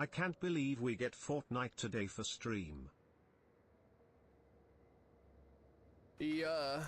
I can't believe we get Fortnite today for stream. Yeah.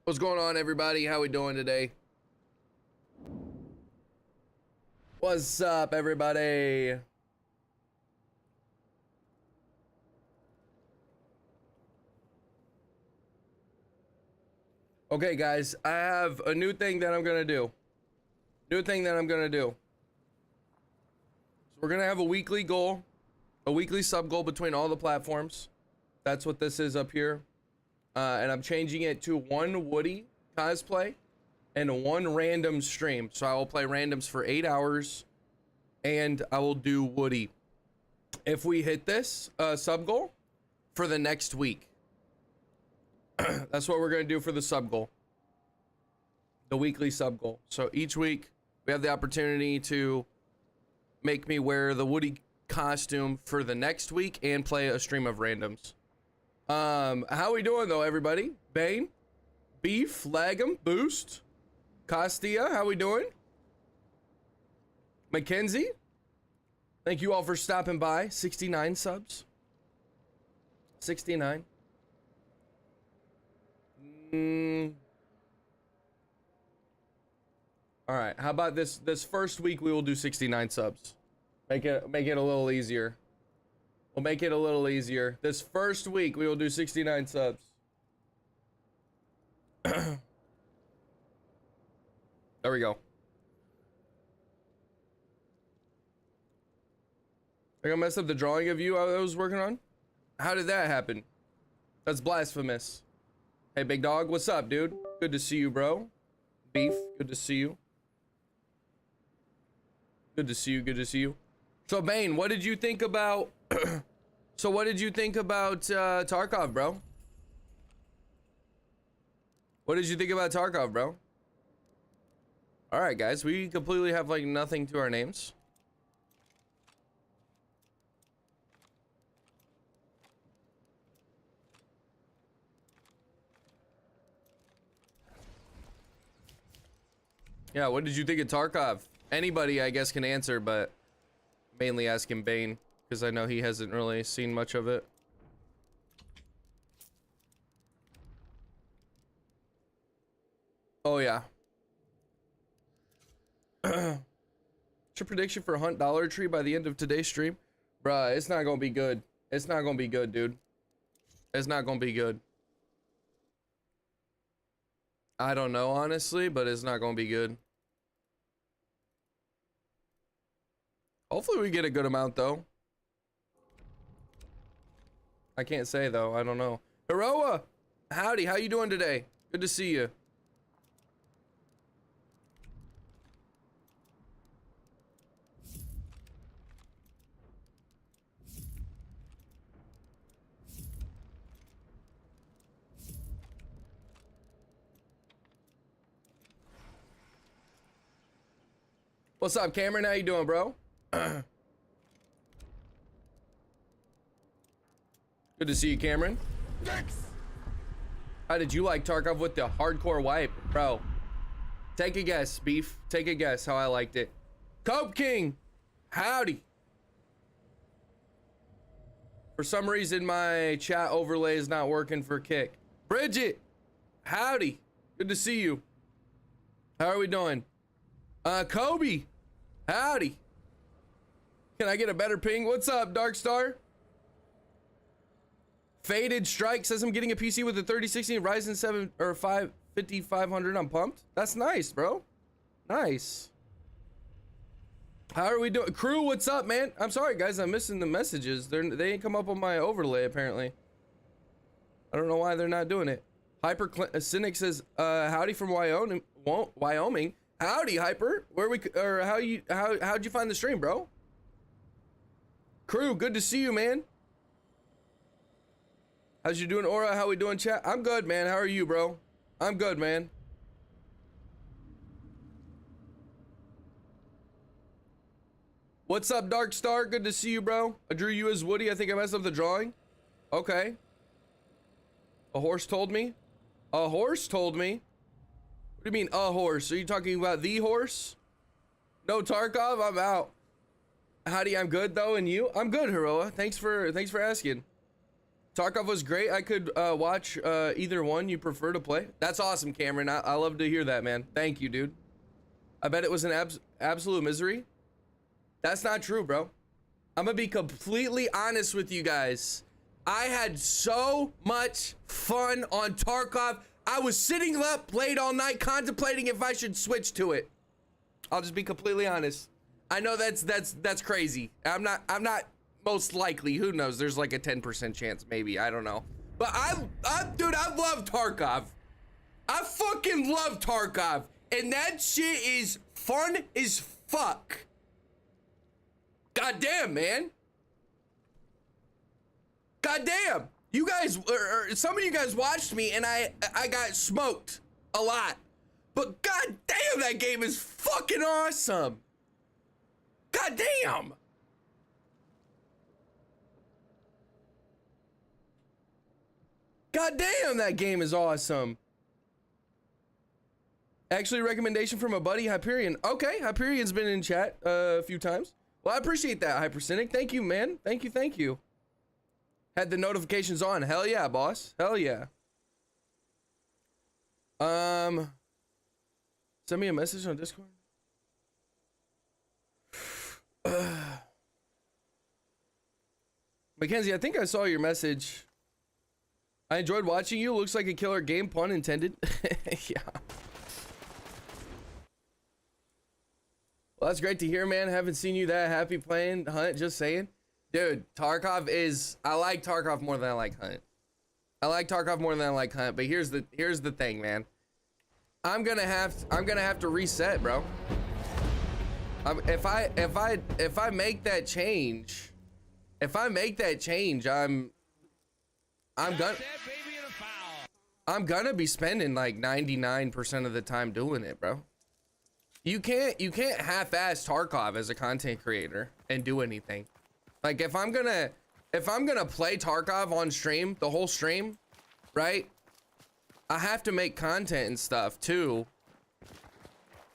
What's going on, everybody? How we doing today? What's up, everybody? Okay, guys, I have a new thing that I'm gonna do. So we're gonna have a weekly goal, a weekly sub goal between all the platforms. That's what this is up here. And I'm changing it to one Woody cosplay and 1 random stream. So I will play randoms for 8 hours, and I will do Woody. If we hit this sub goal for the next week, that's what we're gonna do for the sub goal, the weekly sub goal. So each week we have the opportunity to make me wear the Woody costume for the next week and play a stream of randoms. How we doing though, everybody? Bane, Beef, Lagum, Boost, Costia, how we doing? Mackenzie, thank you all for stopping by. 69 subs. 69. All right, how about this first week we will do 69 subs. Make it a little easier. We'll make it a little easier. This first week we will do 69 subs. There we go. I think I messed up the drawing of you I was working on. How did that happen? That's blasphemous. Hey, big dog, what's up, dude? Good to see you, bro. Beef, good to see you. Good to see you, good to see you. So, Bane, what did you think about... So, what did you think about Tarkov, bro? What did you think about Tarkov, bro? Alright, guys, we completely have, like, nothing to our names. Yeah, what did you think of Tarkov? Anybody, I guess, can answer, but mainly asking Bane, because I know he hasn't really seen much of it. Oh, yeah. What's your prediction for Hunt Dollar Tree by the end of today's stream? Bruh, it's not gonna be good. It's not gonna be good, dude. It's not gonna be good. I don't know, honestly, but it's not gonna be good. Hopefully we get a good amount, though. I can't say, though. I don't know. Heroa! Howdy, how you doing today? Good to see you. What's up, Cameron? How you doing, bro? Good to see you, Cameron. Thanks. How did you like Tarkov with the hardcore wipe, bro? Take a guess, Beef. Take a guess how I liked it. Cope King, howdy. For some reason, my chat overlay is not working for Kick. Bridget, howdy. Good to see you. How are we doing? Kobe, howdy. Can I get a better ping? What's up, Dark Star? Faded Strike says I'm getting a PC with a 3060 Ryzen 7 or 5500. I'm pumped. That's nice, bro. Nice. How are we doing? Crew, what's up, man? I'm sorry, guys. I'm missing the messages. They ain't come up on my overlay, apparently. I don't know why they're not doing it. Hyper Cynic says, howdy from Wyoming. Howdy, Hyper. How'd you find the stream, bro? Crew, good to see you, man. How's you doing, Aura? How we doing, chat? I'm good, man. How are you, bro? I'm good, man. What's up, Dark Star? Good to see you, bro. I drew you as Woody. I think I messed up the drawing. Okay. A horse told me? A horse told me? What do you mean, a horse? Are you talking about the horse? No, Tarkov, I'm out. Howdy, I'm good, though, and you? I'm good, Heroa. Thanks for asking. Tarkov was great. I could watch either one you prefer to play. That's awesome, Cameron. I love to hear that, man. Thank you, dude. I bet it was an absolute misery. That's not true, bro. I'm gonna be completely honest with you guys. I had so much fun on Tarkov. I was sitting up late all night contemplating if I should switch to it. I'll just be completely honest. I know that's crazy. I'm not most likely. Who knows? There's like a 10% chance, maybe. I don't know. But dude, I love Tarkov. I fucking love Tarkov. and that shit is fun as fuck. Goddamn, man. Goddamn. You guys, or some of you guys watched me, and I got smoked a lot. But goddamn, that game is fucking awesome. Goddamn. Goddamn, that game is awesome. Actually, recommendation from a buddy, Hyperion. Okay, Hyperion's been in chat a few times. Well, I appreciate that, Hypercynic. Thank you, man. Thank you, thank you. Had the notifications on. Hell yeah, boss. Hell yeah. Send me a message on Discord. Mackenzie, I think I saw your message. I enjoyed watching you. Looks like a killer game, pun intended. Yeah. Well, that's great to hear, man. Haven't seen you that happy playing Hunt, just saying. Dude, Tarkov is, I like Tarkov more than I like Hunt. I like Tarkov more than I like Hunt, but here's the thing, man. I'm gonna have to reset, bro. If I make that change, I'm gonna be spending like 99% of the time doing it, bro. You can't half-ass Tarkov as a content creator and do anything. Like if I'm gonna play Tarkov on stream, the whole stream, right? I have to make content and stuff too.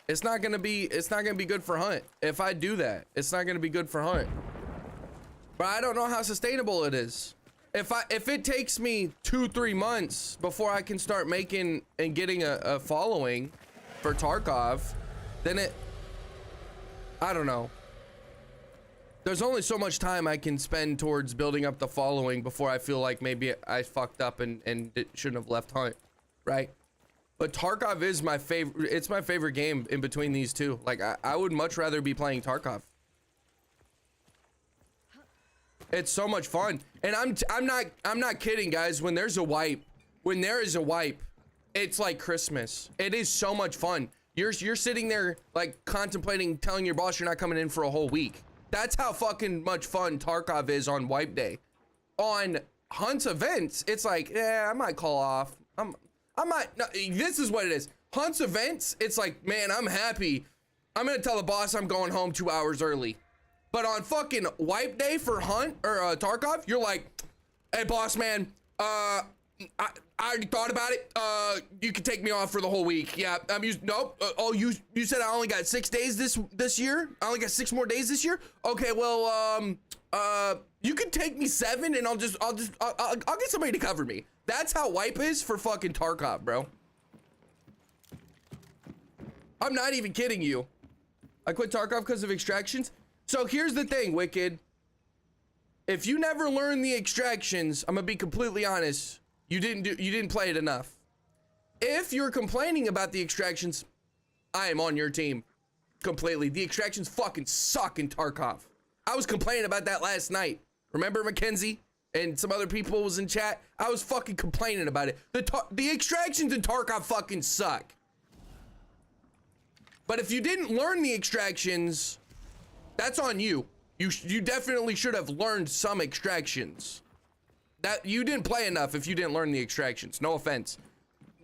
It's not gonna be good for Hunt. If I do that, it's not gonna be good for Hunt. But I don't know how sustainable it is. If it takes me 2-3 months before I can start making and getting a following for Tarkov, then I don't know. There's only so much time I can spend towards building up the following before I feel like maybe I fucked up and shouldn't have left Hunt, right? But Tarkov is my favorite. It's my favorite game in between these two. Like I would much rather be playing Tarkov. It's so much fun, and I'm not kidding, guys. When there is a wipe, it's like Christmas. It is so much fun. You're sitting there like contemplating telling your boss you're not coming in for a whole week. That's how fucking much fun Tarkov is on wipe day. On Hunt's events, it's like, yeah, I might call off. I might. No, this is what it is. Hunt's events, it's like, man, I'm happy. I'm gonna tell the boss I'm going home 2 hours early. But on fucking wipe day for Hunt or Tarkov, you're like, hey boss man, I already thought about it. You can take me off for the whole week. Yeah, I'm used. Nope. Oh, you said I only got 6 days this year. I only got 6 more days this year. Okay, well, you can take me 7, and I'll get somebody to cover me. That's how wipe is for fucking Tarkov, bro. I'm not even kidding you. I quit Tarkov because of extractions. So here's the thing, Wicked. If you never learn the extractions, I'm gonna be completely honest. You didn't play it enough. If you're complaining about the extractions, I am on your team completely. The extractions fucking suck in Tarkov. I was complaining about that last night. Remember Mackenzie and some other people was in chat? I was fucking complaining about it. The extractions in Tarkov fucking suck. But if you didn't learn the extractions, that's on you. You definitely should have learned some extractions. That you didn't play enough if you didn't learn the extractions. No offense.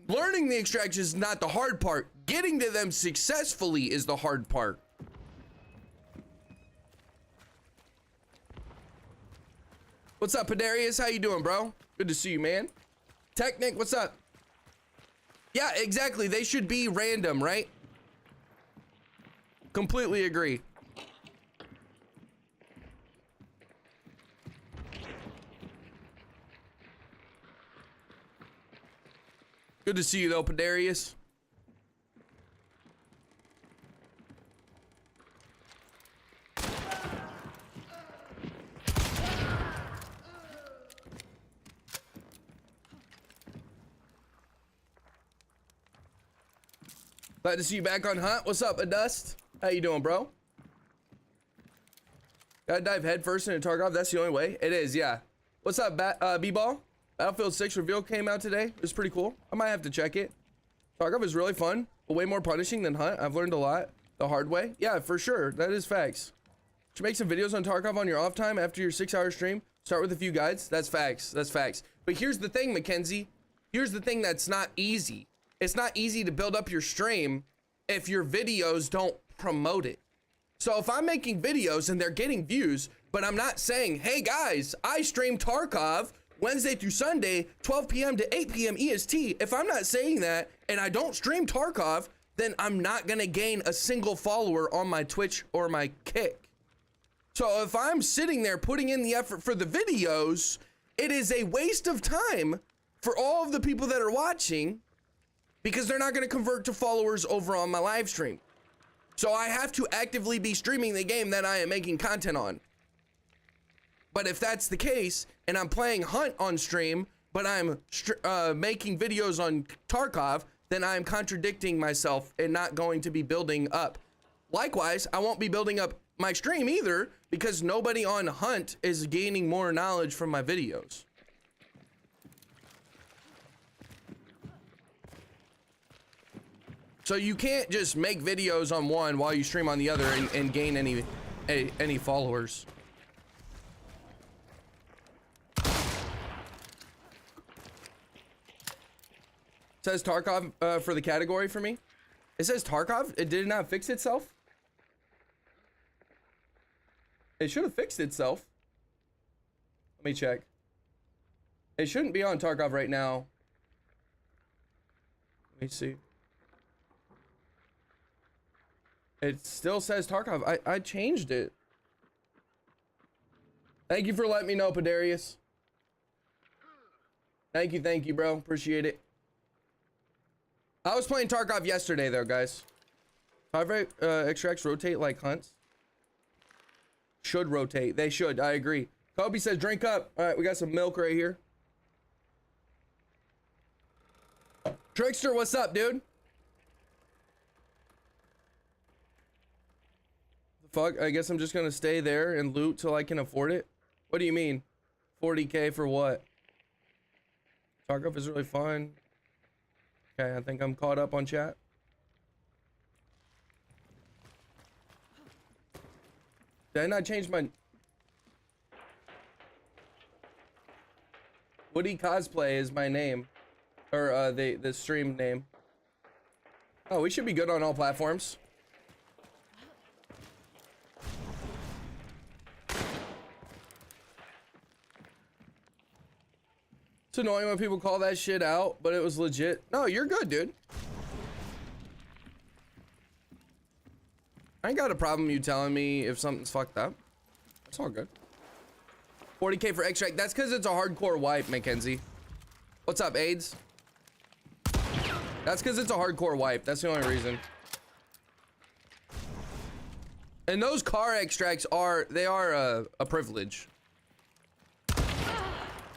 Learning the extractions is not the hard part. Getting to them successfully is the hard part. What's up, Padarius? How you doing, bro? Good to see you, man. Technic, what's up? Yeah, exactly. They should be random, right? Completely agree. Good to see you though, Padarius. Glad to see you back on Hunt. What's up, Adust? How you doing, bro? Gotta dive headfirst into Tarkov. That's the only way. It is, yeah. What's up, B-Ball? Battlefield 6 reveal came out today. It was pretty cool. I might have to check it. Tarkov is really fun, but way more punishing than Hunt. I've learned a lot the hard way. Yeah, for sure. That is facts. Should make some videos on Tarkov on your off time after your 6-hour stream. Start with a few guides. That's facts. That's facts. But here's the thing, Mackenzie. Here's the thing that's not easy. It's not easy to build up your stream if your videos don't promote it. So if I'm making videos and they're getting views, but I'm not saying, hey guys, I stream Tarkov Wednesday through Sunday, 12 p.m. to 8 p.m. EST. If I'm not saying that and I don't stream Tarkov, then I'm not gonna gain a single follower on my Twitch or my Kick. So if I'm sitting there putting in the effort for the videos, it is a waste of time for all of the people that are watching because they're not gonna convert to followers over on my live stream. So I have to actively be streaming the game that I am making content on. But if that's the case, and I'm playing Hunt on stream, but I'm making videos on Tarkov, then I'm contradicting myself and not going to be building up. Likewise, I won't be building up my stream either because nobody on Hunt is gaining more knowledge from my videos. So you can't just make videos on one while you stream on the other and gain any followers. Says Tarkov for the category for me. It says Tarkov. It did not fix itself. It should have fixed itself. Let me check. It shouldn't be on Tarkov right now. Let me see. It still says Tarkov. I changed it. Thank you for letting me know, Padarius. Thank you, bro. Appreciate it. I was playing Tarkov yesterday, though, guys. However, extracts rotate like Hunts. Should rotate. They should. I agree. Kobe says, drink up. All right, we got some milk right here. Trickster, what's up, dude? The fuck? I guess I'm just gonna stay there and loot till I can afford it. What do you mean? 40K for what? Tarkov is really fun. Okay, I think I'm caught up on chat. Did I not change my... Woody Cosplay is my name. Or, the stream name. Oh, we should be good on all platforms. It's annoying when people call that shit out, but it was legit. No, you're good, dude. I ain't got a problem you telling me if something's fucked up. It's all good. 40K for extract. That's because it's a hardcore wipe, Mackenzie. What's up, AIDS? That's because it's a hardcore wipe. That's the only reason. And those car extracts are, they are a privilege.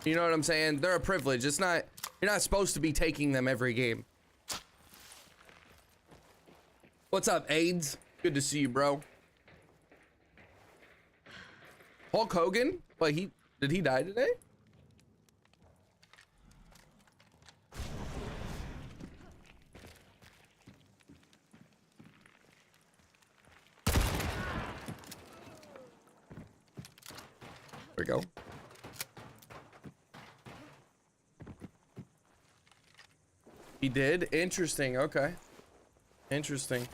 You know what I'm saying? They're a privilege. It's not, you're not supposed to be taking them every game. What's up, AIDS? Good to see you, bro. Hulk Hogan? Like, did he die today? There we go. He did? Interesting. Okay. Interesting.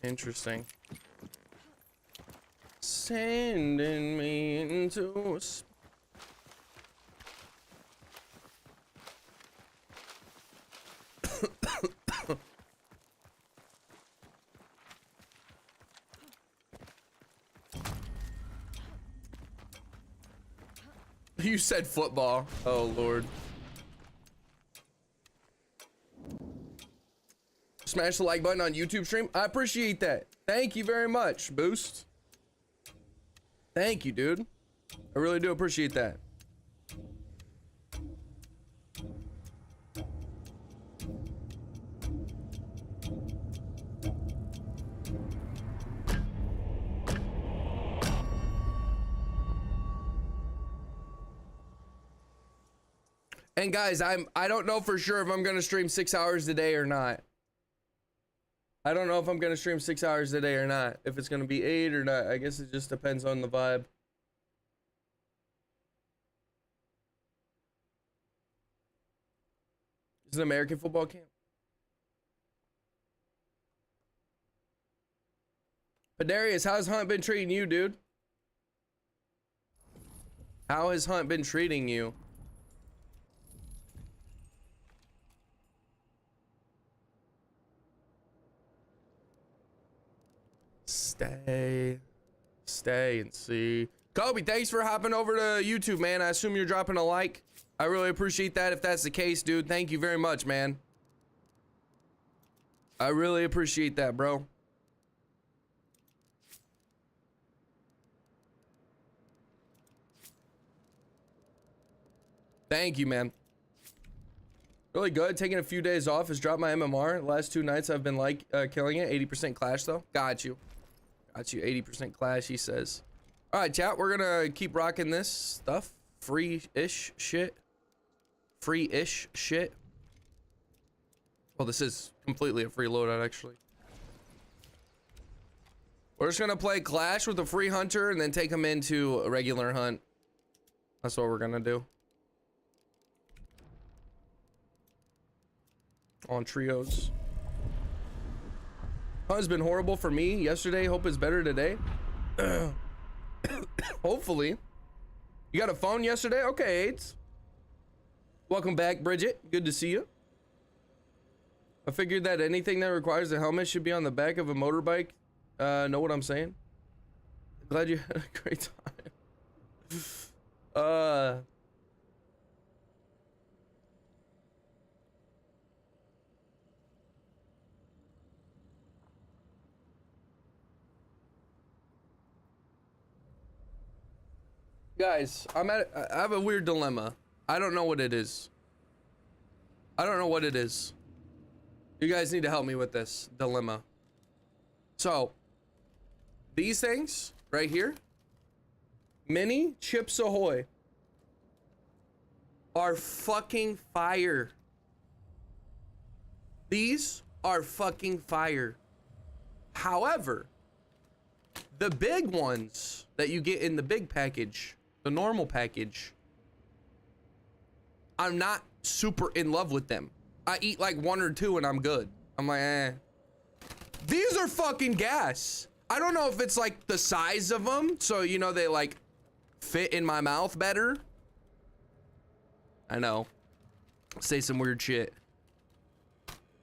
Interesting. Sending me into You said football. Oh, Lord. Smash the like button on YouTube stream. I appreciate that. Thank you very much, Boost. Thank you, dude. I really do appreciate that. And guys, I don't know for sure if I'm gonna stream 6 hours today or not. I don't know if I'm gonna stream 6 hours today or not. If it's gonna be 8 or not. I guess it just depends on the vibe. It's an American football camp. Padarius, how's Hunt been treating you, dude? How has Hunt been treating you? Stay and see. Kobe, thanks for hopping over to YouTube, man. I assume you're dropping a like. I really appreciate that if that's the case, dude. Thank you very much, man. I really appreciate that, bro. Thank you, man. Really good. Taking a few days off has dropped my MMR. The last 2 nights I've been like killing it. 80% clash though. Got you. Got you. 80% clash, he says. All right, chat. We're gonna keep rocking this stuff. Free-ish shit. Free-ish shit. Well, this is completely a free loadout, actually. We're just gonna play Clash with a free hunter and then take him into a regular hunt. That's what we're gonna do. On trios. Hunt's been horrible for me yesterday. Hope it's better today. Hopefully. You got a phone yesterday? Okay, AIDS. Welcome back, Bridget. Good to see you. I figured that anything that requires a helmet should be on the back of a motorbike. Know what I'm saying? Glad you had a great time. Guys, I have a weird dilemma. I don't know what it is. I don't know what it is. You guys need to help me with this dilemma. So, these things right here, mini Chips Ahoy, are fucking fire. These are fucking fire. However, the big ones that you get in the big package, the normal package, I'm not super in love with them. I eat like 1 or 2 and I'm good. I'm like, eh. These are fucking gas. I don't know if it's like the size of them, so you know they like fit in my mouth better. I know. Say some weird shit.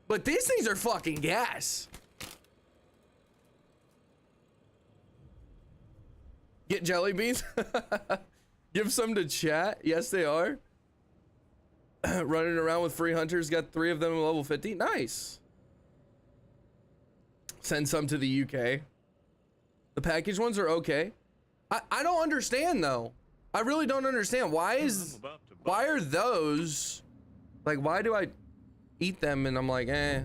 But these things are fucking gas. Get jelly beans? Give some to chat. Yes, they are. Running around with free hunters. Got 3 of them at level 50. Nice. Send some to the UK. The package ones are okay. I don't understand though. I really don't understand. Why are those like, why do I eat them and I'm like, eh.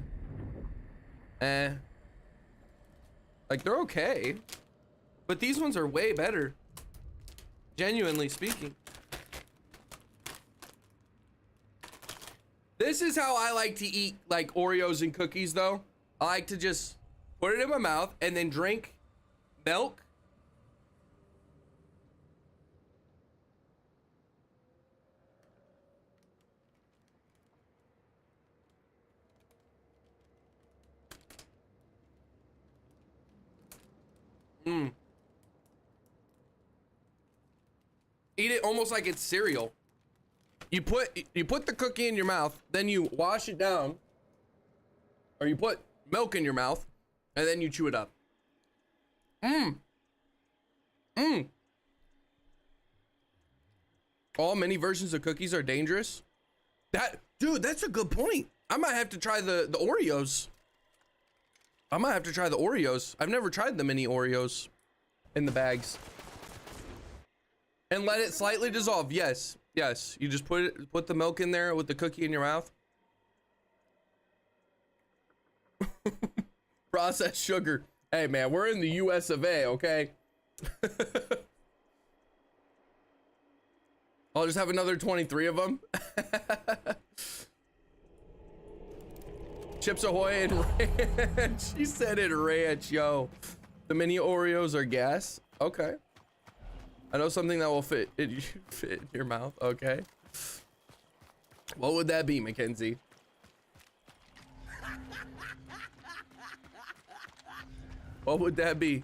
Like they're okay. But these ones are way better. Genuinely speaking. This is how I like to eat like Oreos and cookies though. I like to just put it in my mouth and then drink milk. Eat it almost like it's cereal. You put the cookie in your mouth, then you wash it down, or you put milk in your mouth, and then you chew it up. All mini versions of cookies are dangerous. Dude, that's a good point. I might have to try the Oreos. I might have to try the Oreos. I've never tried the mini Oreos in the bags. And let it slightly dissolve. Yes. You just put the milk in there with the cookie in your mouth. Processed sugar. Hey man, we're in the US of A, okay? I'll just have another 23 of them. Chips Ahoy and ranch. She said it ranch, yo. The mini Oreos are gas. Okay. I know something that will fit in your mouth. Okay. What would that be, Mackenzie? What would that be?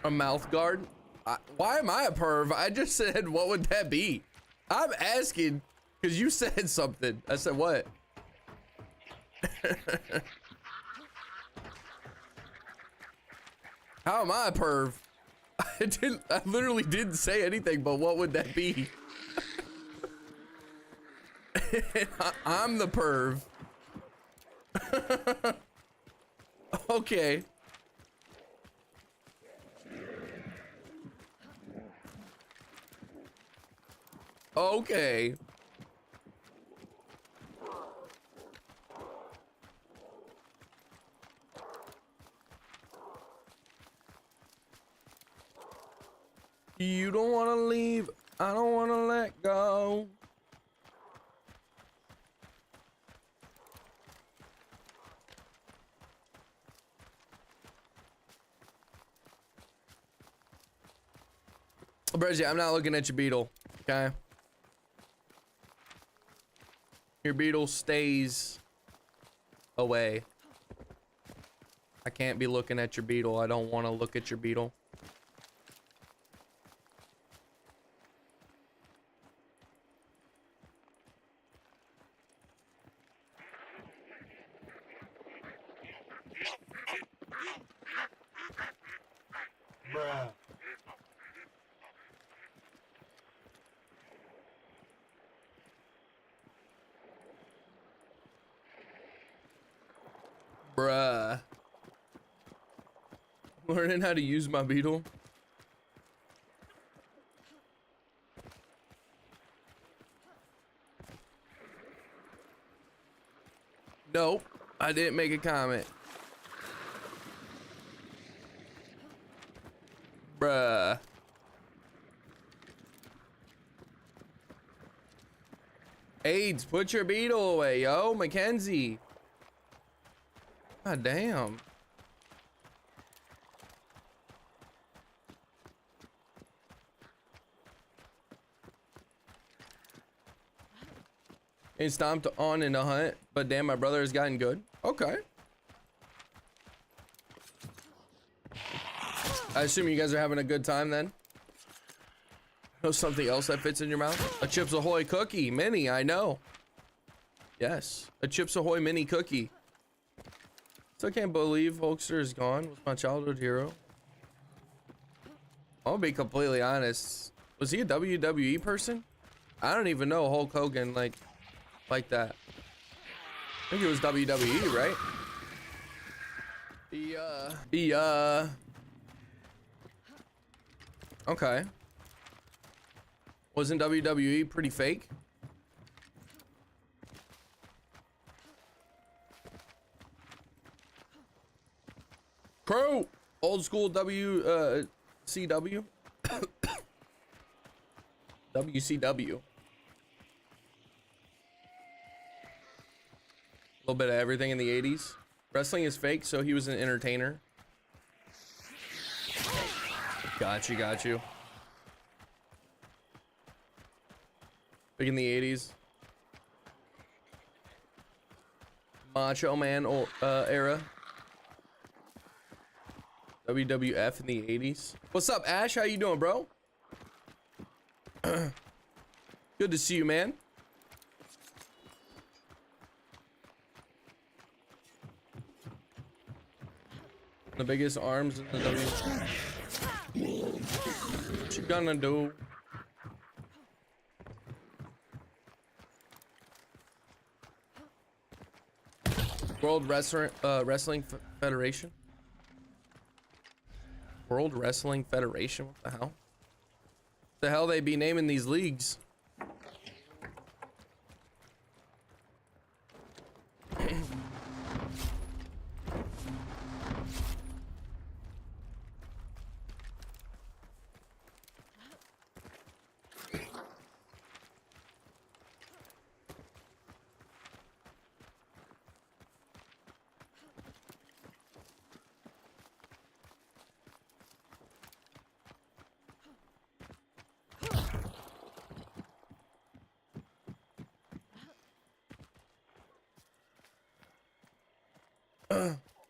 A mouth guard? Why am I a perv? I just said, what would that be? I'm asking because you said something. I said, what? How am I a perv? I literally didn't say anything, but what would that be? I'm the perv. Okay. Okay. You don't want to leave. I don't want to let go. Bridget, I'm not looking at your beetle. Okay. Your beetle stays away. I can't be looking at your beetle. I don't want to look at your beetle. Bruh. Bruh. Learning how to use my beetle. Nope, I didn't make a comment. Bruh. AIDS, put your beetle away, yo, Mackenzie. God damn. Ain't stomped on in a hunt, but damn, my brother has gotten good. Okay. I assume you guys are having a good time then. Know something else that fits in your mouth? A Chips Ahoy cookie mini, I know. Yes, a Chips Ahoy mini cookie. Still can't believe Hulkster is gone. Was my childhood hero. I'll be completely honest. Was he a WWE person? I don't even know Hulk Hogan like that. I think it was WWE, right? Okay. Wasn't WWE pretty fake? Crow! Old school CW? WCW. A little bit of everything in the 80s. Wrestling is fake, so he was an entertainer. Got you. Big in the 80s. Macho Man era. WWF in the 80s. What's up, Ash? How you doing, bro? Good to see you, man. The biggest arms in the W. What you gonna do? World Wrestling Federation. World Wrestling Federation. What the hell? The hell they be naming these leagues?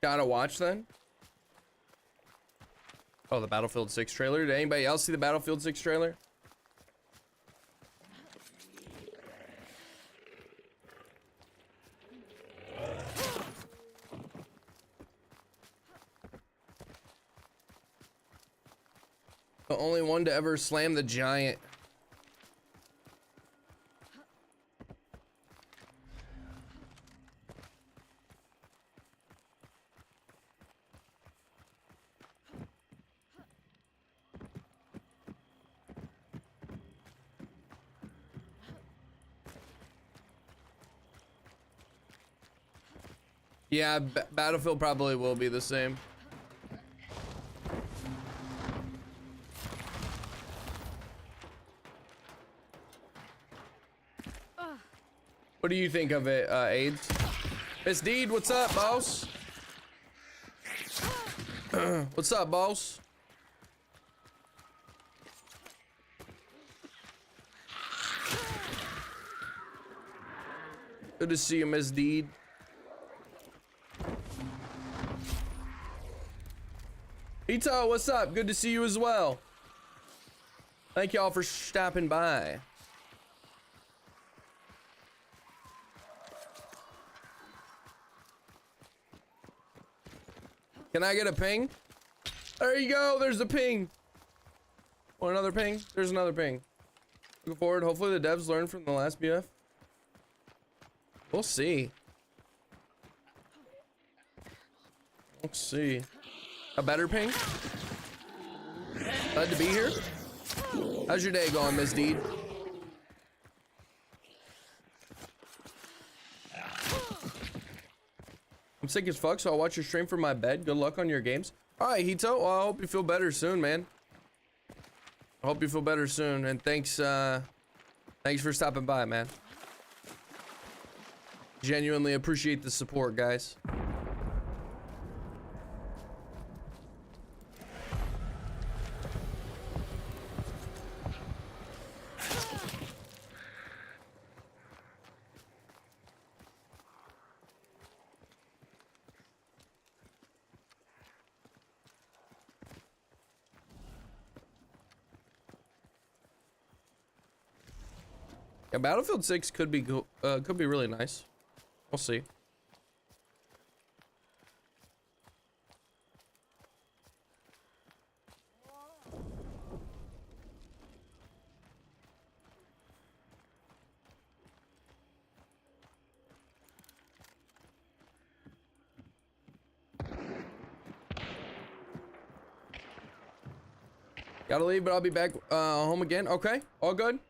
Gotta watch then. Oh, the Battlefield 6 trailer. Did anybody else see the Battlefield 6 trailer? The only one to ever slam the giant. Yeah, Battlefield probably will be the same. What do you think of it, AIDS? Miss Deed, what's up, boss? What's up, boss? Good to see you, Miss Deed. Ito, what's up? Good to see you as well. Thank y'all for stopping by. Can I get a ping? There you go. There's the ping. Want another ping? There's another ping. Looking forward. Hopefully the devs learn from the last BF. We'll see. We'll see. A better ping? Glad to be here. How's your day going, Miss Deed? I'm sick as fuck, so I'll watch your stream from my bed. Good luck on your games. All right, Hito. Well, I hope you feel better soon, man. I hope you feel better soon, and thanks for stopping by, man. Genuinely appreciate the support, guys. Yeah, Battlefield 6 could be really nice. We'll see. Gotta leave, but I'll be back home again. Okay, all good.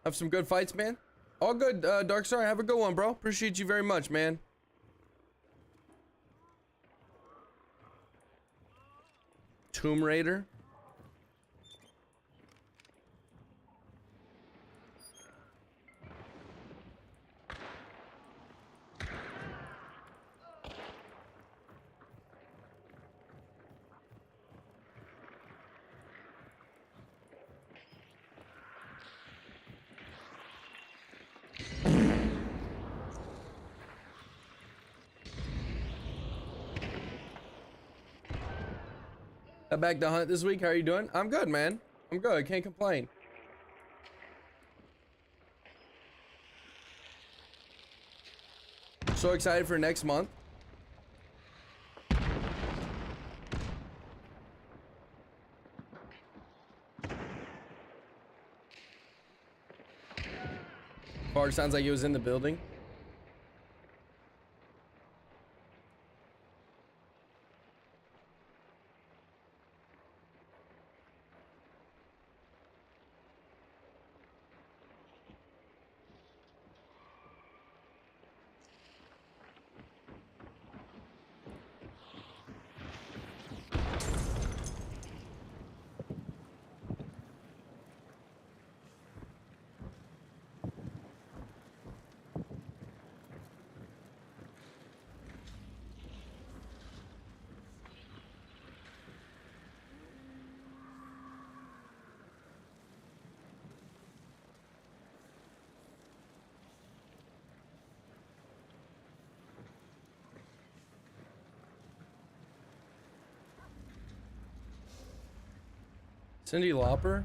Have some good fights, man. All good, Darkstar. Have a good one, bro. Appreciate you very much, man. Tomb Raider. Back to hunt this week. How are you doing? I'm good, man. I'm good. Can't complain. So excited for next month. Bard sounds like he was in the building. Cyndi Lauper?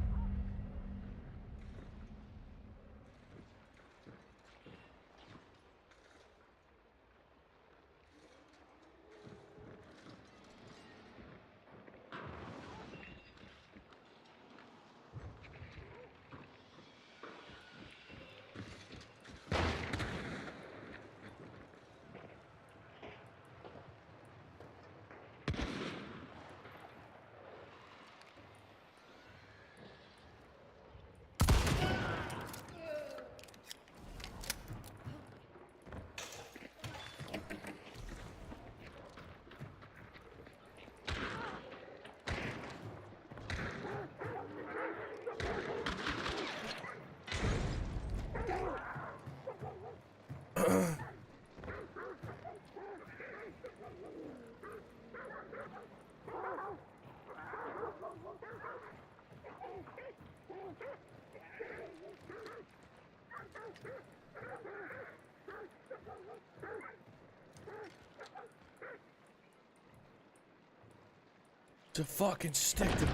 To fucking stick to.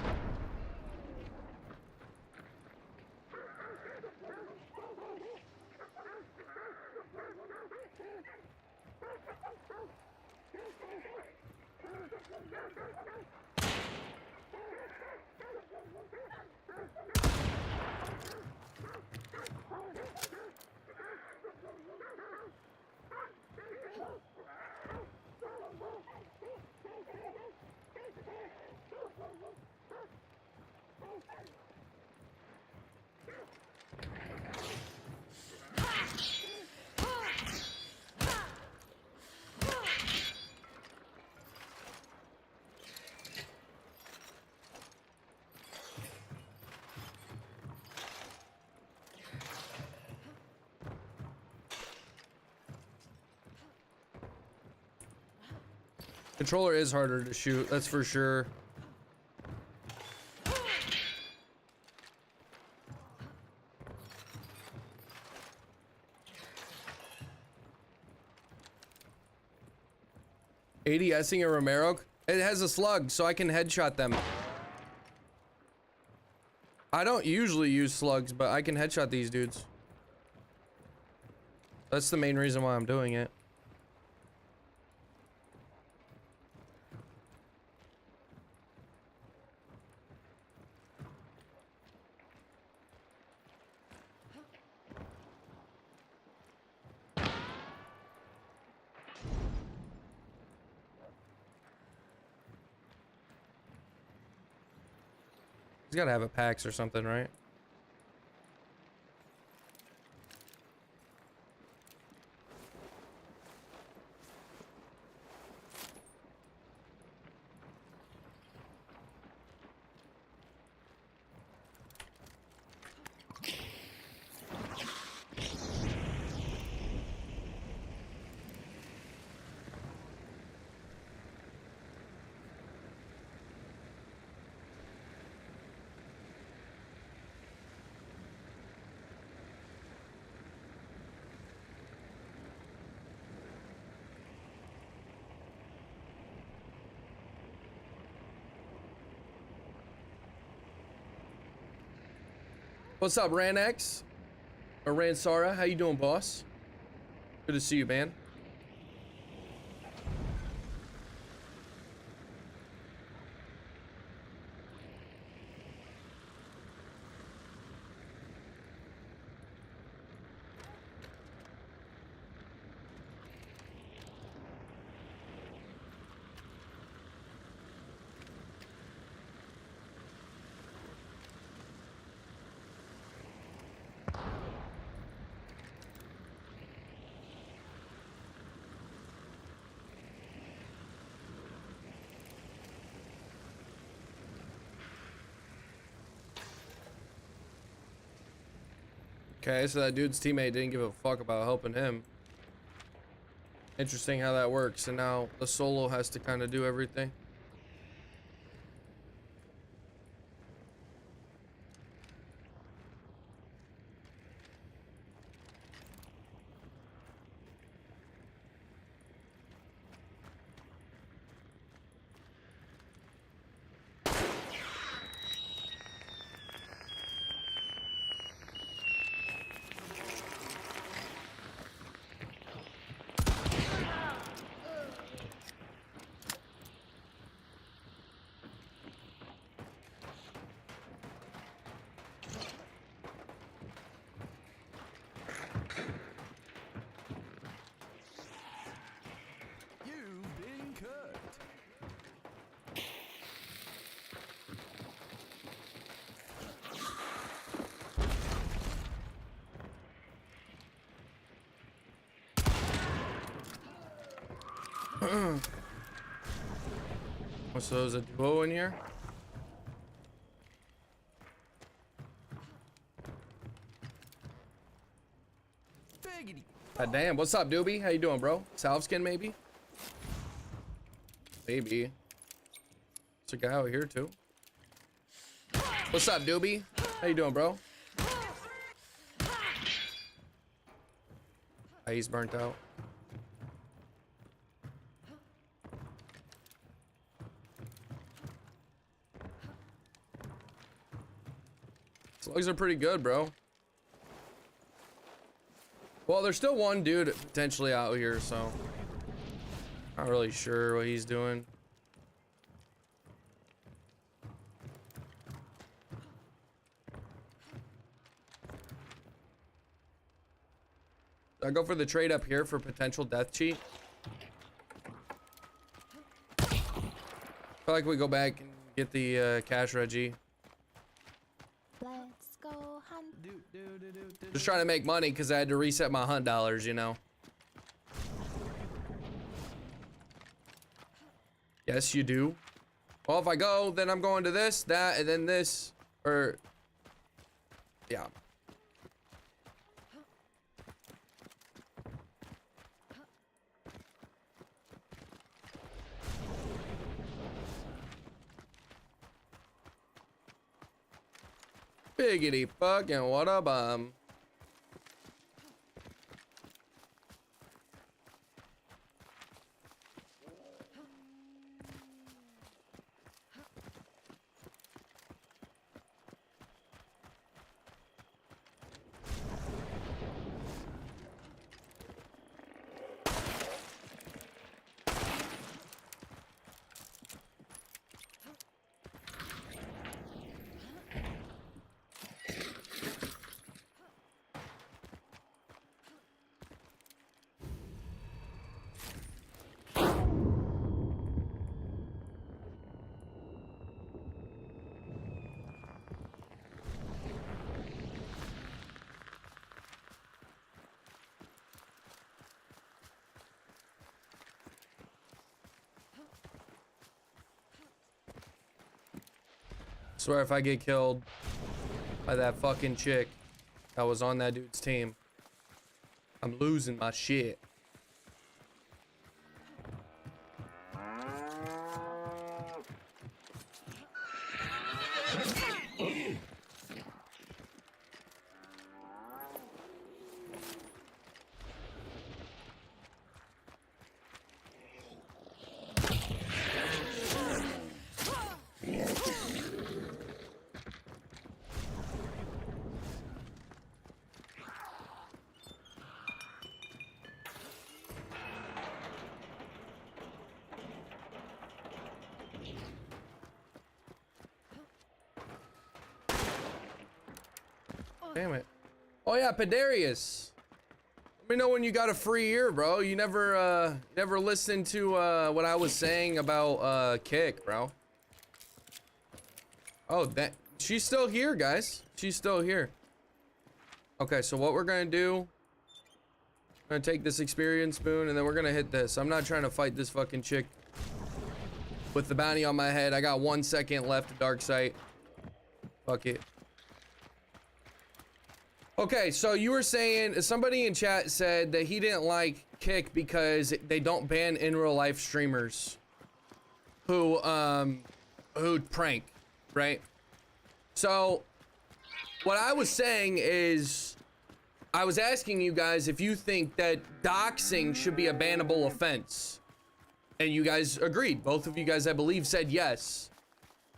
Controller is harder to shoot, that's for sure. ADSing a Romero? It has a slug, so I can headshot them. I don't usually use slugs, but I can headshot these dudes. That's the main reason why I'm doing it. He's gotta have a PAX or something, right? What's up, Ranex? Or Ransara? How you doing, boss? Good to see you, man. Okay, so that dude's teammate didn't give a fuck about helping him. Interesting how that works, and now the solo has to kind of do everything. So there's a duo in here. God damn, what's up, doobie? How you doing, bro? Salve skin, maybe? Maybe. There's a guy out here, too. What's up, doobie? How you doing, bro? He's burnt out. Slugs are pretty good, bro. Well, there's still one dude potentially out here, so not really sure what he's doing. I go for the trade up here for potential death cheat. I feel like we go back and get the cash Reggie. Let's go hunt. Just trying to make money because I had to reset my hunt dollars, you know. Yes, you do. Well, if I go, then I'm going to this, that, and then this, or yeah. Biggity fucking what a bomb. Swear if I get killed by that fucking chick that was on that dude's team, I'm losing my shit. Damn it. Oh yeah, Pedarius. Let me know when you got a free ear, bro. You never listened to what I was saying about Kick, bro. Oh, that she's still here, guys. She's still here. Okay, so what we're gonna do, we're gonna take this experience spoon and then we're gonna hit this. I'm not trying to fight this fucking chick with the bounty on my head. I got 1 second left to dark sight. Fuck it. Okay, so you were saying, somebody in chat said that he didn't like Kick because they don't ban in real life streamers who prank, right? So what I was saying is, I was asking you guys if you think that doxing should be a bannable offense. And you guys agreed. Both of you guys, I believe, said yes.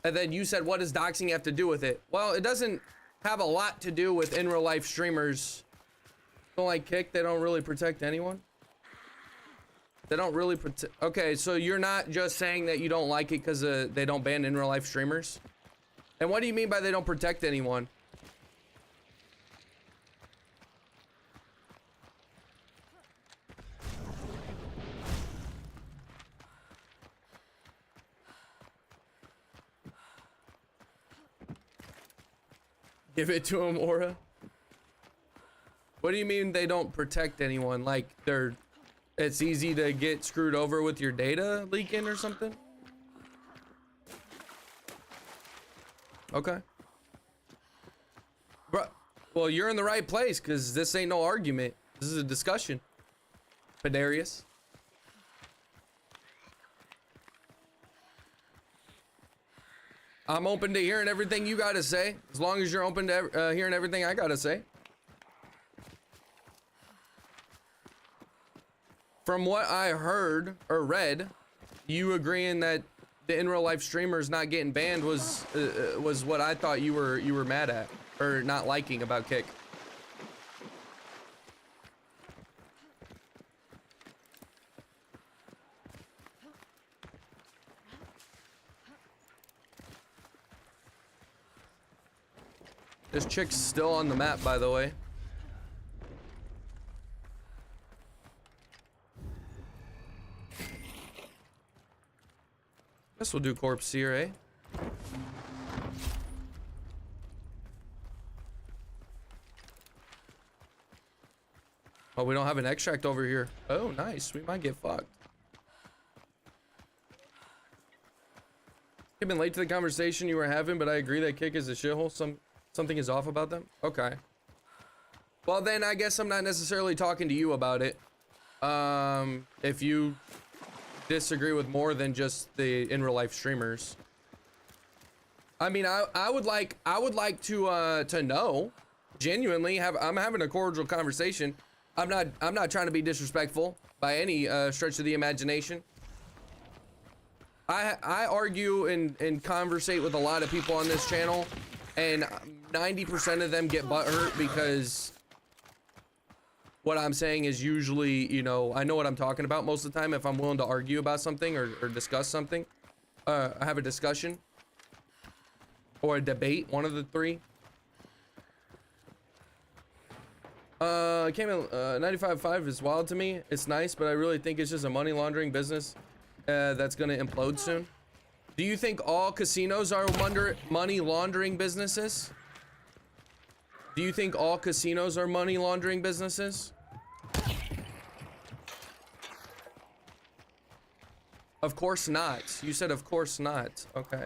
And then you said, what does doxing have to do with it? Well, it doesn't have a lot to do with in real life streamers. Don't like Kick, they don't really protect anyone. They don't really protect. Okay, so you're not just saying that you don't like it because they don't ban in real life streamers? And what do you mean by they don't protect anyone? Give it to him, Aura. What do you mean they don't protect anyone? Like they're It's easy to get screwed over with your data leaking or something? Okay. Bro, well, you're in the right place because this ain't no argument. This is a discussion. Pedarius. I'm open to hearing everything you gotta say, as long as you're open to hearing everything I gotta say. From what I heard or read, you agreeing that the in real life streamers not getting banned was what I thought you were mad at or not liking about Kick. This chick's still on the map, by the way. Guess we'll do corpse here, eh? Oh, we don't have an extract over here. Oh, nice. We might get fucked. I've been late to the conversation you were having, but I agree that Kick is a shithole. Something is off about them? Okay. Well, then I guess I'm not necessarily talking to you about it. If you disagree with more than just the in real life streamers. I mean, I would like to know, genuinely I'm having a cordial conversation. I'm not trying to be disrespectful by any stretch of the imagination. I argue and conversate with a lot of people on this channel, and 90% of them get butthurt because what I'm saying is usually, you know, I know what I'm talking about most of the time if I'm willing to argue about something or discuss something. Have a discussion or a debate, one of the three. Came in 95.5 is wild to me. It's nice, but I really think it's just a money laundering business that's gonna implode soon. Do you think all casinos are money laundering businesses? Do you think all casinos are money laundering businesses? Of course not. You said of course not. Okay.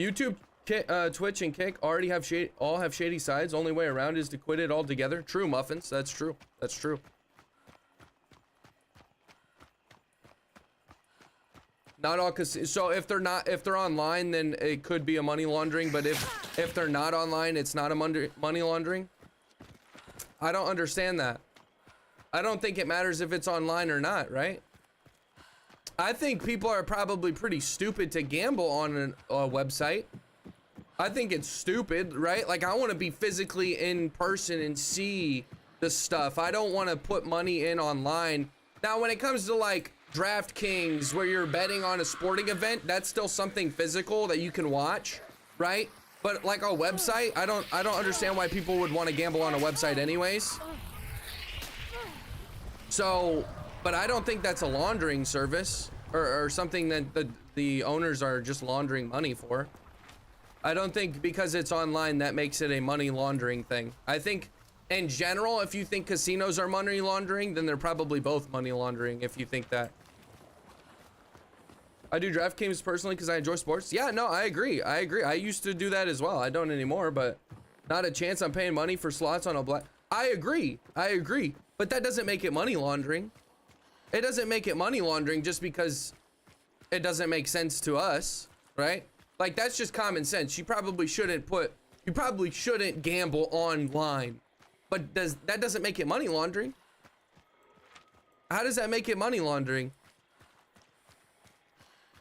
YouTube, Twitch, and Kick already have all have shady sides. Only way around is to quit it altogether. True, Muffins. That's true. That's true. Not all so if they're online, then it could be a money laundering, but if they're not online, it's not a money laundering. I don't understand that. I don't think it matters if it's online or not, right? I think people are probably pretty stupid to gamble on a website. I think it's stupid, right? Like, I want to be physically in person and see the stuff. I don't want to put money in online. Now, when it comes to like DraftKings, where you're betting on a sporting event, that's still something physical that you can watch, right? But like a website, I don't understand why people would want to gamble on a website anyways. So, but I don't think that's a laundering service or something that the owners are just laundering money for. I don't think because it's online that makes it a money laundering thing. I think in general, if you think casinos are money laundering, then they're probably both money laundering if you think that. I do DraftKings personally because I enjoy sports. Yeah, no, I agree. I used to do that as well. I don't anymore, but not a chance I'm paying money for slots on a black. I agree. But that doesn't make it money laundering. It doesn't make it money laundering just because it doesn't make sense to us, right? Like, that's just common sense. You probably shouldn't gamble online. But that doesn't make it money laundering. How does that make it money laundering?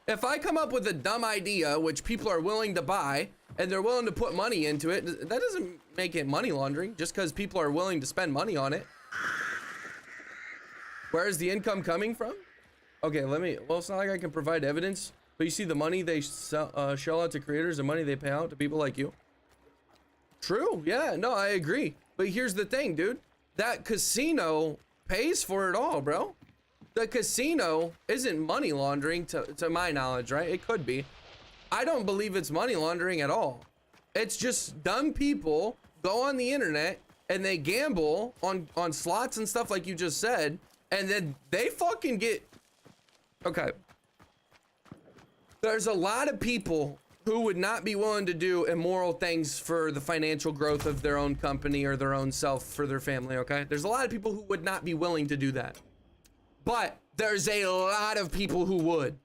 If I come up with a dumb idea, which people are willing to buy, and they're willing to put money into it, that doesn't make it money laundering, just because people are willing to spend money on it. Where is the income coming from? Okay, well, it's not like I can provide evidence, but you see the money they shell out to creators, the money they pay out to people like you. True, yeah, no, I agree. But here's the thing, dude. That casino pays for it all, bro. The casino isn't money laundering to my knowledge, right? It could be. I don't believe it's money laundering at all. It's just dumb people go on the internet and they gamble on slots and stuff like you just said, and then they fucking get, okay. There's a lot of people who would not be willing to do immoral things for the financial growth of their own company or their own self for their family, okay? There's a lot of people who would not be willing to do that. But there's a lot of people who would.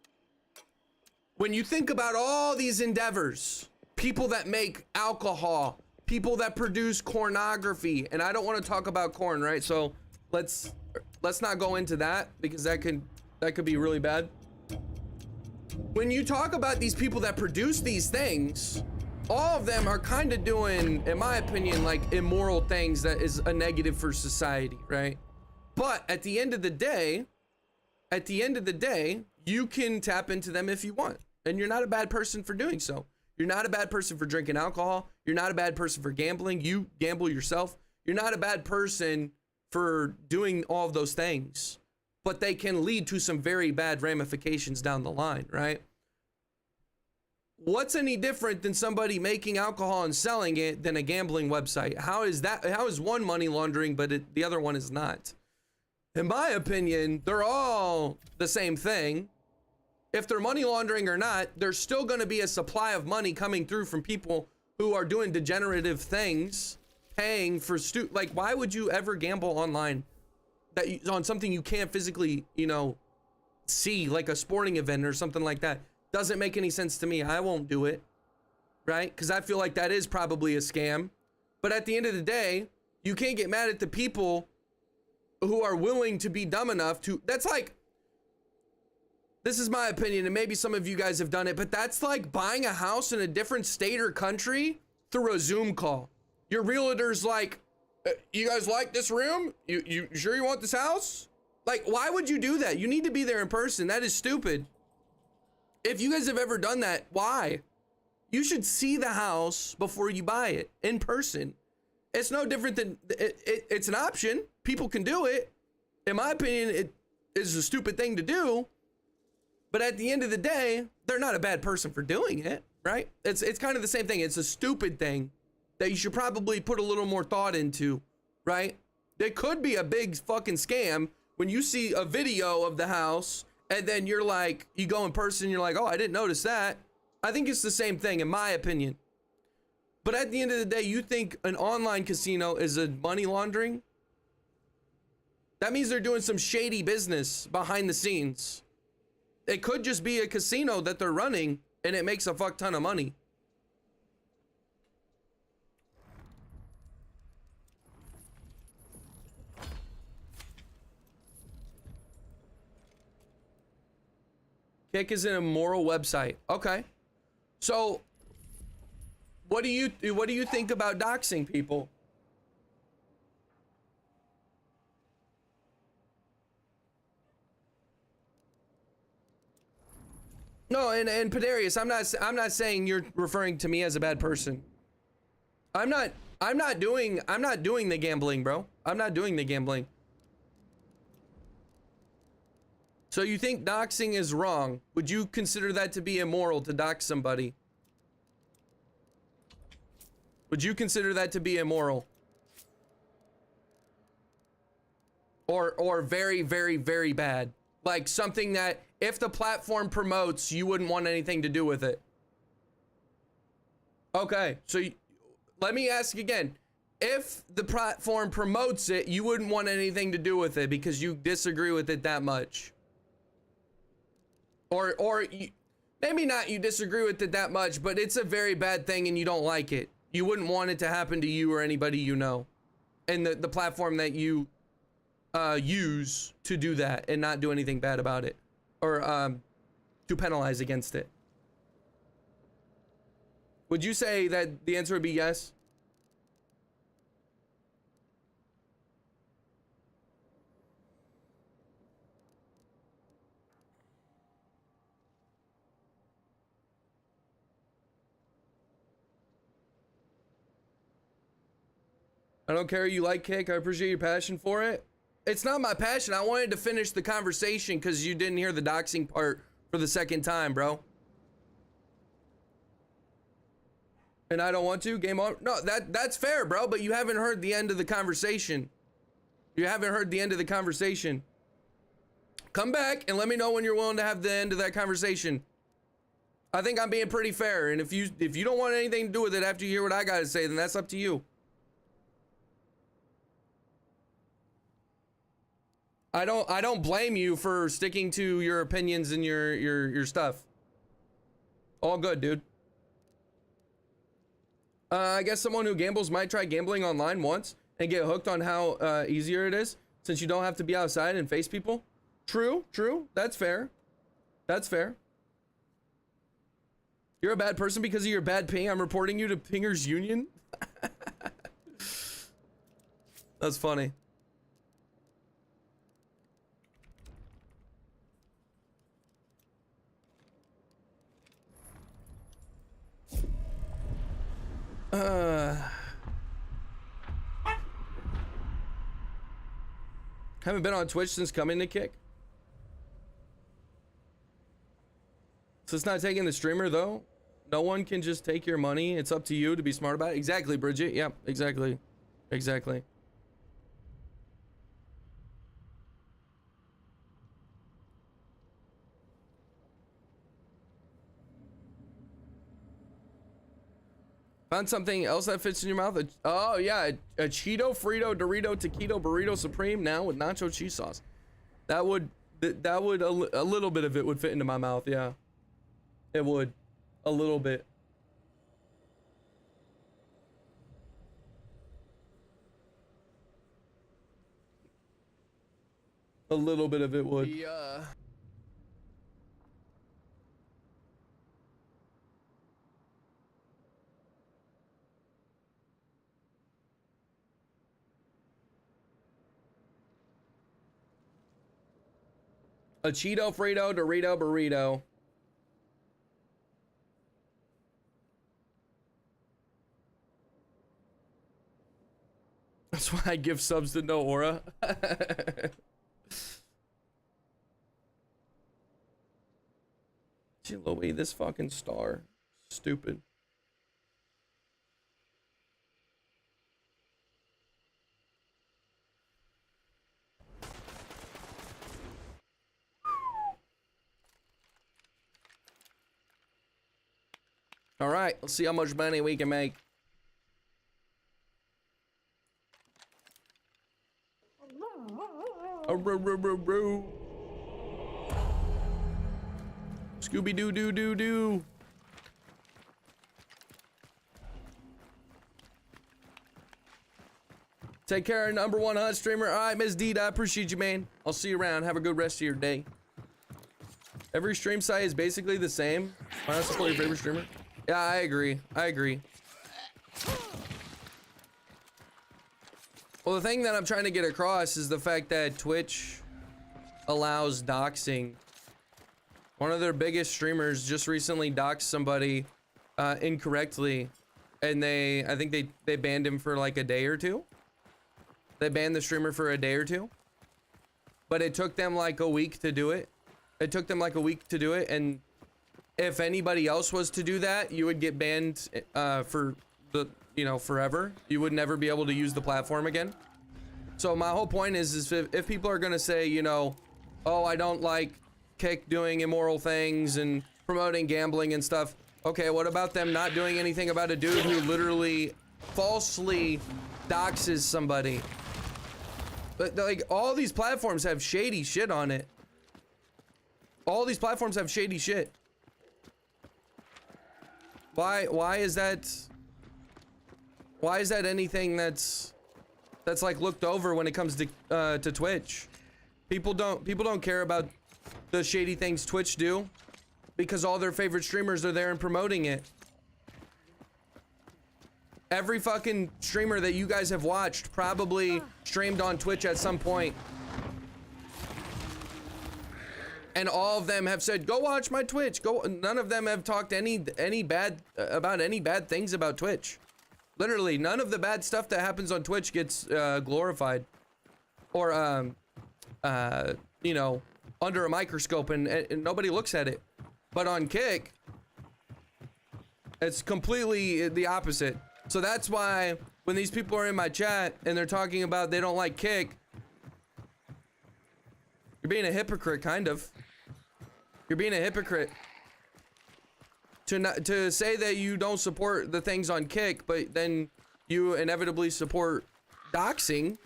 When you think about all these endeavors, people that make alcohol, people that produce pornography, and I don't want to talk about corn, right? So let's not go into that because that could be really bad. When you talk about these people that produce these things, all of them are kind of doing, in my opinion, like immoral things that is a negative for society, right? But at the end of the day, you can tap into them if you want, and you're not a bad person for doing so. You're not a bad person for drinking alcohol. You're not a bad person for gambling. You gamble yourself. You're not a bad person for doing all of those things, but they can lead to some very bad ramifications down the line, right? What's any different than somebody making alcohol and selling it than a gambling website? How is one money laundering, but the other one is not? In my opinion, they're all the same thing. If they're money laundering or not, there's still going to be a supply of money coming through from people who are doing degenerative things, paying for like, why would you ever gamble online on something you can't physically, see, like a sporting event or something like that? Doesn't make any sense to me. I won't do it, right? Because I feel like that is probably a scam. But at the end of the day, you can't get mad at the people who are willing to be dumb enough to, that's like, this is my opinion, and maybe some of you guys have done it, but that's like buying a house in a different state or country through a Zoom call. Your realtor's like, you guys like this room? You sure you want this house? Like, why would you do that? You need to be there in person. That is stupid. If you guys have ever done that, why? You should see the house before you buy it in person. It's no different than, it's an option. People can do it. In my opinion, it is a stupid thing to do. But at the end of the day, they're not a bad person for doing it, right? It's kind of the same thing. It's a stupid thing that you should probably put a little more thought into, right? It could be a big fucking scam when you see a video of the house and then you're like, you go in person, you're like, oh, I didn't notice that. I think it's the same thing, in my opinion. But at the end of the day, you think an online casino is a money laundering? That means they're doing some shady business behind the scenes. It could just be a casino that they're running and it makes a fuck ton of money. Kick is an immoral website. Okay. So what do you think about doxing people? No, and Pedarius, I'm not saying you're referring to me as a bad person. I'm not doing the gambling, bro. I'm not doing the gambling. So you think doxing is wrong? Would you consider that to be immoral to dox somebody? Would you consider that to be immoral? Or very, very, very bad? Like something that if the platform promotes, you wouldn't want anything to do with it. Okay, so let me ask again. If the platform promotes it, you wouldn't want anything to do with it because you disagree with it that much. Or maybe not you disagree with it that much, but it's a very bad thing and you don't like it. You wouldn't want it to happen to you or anybody you know. And the platform that you use to do that and not do anything bad about it. Or to penalize against it. Would you say that the answer would be yes? I don't care you like Kick. I appreciate your passion for it. It's not my passion. I wanted to finish the conversation because you didn't hear the doxing part for the second time, bro. And I don't want to, game on. No, that's fair, bro, but you haven't heard the end of the conversation. You haven't heard the end of the conversation. Come back and let me know when you're willing to have the end of that conversation. I think I'm being pretty fair, and if you don't want anything to do with it after you hear what I gotta say, then that's up to you. I don't blame you for sticking to your opinions and your stuff. All good, dude. I guess someone who gambles might try gambling online once and get hooked on how easier it is since you don't have to be outside and face people. True, true. That's fair. That's fair. You're a bad person because of your bad ping. I'm reporting you to Pingers Union. That's funny. Haven't been on Twitch since coming to Kick. So it's not taking the streamer though. No one can just take your money. It's up to you to be smart about it. Exactly, Bridget. Yeah, exactly. Exactly. Found something else that fits in your mouth. Oh yeah, a Cheeto, Frito, Dorito, Taquito, Burrito Supreme now with nacho cheese sauce. That would a little bit of it would fit into my mouth. Yeah, it would, a little bit. A little bit of it would. Yeah. A Cheeto, Frito, Dorito, Burrito. That's why I give subs to NOAURA. Louis, this fucking star. Stupid. All right, let's see how much money we can make. Scooby doo doo doo doo. Take care, number one HUD streamer. All right, Ms. Deed, I appreciate you, man. I'll see you around. Have a good rest of your day. Every stream site is basically the same. Why not support your favorite streamer? Yeah, I agree. I agree. Well, the thing that I'm trying to get across is the fact that Twitch allows doxing. One of their biggest streamers just recently doxed somebody incorrectly, and I think they banned him for like a day or two. They banned the streamer for a day or two, but it took them like a week to do it. It took them like a week to do it, and if anybody else was to do that, you would get banned for the, forever. You would never be able to use the platform again. So my whole point is if people are gonna say, oh, I don't like Kick doing immoral things and promoting gambling and stuff. Okay, what about them not doing anything about a dude who literally falsely doxes somebody? But like, all these platforms have shady shit on it. All these platforms have shady shit. Why is that anything that's like looked over when it comes to Twitch? People don't care about the shady things Twitch do because all their favorite streamers are there and promoting it. Every fucking streamer that you guys have watched probably streamed on Twitch at some point. And all of them have said, go watch my Twitch. None of them have talked any bad things about Twitch. Literally, none of the bad stuff that happens on Twitch gets glorified. Or, under a microscope and nobody looks at it. But on Kick, It's completely the opposite. So that's why when these people are in my chat and they're talking about they don't like Kick, you're being a hypocrite, kind of. You're being a hypocrite. To say that you don't support the things on Kick, but then you inevitably support doxing.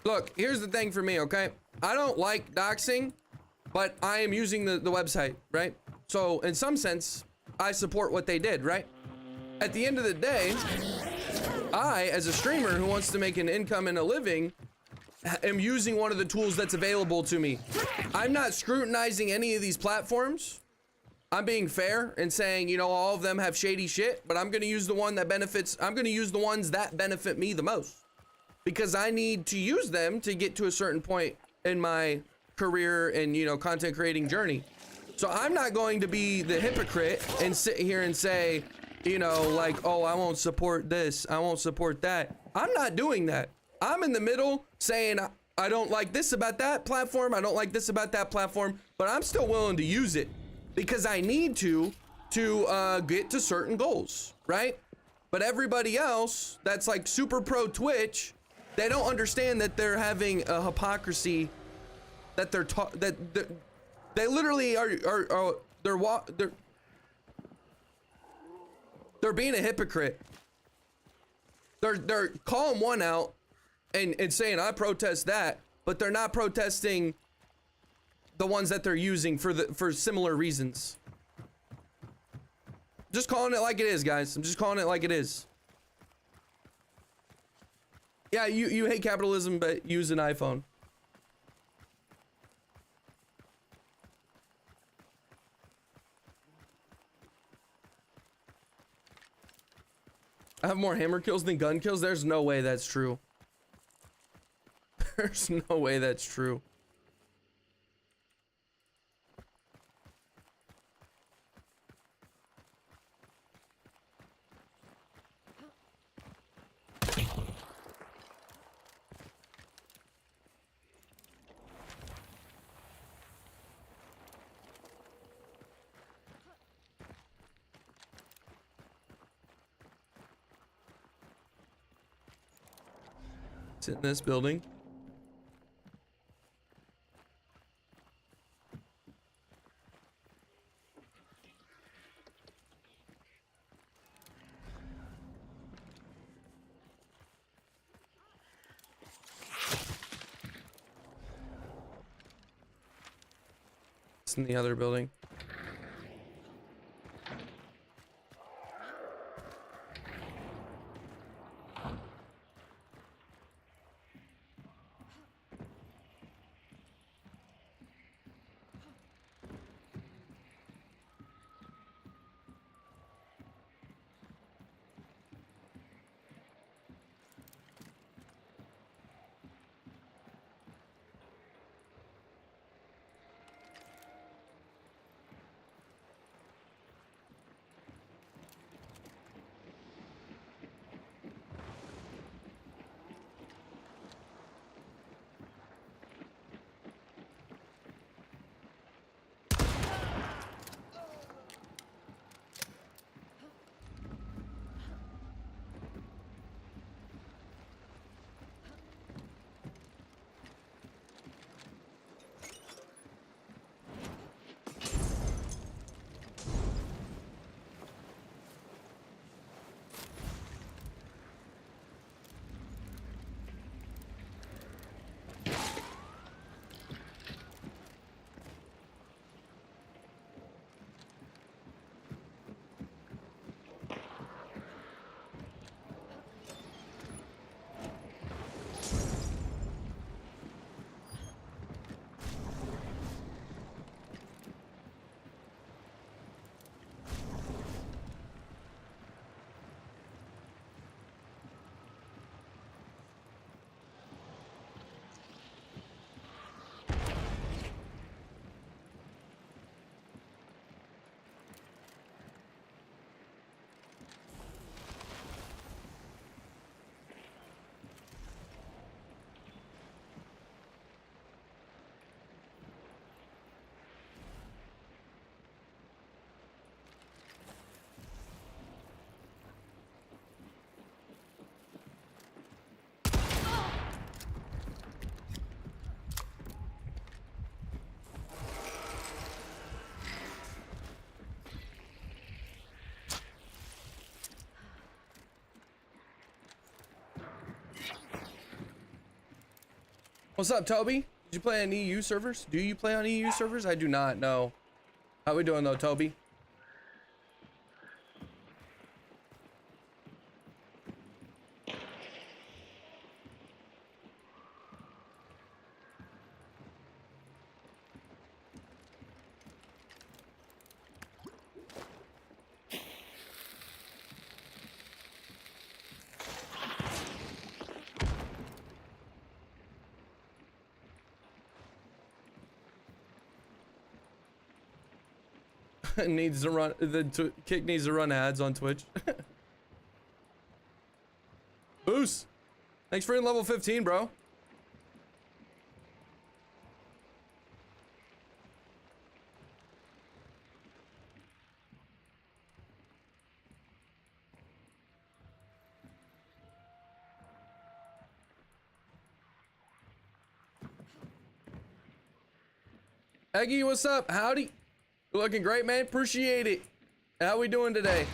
Look, here's the thing for me, okay? I don't like doxing, but I am using the website, right? So in some sense, I support what they did, right? At the end of the day, I, as a streamer who wants to make an income and a living, am using one of the tools that's available to me. I'm not scrutinizing any of these platforms. I'm being fair and saying, you know, all of them have shady shit, but I'm gonna use the one that benefits, I'm gonna use the ones that benefit me the most. Because I need to use them to get to a certain point in my career and, you know, content creating journey. So I'm not going to be the hypocrite and sit here and say, you know, like, oh, I won't support this, I won't support that. I'm not doing that. I'm in the middle saying, I don't like this about that platform, I don't like this about that platform, but I'm still willing to use it because I need to get to certain goals, right? But everybody else that's like super pro Twitch, they don't understand that they're having a hypocrisy, that they literally are they're being a hypocrite. They're calling one out and saying I protest that, but they're not protesting the ones that they're using for similar reasons. Just calling it like it is, guys. I'm just calling it like it is. Yeah, you hate capitalism, but use an iPhone. I have more hammer kills than gun kills? There's no way that's true. There's no way that's true. It's in this building. It's in the other building. What's up, Toby? Did you play on EU servers? Do you play on EU servers? I do not know. How we doing though, Toby? Needs to run the kick needs to run ads on Twitch. Boost, thanks for level 15, bro. Eggy, what's up? Howdy. You're looking great, man. Appreciate it. How we doing today?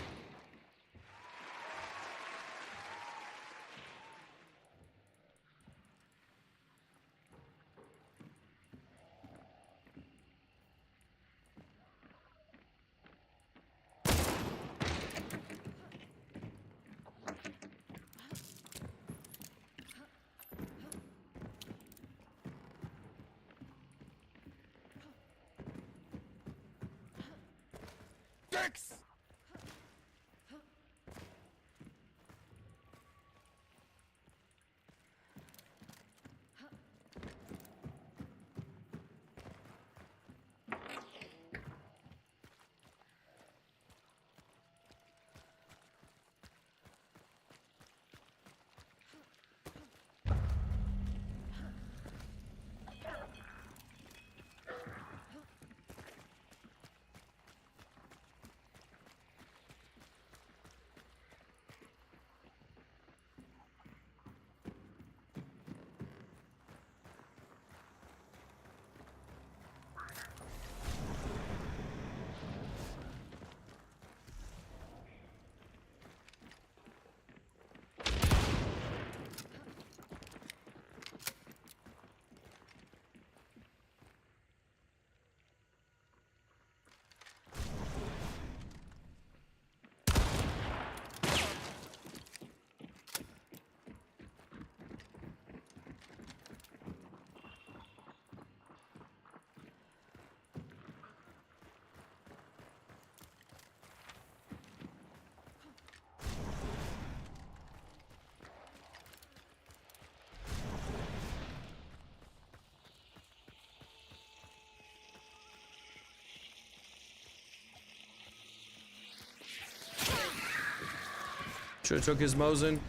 Should've took his Mosin.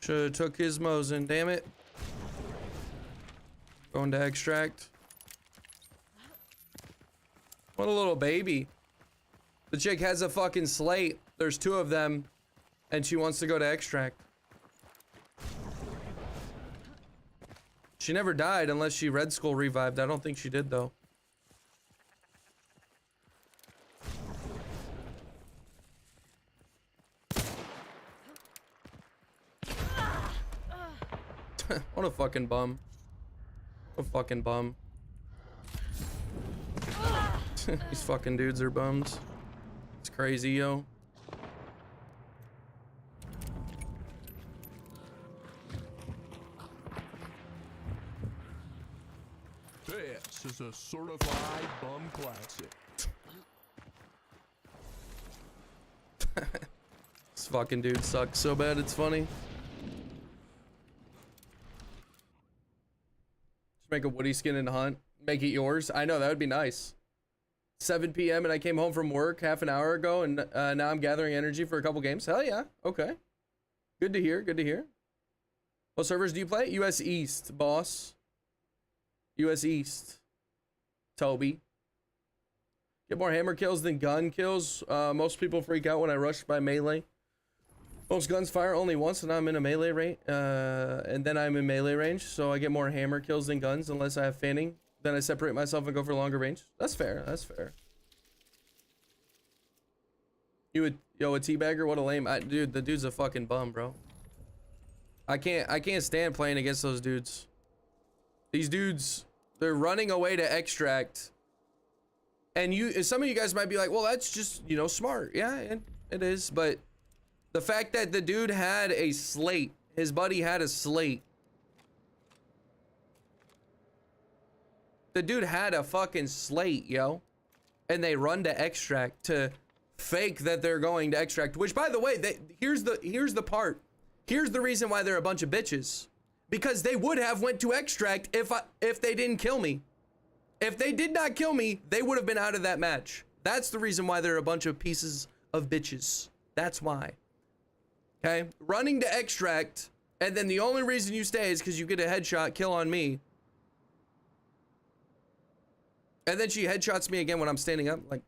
Should've took his Mosin, damn it. Going to extract. What a little baby. The chick has a fucking slate. There's 2 of them. And she wants to go to extract. She never died unless she Red Skull revived. I don't think she did though. What a fucking bum. What a fucking bum. These fucking dudes are bums. It's crazy, yo. This is a certified bum classic. This fucking dude sucks so bad it's funny. Make a Woody skin and hunt. Make it yours. I know, that would be nice. 7 p.m. and I came home from work half an hour ago and now I'm gathering energy for a couple games. Hell yeah. Okay. Good to hear. Good to hear. What servers do you play? US East, boss. US East. Toby. Get more hammer kills than gun kills. Most people freak out when I rush by melee. Most guns fire only once and I'm in a melee range, and then I'm in melee range, so I get more hammer kills than guns unless I have fanning. Then I separate myself and go for longer range. That's fair, that's fair. You would, yo, a teabagger? What a lame. Dude, the dude's a fucking bum, bro. I can't stand playing against those dudes. These dudes, they're running away to extract. And some of you guys might be like, well, that's just, you know, smart. Yeah, it is. But the fact that the dude had a slate, his buddy had a slate. The dude had a fucking slate, yo. And they run to extract to fake that they're going to extract, which, by the way, here's the part. Here's the reason why they're a bunch of bitches. Because they would have went to extract if they didn't kill me. If they did not kill me, they would have been out of that match. That's the reason why they're a bunch of pieces of bitches. That's why. Okay? Running to extract, and then the only reason you stay is because you get a headshot kill on me. And then she headshots me again when I'm standing up. Like,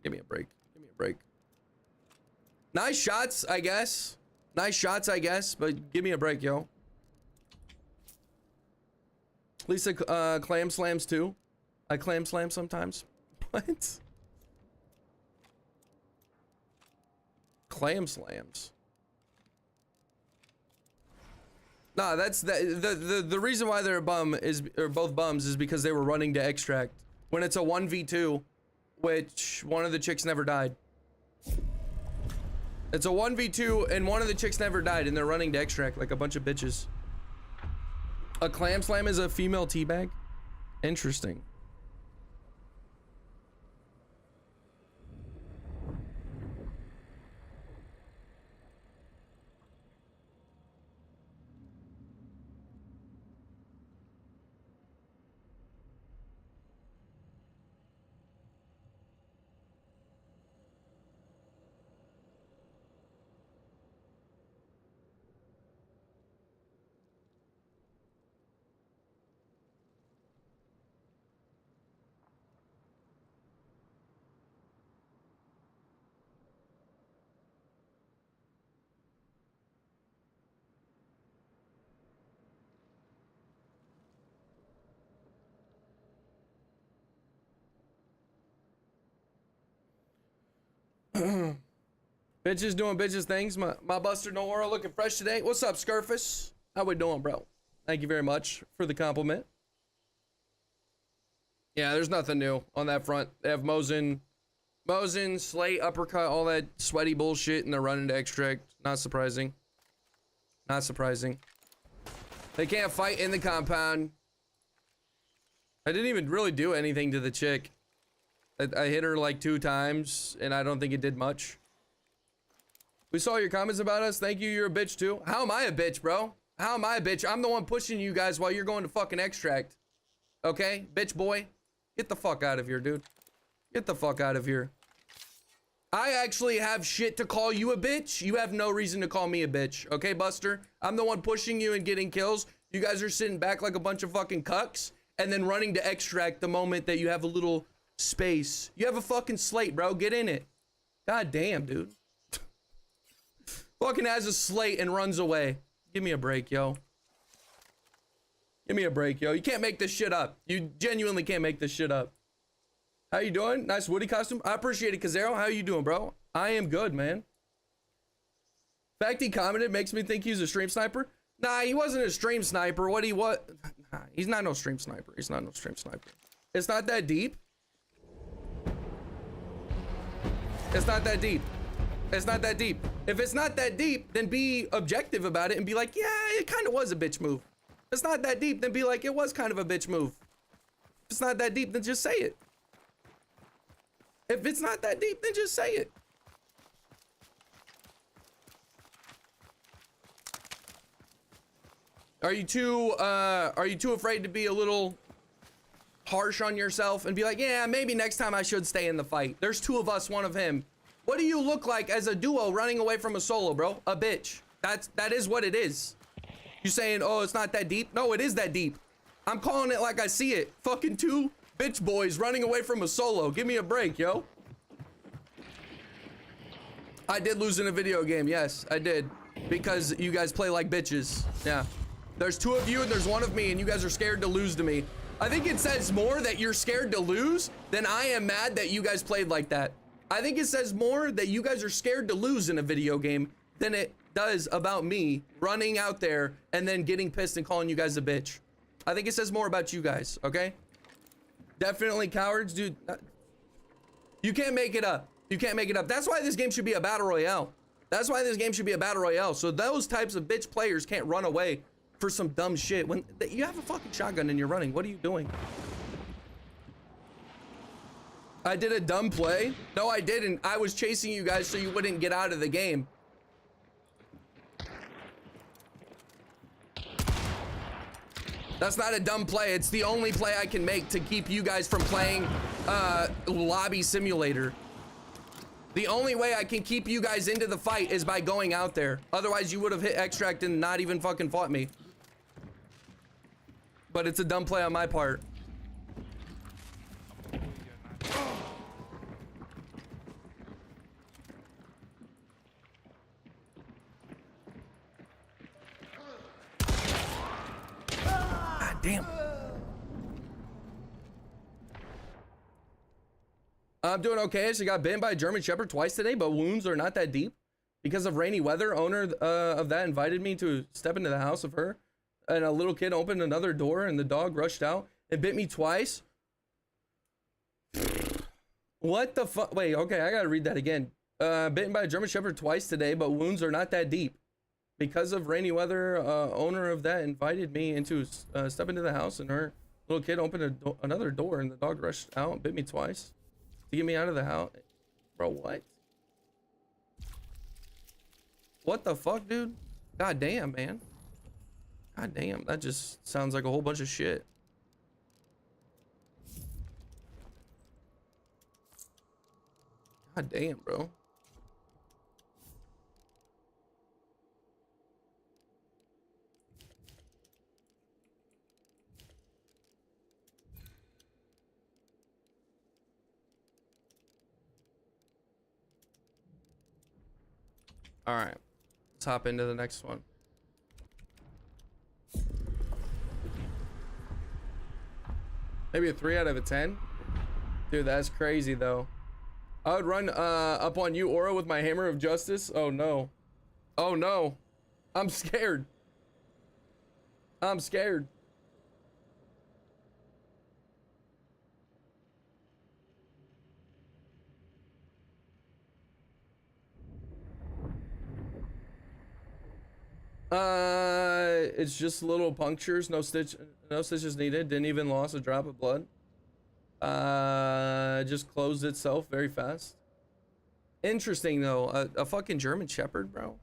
give me a break. Give me a break. Nice shots, I guess. Nice shots, I guess. But give me a break, yo. Lisa clam slams too. I clam slam sometimes. What? Clam slams. Nah, that's the reason why they're both bums is because they were running to extract. When it's a 1v2, which one of the chicks never died. It's a 1v2 and one of the chicks never died and they're running to extract like a bunch of bitches. A clam slam is a female teabag? Interesting. Bitches doing bitches things. My Buster NOAURA looking fresh today. What's up, Scarfus? How we doing, bro? Thank you very much for the compliment. Yeah, there's nothing new on that front. They have Mosin, Slate, Uppercut, all that sweaty bullshit, and they're running to extract. Not surprising. Not surprising. They can't fight in the compound. I didn't even really do anything to the chick. I hit her like 2 times, and I don't think it did much. We saw your comments about us. Thank you. You're a bitch, too. How am I a bitch, bro? How am I a bitch? I'm the one pushing you guys while you're going to fucking extract. Okay? Bitch boy. Get the fuck out of here, dude. Get the fuck out of here. I actually have shit to call you a bitch. You have no reason to call me a bitch. Okay, Buster? I'm the one pushing you and getting kills. You guys are sitting back like a bunch of fucking cucks and then running to extract the moment that you have a little space. You have a fucking slate, bro. Get in it. God damn, dude. Fucking has a slate and runs away. Give me a break, yo. Give me a break, yo. You can't make this shit up. You genuinely can't make this shit up. How you doing? Nice Woody costume. I appreciate it, Kazero. How you doing, bro? I am good, man. Fact he commented makes me think he's a stream sniper. Nah, he wasn't a stream sniper. What he was? Nah, he's not no stream sniper. He's not no stream sniper. It's not that deep. It's not that deep. It's not that deep. If it's not that deep, then be objective about it and be like, yeah, it kind of was a bitch move. If it's not that deep, then be like, it was kind of a bitch move. If it's not that deep, then just say it. If it's not that deep, then just say it. Are you too afraid to be a little harsh on yourself and be like, yeah, maybe next time I should stay in the fight. There's 2 of us, 1 of him. What do you look like as a duo running away from a solo, bro? A bitch. That is what it is. You saying, oh, it's not that deep? No, it is that deep. I'm calling it like I see it. Fucking 2 bitch boys running away from a solo. Give me a break, yo. I did lose in a video game. Yes, I did. Because you guys play like bitches. Yeah. There's 2 of you and there's 1 of me and you guys are scared to lose to me. I think it says more that you're scared to lose than I am mad that you guys played like that. I think it says more that you guys are scared to lose in a video game than it does about me running out there and then getting pissed and calling you guys a bitch. I think it says more about you guys, okay? Definitely cowards, dude. You can't make it up. You can't make it up. That's why this game should be a battle royale. That's why this game should be a battle royale. So those types of bitch players can't run away for some dumb shit. When you have a fucking shotgun and you're running, what are you doing? I did a dumb play. No, I didn't. I was chasing you guys so you wouldn't get out of the game. That's not a dumb play. It's the only play I can make to keep you guys from playing lobby simulator. The only way I can keep you guys into the fight is by going out there. Otherwise, you would have hit extract and not even fucking fought me. But it's a dumb play on my part. God damn. I'm doing okay. She got bitten by a German Shepherd twice today, but wounds are not that deep. Because of rainy weather, owner of that invited me to step into the house of her. And a little kid opened another door and the dog rushed out and bit me twice. What the fuck? Wait, okay, I gotta read that again. Bitten by a German Shepherd twice today, but wounds are not that deep. Because of rainy weather, owner of that invited me into step into the house and her little kid opened another door and the dog rushed out and bit me twice. To get me out of the house. Bro, what? What the fuck, dude? God damn, man. God damn, that just sounds like a whole bunch of shit. God damn, bro. All right, let's hop into the next one. Maybe a 3 out of a 10. Dude, that's crazy though. I would run up on you, Aura, with my hammer of justice. Oh no. Oh no. I'm scared. I'm scared. It's just little punctures, no stitches needed. Didn't even lose a drop of blood. Just closed itself very fast. Interesting though, a fucking German Shepherd, bro.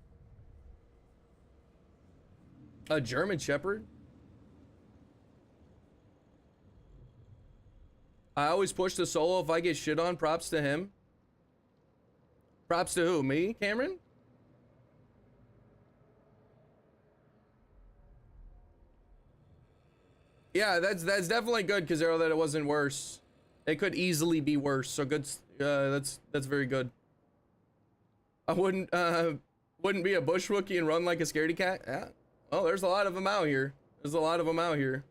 A German Shepherd? I always push the solo if I get shit on. Props to him. Props to who? Me, Cameron? Yeah, that's definitely good, Kazero, that it wasn't worse. It could easily be worse, so good. That's very good. I wouldn't be a bush Wookie and run like a scaredy cat. Yeah. Well, there's a lot of them out here. There's a lot of them out here.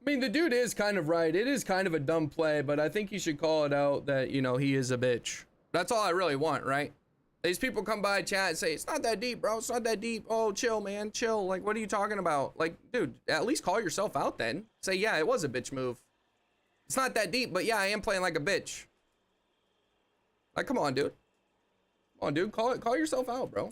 I mean, the dude is kind of right. It is kind of a dumb play, but I think you should call it out that, you know, he is a bitch. That's all I really want, right? These people come by chat and say, it's not that deep, bro. It's not that deep. Oh, chill, man. Chill. Like, what are you talking about? Like, dude, at least call yourself out then. Say, yeah, it was a bitch move. It's not that deep, but yeah, I am playing like a bitch. Like, come on, dude. Come on, dude. Call yourself out, bro.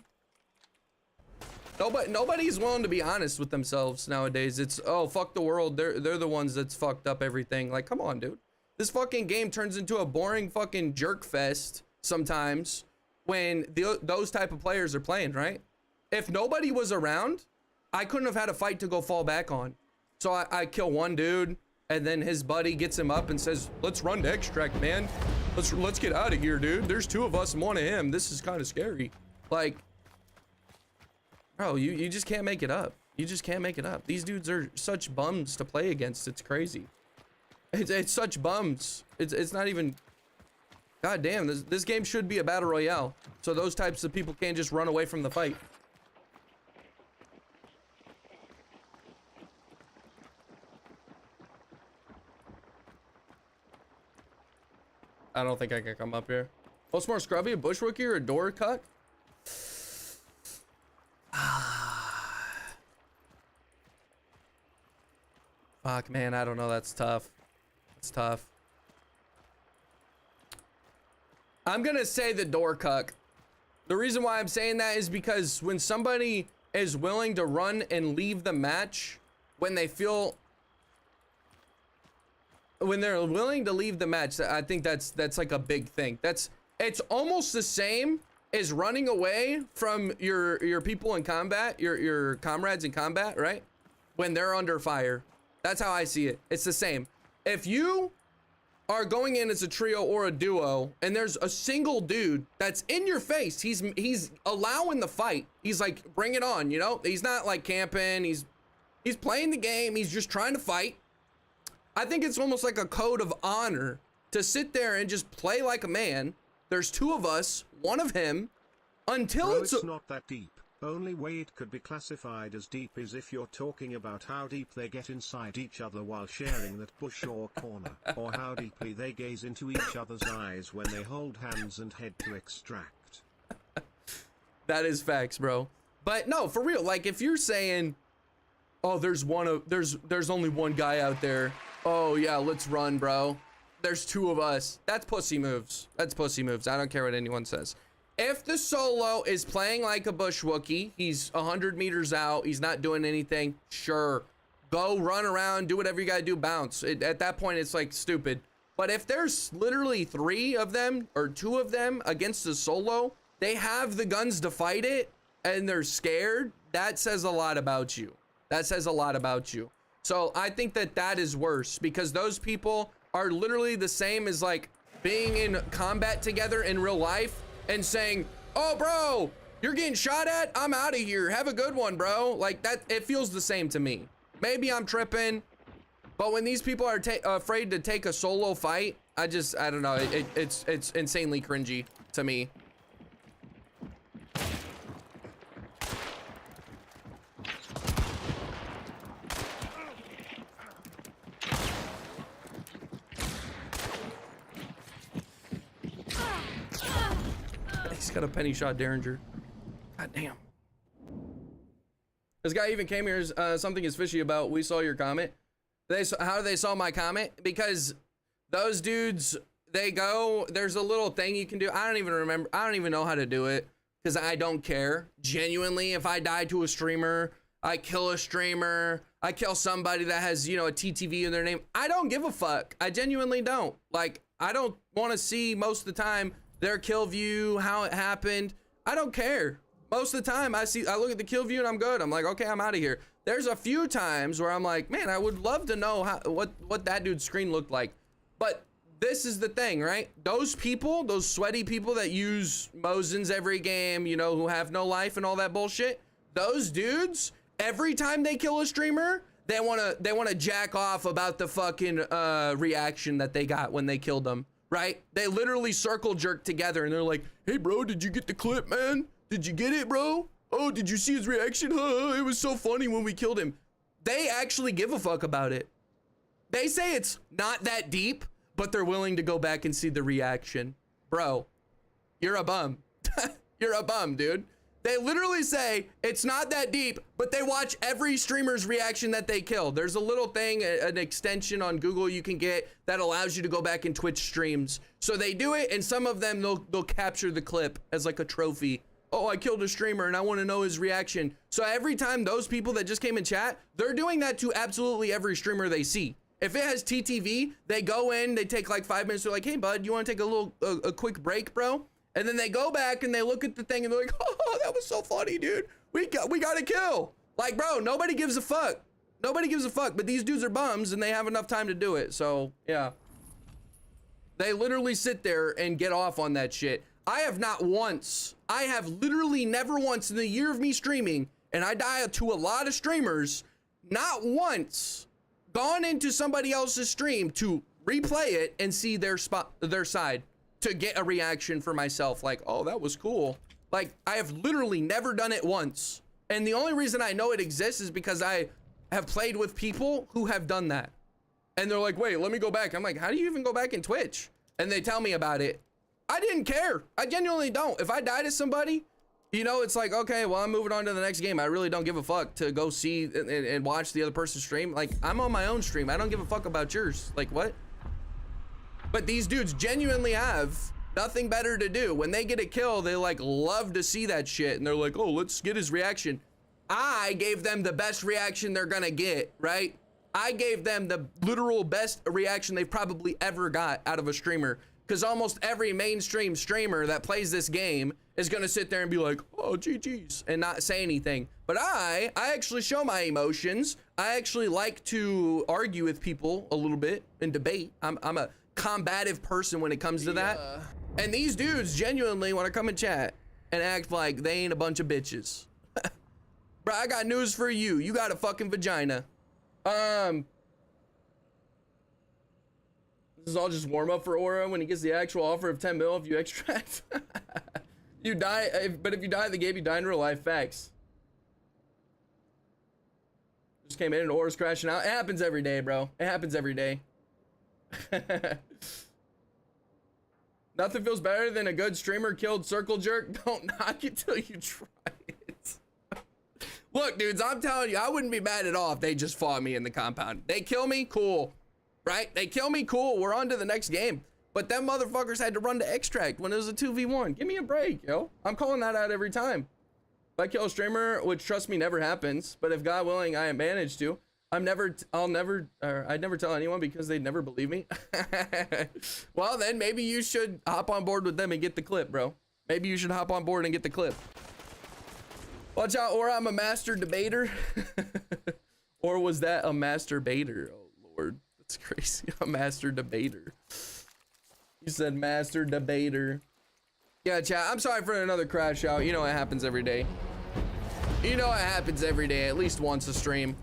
Nobody's willing to be honest with themselves nowadays. It's, oh, fuck the world. They're the ones that's fucked up everything. Like, come on, dude. This fucking game turns into a boring fucking jerk fest sometimes when those type of players are playing, right? If nobody was around, I couldn't have had a fight to go fall back on. So I kill one dude, and then his buddy gets him up and says, let's run to extract, man. Let's get out of here, dude. There's 2 of us and 1 of him. This is kind of scary. Like, bro, you just can't make it up. You just can't make it up. These dudes are such bums to play against. It's crazy. It's such bums. It's not even... God damn, this game should be a battle royale. So those types of people can't just run away from the fight. I don't think I can come up here. What's more scrubby, a bush rookie or a door cuck? Fuck, man, I don't know. That's tough. It's tough. I'm gonna say the door cuck. The reason why I'm saying that is because when somebody is willing to run and leave the match, when they're willing to leave the match, I think that's like a big thing. It's almost the same as running away from your people in combat, your comrades in combat, right? When they're under fire. That's how I see it. It's the same. If you are going in as a trio or a duo and there's a single dude that's in your face, he's allowing the fight. He's like, bring it on, you know? He's not like camping. He's playing the game. He's just trying to fight. I think it's almost like a code of honor to sit there and just play like a man. There's two of us, one of him, until Bro, it's not that deep. Only way it could be classified as deep is if you're talking about how deep they get inside each other while sharing that bush or corner, or how deeply they gaze into each other's eyes when they hold hands and head to extract. That is facts, bro. But no, for real, like if you're saying, oh, there's only one guy out there. Oh yeah, let's run, bro. There's two of us. That's pussy moves. That's pussy moves. I don't care what anyone says. If the solo is playing like a bush Wookie, he's 100 meters out, he's not doing anything, sure. Go run around, do whatever you gotta do, bounce. At that point, it's like stupid. But if there's literally 3 of them or 2 of them against the solo, they have the guns to fight it and they're scared, that says a lot about you. That says a lot about you. So I think that is worse because those people are literally the same as like being in combat together in real life and saying, oh bro, you're getting shot at, I'm out of here, have a good one, bro. Like that, it feels the same to me. Maybe I'm tripping, but when these people are afraid to take a solo fight, I don't know, it's insanely cringy to me. He's got a penny shot Derringer. God damn. This guy even came here. Something is fishy about. We saw your comment. How they saw my comment? Because those dudes, they go. There's a little thing you can do. I don't even remember. I don't even know how to do it because I don't care. Genuinely, if I die to a streamer, I kill a streamer, I kill somebody that has, you know, a TTV in their name, I don't give a fuck. I genuinely don't. Like, I don't want to see most of the time their kill view, how it happened. I don't care. Most of the time I look at the kill view and I'm good. I'm like, okay, I'm out of here. There's a few times where I'm like, man, I would love to know what that dude's screen looked like. But this is the thing, right? Those people, those sweaty people that use Mosins every game, you know, who have no life and all that bullshit, those dudes, every time they kill a streamer, they wanna jack off about the fucking reaction that they got when they killed them. Right? They literally circle jerk together and they're like, hey bro, did you get the clip, man? Did you get it, bro? Oh, did you see his reaction? It was so funny when we killed him. They actually give a fuck about it. They say it's not that deep, but they're willing to go back and see the reaction. Bro, you're a bum. You're a bum, dude. They literally say it's not that deep, but they watch every streamer's reaction that they kill. There's a little thing, an extension on Google you can get that allows you to go back and Twitch streams. So they do it, and some of them they'll capture the clip as like a trophy. Oh, I killed a streamer and I want to know his reaction. So every time those people that just came in chat, they're doing that to absolutely every streamer they see. If it has TTV, they go in, they take like 5 minutes. They're like, hey bud, you want to take a quick break, bro? And then they go back and they look at the thing and they're like, oh, that was so funny, dude. We got a kill. Like, bro, nobody gives a fuck. Nobody gives a fuck, but these dudes are bums and they have enough time to do it. So, yeah. They literally sit there and get off on that shit. I have literally never once in the year of me streaming, and I die to a lot of streamers, not once gone into somebody else's stream to replay it and see their side. To get a reaction for myself, like, oh, that was cool. Like, I have literally never done it once. And the only reason I know it exists is because I have played with people who have done that. And they're like, wait, let me go back. I'm like, how do you even go back in Twitch? and they tell me about it, I didn't care. I genuinely don't. If I die to somebody, you know, it's like, okay, well, I'm moving on to the next game. I really don't give a fuck to go see and watch the other person's stream. Like, I'm on my own stream. I don't give a fuck about yours. Like, what? But these dudes genuinely have nothing better to do. When they get a kill, they like love to see that shit. And they're like, oh, let's get his reaction. I gave them the best reaction they're gonna get, right? I gave them the literal best reaction they've probably ever got out of a streamer. Because almost every mainstream streamer that plays this game is gonna sit there and be like, oh, GG's, and not say anything. But I actually show my emotions. I actually like to argue with people a little bit and debate. I'm a combative person when it comes to that. And these dudes genuinely want to come and chat and act like they ain't a bunch of bitches. Bro, I got news for you. You got a fucking vagina. This is all just warm up for Aura when he gets the actual offer of 10 mil if you extract. You die, but if you die in the game, you die in real life. Facts. Just came in and Aura's crashing out. It happens every day, bro. It happens every day. Nothing feels better than a good streamer killed circle jerk. Don't knock it till you try it. Look, dudes, I'm telling you, I wouldn't be mad at all if they just fought me in the compound. They kill me, cool. Right? They kill me, cool. We're on to the next game. But them motherfuckers had to run to extract when it was a 2v1. Give me a break, yo. I'm calling that out every time. If I kill a streamer, which trust me never happens, but if God willing I manage to, I'd never tell anyone because they'd never believe me. Well, then maybe you should hop on board with them and get the clip, bro. Maybe you should hop on board and get the clip. Watch out, or I'm a master debater. Or was that a masturbator? Oh, Lord. That's crazy. A master debater. You said master debater. Yeah, chat, I'm sorry for another crash out. You know it happens every day. You know it happens every day, at least once a stream.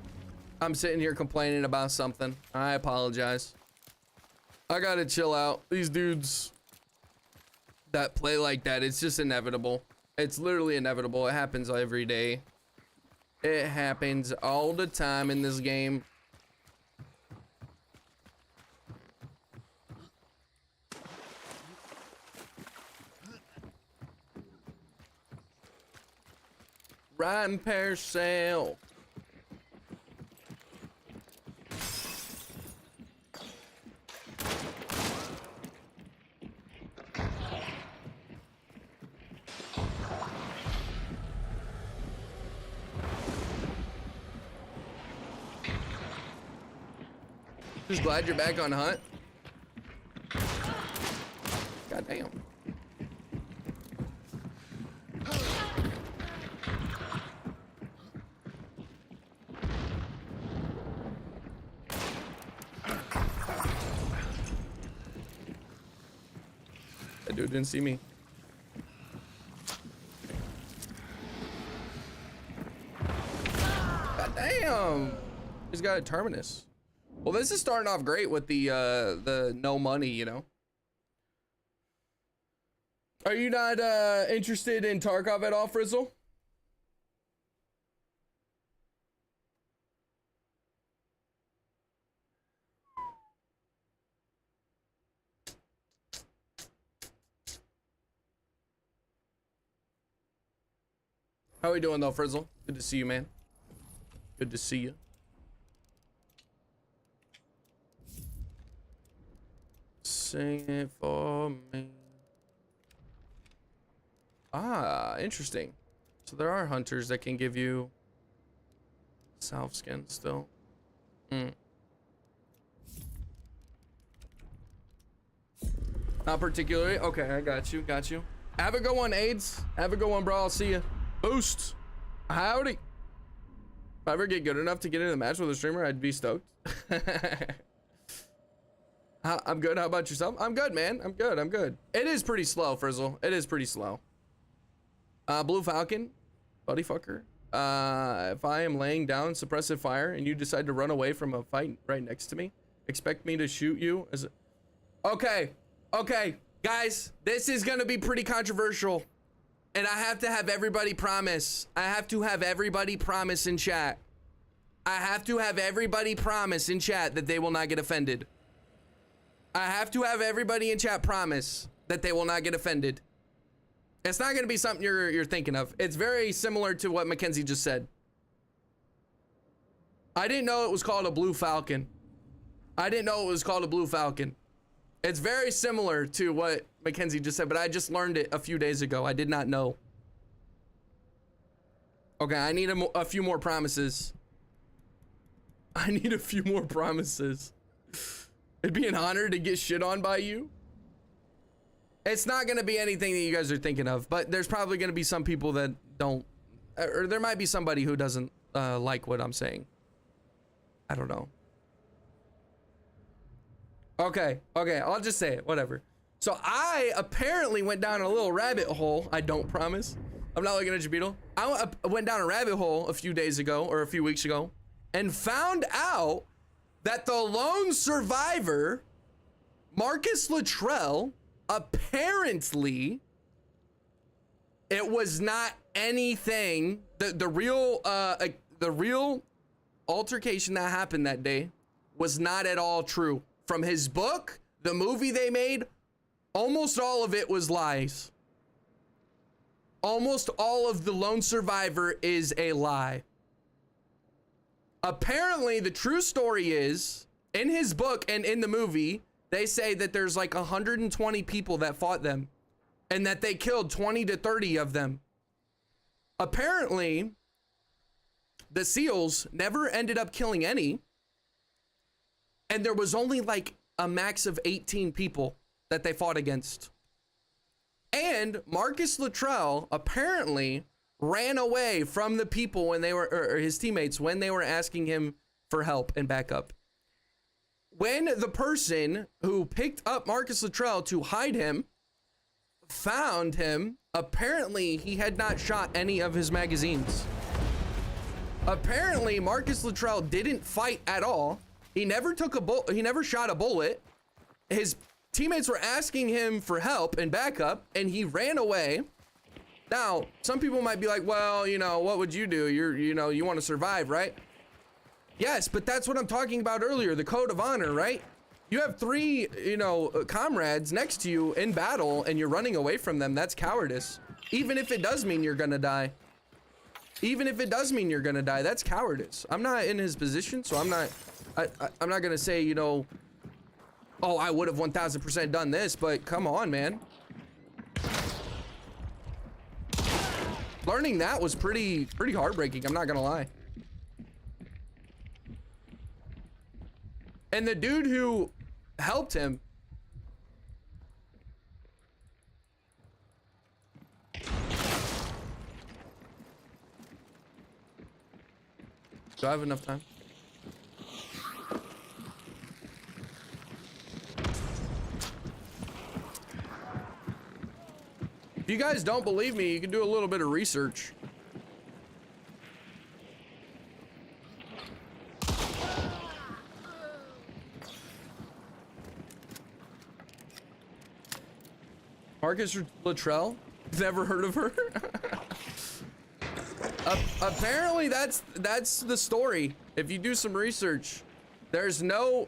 I'm sitting here complaining about something. I apologize. I gotta chill out. These dudes that play like that, it's just inevitable. It's literally inevitable. It happens every day. It happens all the time in this game. Riding parasail. Just glad you're back on hunt. God damn. That dude didn't see me. God damn. He's got a terminus. Well, this is starting off great with the no money, you know. Are you not interested in Tarkov at all, Frizzle? How are we doing though, Frizzle? Good to see you, man. Good to see you. Sing it for me. Ah, interesting. So there are hunters that can give you self skin still. Not particularly. Okay, I got you. Got you. Have a good one, AIDS. Have a good one, bro. I'll see you. Boost. Howdy. If I ever get good enough to get in a match with a streamer, I'd be stoked. I'm good. How about yourself? I'm good, man. I'm good. I'm good. It is pretty slow, Frizzle. It is pretty slow. Blue Falcon, buddy fucker. If I am laying down suppressive fire and you decide to run away from a fight right next to me, expect me to shoot you as a... Okay. Okay. Guys, this is going to be pretty controversial. And I have to have everybody promise. I have to have everybody promise in chat. I have to have everybody promise in chat that they will not get offended. I have to have everybody in chat promise that they will not get offended. It's not gonna be something you're thinking of. It's very similar to what Mackenzie just said. I didn't know it was called a Blue Falcon. I didn't know it was called a Blue Falcon. It's very similar to what Mackenzie just said, but I just learned it a few days ago. I did not know. Okay, I need a few more promises. I need a few more promises. It'd be an honor to get shit on by you. It's not gonna be anything that you guys are thinking of, but there's probably gonna be some people that don't, or there might be somebody who doesn't like what I'm saying. I don't know. Okay, I'll just say it, whatever. So I apparently went down a little rabbit hole. I don't promise. I'm not looking at you, Beetle. I went down a rabbit hole a few days ago, or a few weeks ago, and found out that the lone survivor, Marcus Luttrell, apparently, it was not anything. The real altercation that happened that day was not at all true. From his book, the movie they made, almost all of it was lies. Almost all of the lone survivor is a lie. Apparently, the true story is, in his book and in the movie, they say that there's like 120 people that fought them and that they killed 20 to 30 of them. Apparently, the SEALs never ended up killing any. And there was only like a max of 18 people that they fought against. And Marcus Luttrell apparently ran away from the people when they were, or his teammates, when they were asking him for help and backup. When the person who picked up Marcus Luttrell to hide him found him, apparently he had not shot any of his magazines. Apparently Marcus Luttrell didn't fight at all. He never took a bullet. He never shot a bullet. His teammates were asking him for help and backup, and he ran away. Now, some people might be like, well, you know, what would you do? You want to survive, right? Yes, but that's what I'm talking about earlier, the code of honor, right? You have three, comrades next to you in battle, and you're running away from them. That's cowardice. Even if it does mean you're gonna die. Even if it does mean you're gonna die, that's cowardice. I'm not in his position, so I'm not gonna say, oh, I would have 1000% done this, but come on, man. Learning that was pretty heartbreaking, I'm not gonna lie. And the dude who helped him, do I have enough time? If you guys don't believe me, you can do a little bit of research. Marcus Luttrell? Never heard of her? Apparently that's the story. If you do some research, there's no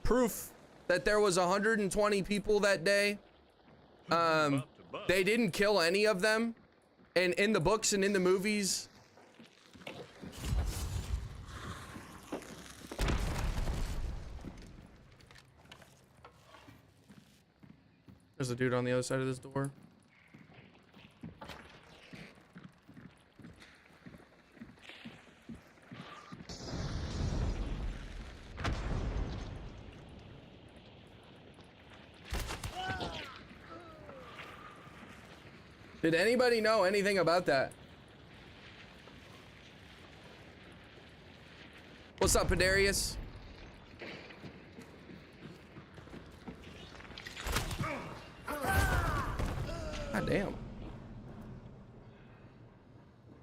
proof that there was 120 people that day. They didn't kill any of them, and in the books and in the movies, there's a dude on the other side of this door. Did anybody know anything about that? What's up, Pedarius? God damn. What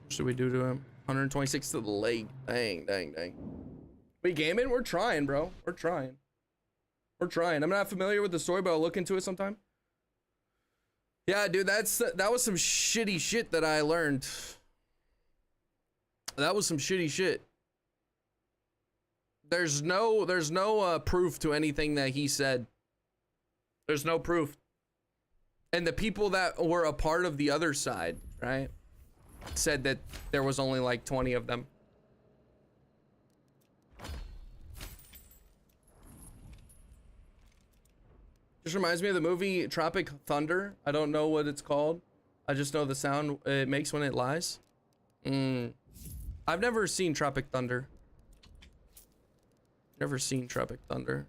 should we do to him? 126 to the leg. Dang. We gaming? We're trying, bro. We're trying. I'm not familiar with the story, but I'll look into it sometime. Yeah, dude, that was some shitty shit that I learned. That was some shitty shit. There's no proof to anything that he said. There's no proof. And the people that were a part of the other side, right, said that there was only like 20 of them. Just reminds me of the movie Tropic Thunder. I don't know what it's called. I just know the sound it makes when it lies. I've never seen Tropic Thunder. Never seen Tropic Thunder.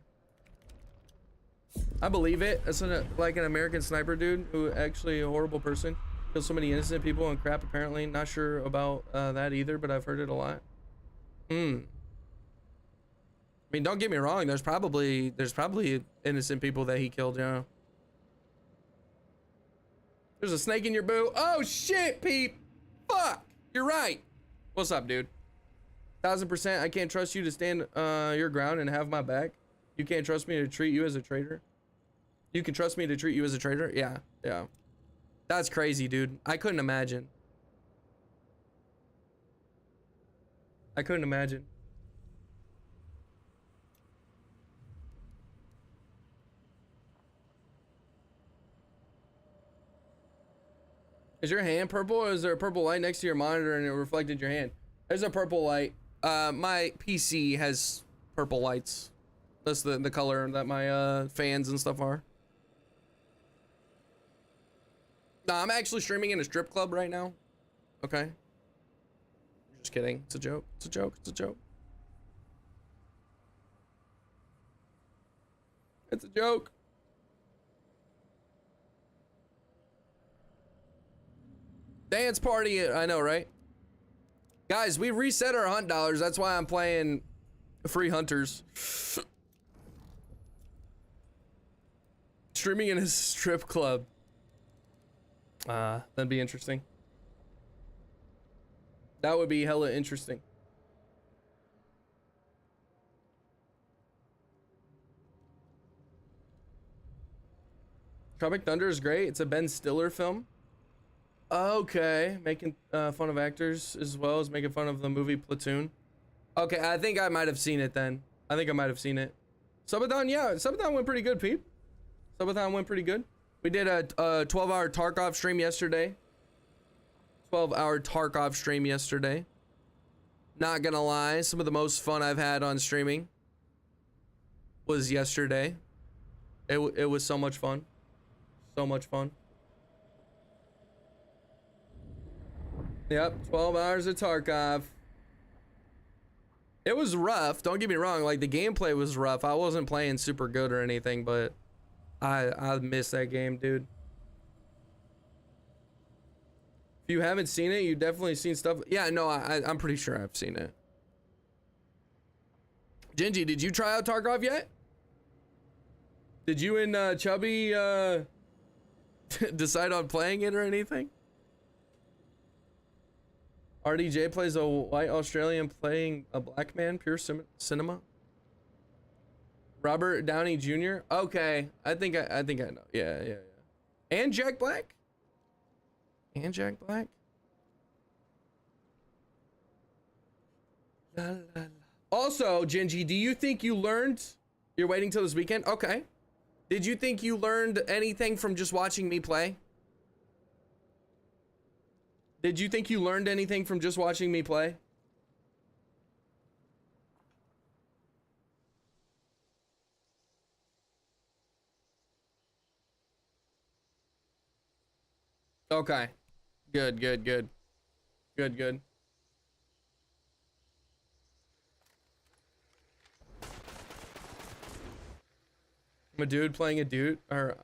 I believe it. It's like an American Sniper dude who actually a horrible person. Kills so many innocent people and crap apparently. Not sure about that either, but I've heard it a lot. I mean, don't get me wrong. There's probably innocent people that he killed, you know. There's a snake in your boo. Oh shit, Peep. Fuck. You're right. What's up, dude? 1000%. I can't trust you to stand your ground and have my back. You can't trust me to treat you as a traitor. You can trust me to treat you as a traitor? Yeah, yeah. That's crazy, dude. I couldn't imagine. I couldn't imagine. Is your hand purple, or is there a purple light next to your monitor and it reflected your hand? There's a purple light. My PC has purple lights. That's the color that my fans and stuff are. No, I'm actually streaming in a strip club right now. Okay. Just kidding. It's a joke. It's a joke. It's a joke. It's a joke. Dance party. I know, right? Guys, we reset our hunt dollars. That's why I'm playing free hunters. Streaming in a strip club. That'd be interesting. That would be hella interesting. Tropic Thunder is great. It's a Ben Stiller film. Okay, making fun of actors as well as making fun of the movie Platoon. Okay, I think I might have seen it then. I think I might have seen it. Subathon, yeah, Subathon went pretty good, peep. Subathon went pretty good. We did a 12-hour Tarkov stream yesterday. 12-hour Tarkov stream yesterday. Not gonna lie, some of the most fun I've had on streaming was yesterday. It was so much fun. So much fun. Yep, 12 hours of Tarkov. It was rough, don't get me wrong, like the gameplay was rough. I wasn't playing super good or anything, but I miss that game, dude. If you haven't seen it, you've definitely seen stuff. Yeah, no, I'm pretty sure I've seen it. Gingy, did you try out Tarkov yet? Did you and Chubby decide on playing it or anything? RDJ plays a white Australian playing a black man, pure cinema. Robert Downey Jr. Okay, I think I know. Yeah. And Jack Black. And Jack Black. La, la, la. Also, Gingy, do you think you learned? You're waiting till this weekend? Okay. Did you think you learned anything from just watching me play? Did you think you learned anything from just watching me play? Okay. Good. I'm a dude playing a dude, or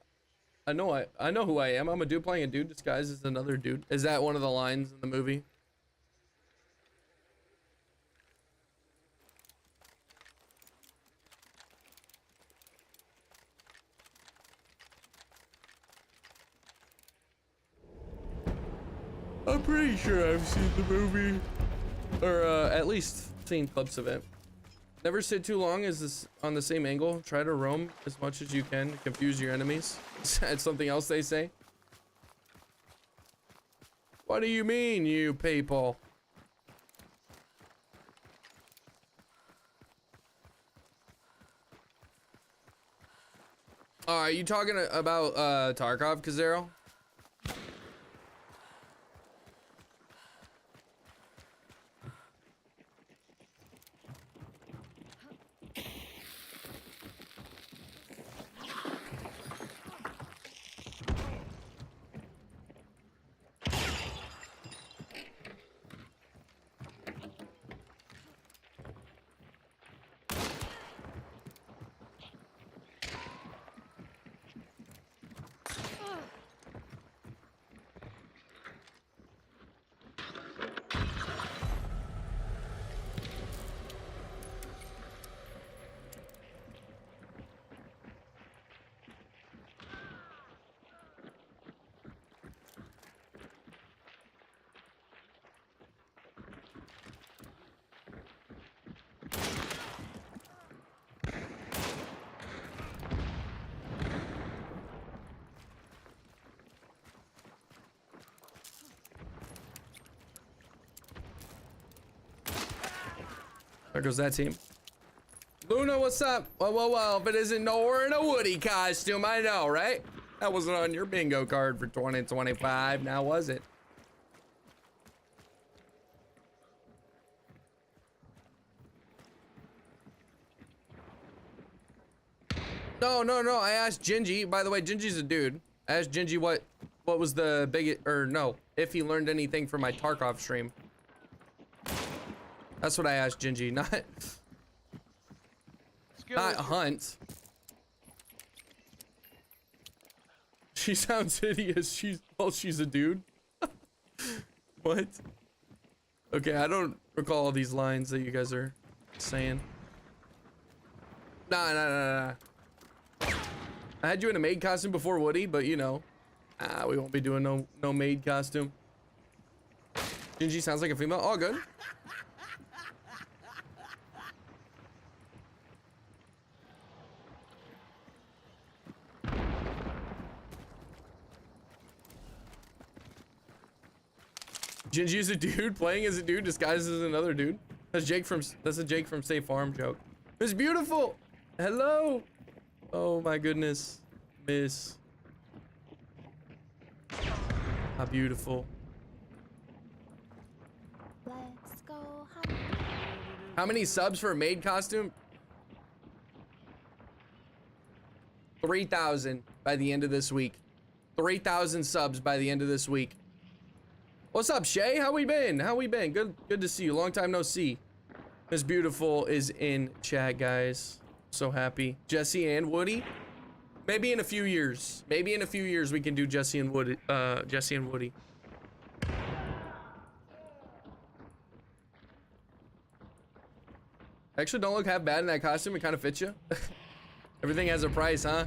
I know who I am. I'm a dude playing a dude disguised as another dude. Is that one of the lines in the movie? I'm pretty sure I've seen the movie, or at least seen clips of it. Never sit too long as this on the same angle. Try to roam as much as you can to confuse your enemies. That's something else they say. What do you mean, you people? Are you talking about Tarkov, Kazero? There goes that team. Luna, what's up? Well, if it isn't NOAURA in a Woody costume, I know, right? That wasn't on your bingo card for 2025, now was it? No, I asked Gingy. By the way, Gingy's a dude. I asked Gingy what was the biggest, or no, if he learned anything from my Tarkov stream. That's what I asked Gingy, not Hunt. She sounds hideous. She's a dude. What? Okay, I don't recall all these lines that you guys are saying. Nah. I had you in a maid costume before, Woody, but you know, we won't be doing no maid costume. Gingy sounds like a female. All good. Gingy is a dude playing as a dude disguised as another dude. That's a Jake from State Farm joke. Miss Beautiful, hello. Oh my goodness, Miss. How beautiful. Let's go. How many subs for a maid costume? 3,000 by the end of this week. 3,000 subs by the end of this week. What's up, Shay? How we been? Good to see you. Long time no see. Miss Beautiful is in chat, guys. So happy. Jesse and Woody. Maybe in a few years. Maybe in a few years we can do Jesse and Woody. Actually, don't look half bad in that costume. It kind of fits you. Everything has a price, huh?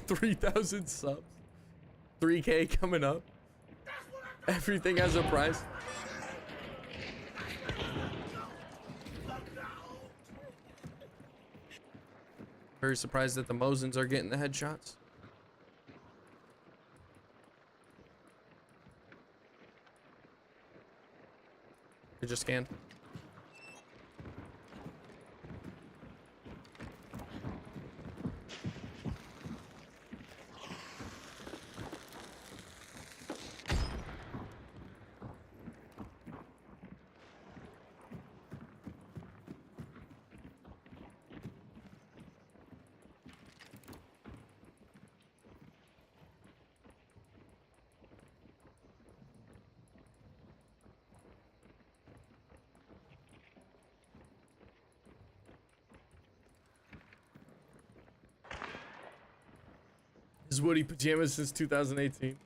3,000 subs. 3K coming up. Everything has a price. Very surprised that the Mosins are getting the headshots. They just scanned. His Woody pajamas since 2018.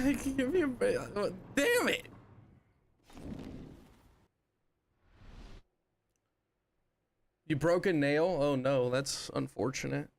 Give me a damn it. You broke a nail? Oh no, that's unfortunate.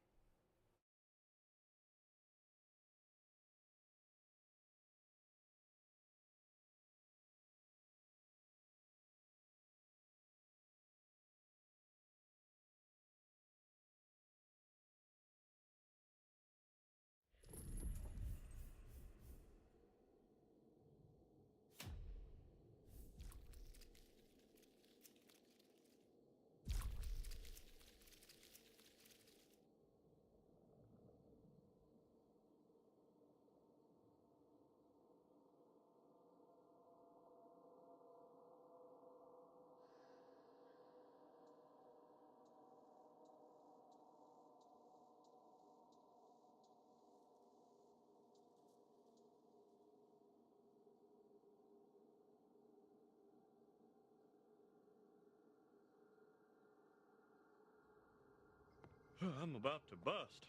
I'm about to bust.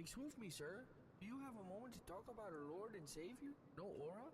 Excuse me, sir. Do you have a moment to talk about our Lord and Savior? No aura?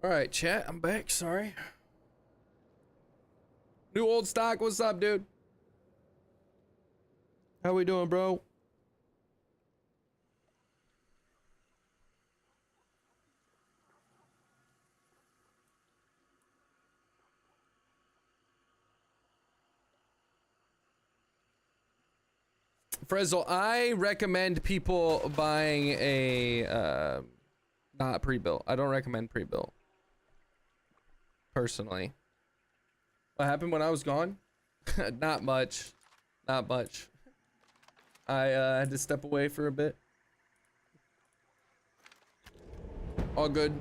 All right, chat. I'm back. Sorry. New old stock. What's up, dude? How we doing, bro? Frizzle, I recommend people buying a not pre-built. I don't recommend pre-built. Personally. What happened when I was gone? Not much. Not much. I had to step away for a bit. All good.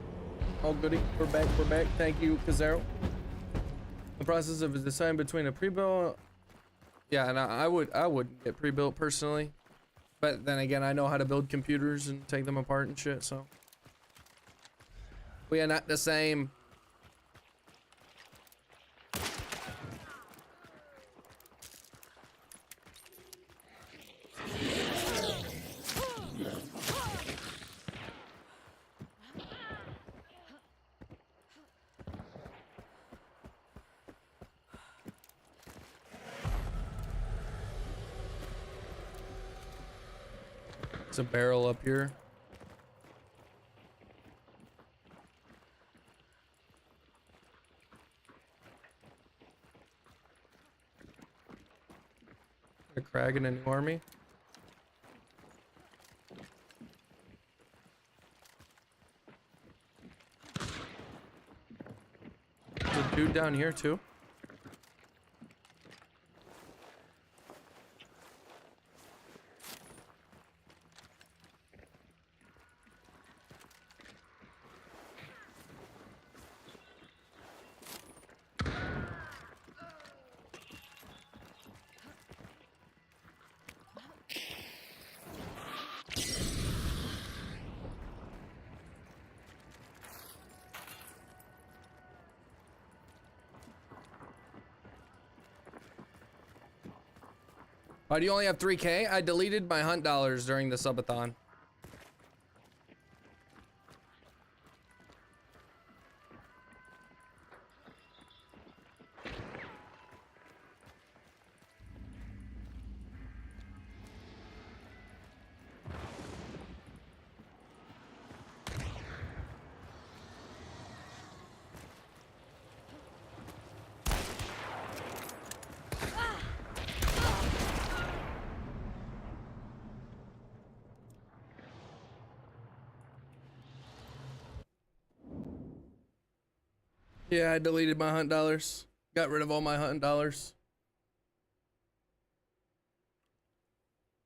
All goody. We're back. We're back. Thank you, Kazero. The process of deciding between a pre-built. Yeah, and I wouldn't get pre-built personally. But then again, I know how to build computers and take them apart and shit, so. We are not the same. There's a barrel up here. A crag in a new army. There's a dude down here too. Why do you only have 3K? I deleted my hunt dollars during the subathon. Yeah, I deleted my hunt dollars. Got rid of all my hunt dollars.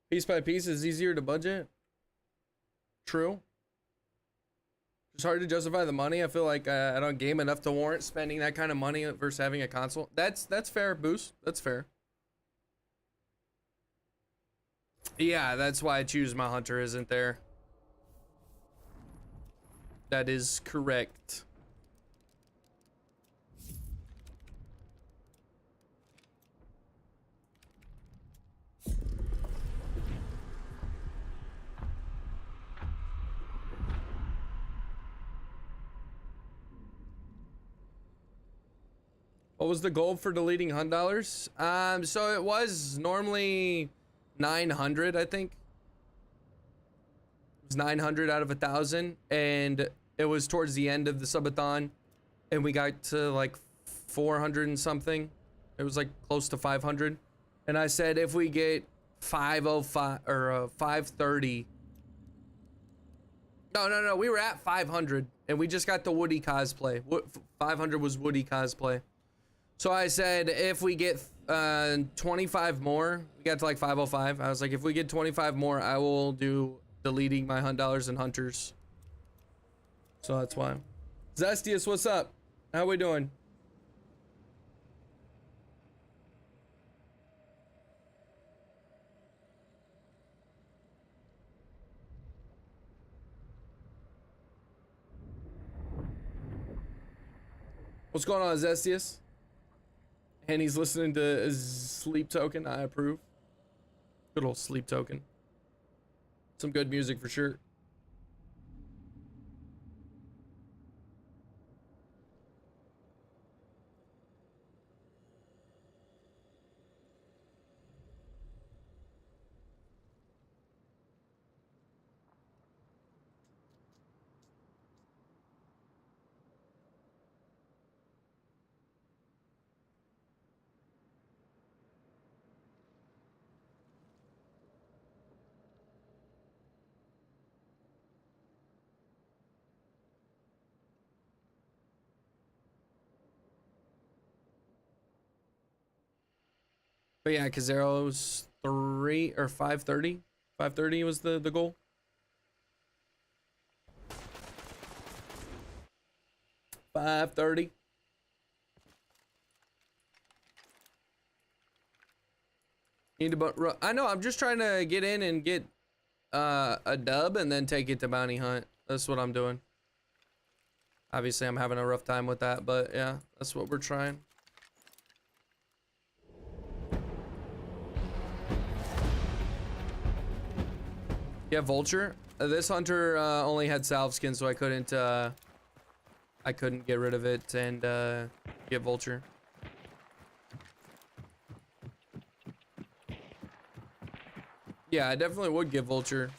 Piece by piece is easier to budget. True. It's hard to justify the money. I feel like I don't game enough to warrant spending that kind of money versus having a console. That's fair, Boost. That's fair. Yeah, that's why I choose my hunter isn't there. That is correct. What was the goal for deleting hunt dollars? So it was normally 900, I think. It was 900 out of 1,000, and it was towards the end of the subathon, and we got to like 400 and something. It was like close to 500, and I said if we get 505 or 530. No, we were at 500, and we just got the Woody cosplay. 500 was Woody cosplay. So I said, if we get 25 more, we got to like 505. I was like, if we get 25 more, I will do deleting my hunt dollars and hunters. So that's why. Zestius, what's up? How we doing? What's going on, Zestius? And he's listening to Sleep Token. I approve. Good old Sleep Token. Some good music for sure. But yeah, Kazero was 3 or 5:30. 5:30 was the goal. $5:30. Need to I know, I'm just trying to get in and get a dub and then take it to bounty hunt. That's what I'm doing. Obviously, I'm having a rough time with that, but yeah, that's what we're trying. Yeah, Vulture. This hunter only had salve skin, so I couldn't get rid of it and get Vulture. Yeah, I definitely would get Vulture.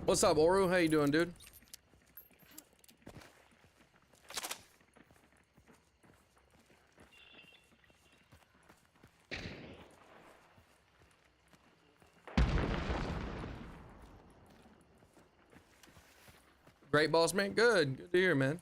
What's up, Oru? How you doing, dude? Great, boss man. Good. Good to hear, man.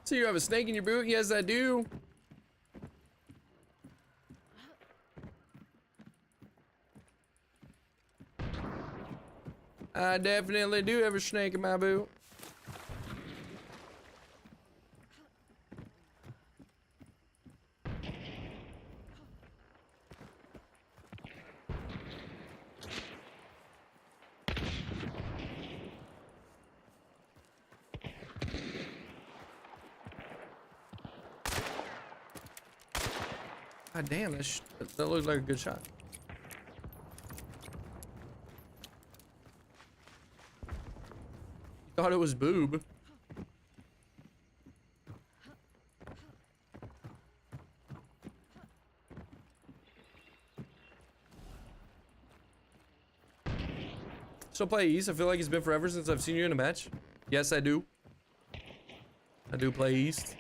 So you have a snake in your boot? Yes, I do. I definitely do have a snake in my boot. God damn, that looks like a good shot. You thought it was boob. Still play East? I feel like it's been forever since I've seen you in a match. Yes, I do. I do play East.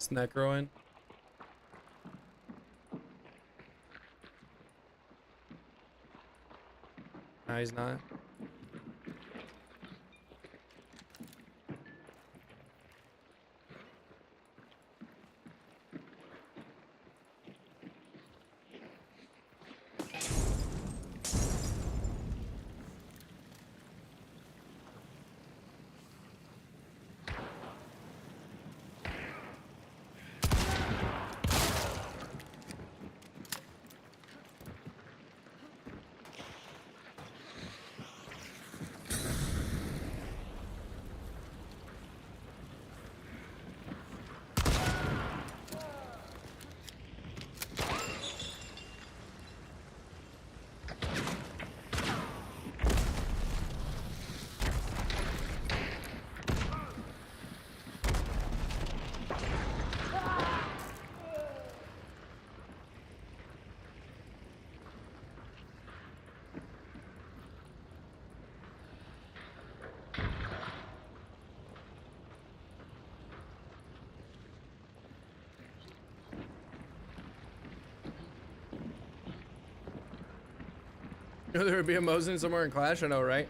Is Necro in? No, he's not. There would be a Mosin somewhere in Clash, I know, right?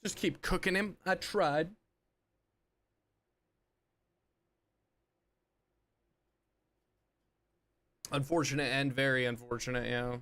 Just keep cooking him. I tried. Unfortunate and very unfortunate, yeah.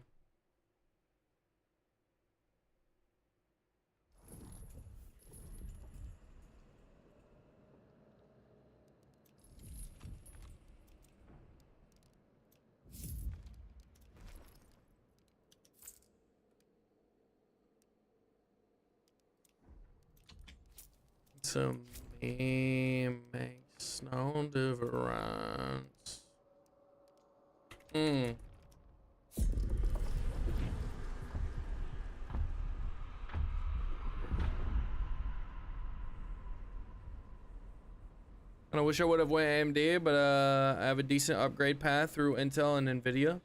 To me makes no difference. And I wish I would have went AMD, but I have a decent upgrade path through Intel and Nvidia.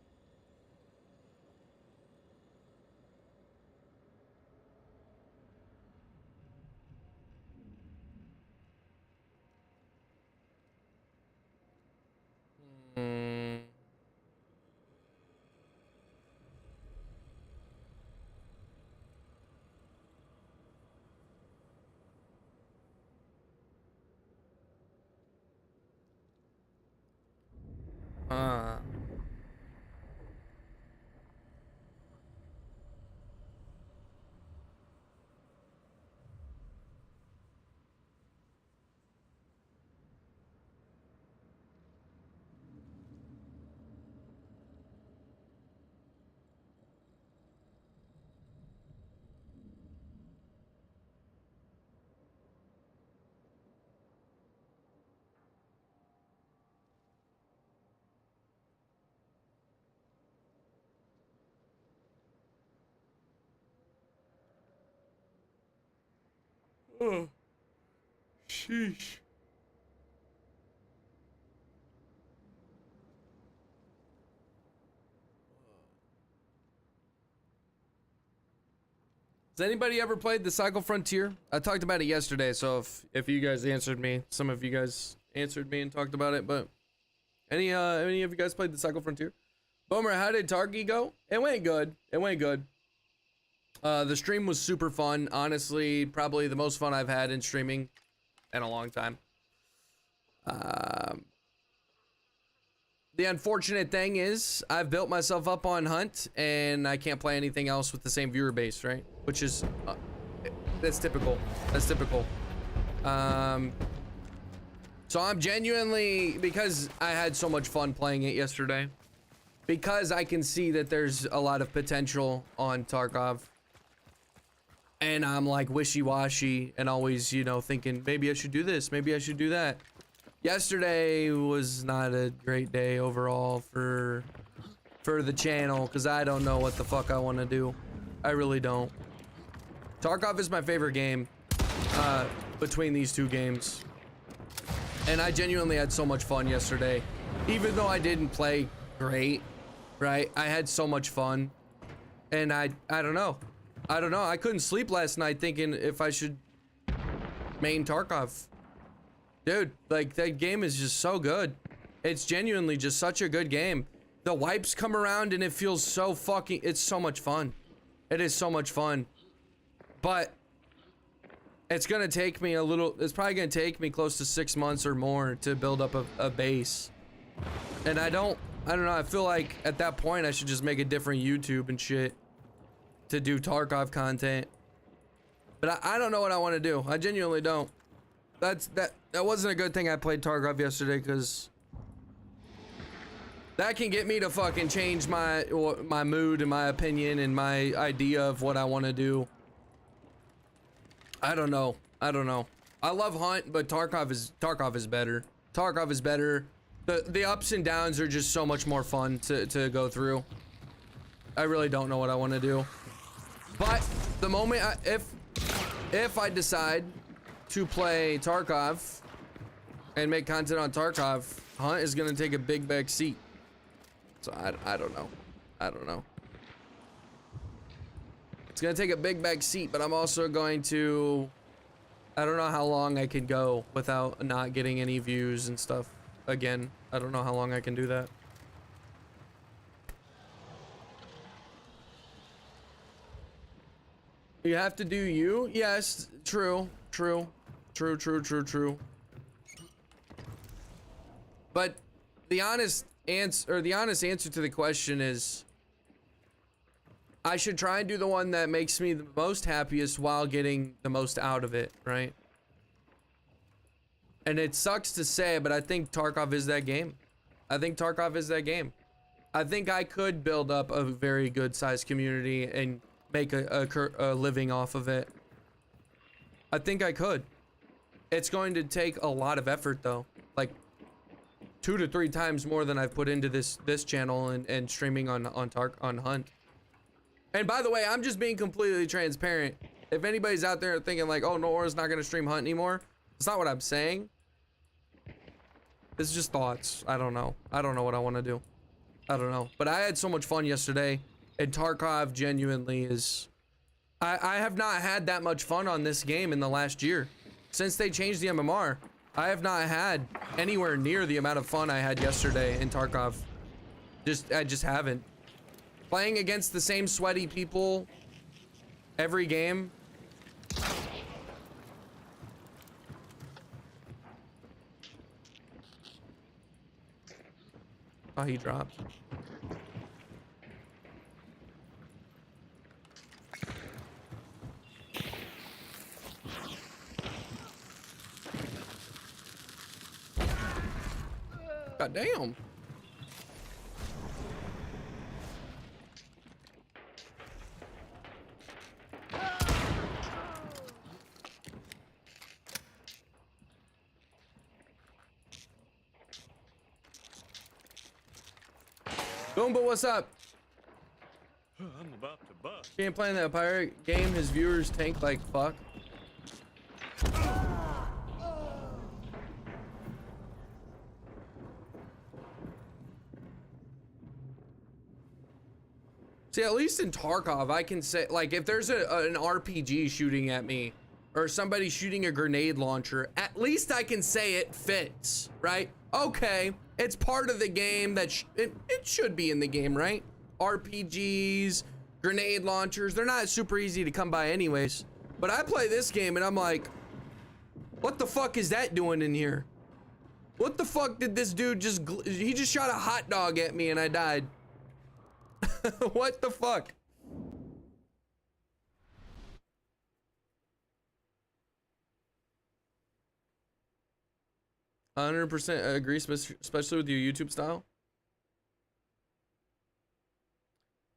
Oh, sheesh. Has anybody ever played the Cycle Frontier? I talked about it yesterday, so if you guys answered me, some of you guys answered me and talked about it, but any of you guys played the Cycle Frontier? Boomer, how did Tarkov go? It went good. It went good. The stream was super fun. Honestly, probably the most fun I've had in streaming in a long time. The unfortunate thing is I've built myself up on Hunt and I can't play anything else with the same viewer base, right? Which is, that's typical. That's typical. So I'm genuinely, because I had so much fun playing it yesterday, because I can see that there's a lot of potential on Tarkov, and I'm like wishy-washy and always, you know, thinking maybe I should do this, maybe I should do that. Yesterday was not a great day overall for the channel because I don't know what the fuck I want to do. I really don't. Tarkov is my favorite game between these two games. And I genuinely had so much fun yesterday. Even though I didn't play great, right? I had so much fun. And I don't know. I don't know. I couldn't sleep last night thinking if I should main Tarkov. Dude, like that game is just so good. It's genuinely just such a good game. The wipes come around and it feels so fucking, it's so much fun. It is so much fun. But it's gonna take me it's probably gonna take me close to 6 months or more to build up a base. And I don't know, I feel like at that point I should just make a different YouTube and shit to do Tarkov content. But I don't know what I want to do. I genuinely don't. That wasn't a good thing I played Tarkov yesterday, because that can get me to fucking change my mood and my opinion and my idea of what I want to do. I don't know. I love Hunt, but Tarkov is better. Tarkov is better. The ups and downs are just so much more fun to go through. I really don't know what I want to do. But the moment if I decide to play Tarkov and make content on Tarkov, Hunt is gonna take a big back seat. So I don't know. It's gonna take a big back seat, but I'm also going to, I don't know how long I can go without not getting any views and stuff again. I don't know how long I can do that. You have to do you? Yes, true. But the honest answer to the question is I should try and do the one that makes me the most happiest while getting the most out of it, right? And it sucks to say, but I think Tarkov is that game. I think I could build up a very good sized community and make a living off of it. I think I could. It's going to take a lot of effort though, like 2 to 3 times more than I've put into this channel and streaming on Hunt. And by the way, I'm just being completely transparent. If anybody's out there thinking like, oh, NOAURA's not gonna stream Hunt anymore, it's not what I'm saying. It's just thoughts. I don't know what I want to do. I don't know. But I had so much fun yesterday, and Tarkov genuinely is. I have not had that much fun on this game in the last year. Since they changed the MMR, I have not had anywhere near the amount of fun I had yesterday in Tarkov. I just haven't. Playing against the same sweaty people every game. Oh, he dropped. God damn. Boomba, what's up? I'm about to bust. Can't play in that pirate game. His viewers tank like fuck. See, at least in Tarkov, I can say, like, if there's an RPG shooting at me, or somebody shooting a grenade launcher, at least I can say it fits, right? Okay, it's part of the game that it should be in the game, right? RPGs, grenade launchers, they're not super easy to come by anyways. But I play this game and I'm like, what the fuck is that doing in here? What the fuck did this dude he just shot a hot dog at me and I died. What the fuck? I 100% agree, especially with your YouTube style.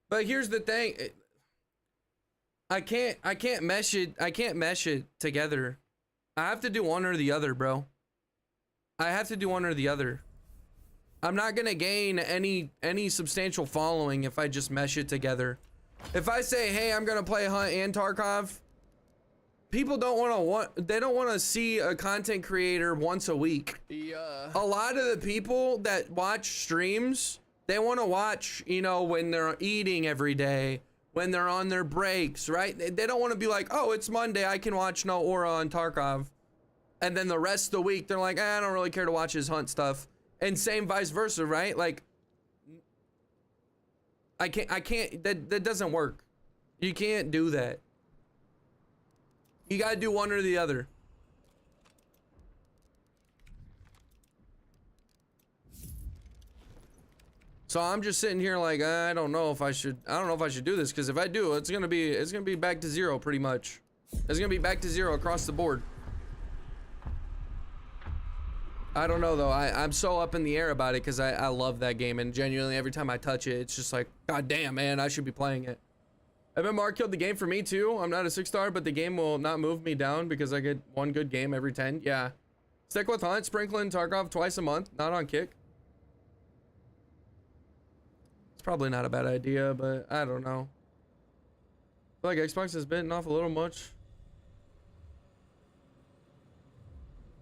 But here's the thing. I can't mesh it together. I have to do one or the other, bro. I have to do one or the other. I'm not gonna gain any substantial following if I just mesh it together. If I say, hey, I'm gonna play Hunt and Tarkov, people don't want to see a content creator once a week. Yeah. A lot of the people that watch streams, they want to watch, you know, when they're eating every day, when they're on their breaks, right? They don't want to be like, oh, it's Monday, I can watch NOAURA on Tarkov. And then the rest of the week, they're like, I don't really care to watch his Hunt stuff. And same vice versa, right? Like, I can't, that doesn't work. You can't do that. You gotta do one or the other. So I'm just sitting here like, I don't know if I should do this, because if I do, it's gonna be back to zero pretty much. It's gonna be back to zero across the board. I don't know though. I'm so up in the air about it because I love that game, and genuinely every time I touch it, it's just like, god damn, man, I should be playing it. MMR killed the game for me too. I'm not a 6-star, but the game will not move me down because I get one good game every 10. Yeah. Stick with Hunt, sprinkling Tarkov twice a month, not on Kick. It's probably not a bad idea, but I don't know. I feel like Xbox has bitten off a little much.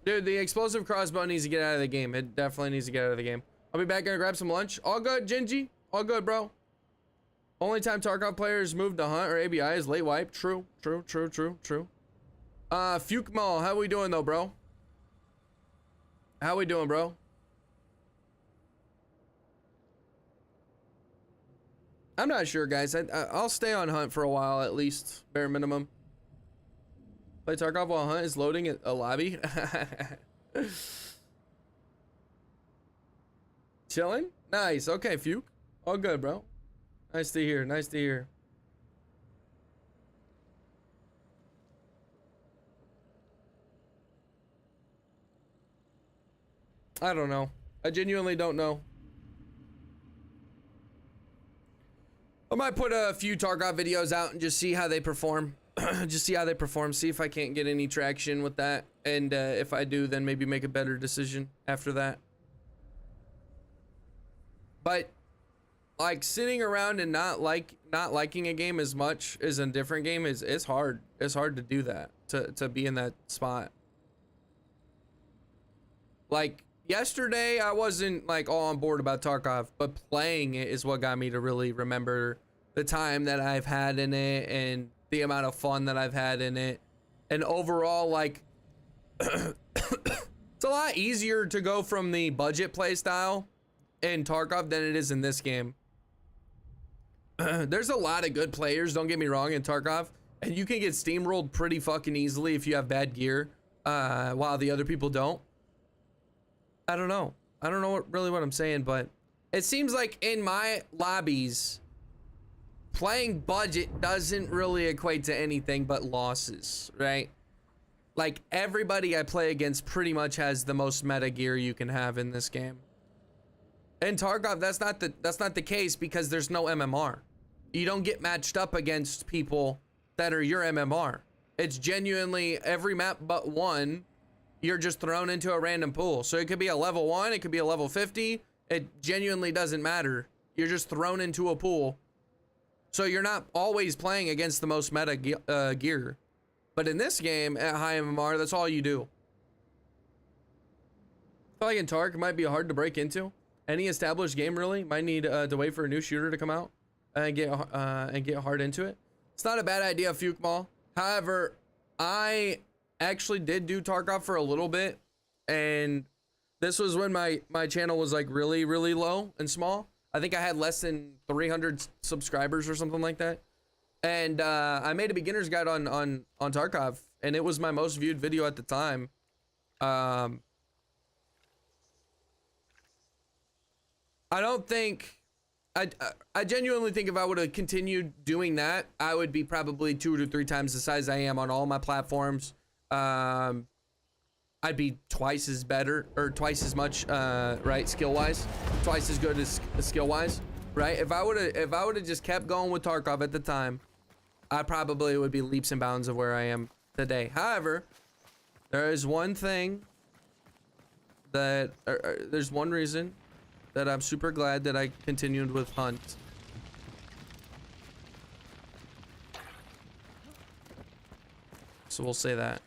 Dude, the explosive crossbow needs to get out of the game. It definitely needs to get out of the game. I'll be back, gonna grab some lunch. All good, Gingy. All good, bro. Only time Tarkov players move to Hunt or ABI is late wipe. True. Fuke Mall, how we doing though, bro? How we doing, bro? I'm not sure, guys. I'll stay on Hunt for a while, at least, bare minimum. Play Tarkov while Hunt is loading at a lobby. Chilling? Nice. Okay, Fuke. All good, bro. Nice to hear. Nice to hear. I don't know. I genuinely don't know. I might put a few Tarkov videos out and just see how they perform. Just see how they perform. See if I can't get any traction with that. And if I do, then maybe make a better decision after that. But like sitting around and not liking a game as much as a different game is hard. It's hard to do that, to be in that spot. Like yesterday I wasn't like all on board about Tarkov, but playing it is what got me to really remember the time that I've had in it and the amount of fun that I've had in it. And overall, like it's a lot easier to go from the budget play style in Tarkov than it is in this game. There's a lot of good players, don't get me wrong, in Tarkov, and you can get steamrolled pretty fucking easily if you have bad gear, while the other people don't. I don't know really what I'm saying, but it seems like in my lobbies, playing budget doesn't really equate to anything but losses, right? Like everybody I play against pretty much has the most meta gear you can have in this game. In Tarkov, that's not the case because there's no MMR. You don't get matched up against people that are your MMR. It's genuinely every map but one, you're just thrown into a random pool. So it could be a level 1, it could be a level 50. It genuinely doesn't matter. You're just thrown into a pool. So you're not always playing against the most meta gear. But in this game, at high MMR, that's all you do. I feel like in Tark, it might be hard to break into. Any established game really might need to wait for a new shooter to come out and get hard into it. It's not a bad idea, Fuke Mall. However, I actually did do Tarkov for a little bit, and this was when my channel was like really low and small. I think I had less than 300 subscribers or something like that. And I made a beginner's guide on Tarkov, and it was my most viewed video at the time. I don't think, I genuinely think if I would have continued doing that, I would be probably 2 to 3 times the size I am on all my platforms. I'd be twice as better, or twice as much, right, skill-wise, twice as good as skill-wise, right? If I would have just kept going with Tarkov at the time, I probably would be leaps and bounds of where I am today. However, there is one thing that there's one reason that I'm super glad that I continued with Hunt. So we'll say that.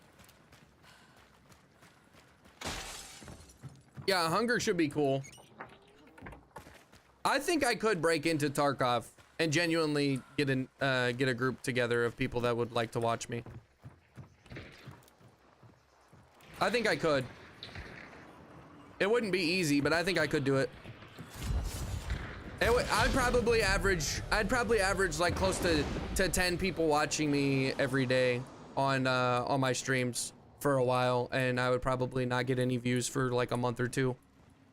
Yeah, Hunger should be cool. I think I could break into Tarkov and genuinely get a group together of people that would like to watch me. I think I could. It wouldn't be easy, but I think I could do it. I'd probably average like close to 10 people watching me every day on my streams for a while, and I would probably not get any views for like a month or two.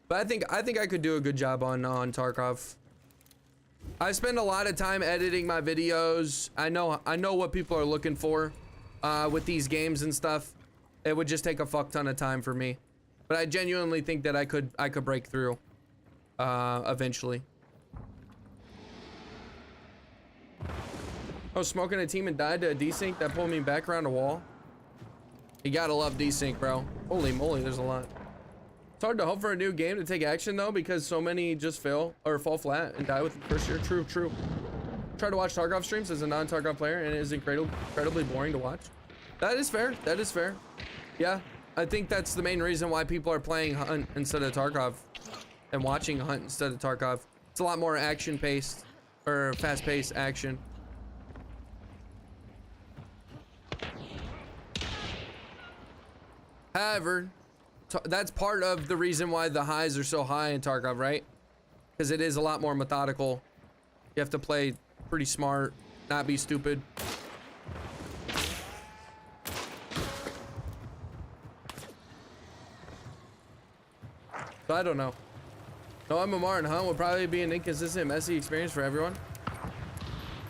But I think I could do a good job on Tarkov. I spend a lot of time editing my videos. I know what people are looking for with these games and stuff. It would just take a fuck ton of time for me. But I genuinely think that I could break through eventually. I was smoking a team and died to a desync that pulled me back around a wall. You gotta love desync, bro. Holy moly, there's a lot. It's hard to hope for a new game to take action though, because so many just fail or fall flat and die within the first year. True, true. Try to watch Tarkov streams as a non-Tarkov player, and it is incredibly boring to watch. That is fair. That is fair. Yeah, I think that's the main reason why people are playing Hunt instead of Tarkov, and watching Hunt instead of Tarkov. It's a lot more action-paced or fast-paced action. However, that's part of the reason why the highs are so high in Tarkov, right? Because it is a lot more methodical. You have to play pretty smart, not be stupid. So I don't know. No MMR and Hunt would probably be an inconsistent, messy experience for everyone.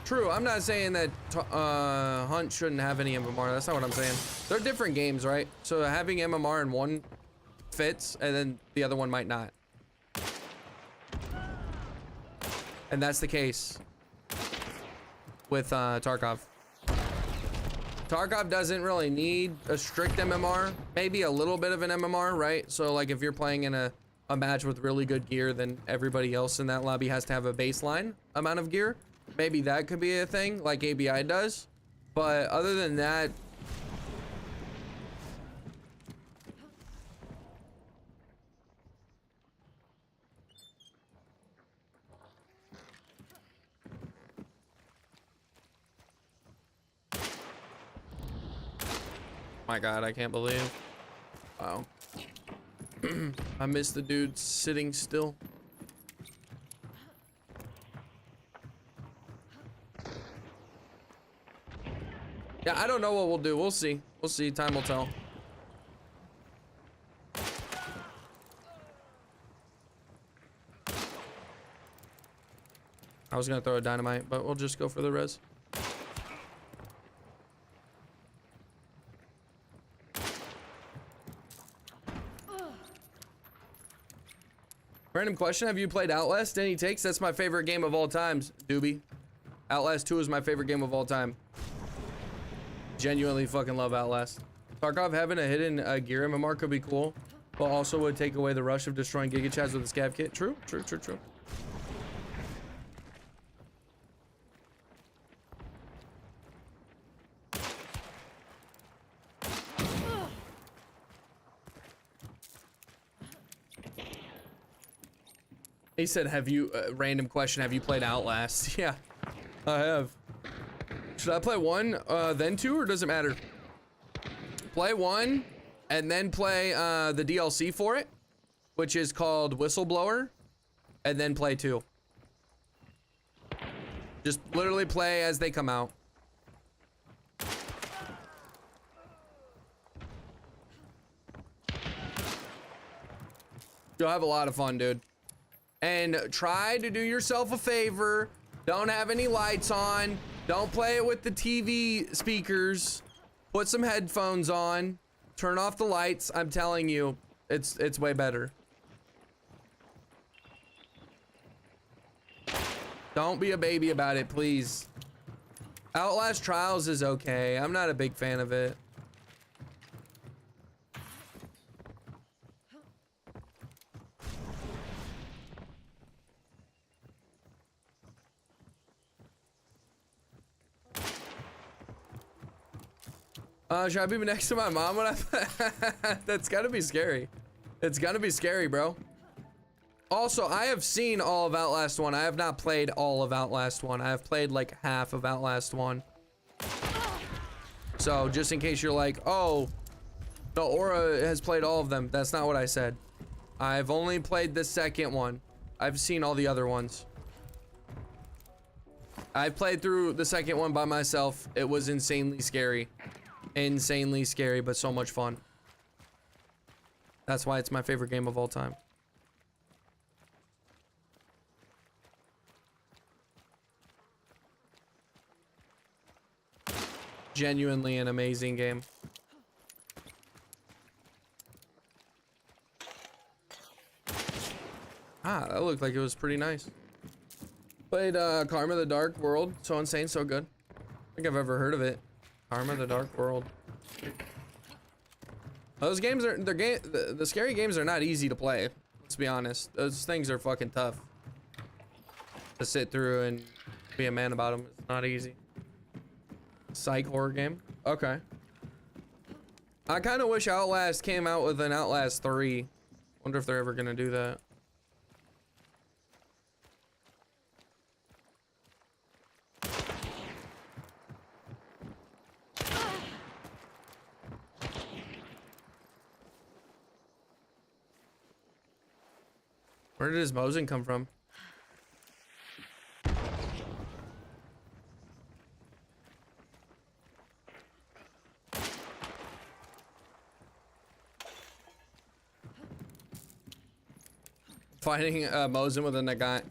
True, I'm not saying that Hunt shouldn't have any MMR. That's not what I'm saying. They're different games, right? So having MMR in one fits, and then the other one might not. And that's the case with Tarkov. Tarkov doesn't really need a strict MMR. Maybe a little bit of an MMR, right? So like if you're playing in a match with really good gear, then everybody else in that lobby has to have a baseline amount of gear. Maybe that could be a thing like ABI does. But other than that, my God, I can't believe. Wow. I missed the dude sitting still. Yeah, I don't know what we'll do. We'll see. We'll see. Time will tell. I was gonna throw a dynamite, but we'll just go for the res. Random question, have you played Outlast? Any takes? That's my favorite game of all time, Doobie. Outlast 2 is my favorite game of all time. Genuinely fucking love Outlast. Tarkov having a hidden gear MMR could be cool, but also would take away the rush of destroying Giga Chads with a scav kit. True, true, true, true. He said, have you, random question, have you played Outlast? Yeah, I have. Should I play 1, then 2, or does it matter? Play 1, and then play the DLC for it, which is called Whistleblower, and then play 2. Just literally play as they come out. You'll have a lot of fun, dude. And try to do yourself a favor. Don't have any lights on. Don't play it with the TV speakers. Put some headphones on. Turn off the lights. I'm telling you, it's way better. Don't be a baby about it, please. Outlast Trials is okay. I'm not a big fan of it. Should I be next to my mom when I That's gotta be scary. It's gonna be scary, bro. Also, I have seen all of Outlast 1. I have not played all of Outlast 1. I have played like half of Outlast 1. So, just in case you're like, oh, no, Aura has played all of them. That's not what I said. I've only played the second one. I've seen all the other ones. I played through the second one by myself. It was insanely scary. Insanely scary, but so much fun. That's why it's my favorite game of all time. Genuinely an amazing game. Ah, that looked like it was pretty nice. Played Karma the Dark World. So insane, so good. I don't think I've ever heard of it. Karma the Dark World. Those games are the scary games are not easy to play. Let's be honest. Those things are fucking tough to sit through and be a man about them. It's not easy. Psych horror game. Okay. I kind of wish Outlast came out with an Outlast 3. Wonder if they're ever gonna do that. Where did his Mosin come from? Fighting Mosin with a Nagant.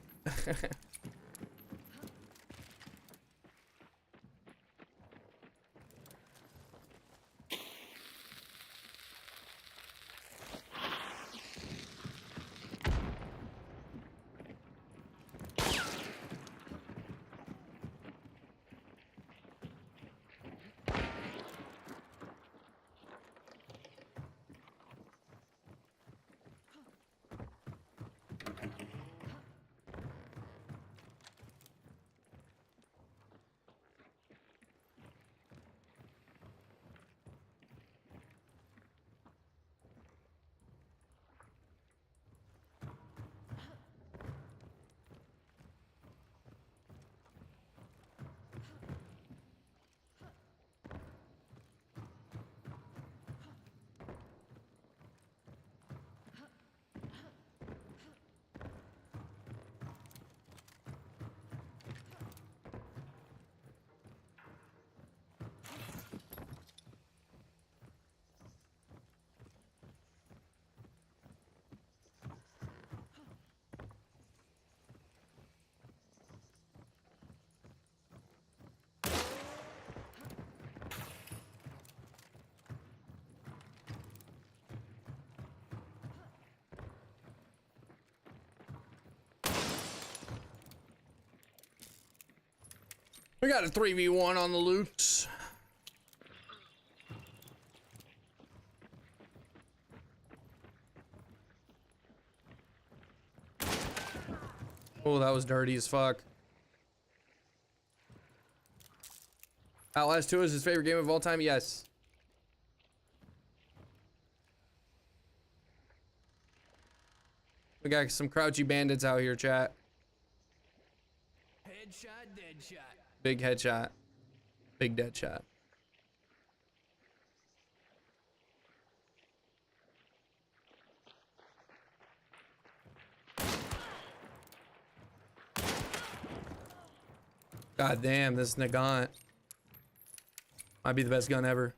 We got a 3v1 on the loose. Oh, that was dirty as fuck. Outlast 2 is his favorite game of all time? Yes. We got some crouchy bandits out here, chat. Headshot, dead shot. Big headshot. Big dead shot. God damn, this Nagant might be the best gun ever.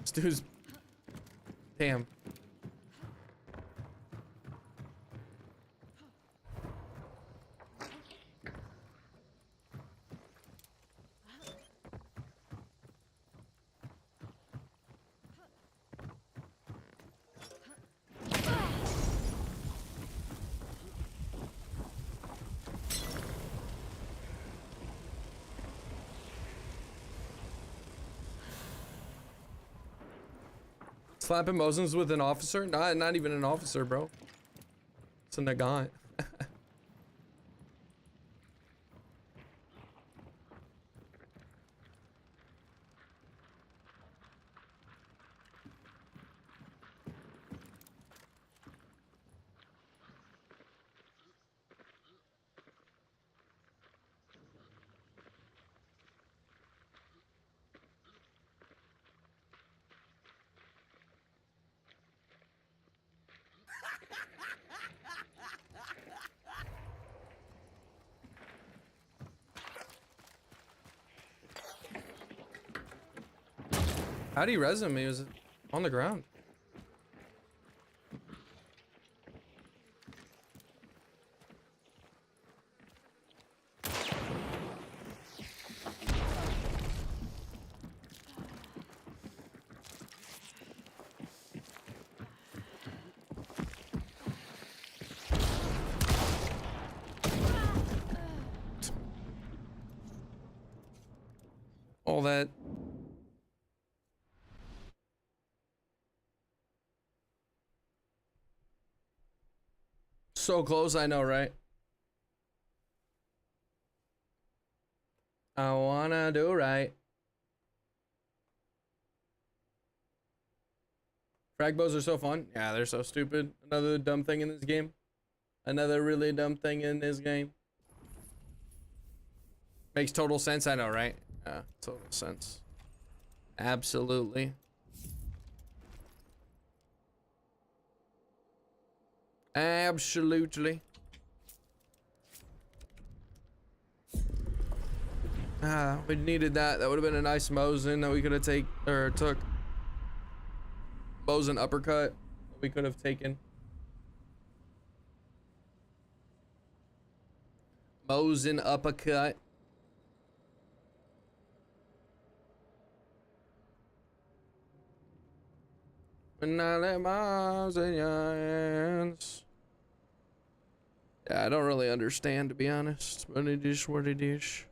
This dude's... Damn. Slapping Mosins with an officer? Not even an officer, bro. It's a Nagant. How'd he res him? He was on the ground. All that. So close, I know, right? I wanna do right. Frag bows are so fun. Yeah, they're so stupid. Another dumb thing in this game. Another really dumb thing in this game. Makes total sense, I know, right? Yeah, total sense. Absolutely. Absolutely. Ah, we needed that. That would have been a nice Mosin that we could have took. Mosin uppercut that we could have taken. Mosin uppercut. When I let my arms in your hands. Yeah, I don't really understand, to be honest, but it is what it is.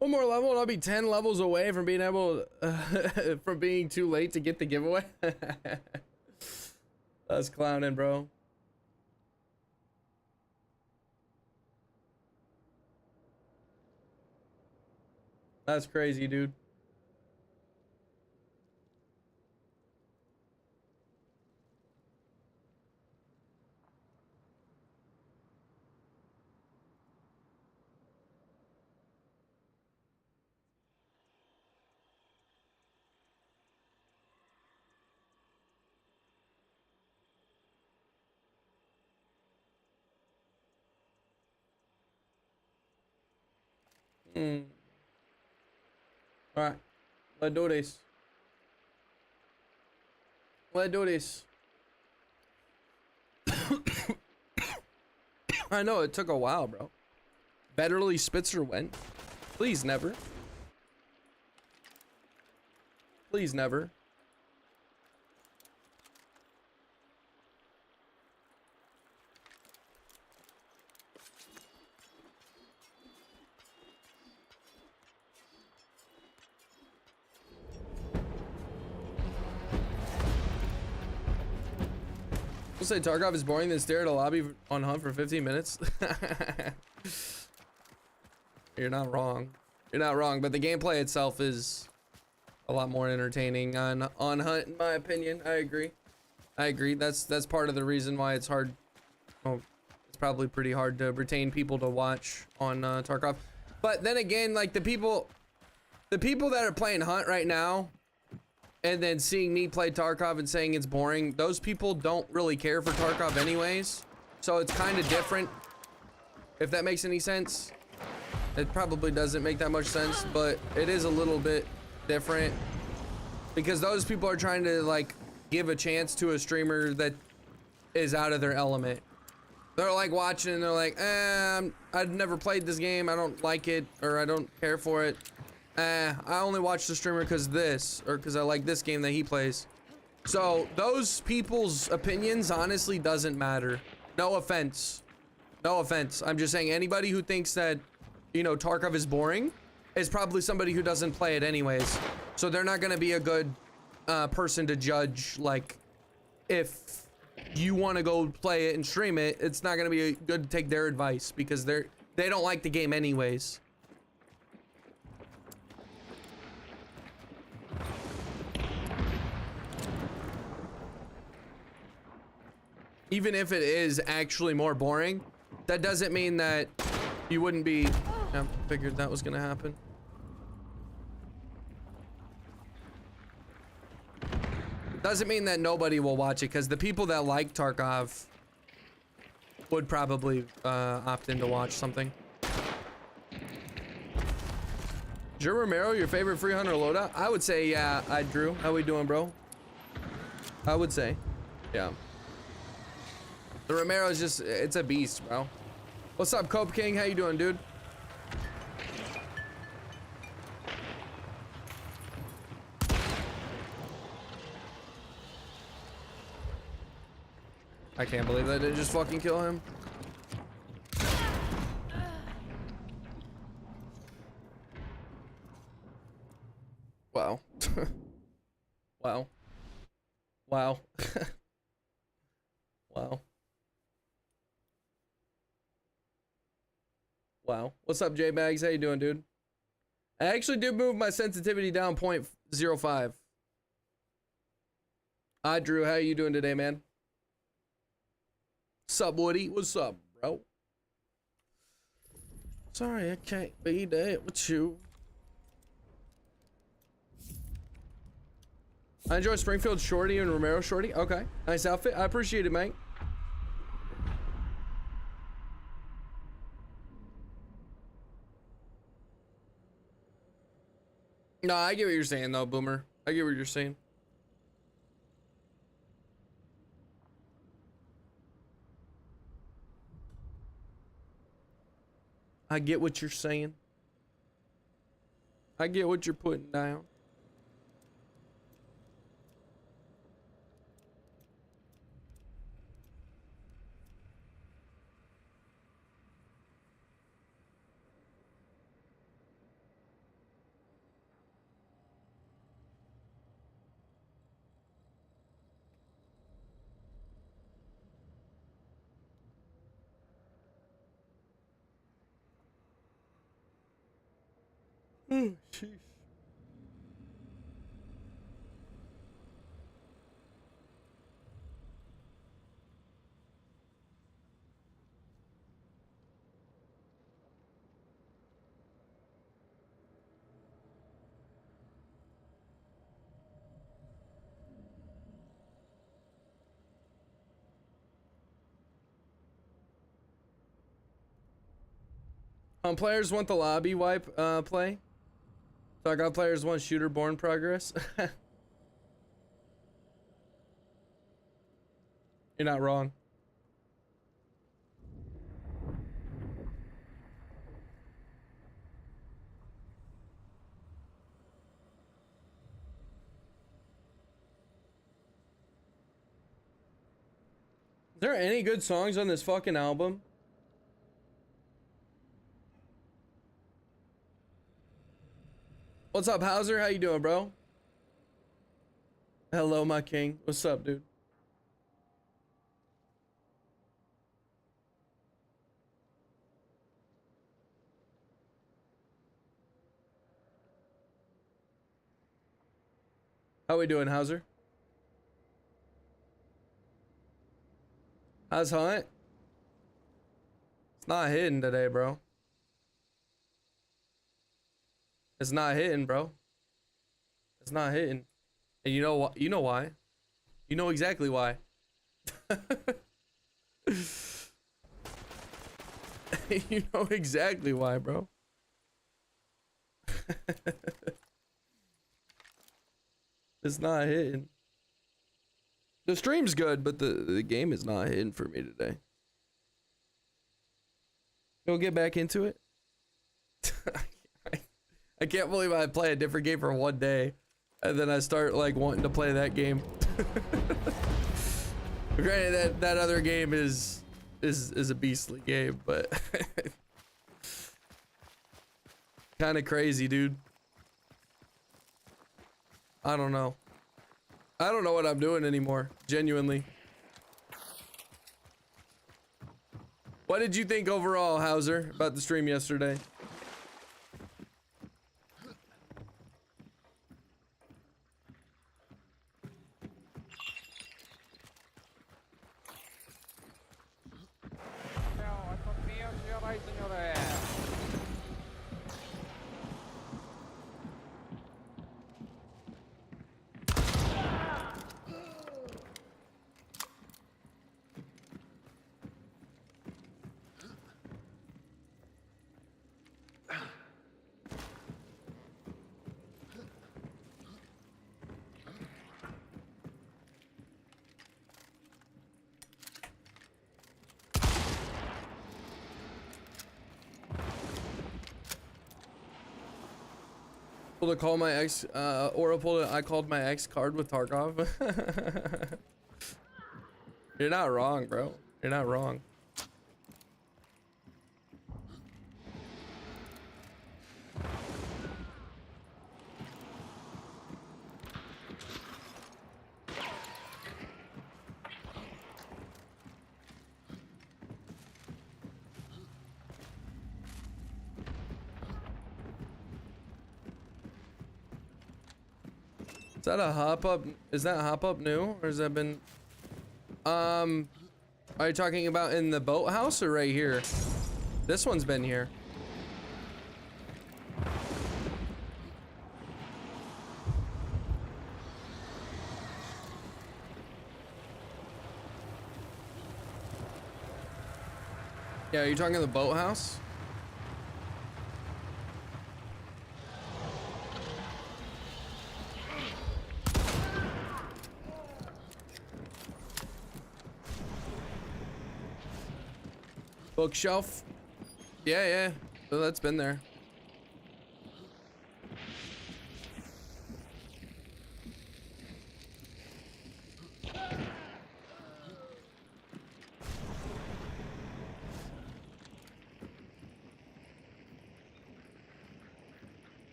One more level and I'll be 10 levels away from being able from being too late to get the giveaway. That's clowning, bro. That's crazy, dude. All right, let's do this. Let's do this. I know it took a while, bro. Betterly Spitzer went. Please never. Please never. We'll say Tarkov is boring, then stare at a lobby on hunt for 15 minutes. You're not wrong. You're not wrong, but the gameplay itself is a lot more entertaining on hunt, in my opinion. I agree. I agree. That's part of the reason why it's hard. Oh, it's probably pretty hard to retain people to watch on Tarkov. But then again, like the people that are playing hunt right now, and then seeing me play Tarkov and saying it's boring, those people don't really care for Tarkov anyways. So it's kind of different, if that makes any sense. It probably doesn't make that much sense, but it is a little bit different because those people are trying to like give a chance to a streamer that is out of their element. They're like watching and they're like, I've never played this game, I don't like it, or I don't care for it. I only watch the streamer because this, or because I like this game that he plays. So those people's opinions honestly doesn't matter. No offense. No offense. I'm just saying anybody who thinks that, you know, Tarkov is boring is probably somebody who doesn't play it anyways. So they're not going to be a good person to judge. Like, if you want to go play it and stream it, it's not going to be good to take their advice because they don't like the game anyways. Even if it is actually more boring, that doesn't mean that you wouldn't be. I figured that was gonna happen. Doesn't mean that nobody will watch it, because the people that like Tarkov would probably opt in to watch something. Joe Romero, your favorite free hunter loadout? I would say, yeah, Drew. How we doing, bro? I would say, yeah. The Romero is just, it's a beast, bro. What's up, Cope King? How you doing, dude? I can't believe that didn't just fucking kill him. Wow. Wow. Wow. Wow. Wow. What's up, J-Bags? How you doing, dude? I actually did move my sensitivity down 0.05. Hi, Drew. How you doing today, man? Sup, Woody? What's up, bro? Sorry, I can't be there with you. I enjoy Springfield Shorty and Romero Shorty. Okay. Nice outfit. I appreciate it, mate. No, I get what you're saying, though, Boomer. I get what you're saying. I get what you're saying. I get what you're putting down. Sheesh. Players want the lobby wipe play. So I got players want shooter born progress. You're not wrong. Is there any good songs on this fucking album? What's up, Hauser? How you doing, bro? Hello, my king. What's up, dude? How we doing, Hauser? How's Hunt? It's not hitting today, bro. It's not hitting, bro. It's not hitting. And you know what? You know why? You know exactly why. You know exactly why, bro. It's not hitting. The stream's good, but the game is not hitting for me today. Go get back into it. I can't believe I play a different game for one day, and then I start like wanting to play that game. Granted, that other game is a beastly game, but kind of crazy, dude. I don't know. I don't know what I'm doing anymore, genuinely. What did you think overall, Hauser, about the stream yesterday? To call my ex, I called my ex card with Tarkov. You're not wrong, bro. You're not wrong. Is that a hop up? Is that hop up new, or has that been? Are you talking about in the boathouse or right here? This one's been here. Yeah, are you talking the boathouse? Bookshelf? Yeah. So that's been there.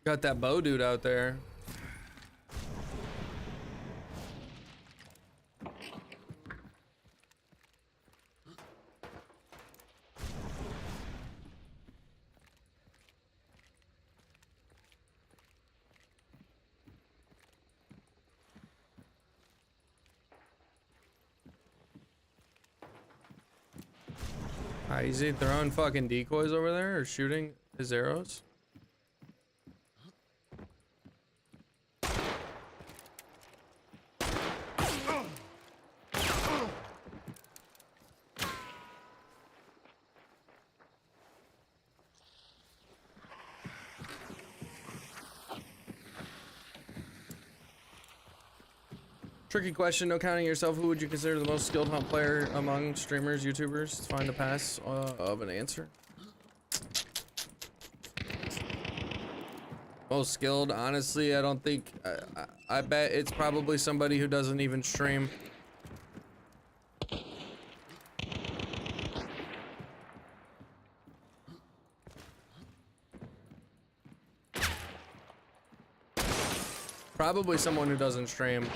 Got that bow dude out there. Is he throwing fucking decoys over there or shooting his arrows? Tricky question, no counting yourself. Who would you consider the most skilled hunt player among streamers, YouTubers? Find a pass of an answer. Most skilled, honestly, I don't think. I bet it's probably somebody who doesn't even stream. Probably someone who doesn't stream.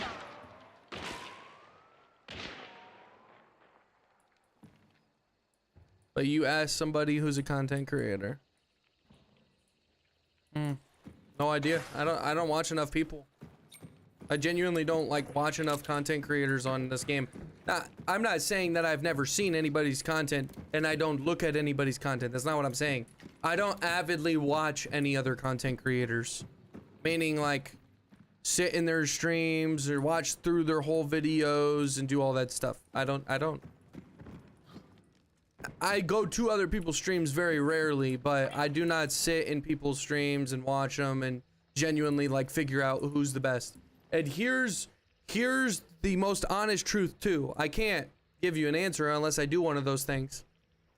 But you ask somebody who's a content creator. No idea. I don't watch enough people. I genuinely don't like watch enough content creators on this game. Now, I'm not saying that I've never seen anybody's content and I don't look at anybody's content. That's not what I'm saying. I don't avidly watch any other content creators. Meaning like sit in their streams or watch through their whole videos and do all that stuff. I don't. I go to other people's streams very rarely, but I do not sit in people's streams and watch them and genuinely like figure out who's the best. And here's the most honest truth too. I can't give you an answer unless I do one of those things.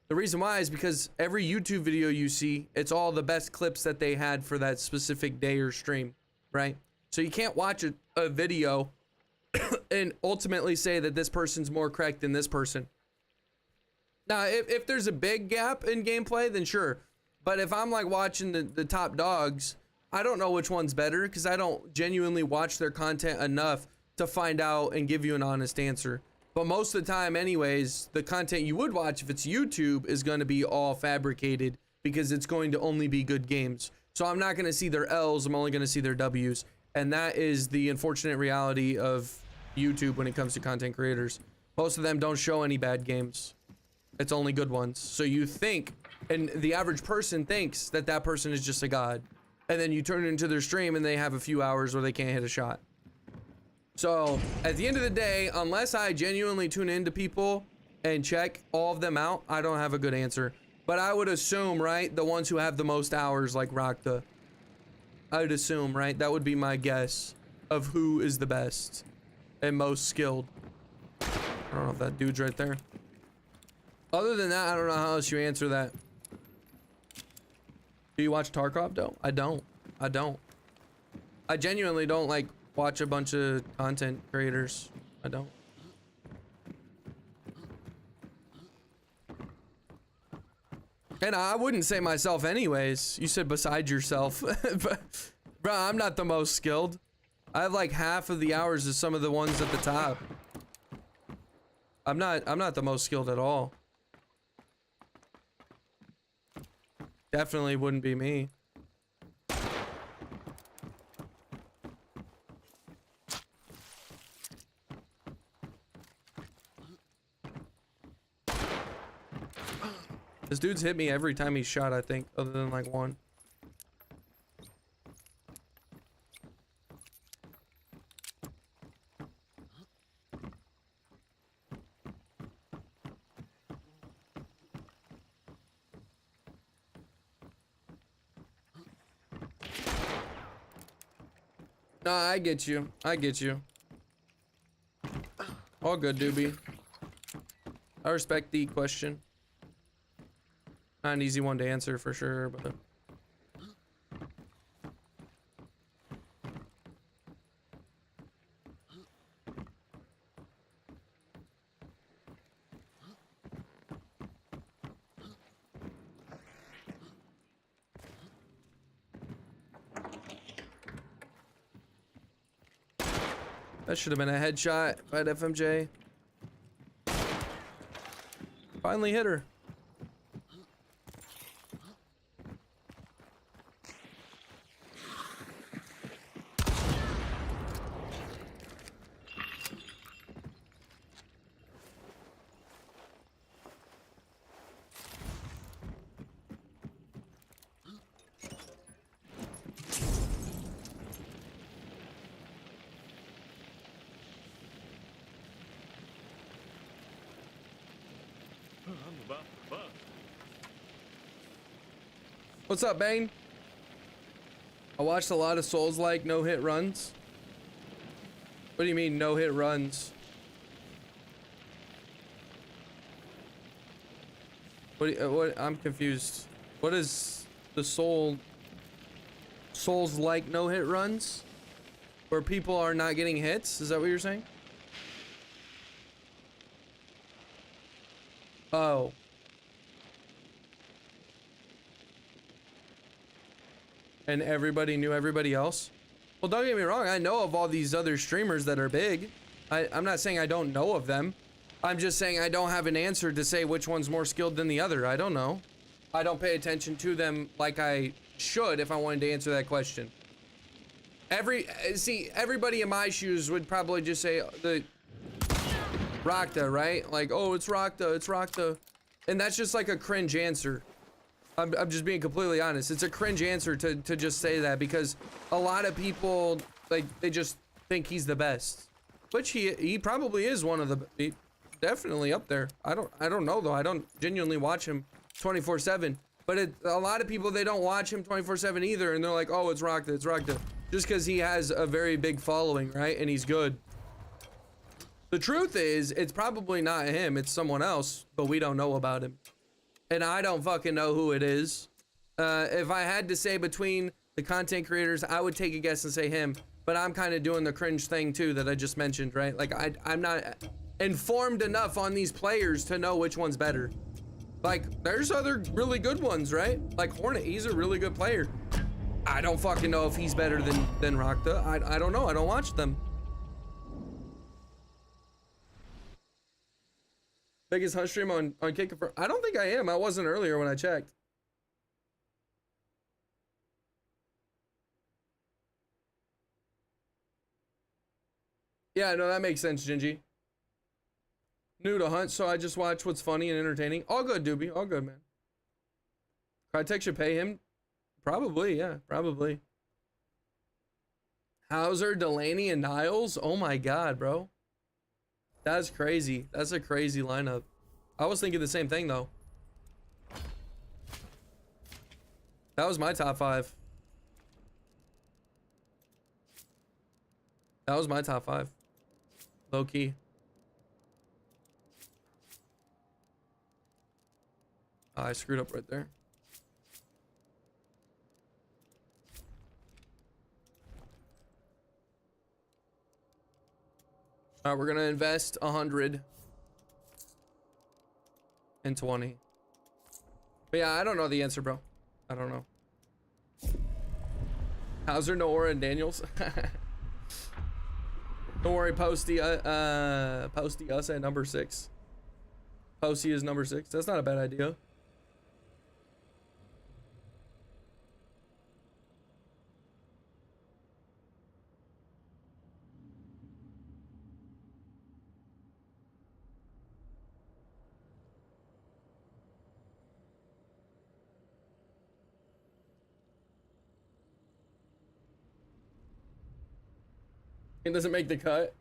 The reason why is because every YouTube video you see, it's all the best clips that they had for that specific day or stream, right? So you can't watch a video and ultimately say that this person's more correct than this person. Now, if there's a big gap in gameplay, then sure. But if I'm like watching the top dogs, I don't know which one's better because I don't genuinely watch their content enough to find out and give you an honest answer. But most of the time anyways, the content you would watch if it's YouTube is going to be all fabricated because it's going to only be good games. So I'm not going to see their L's, I'm only going to see their W's. And that is the unfortunate reality of YouTube when it comes to content creators. Most of them don't show any bad games. It's only good ones. So you think, and the average person thinks that that person is just a god. And then you turn it into their stream and they have a few hours where they can't hit a shot. So at the end of the day, unless I genuinely tune into people and check all of them out, I don't have a good answer. But I would assume, right, the ones who have the most hours like Rakta. I would assume, right, that would be my guess of who is the best and most skilled. I don't know if that dude's right there. Other than that, I don't know how else you answer that. Do you watch Tarkov? No, I don't. I genuinely don't like watch a bunch of content creators. I don't. And I wouldn't say myself anyways. You said beside yourself. But, bro, I'm not the most skilled. I have like half of the hours of some of the ones at the top. I'm not the most skilled at all. Definitely wouldn't be me. This dude's hit me every time he's shot, I think, other than like one. Nah, I get you. I get you. All good, doobie. I respect the question. Not an easy one to answer for sure, but... That should have been a headshot by FMJ. Finally hit her. I'm about to bust. What's up, Bane? I watched a lot of Souls-like no-hit runs. What do you mean no-hit runs? What? I'm confused. What is the Souls-like no-hit runs? Where people are not getting hits? Is that what you're saying? Oh. And everybody knew everybody else? Well, don't get me wrong. I know of all these other streamers that are big. I'm not saying I don't know of them. I'm just saying I don't have an answer to say which one's more skilled than the other. I don't know. I don't pay attention to them like I should if I wanted to answer that question. Everybody in my shoes would probably just say the Rakta, right? Like, oh, it's Rakta, it's Rakta. And that's just like a cringe answer. I'm just being completely honest. It's a cringe answer to just say that because a lot of people, like, they just think he's the best. Which he probably is one of the, definitely up there. I don't know though. I don't genuinely watch him 24/7. But a lot of people, they don't watch him 24/7 either. And they're like, oh, it's Rakta, it's Rakta. Just because he has a very big following, right? And he's good. The truth is, it's probably not him, it's someone else, but we don't know about him. And I don't fucking know who it is. If I had to say between the content creators, I would take a guess and say him, but I'm kind of doing the cringe thing too that I just mentioned, right? Like, I'm not informed enough on these players to know which one's better. Like, there's other really good ones, right? Like Hornet, he's a really good player. I don't fucking know if he's better than Rakta. I don't know, I don't watch them. Biggest hunt stream on Kick. I don't think I am. I wasn't earlier when I checked. Yeah, no, that makes sense, Gingy. New to hunt, so I just watch what's funny and entertaining. All good, Doobie. All good, man. Crytek should pay him. Probably, yeah, probably. Hauser, Delaney, and Niles. Oh my god, bro. That's crazy. That's a crazy lineup. I was thinking the same thing though. That was my top 5. That was my top 5. Low key. Oh, I screwed up right there. All right, we're gonna invest 120. But yeah, I don't know the answer, bro. I don't know. Hauser, NOAURA, and Daniels. Don't worry, Posty. Posty us at number 6. Posty is number 6. That's not a bad idea. It doesn't make the cut.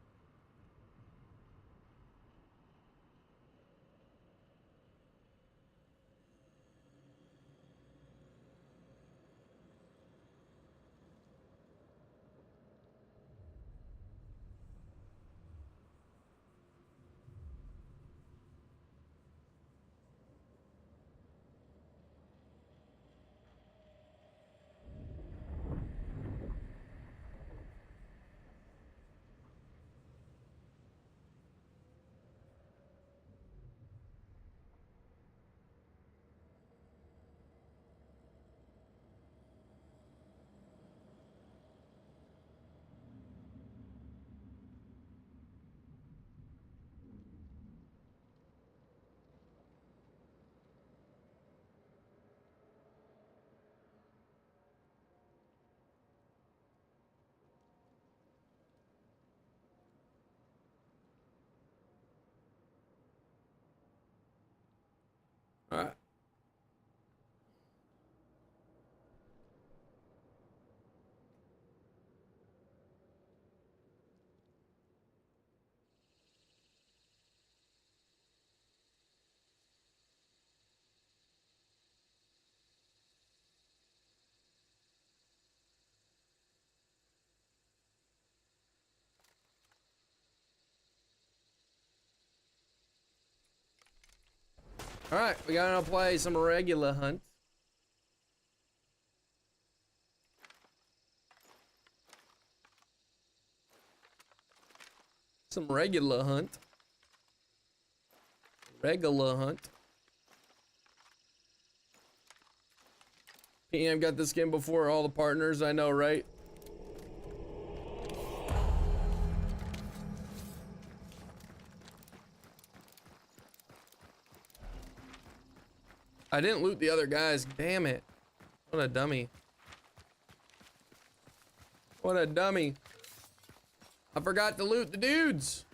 All right, we gotta play some regular hunt. Some regular hunt. Regular hunt. PM got this skin before all the partners, I know, right? I didn't loot the other guys. Damn it. What a dummy. What a dummy. I forgot to loot the dudes.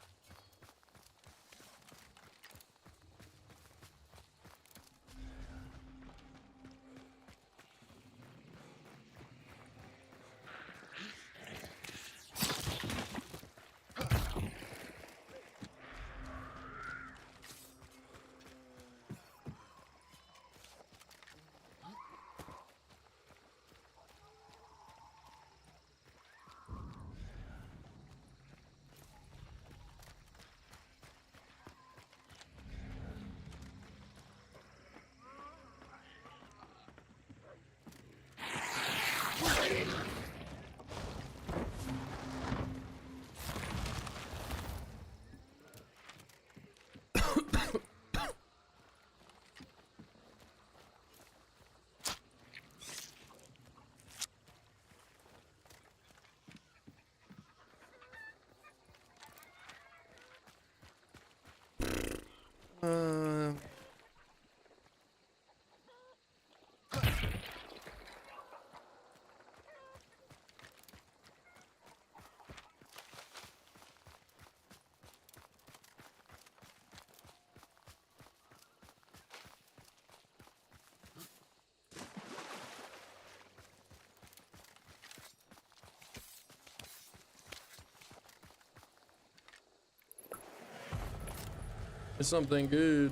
It's something good.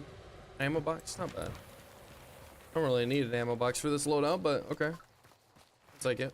Ammo box, not bad. I don't really need an ammo box for this loadout, but okay. I'll take it.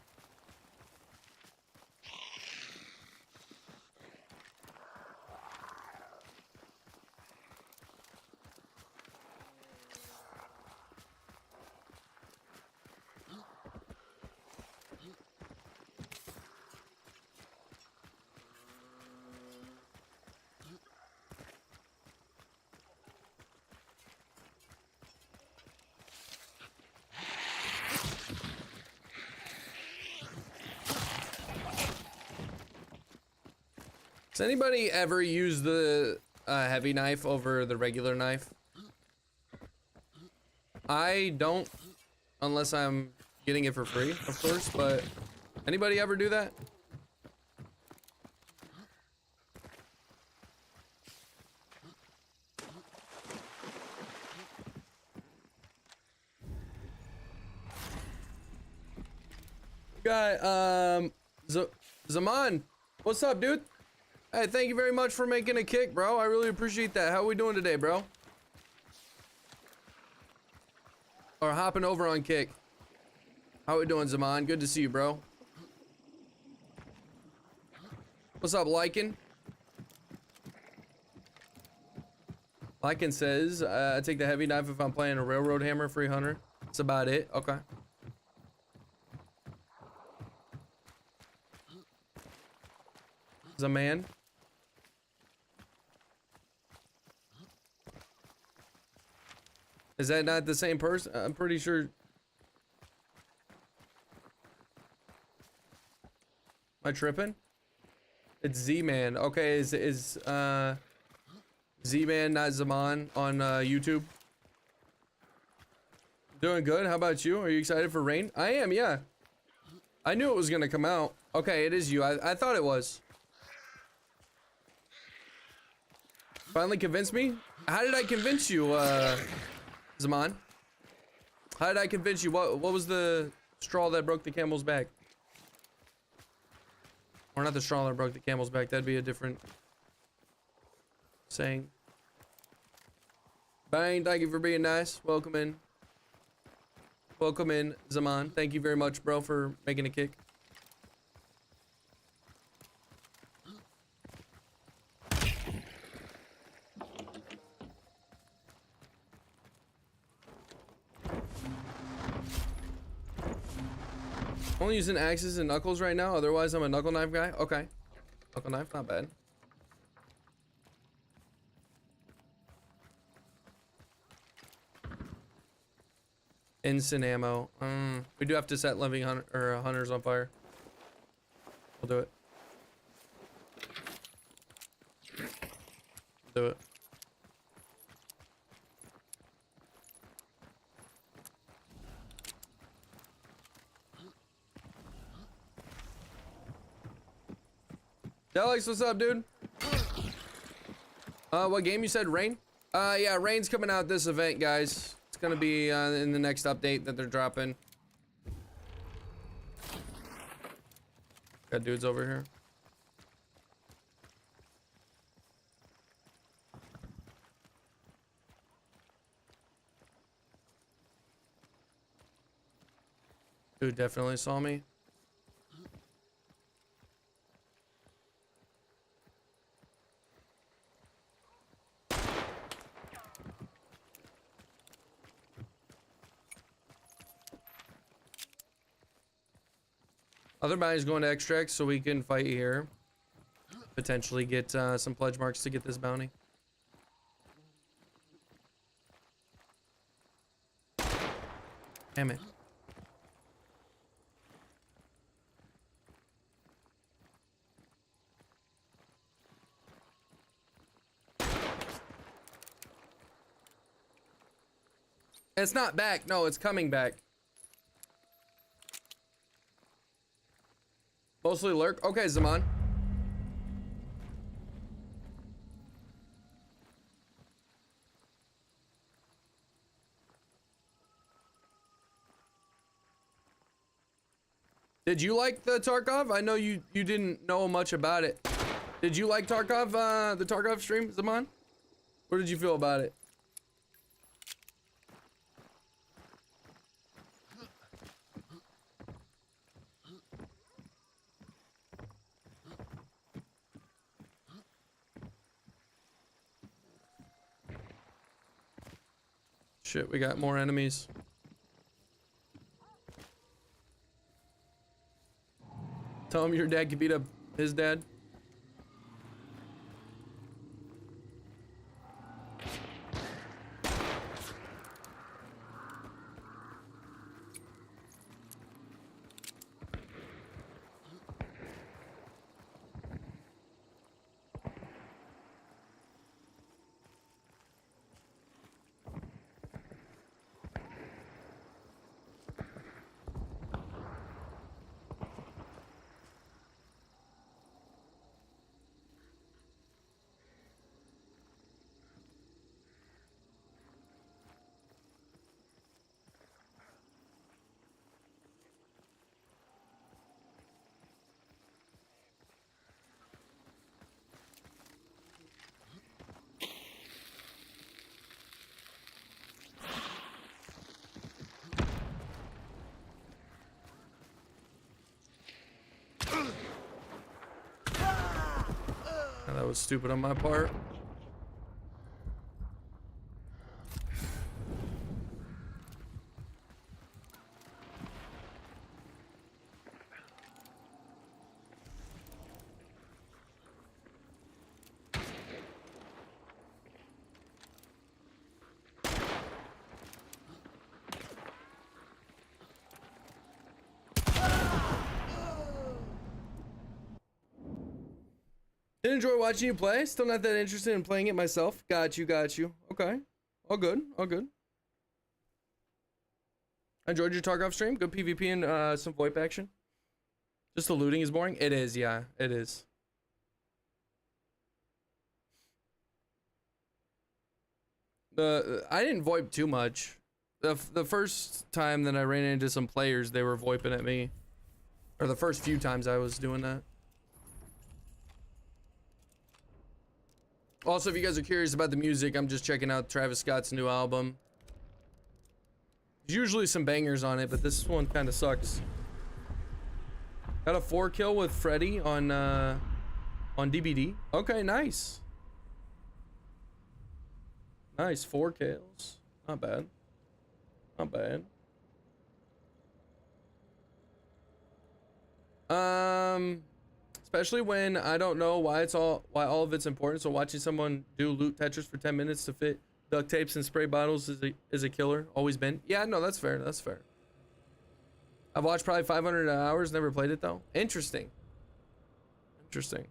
Does anybody ever use the heavy knife over the regular knife? I don't, unless I'm getting it for free, of course, but anybody ever do that? Guy, Zaman, what's up, dude? Hey, thank you very much for making a kick, bro. I really appreciate that. How we doing today, bro? Or hopping over on kick. How we doing, Zaman? Good to see you, bro. What's up, Lycan? Lycan says, I take the heavy knife if I'm playing a railroad hammer, free hunter. That's about it. Okay. Zaman. Is that not the same person? I'm pretty sure. Am I tripping? It's Z-Man. Okay, is Z-Man not Zaman on YouTube? Doing good. How about you? Are you excited for Rain? I am, yeah. I knew it was gonna come out. Okay, it is you. I thought it was. Finally convinced me? How did I convince you, Zaman? How did I convince you? What was the straw that broke the camel's back? Or not the straw that broke the camel's back. That'd be a different saying. Bang, thank you for being nice. Welcome in. Welcome in, Zaman. Thank you very much, bro, for making a kick. Only using axes and knuckles right now. Otherwise, I'm a knuckle knife guy. Okay. Knuckle knife, not bad. Instant ammo. We do have to set living hunter or hunters on fire. We'll do it. Do it. Alex, what's up, dude? What game you said? Rain? Yeah, Rain's coming out this event, guys. It's gonna be in the next update that they're dropping. Got dudes over here. Dude definitely saw me. Other bounty's going to extract so we can fight here. Potentially get some pledge marks to get this bounty. Damn it. It's not back. No, it's coming back. Mostly lurk. Okay, Zaman. Did you like the Tarkov? I know you didn't know much about it. Did you like Tarkov, the Tarkov stream, Zaman? What did you feel about it? Shit, we got more enemies. Tell him your dad could beat up his dad. That was stupid on my part. Did enjoy watching you play. Still not that interested in playing it myself. Got you, got you. Okay. All good, all good. I enjoyed your Tarkov stream. Good PvP and some VoIP action. Just the looting is boring. It is, yeah, it is. I didn't VoIP too much. The first time that I ran into some players, they were VoIPing at me. Or the first few times I was doing that. Also, if you guys are curious about the music, I'm just checking out Travis Scott's new album. There's usually some bangers on it, but this one kind of sucks. Got a 4 kill with Freddy on DBD. Okay, nice. Nice, 4 kills. Not bad. Not bad. Especially when I don't know why all of it's important. So watching someone do loot Tetris for 10 minutes to fit duct tapes and spray bottles is a killer. Always been. Yeah, no, that's fair. That's fair. I've watched probably 500 hours. Never played it though. Interesting. Interesting.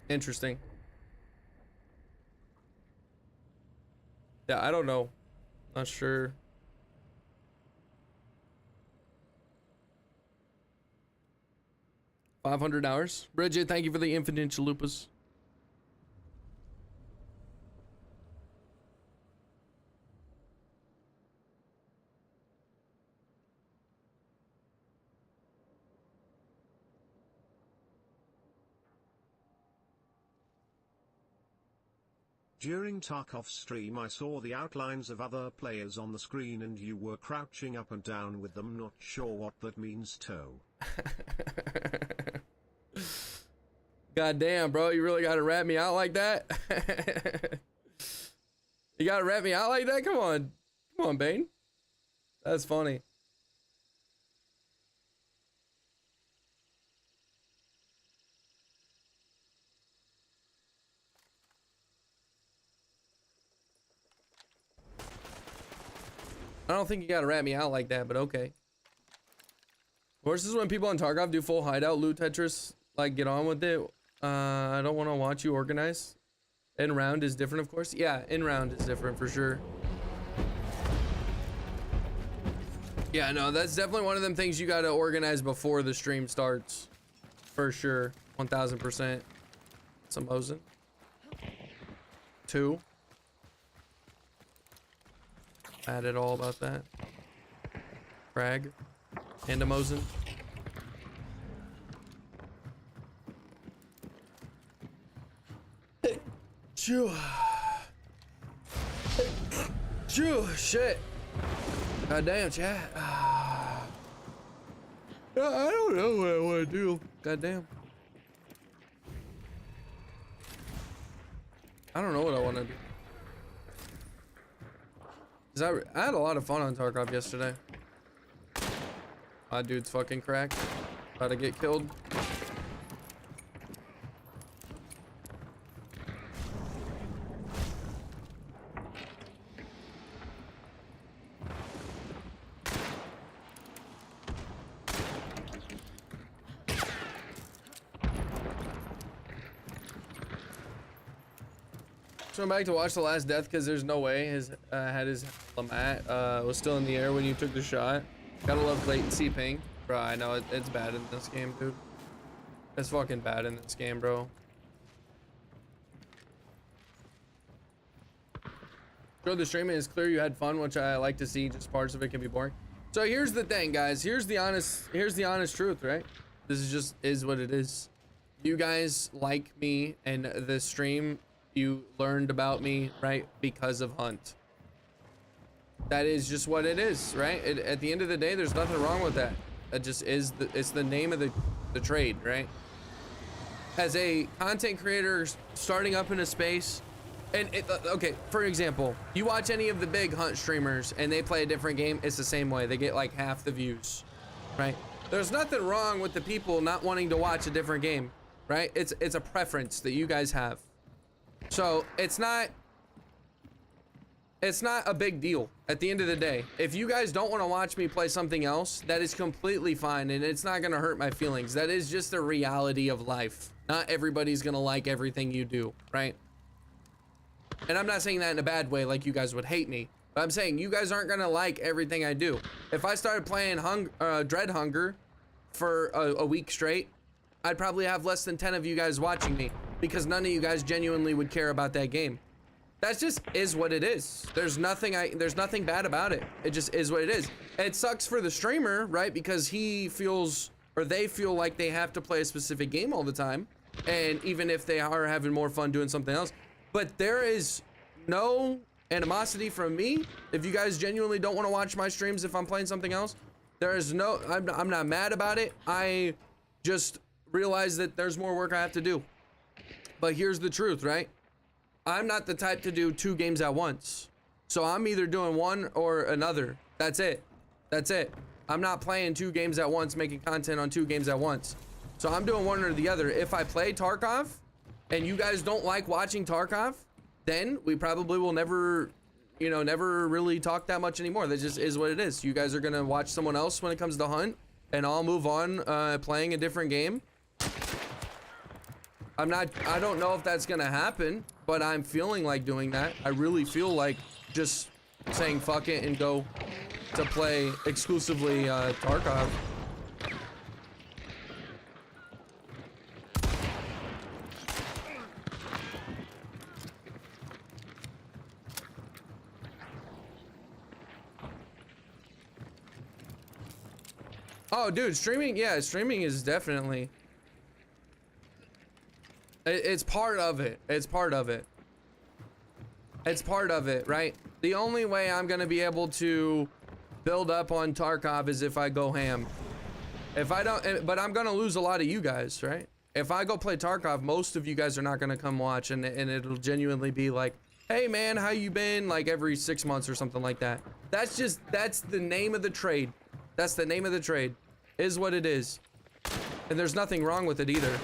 Interesting. Yeah, I don't know. Not sure. $500 hours. Bridget, thank you for the infinite chalupas. During Tarkov's stream I saw the outlines of other players on the screen and you were crouching up and down with them, not sure what that means toe. God damn, bro, you really gotta rat me out like that? You gotta rat me out like that? Come on, Bane. That's funny. I don't think you gotta rat me out like that, but okay. Of course, this is when people on Tarkov do full hideout, loot Tetris, like get on with it. I don't want to watch you organize. In round is different, of course. Yeah, in round is different for sure. Yeah, no, that's definitely one of them things you gotta organize before the stream starts. For sure, 1000%. Some Mosin. 2. Mad at all about that. Frag. And a Mosin. Shit. God damn, chat. I don't know what I want to do. God damn. I don't know what I want to do. Cause I had a lot of fun on Tarkov yesterday. My dude's fucking cracked. About to get killed. So I'm back to watch The Last Death because there's no way his had his Lamat was still in the air when you took the shot. Gotta love latency ping. Bro, I know it's bad in this game, dude. It's fucking bad in this game, bro. Show the streaming is clear you had fun, which I like to see. Just parts of it can be boring. So here's the thing, guys. Here's the honest truth, right? This is what it is. You guys like me and the stream. You learned about me, right? Because of Hunt. That is just what it is, right? At the end of the day, there's nothing wrong with that. That just is it's the name of the trade, right? As a content creator starting up in a space, and okay, for example, you watch any of the big Hunt streamers and they play a different game, it's the same way. They get like half the views, right? There's nothing wrong with the people not wanting to watch a different game, right? It's a preference that you guys have. So it's not a big deal at the end of the day. If you guys don't want to watch me play something else, that is completely fine and it's not going to hurt my feelings. That is just the reality of life. Not everybody's going to like everything you do, right? And I'm not saying that in a bad way like you guys would hate me, but I'm saying you guys aren't going to like everything I do. If I started playing Dread Hunger for a week straight, I'd probably have less than 10 of you guys watching me because none of you guys genuinely would care about that game. That just is what it is. There's nothing bad about it. It just is what it is. It sucks for the streamer, right? Because he feels, or they feel like they have to play a specific game all the time. And even if they are having more fun doing something else, but there is no animosity from me. If you guys genuinely don't want to watch my streams if I'm playing something else, there is no, I'm not mad about it. I just realize that there's more work I have to do. But here's the truth, right? I'm not the type to do 2 games at once. So I'm either doing one or another. That's it. That's it. I'm not playing 2 games at once, making content on 2 games at once. So I'm doing one or the other. If I play Tarkov and you guys don't like watching Tarkov, then we probably will never, you know, never really talk that much anymore. That just is what it is. You guys are gonna watch someone else when it comes to Hunt, and I'll move on playing a different game. I don't know if that's gonna happen, but I'm feeling like doing that. I really feel like just saying fuck it and go to play exclusively Tarkov. Oh, dude, streaming, yeah, streaming is definitely... It's part of it. It's part of it. It's part of it, right? The only way I'm gonna be able to build up on Tarkov is if I go ham. If I don't, but I'm gonna lose a lot of you guys, right? If I go play Tarkov, most of you guys are not gonna come watch, and it'll genuinely be like, hey man, how you been? Like every 6 months or something like that. That's the name of the trade. That's the name of the trade. Is what it is. And there's nothing wrong with it either.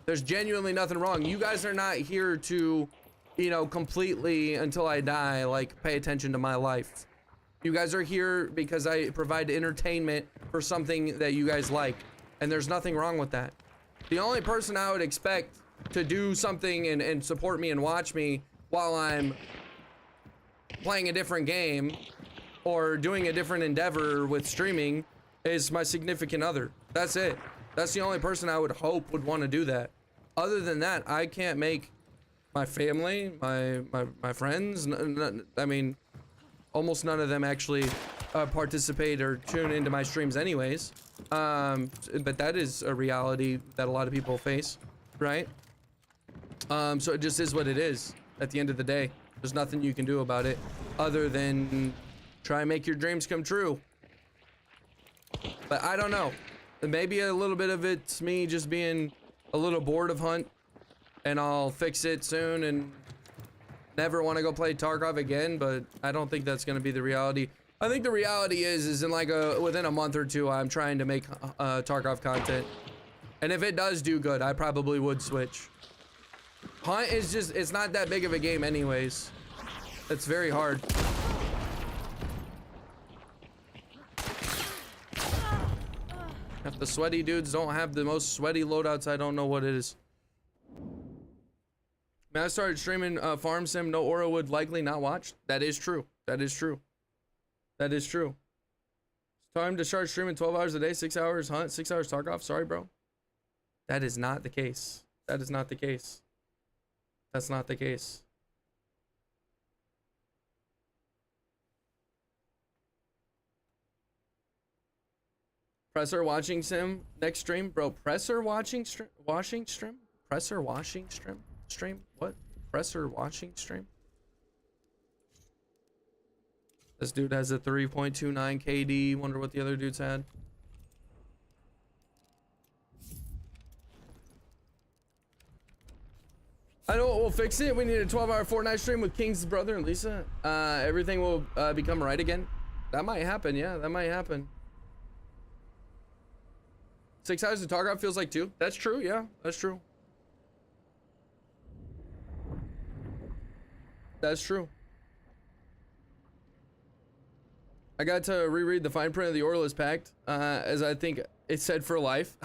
There's genuinely nothing wrong. You guys are not here to, you know, completely until I die, like pay attention to my life. You guys are here because I provide entertainment for something that you guys like. And there's nothing wrong with that. The only person I would expect to do something and support me and watch me while I'm playing a different game or doing a different endeavor with streaming is my significant other. That's it. That's the only person I would hope would want to do that. Other than that, I can't make my family, my friends, I mean, almost none of them actually participate or tune into my streams anyways. But that is a reality that a lot of people face, right? So it just is what it is at the end of the day. There's nothing you can do about it other than try and make your dreams come true. But I don't know. Maybe a little bit of it's me just being a little bored of Hunt, and I'll fix it soon and never want to go play Tarkov again, but I don't think that's going to be the reality. I think the reality is in like within a month or two, I'm trying to make Tarkov content. And if it does do good, I probably would switch. Hunt is just, it's not that big of a game anyways. It's very hard. If the sweaty dudes don't have the most sweaty loadouts, I don't know what it is. Man, I started streaming Farm Sim, NOAURA would likely not watch. That is true. That is true. That is true. It's time to start streaming 12 hours a day, 6 hours Hunt, 6 hours Tarkov. Sorry, bro. That is not the case. That is not the case. That's not the case. Presser watching sim next stream, bro. Presser watching stream, washing stream, presser washing stream. What? Presser watching stream. This dude has a 3.29 KD. Wonder what the other dudes had. I know what will fix it. We need a 12-hour Fortnite stream with King's brother and Lisa. Everything will become right again. That might happen. Yeah, that might happen. 6 hours to Tarkov feels like 2. That's true. Yeah, that's true. That's true. I got to reread the fine print of the Orless Pact, as I think it said for life.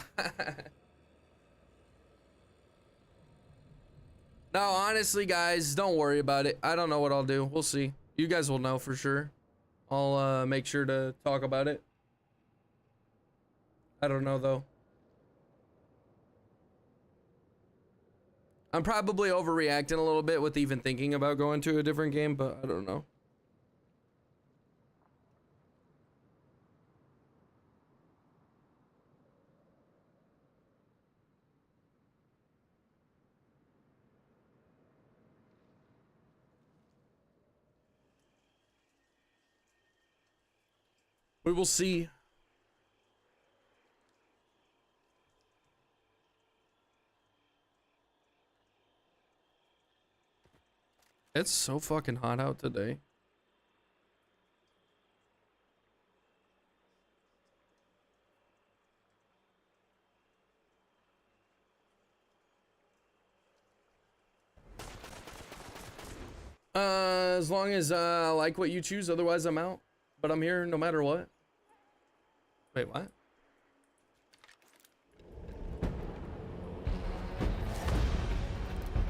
No, honestly, guys, don't worry about it. I don't know what I'll do. We'll see. You guys will know for sure. I'll make sure to talk about it. I don't know, though. I'm probably overreacting a little bit with even thinking about going to a different game, but I don't know. We will see. It's so fucking hot out today. As long as I like what you choose, otherwise I'm out. But I'm here no matter what. Wait, what?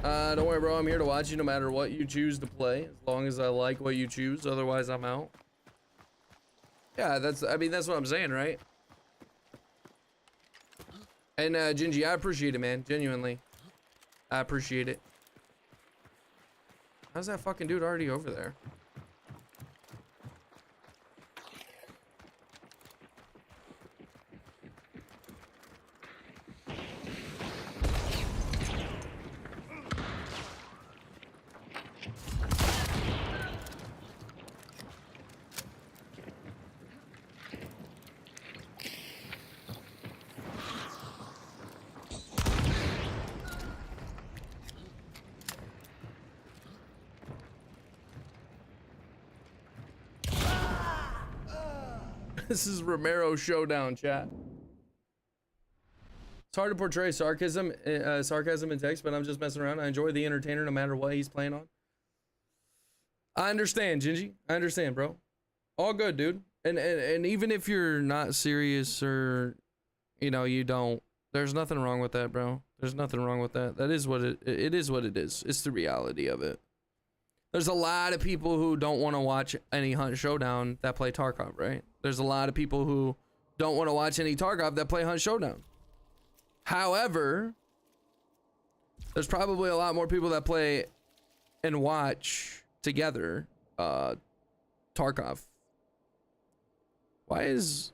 Don't worry, bro. I'm here to watch you no matter what you choose to play. As long as I like what you choose, otherwise I'm out. Yeah, I mean, that's what I'm saying, right? And, Gingy, I appreciate it, man. Genuinely. I appreciate it. How's that fucking dude already over there? This is Romero Showdown, chat. It's hard to portray sarcasm in text, but I'm just messing around. I enjoy the entertainer no matter what he's playing on. I understand, Gingy. I understand, bro. All good, dude. And even if you're not serious or, you know, you don't, there's nothing wrong with that, bro. There's nothing wrong with that. That is what it is what it is. It's the reality of it. There's a lot of people who don't want to watch any Hunt Showdown that play Tarkov, right? There's a lot of people who don't want to watch any Tarkov that play Hunt Showdown. However, there's probably a lot more people that play and watch together Tarkov. Why is...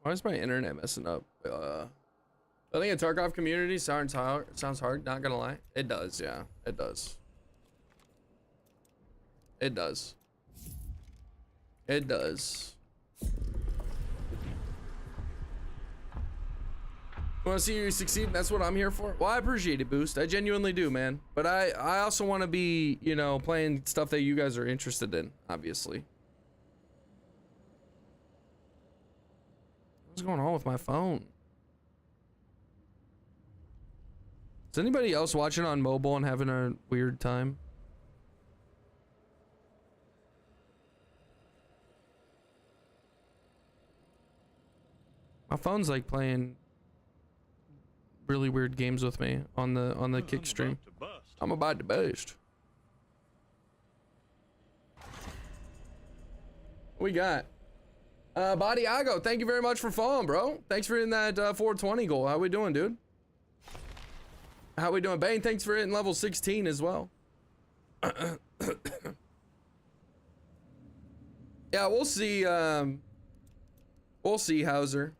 Why is my internet messing up? I think a Tarkov community sounds hard, not gonna lie. It does, yeah. It does. It does. It does. Want to see you succeed? That's what I'm here for. Well, I appreciate it, Boost. I genuinely do, man. But I also want to be, you know, playing stuff that you guys are interested in, obviously. What's going on with my phone? Is anybody else watching on mobile and having a weird time? My phone's like playing really weird games with me on the kick stream. I'm about to bust. What we got? Badiago, thank you very much for following, bro. Thanks for hitting that 420 goal. How we doing, dude? How we doing? Bane, thanks for hitting level 16 as well. Yeah, we'll see. We'll see, Hauser.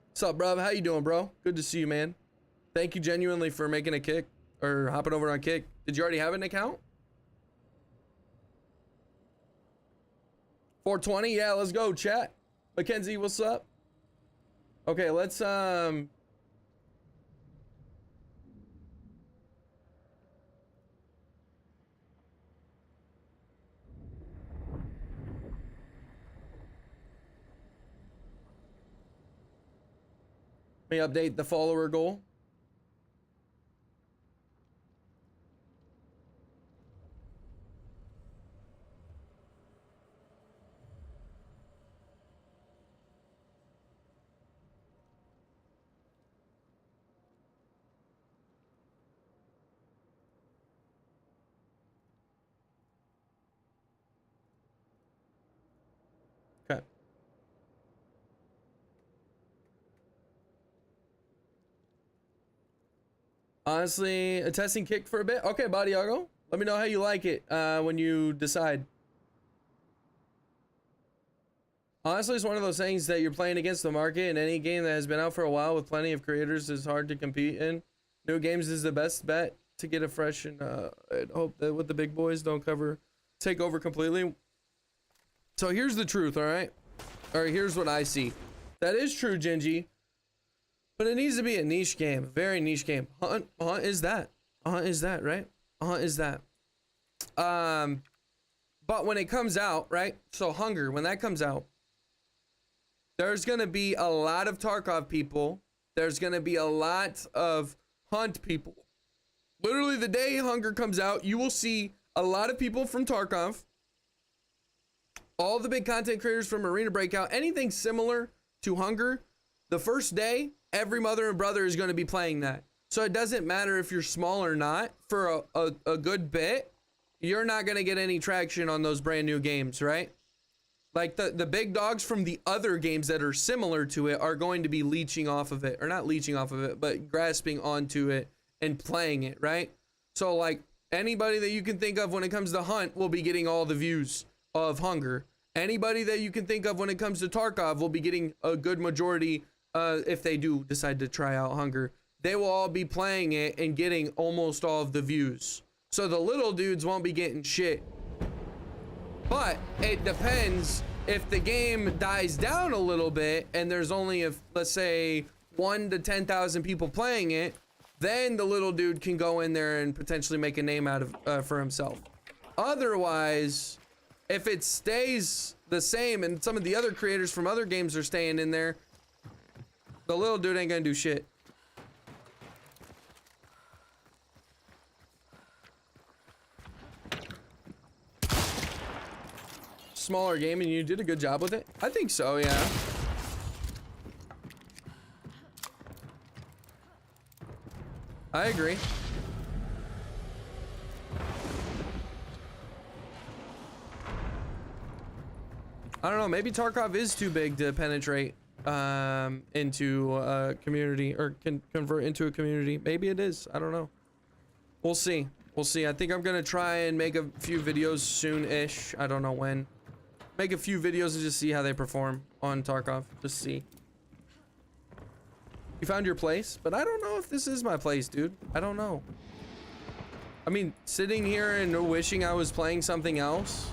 What's up, bro? How you doing, bro? Good to see you, man. Thank you genuinely for making a kick or hopping over on kick. Did you already have an account? 420, yeah, let's go, chat. Mackenzie, what's up? Okay, let's let me update the follower goal. Okay. Honestly, a testing kick for a bit. Okay, Badiago. Let me know how you like it when you decide. Honestly, it's one of those things that you're playing against the market, and any game that has been out for a while with plenty of creators is hard to compete in. New games is the best bet to get a fresh, and hope that with the big boys don't take over completely. So here's the truth, all right? Or here's what I see. That is true, Gingy. But it needs to be a niche game, a very niche game. Hunt is that. Hunt is that, right? Hunt is that. But when it comes out, right? So Hunger, when that comes out, there's going to be a lot of Tarkov people. There's going to be a lot of Hunt people. Literally the day Hunger comes out, you will see a lot of people from Tarkov, all the big content creators from Arena Breakout, anything similar to Hunger. The first day, every mother and brother is going to be playing that. So it doesn't matter if you're small or not. For a good bit, you're not going to get any traction on those brand new games, right? Like the big dogs from the other games that are similar to it are going to be leeching off of it, or not leeching off of it, but grasping onto it and playing it, right? So like anybody that you can think of when it comes to Hunt will be getting all the views of Hunger. Anybody that you can think of when it comes to Tarkov will be getting a good majority, if they do decide to try out Hunger. They will all be playing it and getting almost all of the views. So the little dudes won't be getting shit. But it depends. If the game dies down a little bit and there's only, let's say, 1 to 10,000 people playing it, then the little dude can go in there and potentially make a name out of for himself. Otherwise, if it stays the same and some of the other creators from other games are staying in there, the little dude ain't gonna do shit. Smaller game and you did a good job with it? I think so, yeah. I agree. I don't know, maybe Tarkov is too big to penetrate into a community, or can convert into a community. Maybe it is. I don't know. We'll see. We'll see. I think I'm gonna try and make a few videos soon-ish. I don't know when. Make a few videos and just see how they perform on Tarkov. Just see. You found your place? But I don't know if this is my place, dude. I don't know. I mean, sitting here and wishing I was playing something else.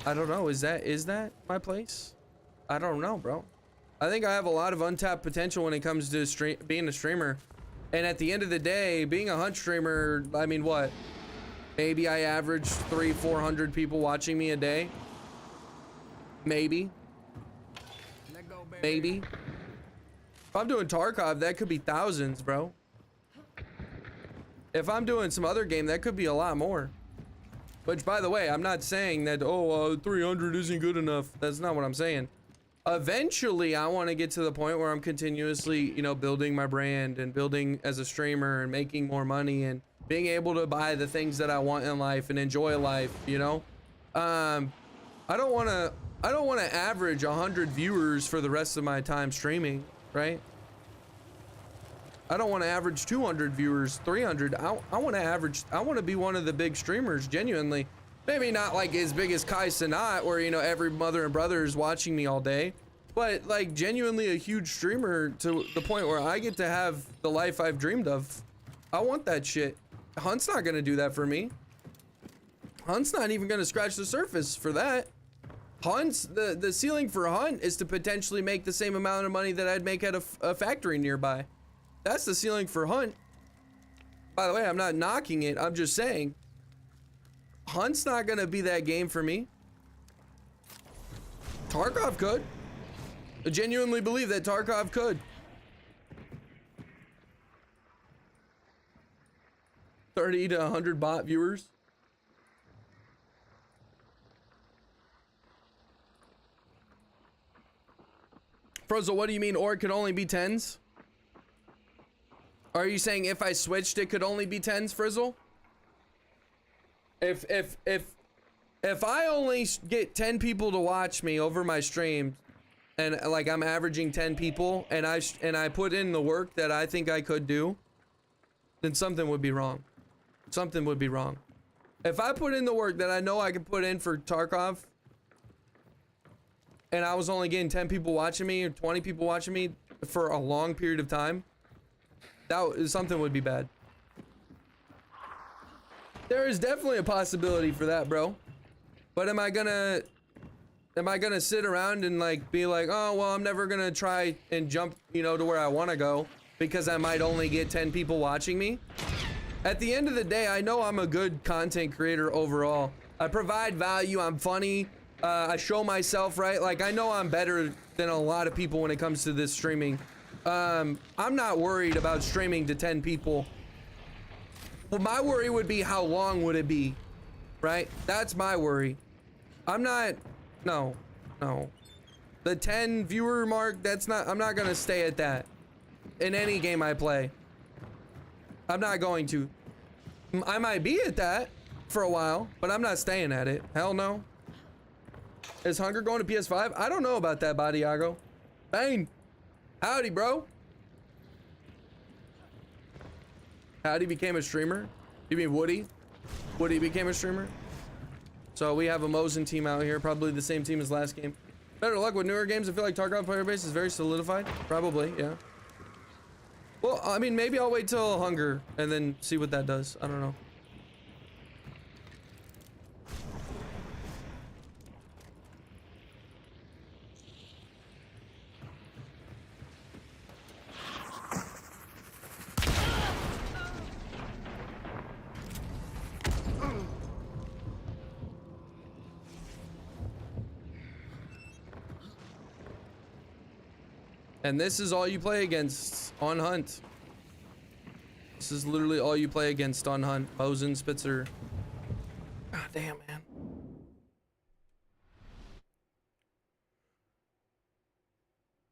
I don't know. Is that my place? I don't know, bro. I think I have a lot of untapped potential when it comes to being a streamer. And at the end of the day, being a Hunt streamer, I mean, what? Maybe I average 300-400 people watching me a day. Maybe. Maybe. If I'm doing Tarkov, that could be thousands, bro. If I'm doing some other game, that could be a lot more. Which, by the way, I'm not saying that, 300 isn't good enough. That's not what I'm saying. Eventually, I want to get to the point where I'm continuously, building my brand and building as a streamer and making more money and being able to buy the things that I want in life and enjoy life, I don't want to average 100 viewers for the rest of my time streaming, right? I don't want to average 200 viewers, 300. I want to be one of the big streamers, genuinely. Maybe not like as big as Kai Cenat, where, every mother and brother is watching me all day, but like genuinely a huge streamer to the point where I get to have the life I've dreamed of. I want that shit. Hunt's not gonna do that for me. Hunt's not even gonna scratch the surface for that. The ceiling for Hunt is to potentially make the same amount of money that I'd make at a factory nearby. That's the ceiling for Hunt. By the way, I'm not knocking it. I'm just saying Hunt's not gonna be that game for me. Tarkov could. I genuinely believe that Tarkov could. 30 to 100 bot viewers. Frozo, what do you mean, or it could only be 10s? Are you saying if I switched, it could only be 10s, Frizzle? If I only get 10 people to watch me over my stream, and like I'm averaging 10 people, and I put in the work that I think I could do, then something would be wrong. Something would be wrong. If I put in the work that I know I can put in for Tarkov, and I was only getting 10 people watching me or 20 people watching me for a long period of time, something would be bad. There is definitely a possibility for that, bro. But am I gonna sit around and like be like, oh well, I'm never gonna try and jump, to where I want to go because I might only get 10 people watching me? At the end of the day, I know I'm a good content creator overall. I provide value. I'm funny. I show myself, right? Like, I know I'm better than a lot of people when it comes to this streaming. I'm not worried about streaming to 10 people. Well, my worry would be how long would it be, right? That's my worry. I'm not, no. The 10 viewer mark, I'm not gonna stay at that in any game I play. I'm not going to. I might be at that for a while, but I'm not staying at it. Hell no. Is Hunger going to PS5? I don't know about that, Badiago. Bane. Howdy, bro. Howdy became a streamer? You mean Woody? Woody became a streamer? So we have a Mosin team out here, probably the same team as last game. Better luck with newer games. I feel like Tarkov player base is very solidified. Probably, yeah. Well, I mean, maybe I'll wait till Hunger and then see what that does. I don't know. And this is all you play against on Hunt. This is literally all you play against on Hunt. Mosin, Spitzer. God damn, man.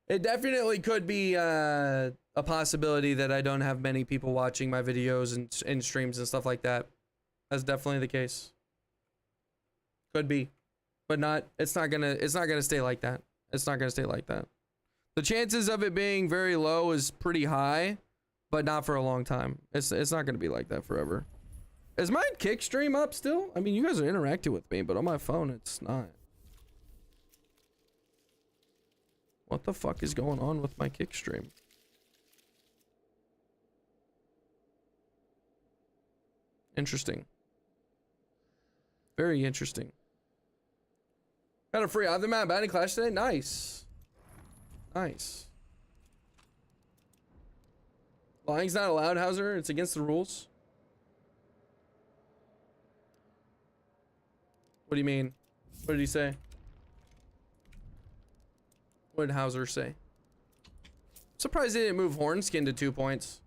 It definitely could be a possibility that I don't have many people watching my videos and streams and stuff like that. That's definitely the case. Could be, but not. It's not gonna stay like that. It's not gonna stay like that. The chances of it being very low is pretty high, but not for a long time. It's not going to be like that forever. Is my kick stream up still? I mean, you guys are interacting with me, but on my phone, it's not. What the fuck is going on with my kick stream? Interesting. Very interesting. Got a free Aftermath Batting Clash today? Nice. Nice. Lying's not allowed, Hauser. It's against the rules. What do you mean? What did he say? What did Hauser say? Surprised they didn't move Hornskin to 2 points.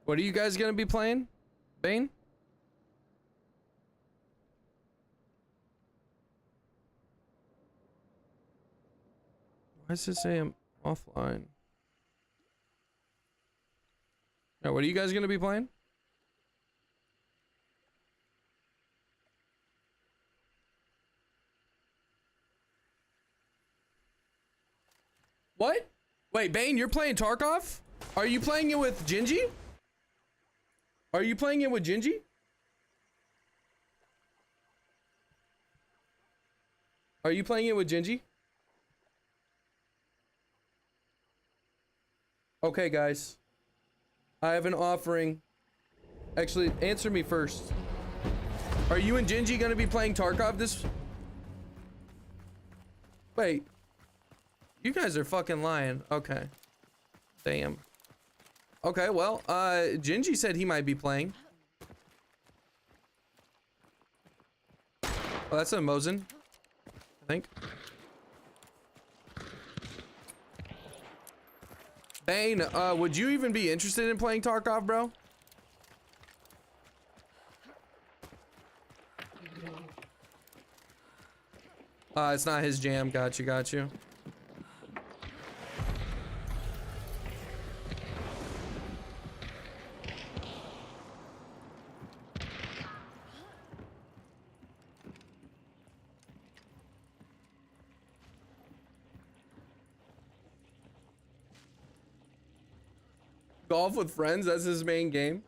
What are you guys gonna be playing, Bane? Why does it say I'm offline? Yeah, what are you guys gonna be playing? What? Wait, Bane, you're playing Tarkov? Are you playing it with Gingy? Are you playing it with Gingy? Are you playing it with Gingy? Okay, guys. I have an offering. Actually, answer me first. Are you and Gingy gonna be playing Tarkov this? Wait. You guys are fucking lying. Okay. Damn. Okay, well, Gingy said he might be playing. Oh, that's a Mosin, I think. Bane, would you even be interested in playing Tarkov, bro? It's not his jam. Got you, got you. Golf with friends, that's his main game.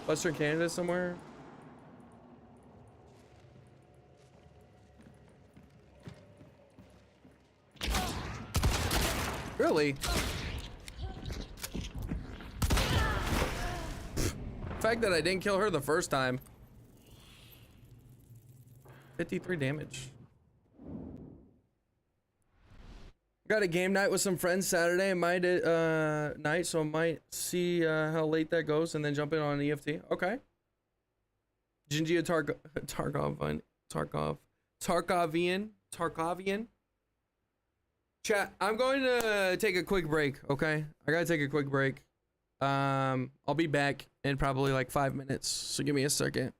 Western Canada somewhere. Really? The fact that I didn't kill her the first time. 53 damage. Got a game night with some friends Saturday and my night, so I might see how late that goes and then jump in on EFT. Okay. Gingia Tarkovian. Chat, I'm going to take a quick break, okay? I gotta take a quick break. I'll be back in probably like 5 minutes, so give me a second.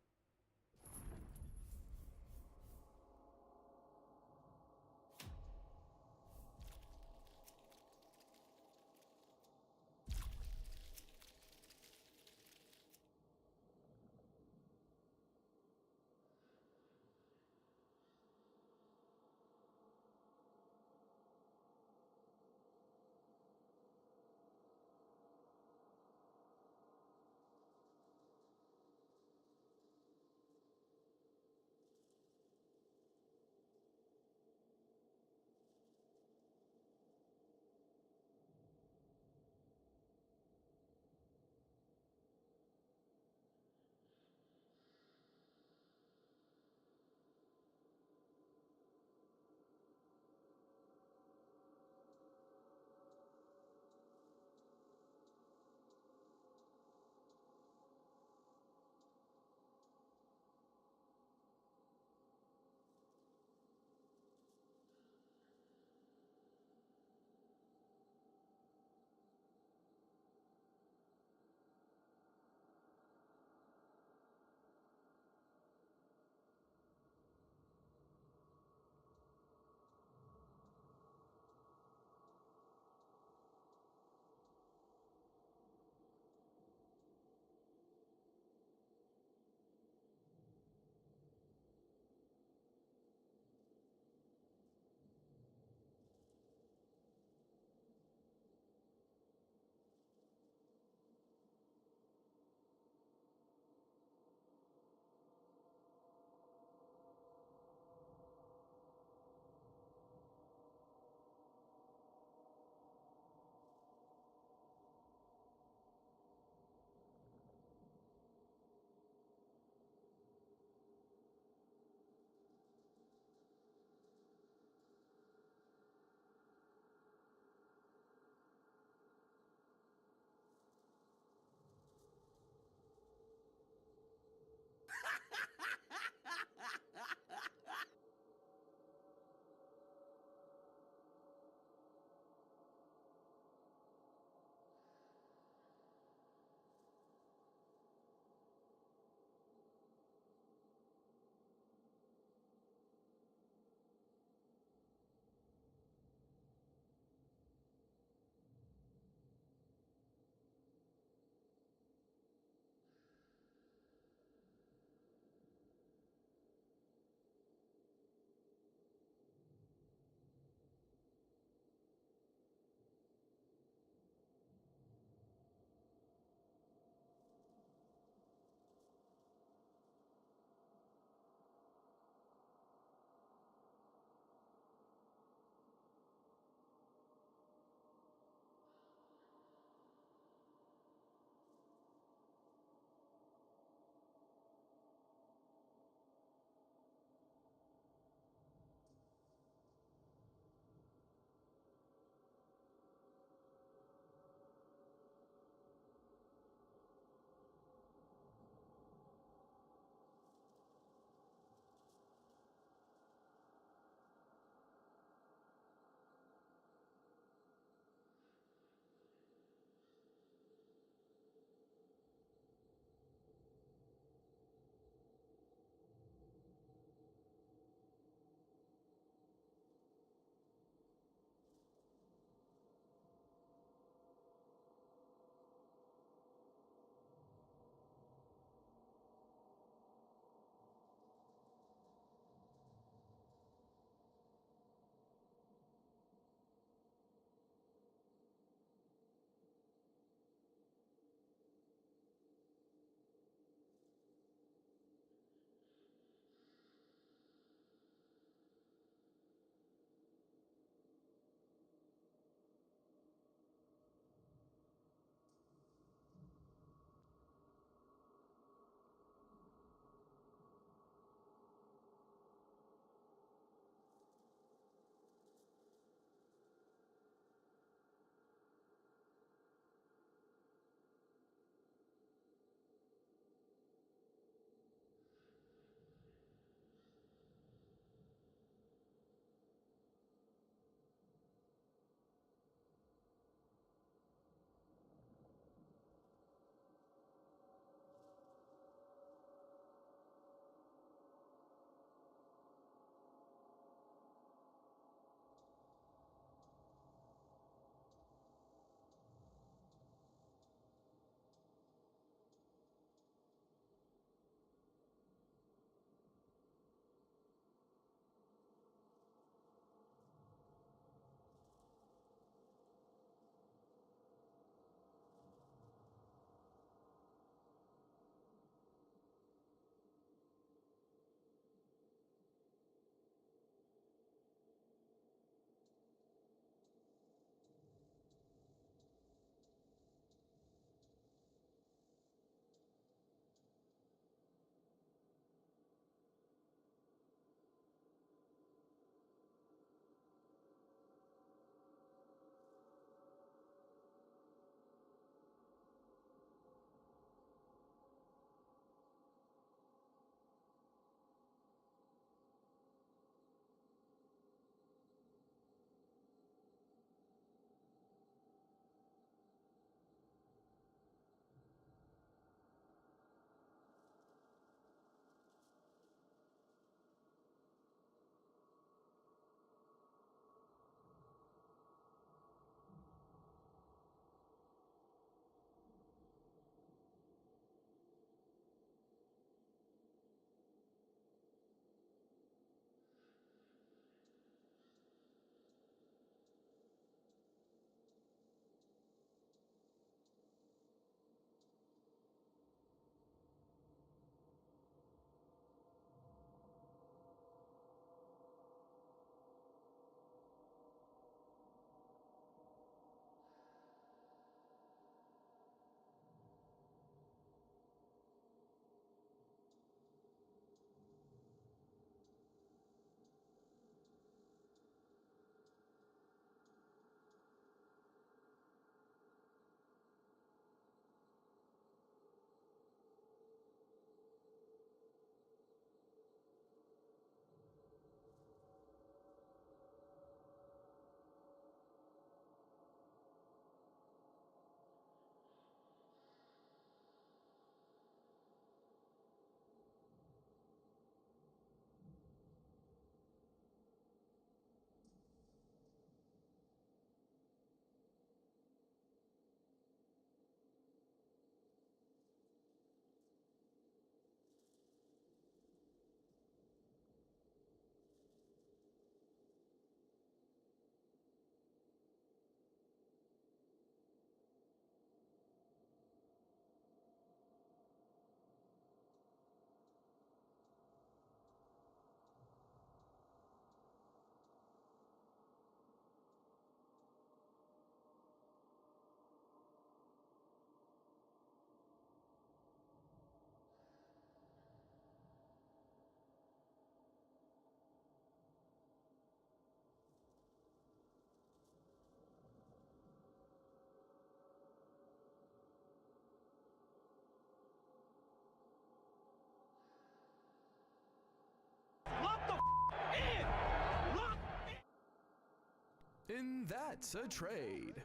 And that's a trade.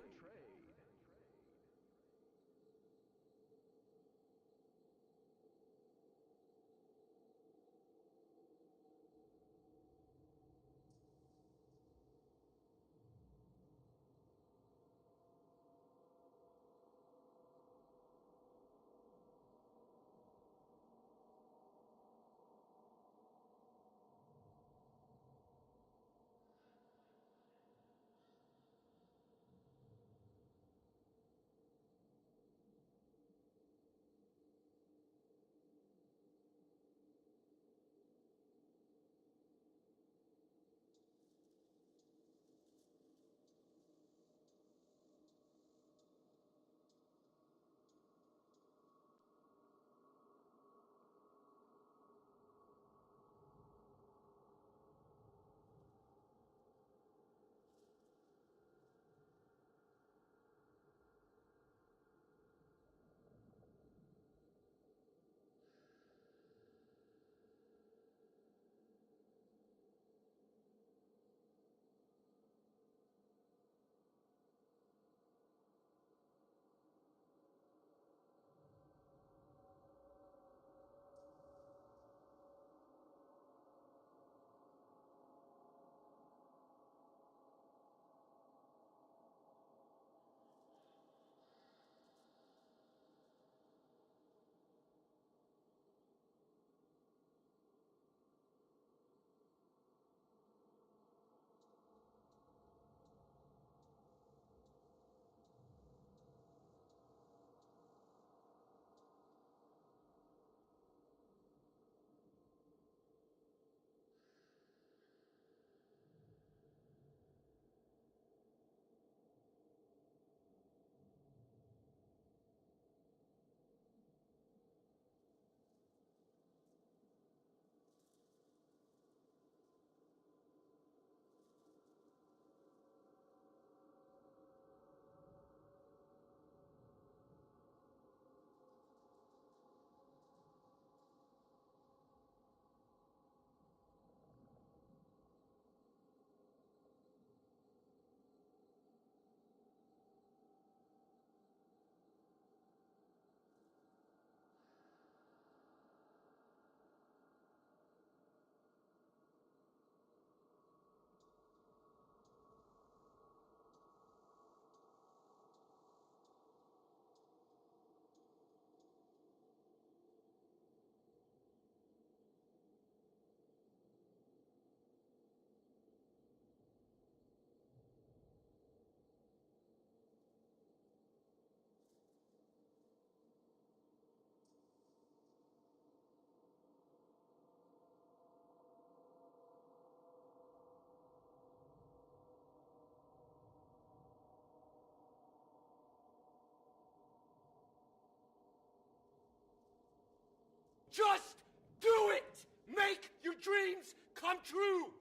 Just do it! Make your dreams come true!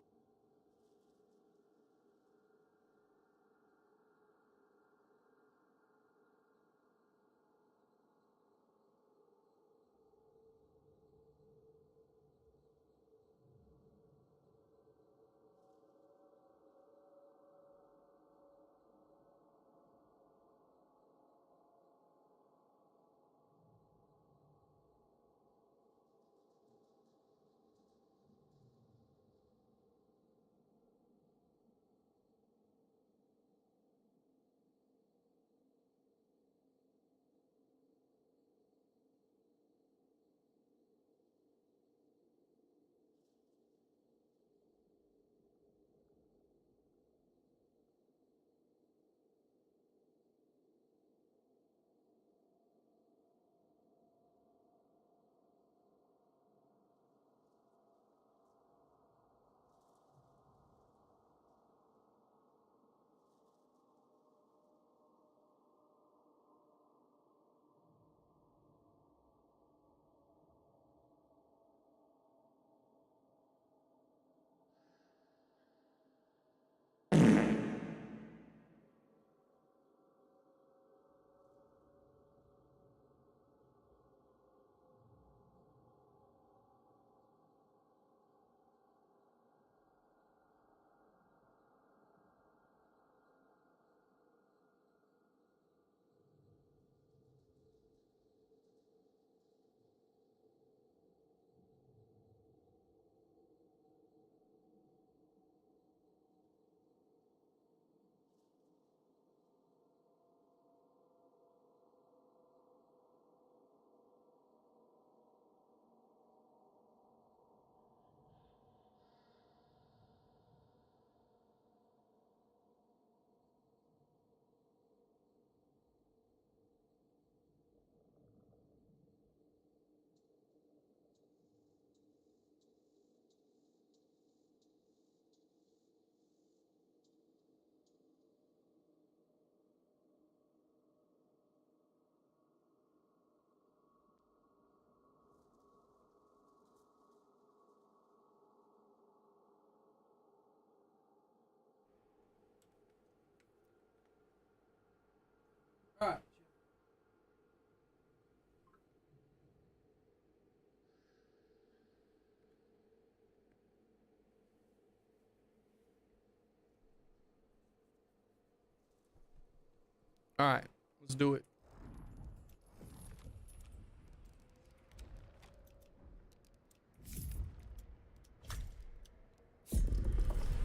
All right, let's do it.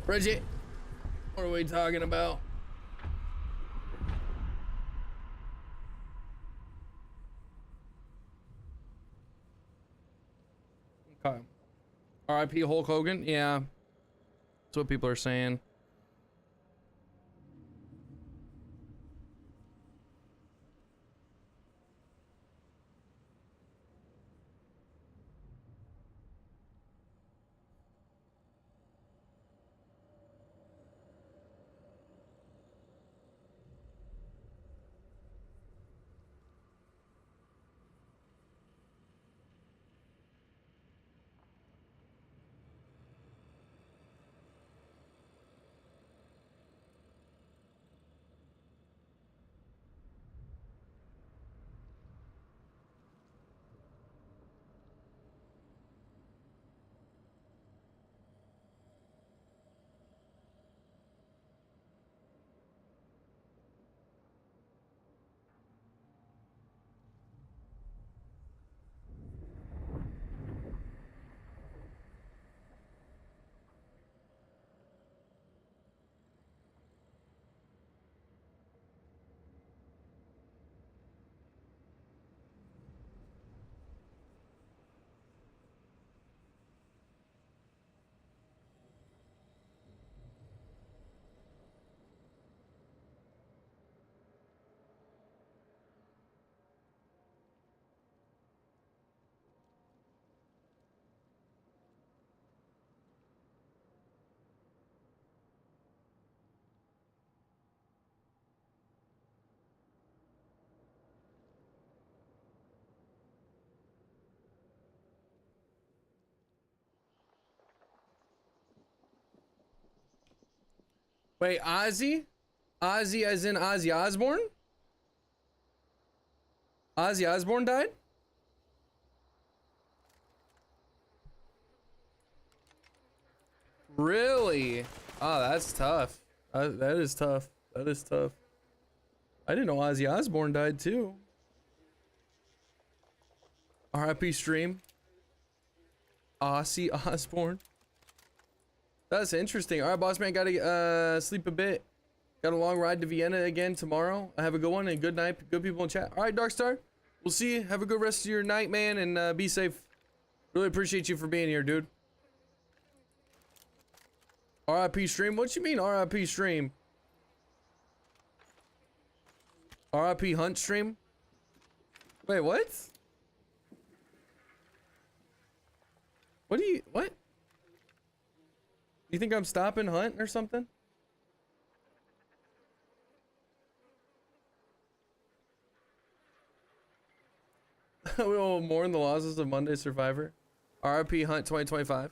Bridget, what are we talking about? Okay. R.I.P. Hulk Hogan. Yeah, that's what people are saying. Wait, Ozzy? Ozzy as in Ozzy Osbourne? Ozzy Osbourne died? Really? Oh, that's tough. That is tough. That is tough. I didn't know Ozzy Osbourne died too. RIP stream. Ozzy Osbourne. That's interesting. All right, boss man, gotta sleep a bit. Got a long ride to Vienna again tomorrow. Have a good one and good night. Good people in chat. All right, Darkstar. We'll see you. Have a good rest of your night, man, and be safe. Really appreciate you for being here, dude. RIP stream? What you mean RIP stream? RIP hunt stream? Wait, what? What do you, what? You think I'm stopping hunt or something? We will mourn the losses of Monday Survivor. RIP Hunt 2025.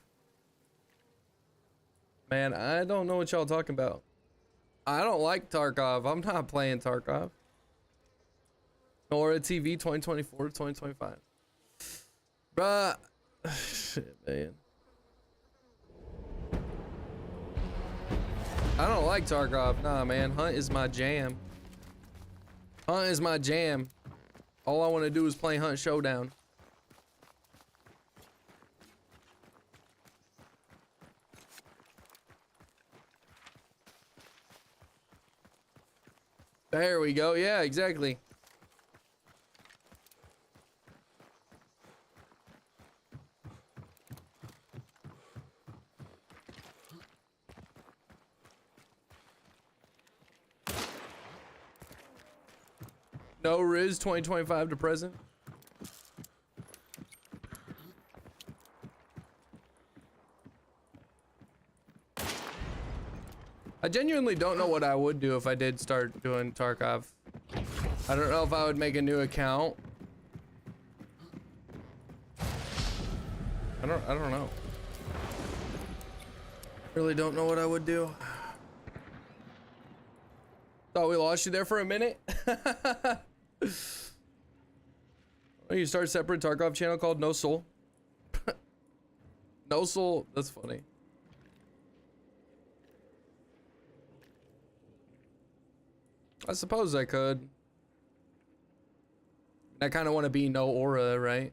Man, I don't know what y'all talking about. I don't like Tarkov. I'm not playing Tarkov. NOAURA TV 2024 to 2025. Bruh. Shit, man. I don't like Tarkov. Nah, man. Hunt is my jam. Hunt is my jam. All I want to do is play Hunt Showdown. There we go. Yeah, exactly. No Riz 2025 to present. I genuinely don't know what I would do if I did start doing Tarkov. I don't know if I would make a new account. I don't know. Really don't know what I would do. Thought we lost you there for a minute. You start a separate Tarkov channel called No Soul. No Soul, that's funny. I suppose I could. I kind of want to be NOAURA, right?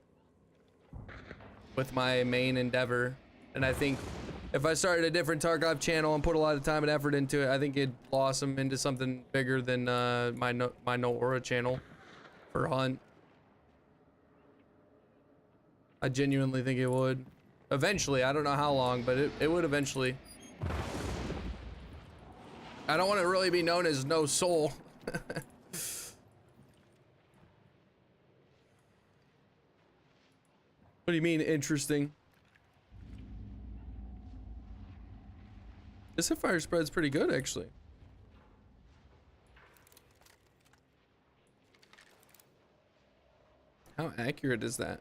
With my main endeavor. And I think if I started a different Tarkov channel and put a lot of time and effort into it, I think it'd blossom into something bigger than my NOAURA channel for Hunt. I genuinely think it would. Eventually, I don't know how long, but it would eventually. I don't want to really be known as No Soul. What do you mean interesting? This fire spread's pretty good, actually. How accurate is that?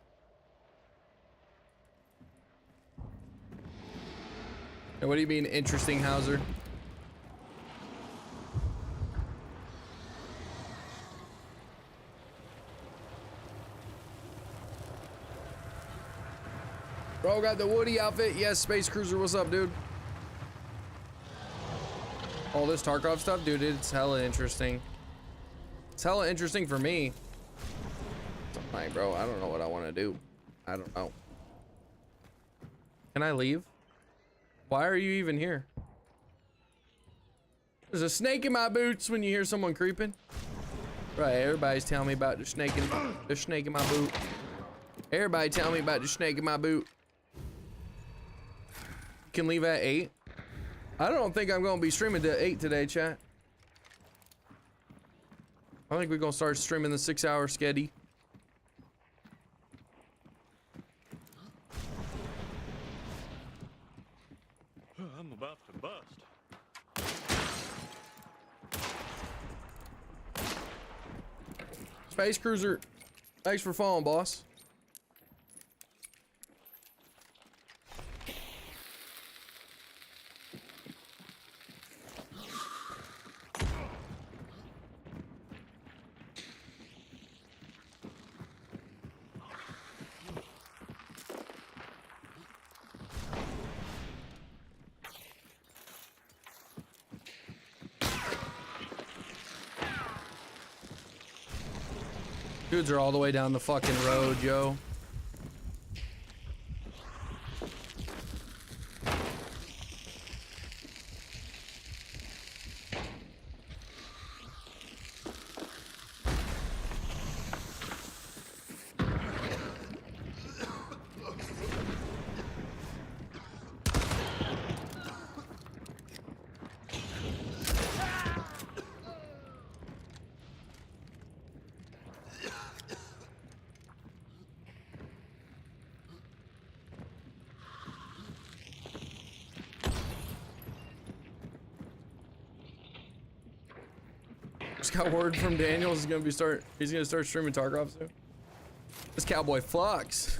And what do you mean interesting, Hauser? Bro, got the Woody outfit. Yes, Space Cruiser, what's up, dude? All this Tarkov stuff, dude, it's hella interesting. It's hella interesting for me. I'm like, bro, I don't know what I want to do. I don't know. Can I leave? Why are you even here? There's a snake in my boots when you hear someone creeping. Right, everybody's telling me about the snake in my boot. Everybody tell me about the snake in my boot. You can leave at 8. I don't think I'm gonna be streaming to 8 today, chat. I think we're gonna start streaming the 6-hour sketty. I'm about to bust. Space Cruiser, thanks for following, boss. Dudes are all the way down the fucking road, yo. Just got word from Daniel. He's gonna start streaming Tarkov soon. This cowboy Flux.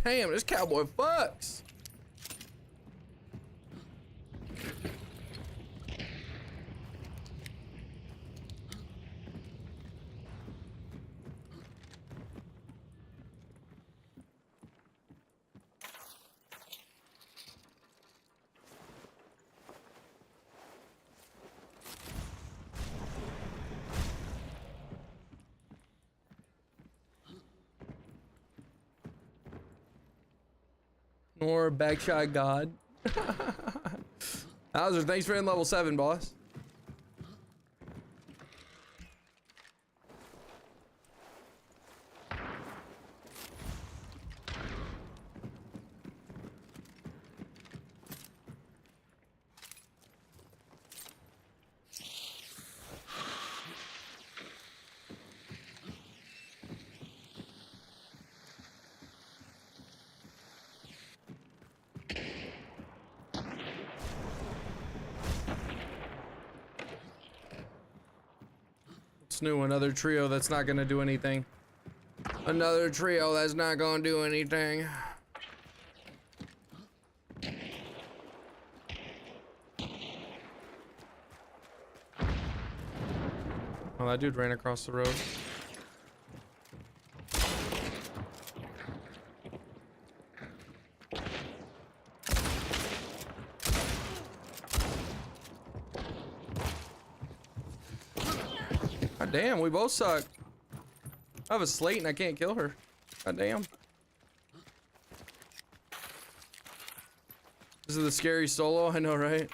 Damn, this cowboy Flux. Or backshot god. Hauser, thanks for in level 7, boss. What's new? Another trio that's not gonna do anything. Another trio that's not gonna do anything. Oh, that dude ran across the road. God damn, we both suck. I have a slate and I can't kill her. God damn. This is the scary solo, I know, right?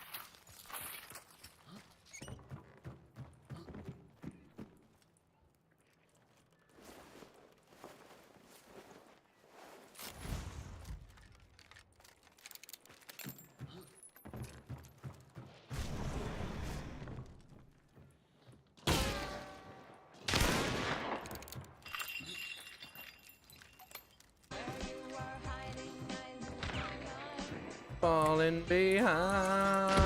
Falling behind.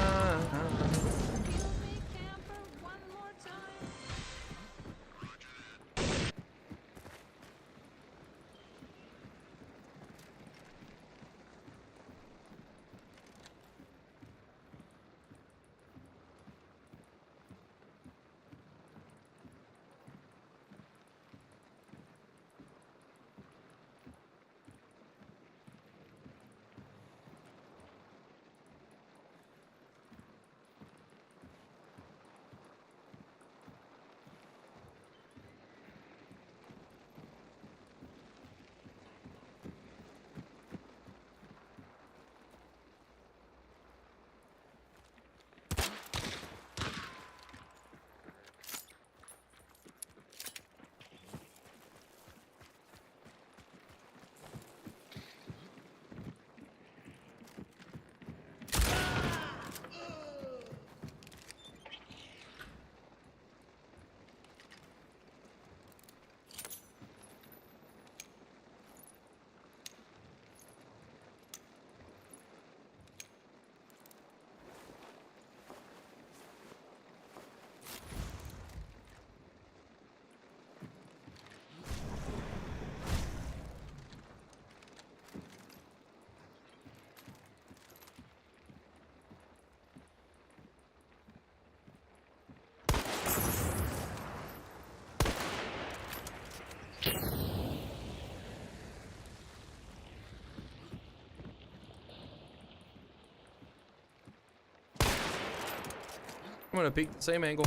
I'm gonna peek the same angle.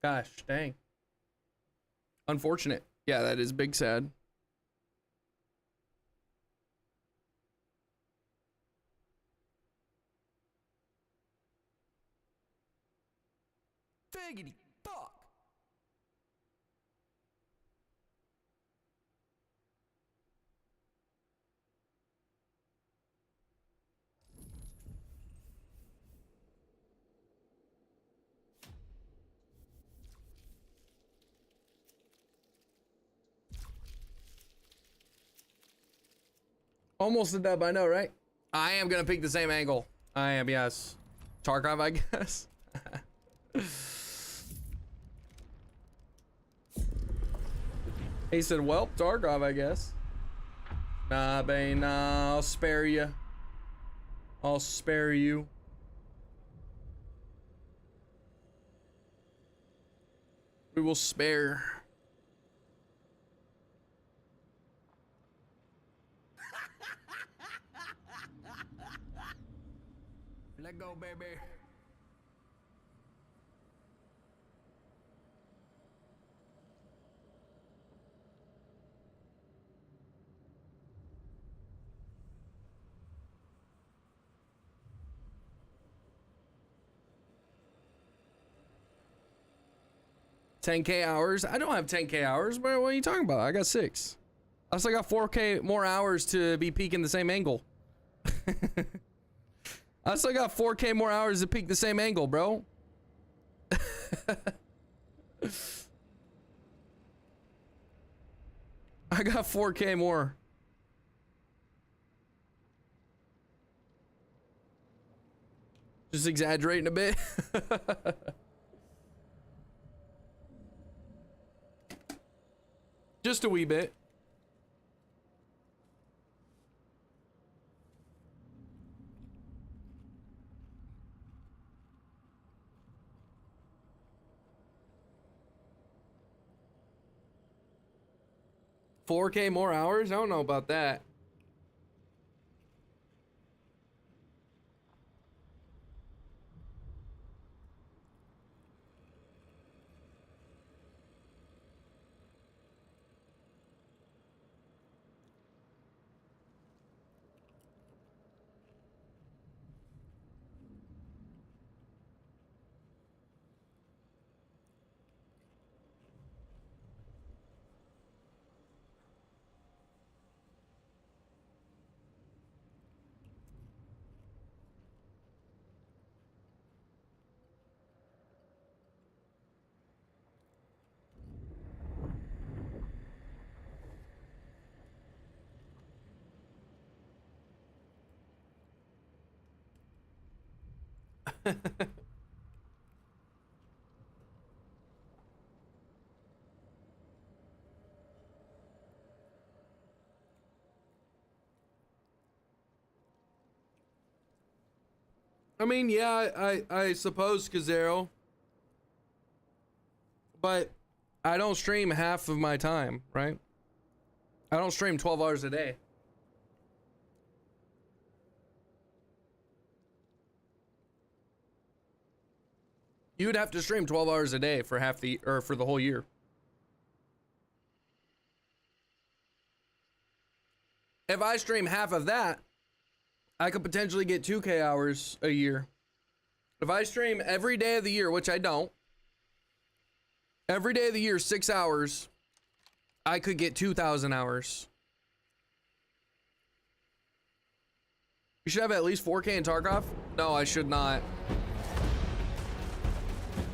Gosh, dang. Unfortunate. Yeah, that is big sad. Figgity fuck. Almost did that by now, right? I am gonna pick the same angle. I am, yes. Tarkov, I guess. He said, well, Tarkov, I guess. Nah, Bane, nah, I'll spare you. I'll spare you. We will spare. Let go, baby. $10K hours? I don't have 10K hours. What are you talking about? I got 6. I still got 4K more hours to be peeking the same angle. I still got 4K more hours to peek the same angle, bro. I got 4K more. Just exaggerating a bit. Just a wee bit. 4K more hours? I don't know about that. I mean, yeah, I suppose, Kazero. But I don't stream half of my time, right? I don't stream 12 hours a day. You would have to stream 12 hours a day for half the, or for the whole year. If I stream half of that, I could potentially get 2K hours a year. If I stream every day of the year, which I don't, every day of the year, 6 hours, I could get 2,000 hours. You should have at least 4K in Tarkov? No, I should not.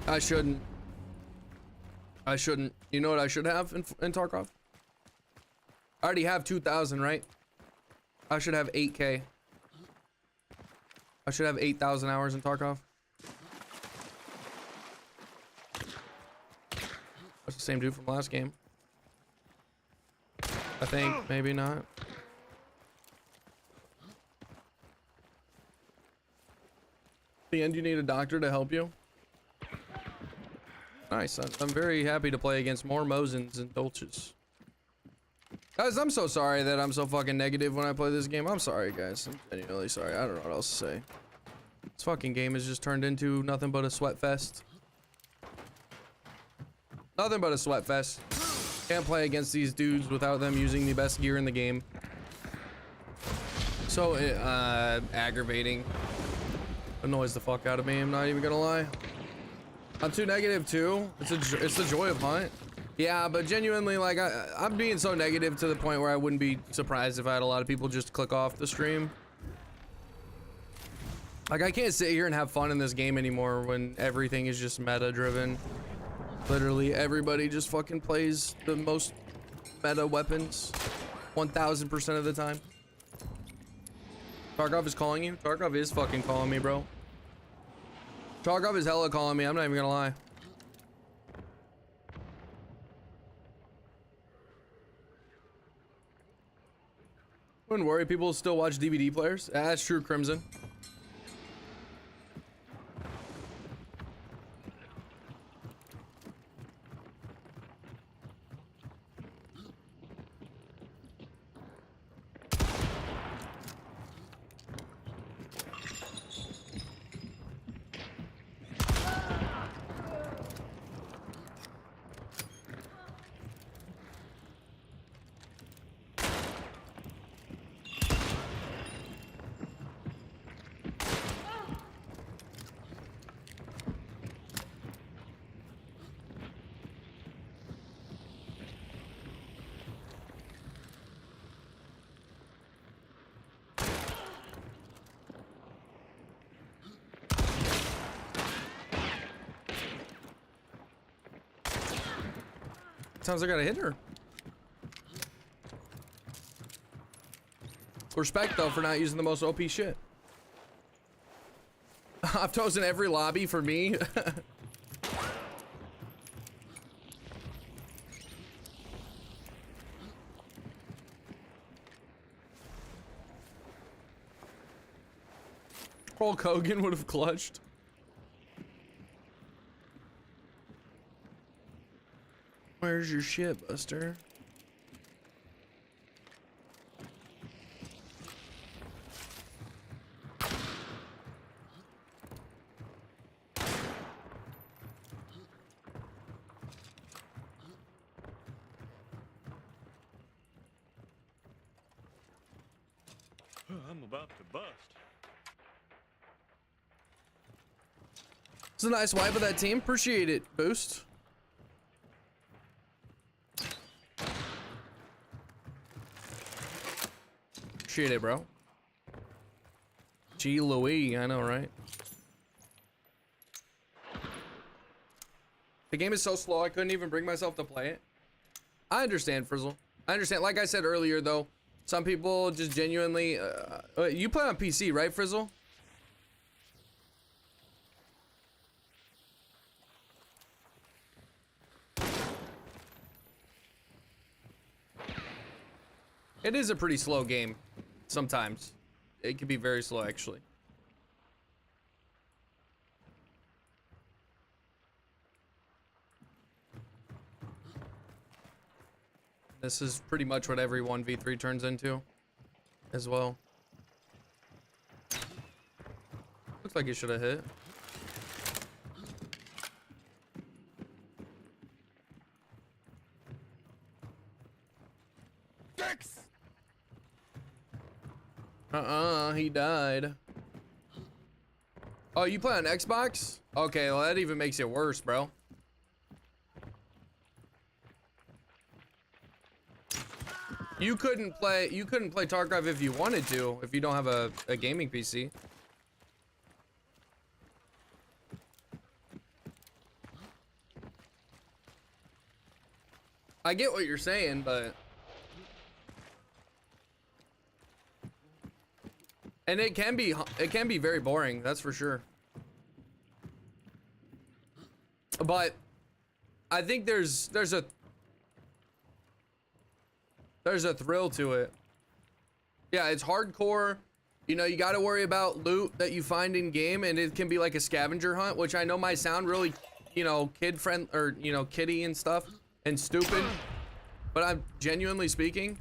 I shouldn't. I shouldn't. You know what I should have in Tarkov? I already have 2,000, right? I should have 8K. I should have 8,000 hours in Tarkov. That's the same dude from last game. I think, maybe not. At the end, you need a doctor to help you. Nice. I'm very happy to play against more Mosins and Dolces. Guys, I'm so sorry that I'm so fucking negative when I play this game. I'm sorry, guys. I'm genuinely sorry. I don't know what else to say. This fucking game has just turned into nothing but a sweat fest. Nothing but a sweat fest. Can't play against these dudes without them using the best gear in the game. So, aggravating. Annoys the fuck out of me, I'm not even gonna lie. I'm too negative too. It's the joy of Hunt. Yeah, but genuinely, like, I'm being so negative to the point where I wouldn't be surprised if I had a lot of people just click off the stream. Like, I can't sit here and have fun in this game anymore when everything is just meta driven. Literally everybody just fucking plays the most meta weapons 1000% of the time. Tarkov is calling you? Tarkov is fucking calling me, bro. Tarkov is hella calling me, I'm not even gonna lie. Wouldn't worry, people still watch DVD players. That's true, Crimson. Sounds like I got a hit her. Respect though for not using the most OP shit. I've chosen every lobby for me. Hulk Hogan would have clutched. Where's your shit, Buster? I'm about to bust. It's a nice wipe of that team. Appreciate it, Boost. Appreciate it, bro. Gee Louie, I know, right? The game is so slow, I couldn't even bring myself to play it. I understand, Frizzle. I understand. Like I said earlier, though, some people just genuinely... you play on PC, right, Frizzle? It is a pretty slow game, sometimes. It can be very slow, actually. This is pretty much what every 1v3 turns into, as well. Looks like he should have hit. He died. Oh, you play on Xbox? Okay, well that even makes it worse, bro. You couldn't play Tarkov if you wanted to, if you don't have a gaming PC. I get what you're saying, but and it can be very boring, that's for sure. But I think there's a thrill to it. Yeah, it's hardcore. You know, you got to worry about loot that you find in game, and it can be like a scavenger hunt, which I know might sound really, you know, kid friend or, you know, kiddie and stuff and stupid, but I'm genuinely speaking,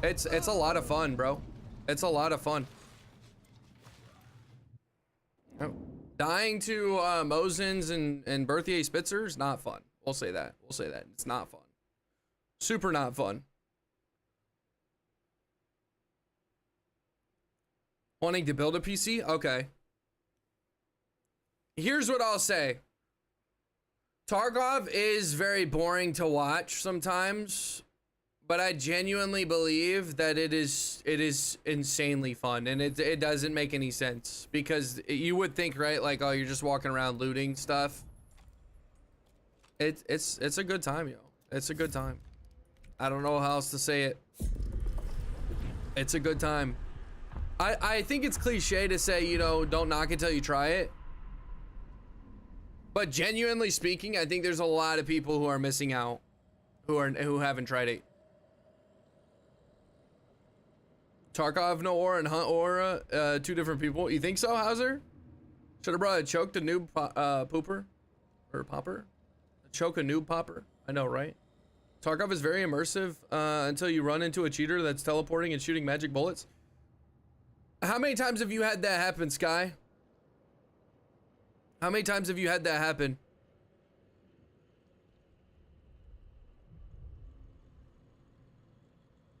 it's a lot of fun, bro. It's a lot of fun. Dying to Mosins and Berthier Spitzers, not fun. We'll say that. We'll say that. It's not fun. Super not fun. Wanting to build a PC? Okay. Here's what I'll say. Tarkov is very boring to watch sometimes, but I genuinely believe that it is insanely fun, and it doesn't make any sense, because you would think, right, like, oh, you're just walking around looting stuff. It's a good time, yo. It's a good time. I don't know how else to say it. It's a good time. I think it's cliche to say, you know, don't knock it till you try it. But genuinely speaking, I think there's a lot of people who are missing out, who haven't tried it. Tarkov, NOAURA, and Hunt Aura, 2 different people. You think so, Hauser? Should have brought a choke to noob pooper or popper. Choke a noob popper. I know, right? Tarkov is very immersive until you run into a cheater that's teleporting and shooting magic bullets. How many times have you had that happen, Sky? How many times have you had that happen?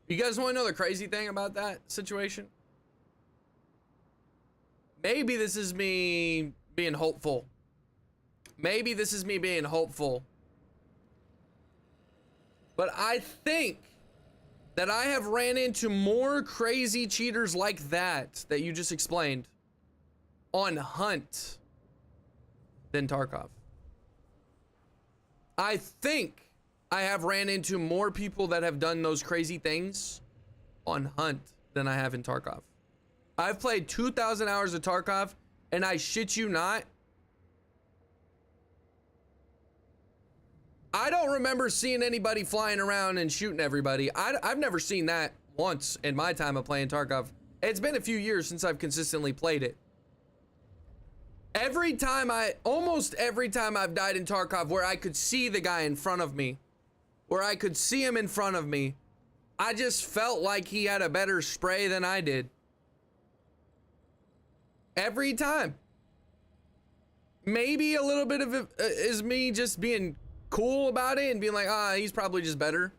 You guys want to know the crazy thing about that situation? Maybe this is me being hopeful. Maybe this is me being hopeful. But I think that I have ran into more crazy cheaters like that you just explained on Hunt than Tarkov. I think I have ran into more people that have done those crazy things on Hunt than I have in Tarkov. I've played 2,000 hours of Tarkov, and I shit you not, I don't remember seeing anybody flying around and shooting everybody. I've never seen that once in my time of playing Tarkov. It's been a few years since I've consistently played it. Almost every time I've died in Tarkov where I could see the guy in front of me, where I could see him in front of me, I just felt like he had a better spray than I did. Every time. Maybe a little bit of it is me just being cool about it and being like, he's probably just better,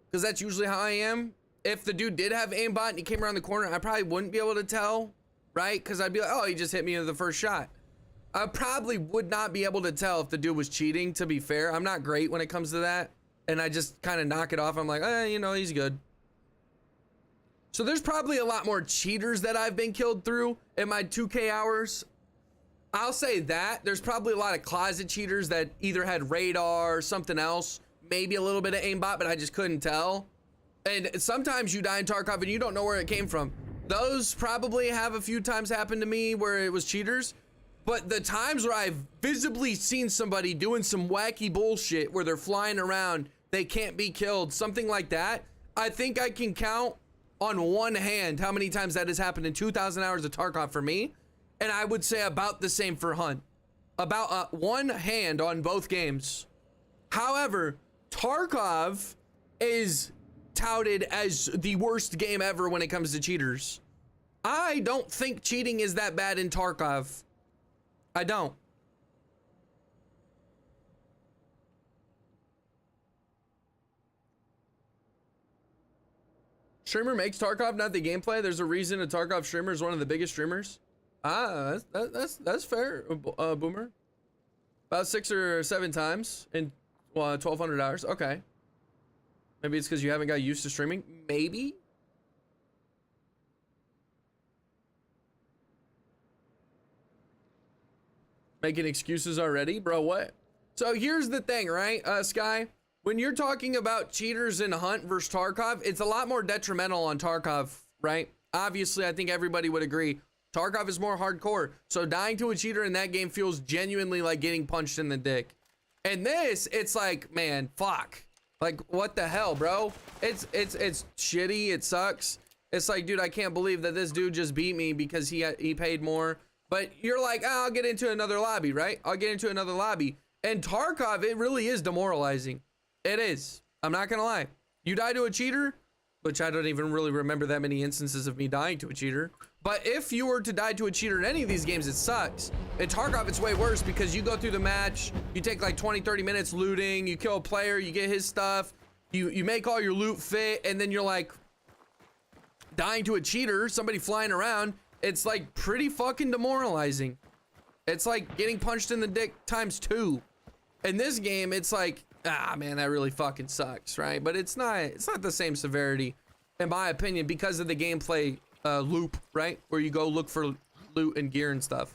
because that's usually how I am. if the dude did have aimbot and he came around the corner, I probably wouldn't be able to tell, right? Because I'd be like, oh, he just hit me with the first shot. I probably would not be able to tell if the dude was cheating, to be fair. I'm not great when it comes to that. And I just kind of knock it off. I'm like, you know, he's good. So there's probably a lot more cheaters that I've been killed through in my 2K hours. I'll say that. There's probably a lot of closet cheaters that either had radar or something else, maybe a little bit of aimbot, but I just couldn't tell. And sometimes you die in Tarkov and you don't know where it came from. Those probably have a few times happened to me where it was cheaters. But the times where I've visibly seen somebody doing some wacky bullshit where they're flying around, they can't be killed, something like that, I think I can count on one hand how many times that has happened in 2,000 hours of Tarkov for me. And I would say about the same for Hunt. About one hand on both games. However, Tarkov is touted as the worst game ever when it comes to cheaters. I don't think cheating is that bad in Tarkov. I don't. Streamer makes Tarkov not the gameplay. There's a reason a Tarkov streamer is one of the biggest streamers. That's fair, Boomer. About 6 or 7 times in 1,200 hours. Okay. Maybe it's because you haven't got used to streaming. Maybe. Making excuses already, bro. What? So here's the thing, right, Sky? When you're talking about cheaters in Hunt versus Tarkov, it's a lot more detrimental on Tarkov, right? Obviously, I think everybody would agree. Tarkov is more hardcore. So dying to a cheater in that game feels genuinely like getting punched in the dick. And this, it's like, man, fuck. Like, what the hell, bro? It's shitty. It sucks. It's like, dude, I can't believe that this dude just beat me because he paid more. But you're like, oh, I'll get into another lobby, right? I'll get into another lobby. And Tarkov, it really is demoralizing. It is. I'm not gonna lie. You die to a cheater, which I don't even really remember that many instances of me dying to a cheater. But if you were to die to a cheater in any of these games, it sucks. In Tarkov, it's way worse because you go through the match, you take like 20, 30 minutes looting, you kill a player, you get his stuff, you make all your loot fit, and then you're like dying to a cheater, somebody flying around. It's like pretty fucking demoralizing. It's like getting punched in the dick ×2. In this game, it's like, ah, man, that really fucking sucks, right? But it's not the same severity, in my opinion, because of the gameplay loop, right? Where you go look for loot and gear and stuff.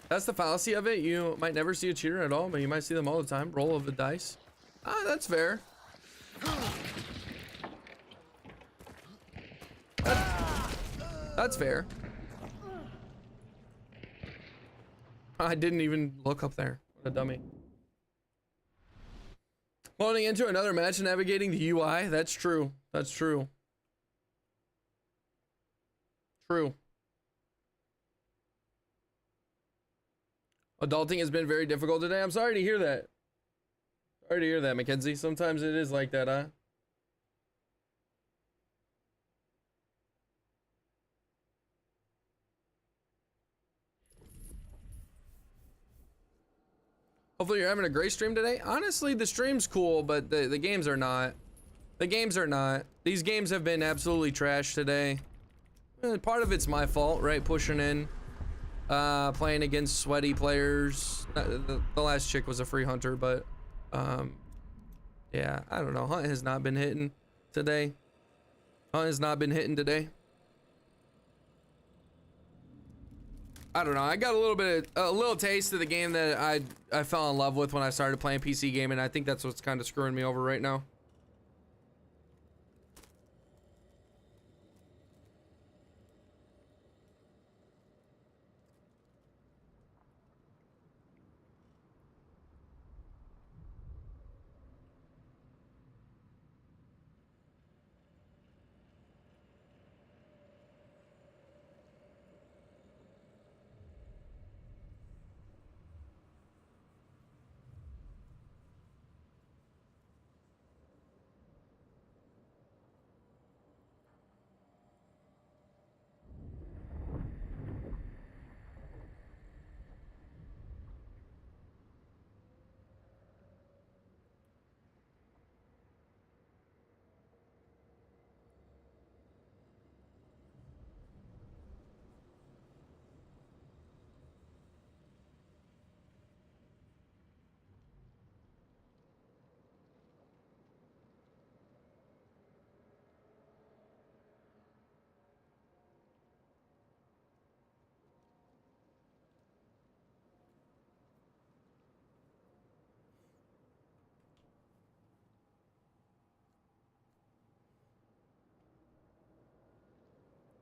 That's the fallacy of it. You might never see a cheater at all, but you might see them all the time. Roll of the dice. Ah, that's fair. That's fair. I didn't even look up there. What a dummy. Loading into another match and navigating the UI. That's true. That's true. True. Adulting has been very difficult today. I'm sorry to hear that. Sorry to hear that, Mackenzie. Sometimes it is like that, huh? Hopefully you're having a great stream today. Honestly, the stream's cool, but the games are not. The games are not. These games have been absolutely trash today. Part of it's my fault, right? Pushing in. Playing against sweaty players. The last chick was a free hunter, but yeah, I don't know. Hunt has not been hitting today. Hunt has not been hitting today. I don't know. I got a little taste of the game that I fell in love with when I started playing PC gaming. I think that's what's kind of screwing me over right now.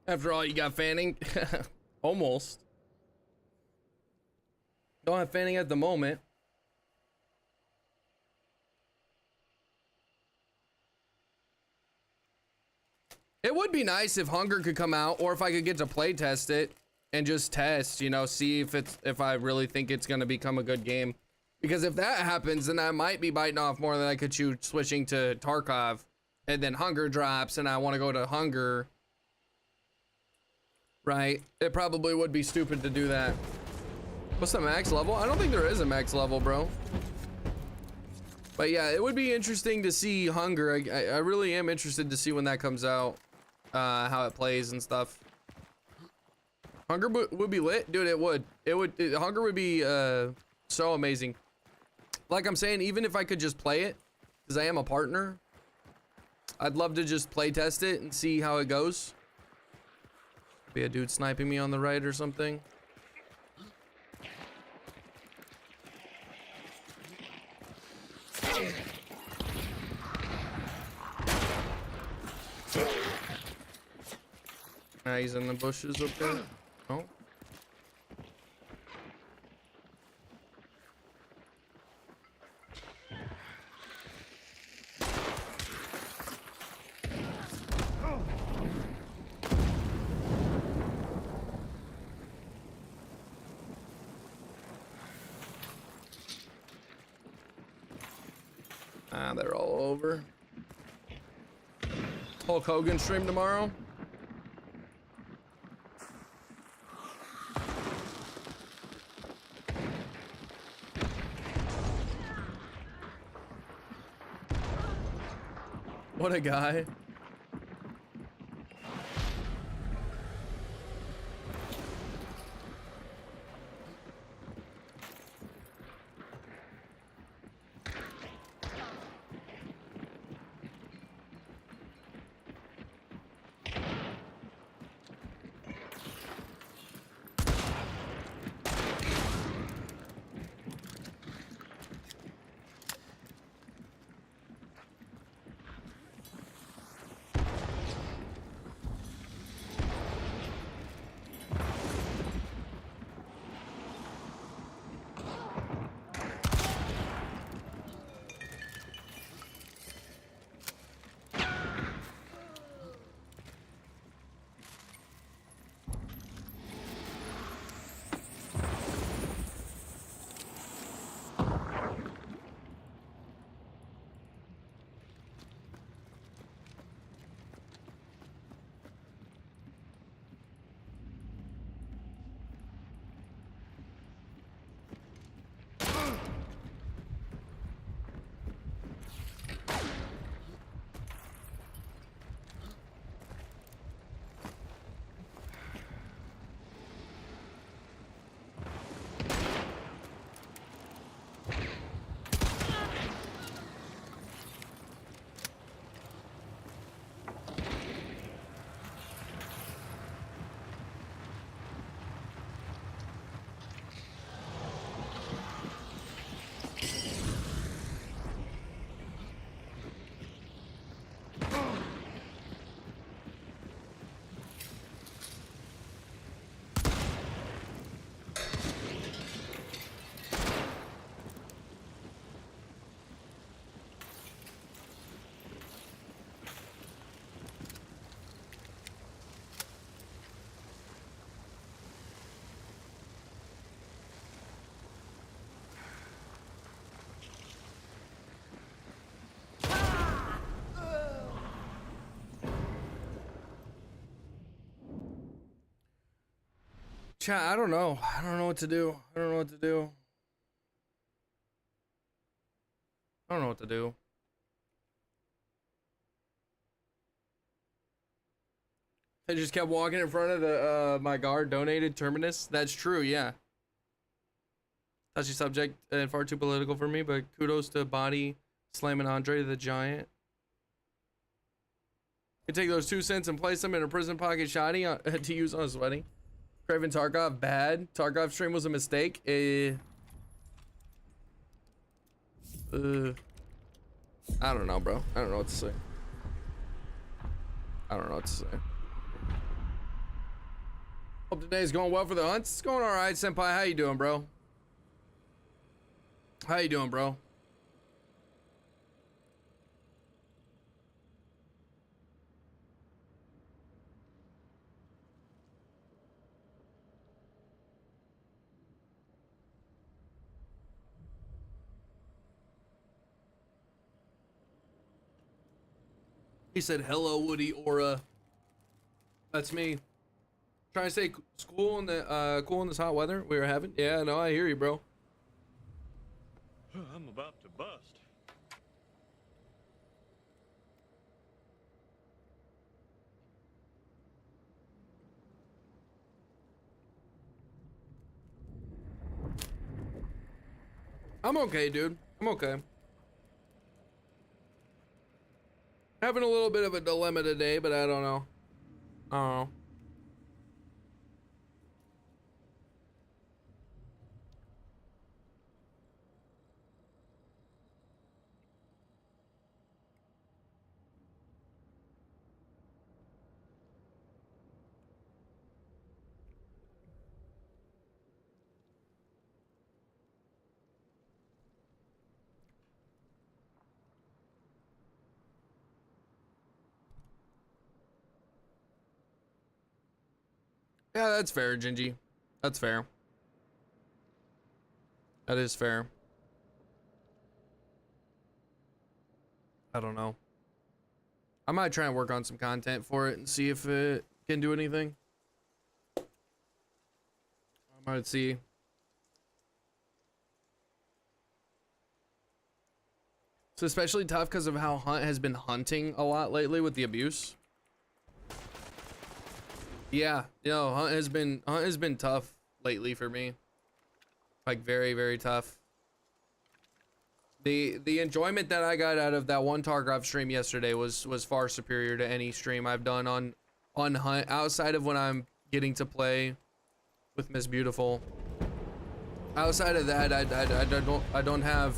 After all, you got Fanning. Almost. Don't have Fanning at the moment. It would be nice if Hunger could come out, or if I could get to play test it and just test, you know, see if I really think it's gonna become a good game. Because if that happens, then I might be biting off more than I could chew switching to Tarkov, and then Hunger drops and I want to go to Hunger. Right? It probably would be stupid to do that. What's the max level? I don't think there is a max level, bro. But yeah, it would be interesting to see Hunger. I really am interested to see when that comes out, how it plays and stuff. Hunger would be lit, dude. It would. Hunger would be so amazing. Like I'm saying, even if I could just play it, because I am a partner, I'd love to just play test it and see how it goes. Be a dude sniping me on the right or something. He's in the bushes up there. Oh. Ah, they're all over. Hulk Hogan stream tomorrow. What a guy. Chat, I don't know. I don't know what to do. I don't know what to do. I don't know what to do. I just kept walking in front of the my guard donated terminus. That's true, yeah. Touchy subject and far too political for me, but kudos to Body slamming Andre the Giant. You take those 2 cents and place them in a prison pocket shotty to use on a sweaty. Craven Tarkov, bad. Tarkov stream was a mistake. I don't know, bro. I don't know what to say. I don't know what to say. Hope today's going well for the hunts. It's going all right, Senpai. How you doing, bro? How you doing, bro? He said, hello, Woody Aura. That's me. Trying to stay cool in the cool in this hot weather we were having. Yeah, no, I hear you, bro. I'm about to bust. I'm okay, dude. I'm okay. Having a little bit of a dilemma today, but I don't know. I don't know. Yeah, that's fair, Gingy. That's fair. That is fair. I don't know. I might try and work on some content for it and see if it can do anything. I might see. It's especially tough because of how Hunt has been hunting a lot lately with the abuse. Yeah, you know, Hunt has been tough lately for me. Like very, very tough. The enjoyment that I got out of that one Tarkov stream yesterday was far superior to any stream I've done on Hunt outside of when I'm getting to play with Miss Beautiful. Outside of that, I don't have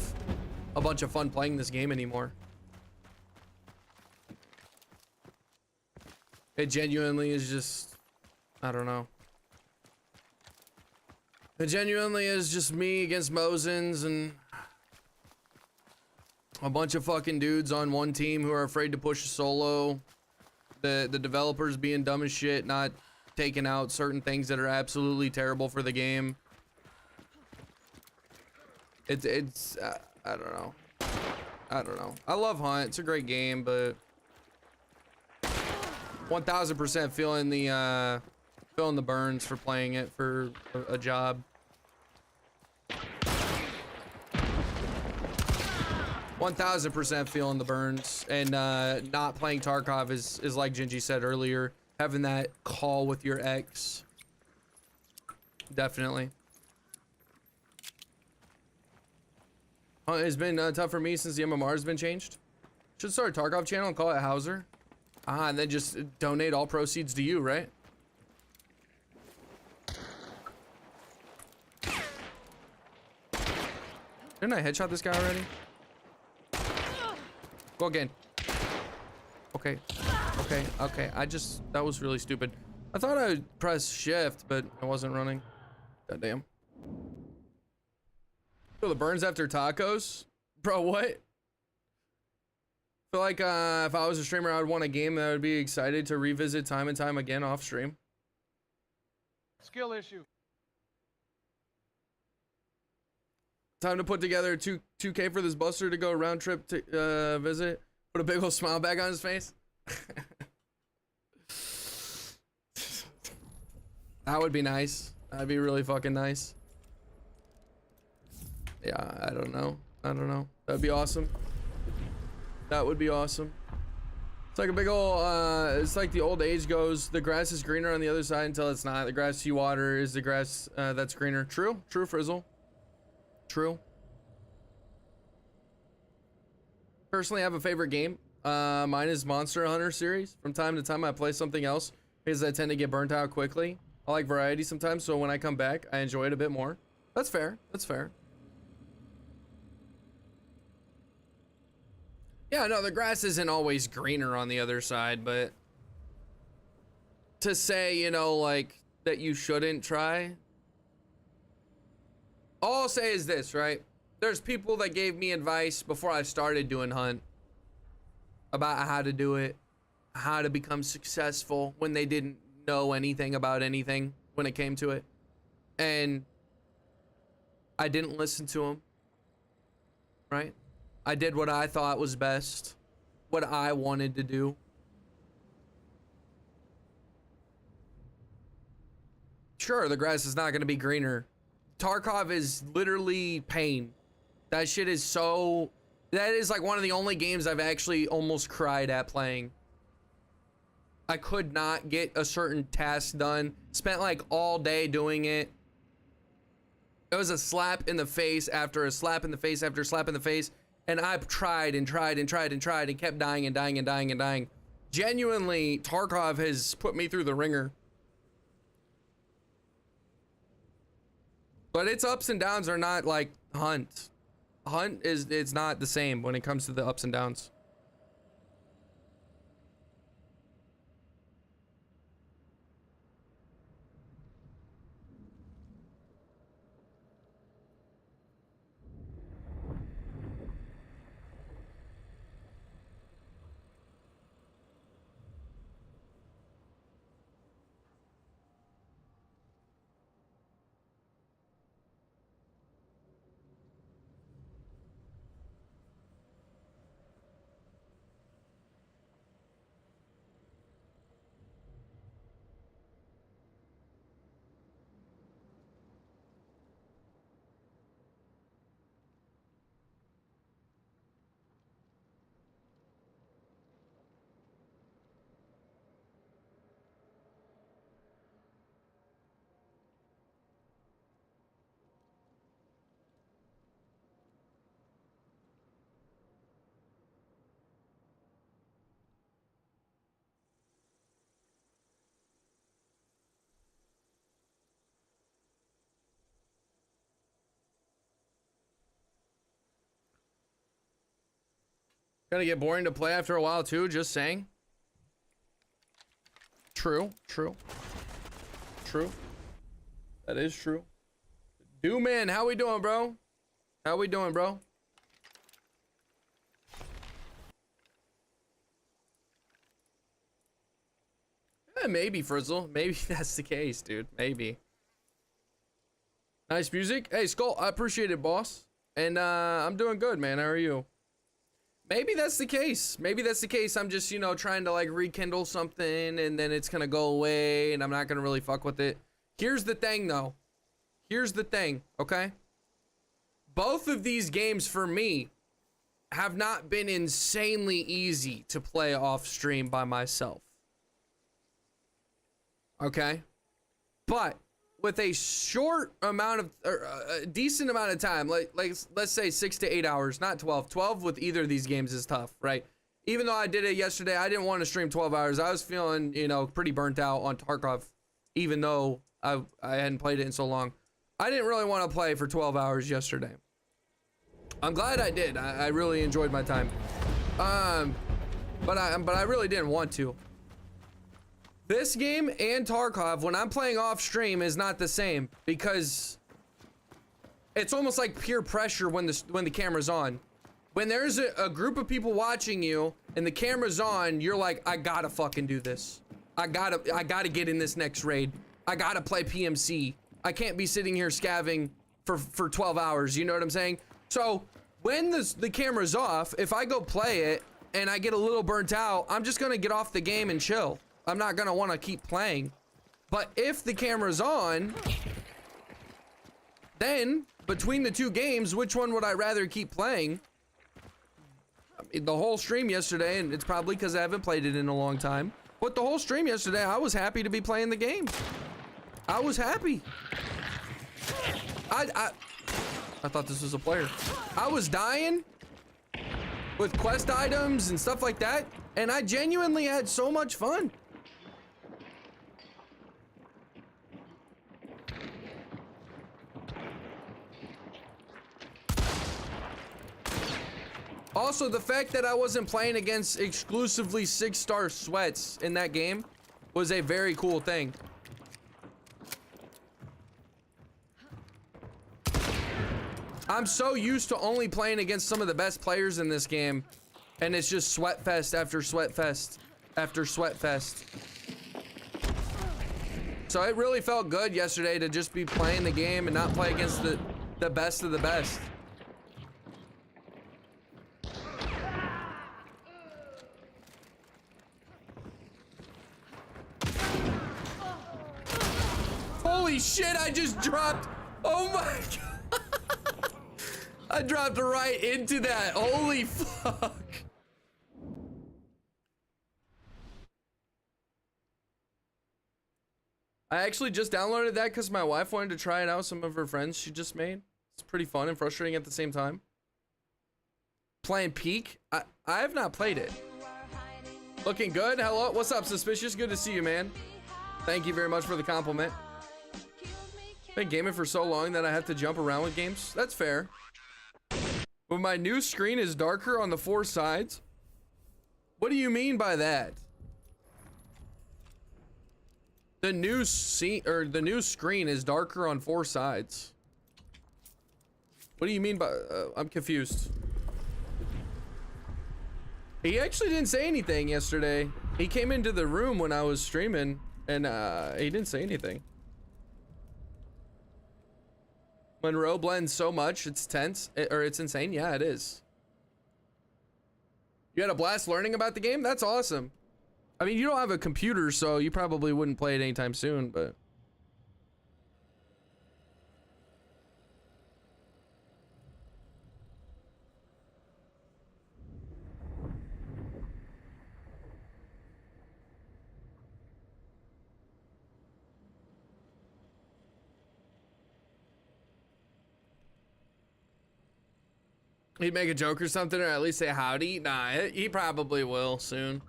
a bunch of fun playing this game anymore. It genuinely is just, I don't know. It genuinely is just me against Mosins and a bunch of fucking dudes on one team who are afraid to push a solo. The developers being dumb as shit, not taking out certain things that are absolutely terrible for the game. It's I don't know. I don't know. I love Hunt. It's a great game, but 1000% feeling the burns for playing it for a job. 1000% feeling the burns, and not playing Tarkov is like Gingy said earlier, having that call with your ex. Definitely. It's been tough for me since the MMR has been changed. Should start a Tarkov channel and call it Hauser. And then just donate all proceeds to you, right? Didn't I headshot this guy already? Go again. Okay. Okay. Okay. That was really stupid. I thought I would press shift, but I wasn't running. God damn. Feel the burns after tacos? Bro, what? Feel like if I was a streamer, I would want a game that I would be excited to revisit time and time again off stream. Skill issue. Time to put together 2K for this buster to go round trip to visit. Put a big old smile back on his face. That would be nice. That'd be really fucking nice. Yeah, I don't know. I don't know. That'd be awesome. That would be awesome. It's like a big old, it's like the old age goes, the grass is greener on the other side until it's not. The grass you water is the grass that's greener. True. True, Frizzle. True. Personally, I have a favorite game. Mine is Monster Hunter series. From time to time, I play something else because I tend to get burnt out quickly. I like variety sometimes, so when I come back, I enjoy it a bit more. That's fair. That's fair. Yeah, no, the grass isn't always greener on the other side, but to say, you know, like, that you shouldn't try. All I'll say is this, right? There's people that gave me advice before I started doing hunt about how to do it, how to become successful when they didn't know anything about anything when it came to it. And I didn't listen to them, right? I did what I thought was best, what I wanted to do. Sure, the grass is not going to be greener. Tarkov is literally pain. That shit is so... That is like one of the only games I've actually almost cried at playing. I could not get a certain task done. Spent like all day doing it. It was a slap in the face after a slap in the face after a slap in the face. And I've tried and tried and tried and tried and kept dying and dying and dying and dying. Genuinely, Tarkov has put me through the ringer. But its ups and downs are not like Hunt. Hunt is, it's not the same when it comes to the ups and downs. Gonna get boring to play after a while too, just saying. True, true. True. That is true. Dooman, how we doing, bro? How we doing, bro? Maybe, Frizzle. Maybe that's the case, dude. Maybe. Nice music. Hey, Skull, I appreciate it, boss. And I'm doing good, man. How are you? Maybe that's the case. Maybe that's the case. I'm just, you know, trying to like rekindle something and then it's gonna go away and I'm not gonna really fuck with it. Here's the thing though. Here's the thing, okay? Both of these games for me have not been insanely easy to play off stream by myself. Okay? But with a short amount of, or a decent amount of time, like let's say 6 to 8 hours, not 12. 12 with either of these games is tough, right? Even though I did it yesterday, I didn't want to stream 12 hours. I was feeling, you know, pretty burnt out on Tarkov, even though I hadn't played it in so long. I didn't really want to play for 12 hours yesterday. I'm glad I did. I really enjoyed my time. But I really didn't want to. This game and Tarkov, when I'm playing off stream, is not the same because it's almost like peer pressure when the camera's on. When there's a group of people watching you and the camera's on, you're like, I gotta fucking do this. I gotta get in this next raid. I gotta play PMC. I can't be sitting here scavving for 12 hours. You know what I'm saying? So when the camera's off, if I go play it and I get a little burnt out, I'm just gonna get off the game and chill. I'm not gonna want to keep playing. But if the camera's on, then between the two games, which one would I rather keep playing? I mean, the whole stream yesterday, and it's probably because I haven't played it in a long time, but the whole stream yesterday, I was happy to be playing the game. I was happy. I thought this was a player. I was dying with quest items and stuff like that, and I genuinely had so much fun. Also, the fact that I wasn't playing against exclusively 6-star sweats in that game was a very cool thing. I'm so used to only playing against some of the best players in this game, and it's just sweat fest after sweat fest after sweat fest. So it really felt good yesterday to just be playing the game and not play against the best of the best. Holy shit, I just dropped. Oh my god. I dropped right into that. Holy fuck. I actually just downloaded that because my wife wanted to try it out with some of her friends she just made. It's pretty fun and frustrating at the same time. Playing Peak? I have not played it. Looking good? Hello? What's up, Suspicious? Good to see you, man. Thank you very much for the compliment. Been gaming for so long that I have to jump around with games. That's fair. But my new screen is darker on the 4 sides. What do you mean by that? The new screen is darker on 4 sides. What do you mean by I'm confused. He actually didn't say anything yesterday. He came into the room when I was streaming and he didn't say anything. Monroe blends so much, it's tense, or it's insane. Yeah, it is. You had a blast learning about the game? That's awesome. I mean, you don't have a computer, so you probably wouldn't play it anytime soon, but... He'd make a joke or something, or at least say howdy. Nah, he probably will soon.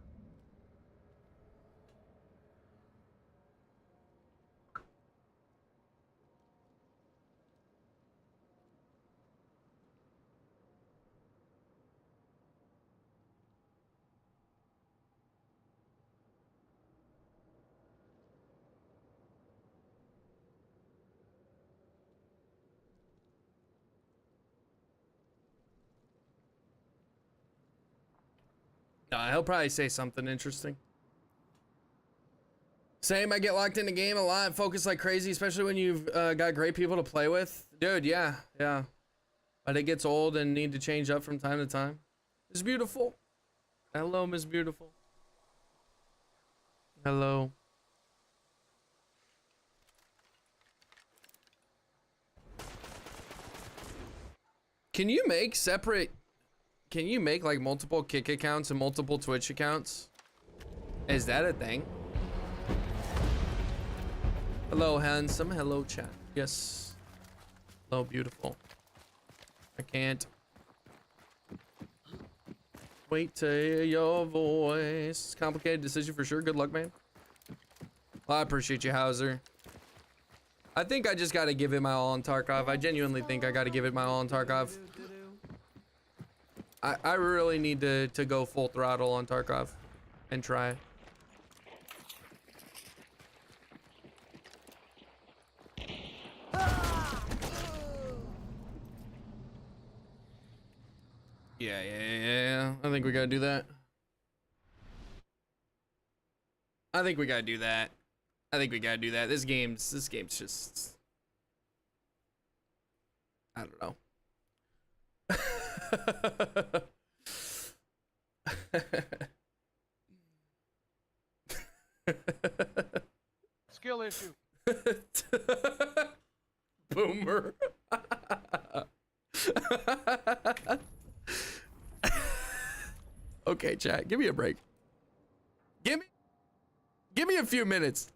He'll probably say something interesting. Same, I get locked in the game a lot and focus like crazy, especially when you've got great people to play with. Dude, yeah. But it gets old and need to change up from time to time. It's beautiful. Hello, Miss Beautiful. Hello. Can you make separate... Can you make like multiple Kick accounts and multiple Twitch accounts? Is that a thing? Hello, handsome. Hello, chat. Yes. Hello, beautiful. I can't wait to hear your voice. Complicated decision for sure. Good luck, man. Well, I appreciate you, Hauser. I think I just got to give it my all on Tarkov. I genuinely think I got to give it my all on Tarkov. I really need to go full throttle on Tarkov and try. Yeah. I think we gotta do that. This game's just... I don't know. Skill issue. Boomer. Okay, chat, give me a break. Give me a few minutes.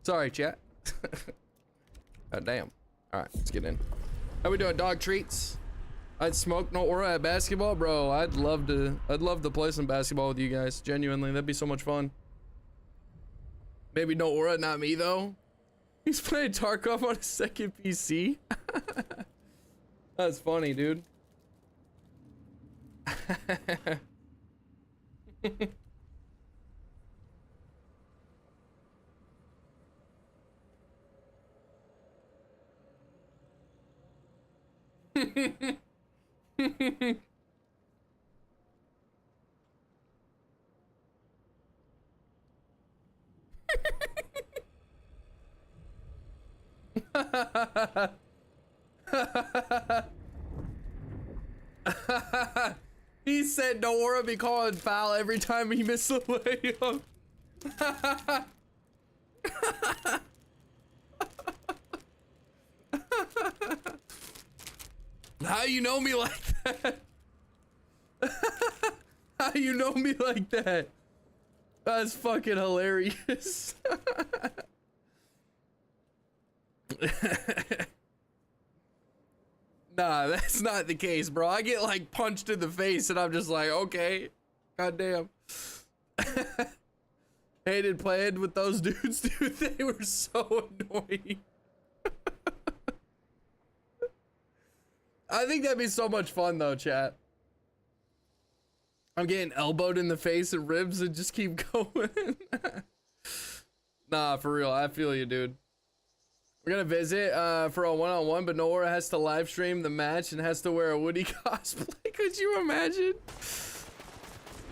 Sorry, chat. God damn. All right, let's get in. How we doing, dog treats? I'd smoke no aura at basketball, bro. I'd love to play some basketball with you guys. Genuinely, that'd be so much fun. Maybe no aura, not me though. He's playing Tarkov on a second PC. That's funny, dude. He said NOAURA be calling foul every time he missed a layup. How you know me like that? How you know me like that? That's fucking hilarious. Nah, that's not the case, bro. I get like punched in the face and I'm just like, okay, goddamn. Hated playing with those dudes, dude. They were so annoying. I think that'd be so much fun though, chat. I'm getting elbowed in the face and ribs and just keep going. Nah, for real. I feel you, dude. We're gonna visit for a one-on-one, but NOAURA has to live stream the match and has to wear a Woody cosplay. Could you imagine?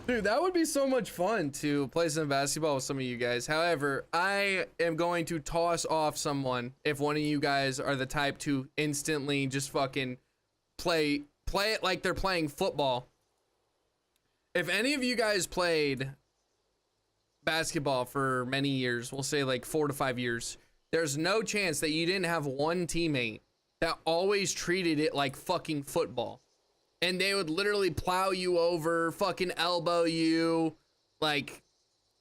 Dude, that would be so much fun to play some basketball with some of you guys. However, I am going to toss off someone if one of you guys are the type to instantly just fucking play it like they're playing football. If any of you guys played basketball for many years, we'll say like 4 to 5 years, there's no chance that you didn't have one teammate that always treated it like fucking football. And they would literally plow you over, fucking elbow you, like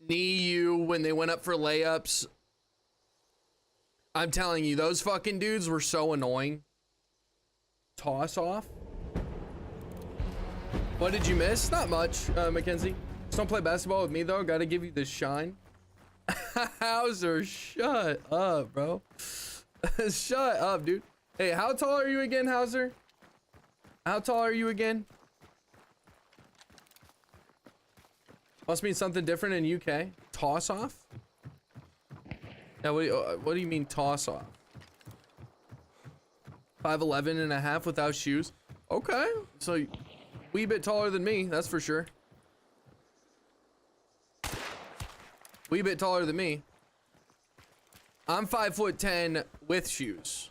knee you when they went up for layups. I'm telling you, those fucking dudes were so annoying. Toss off? What did you miss? Not much, Mackenzie. Just don't play basketball with me though. Gotta give you the shine. Hauser, shut up, bro. Shut up, dude. Hey, how tall are you again, Hauser? How tall are you again? Must mean something different in UK. Toss off? Yeah, what do you mean toss off? 5'11" and a half without shoes. Okay, so wee bit taller than me, that's for sure. Wee bit taller than me. I'm 5'10" with shoes.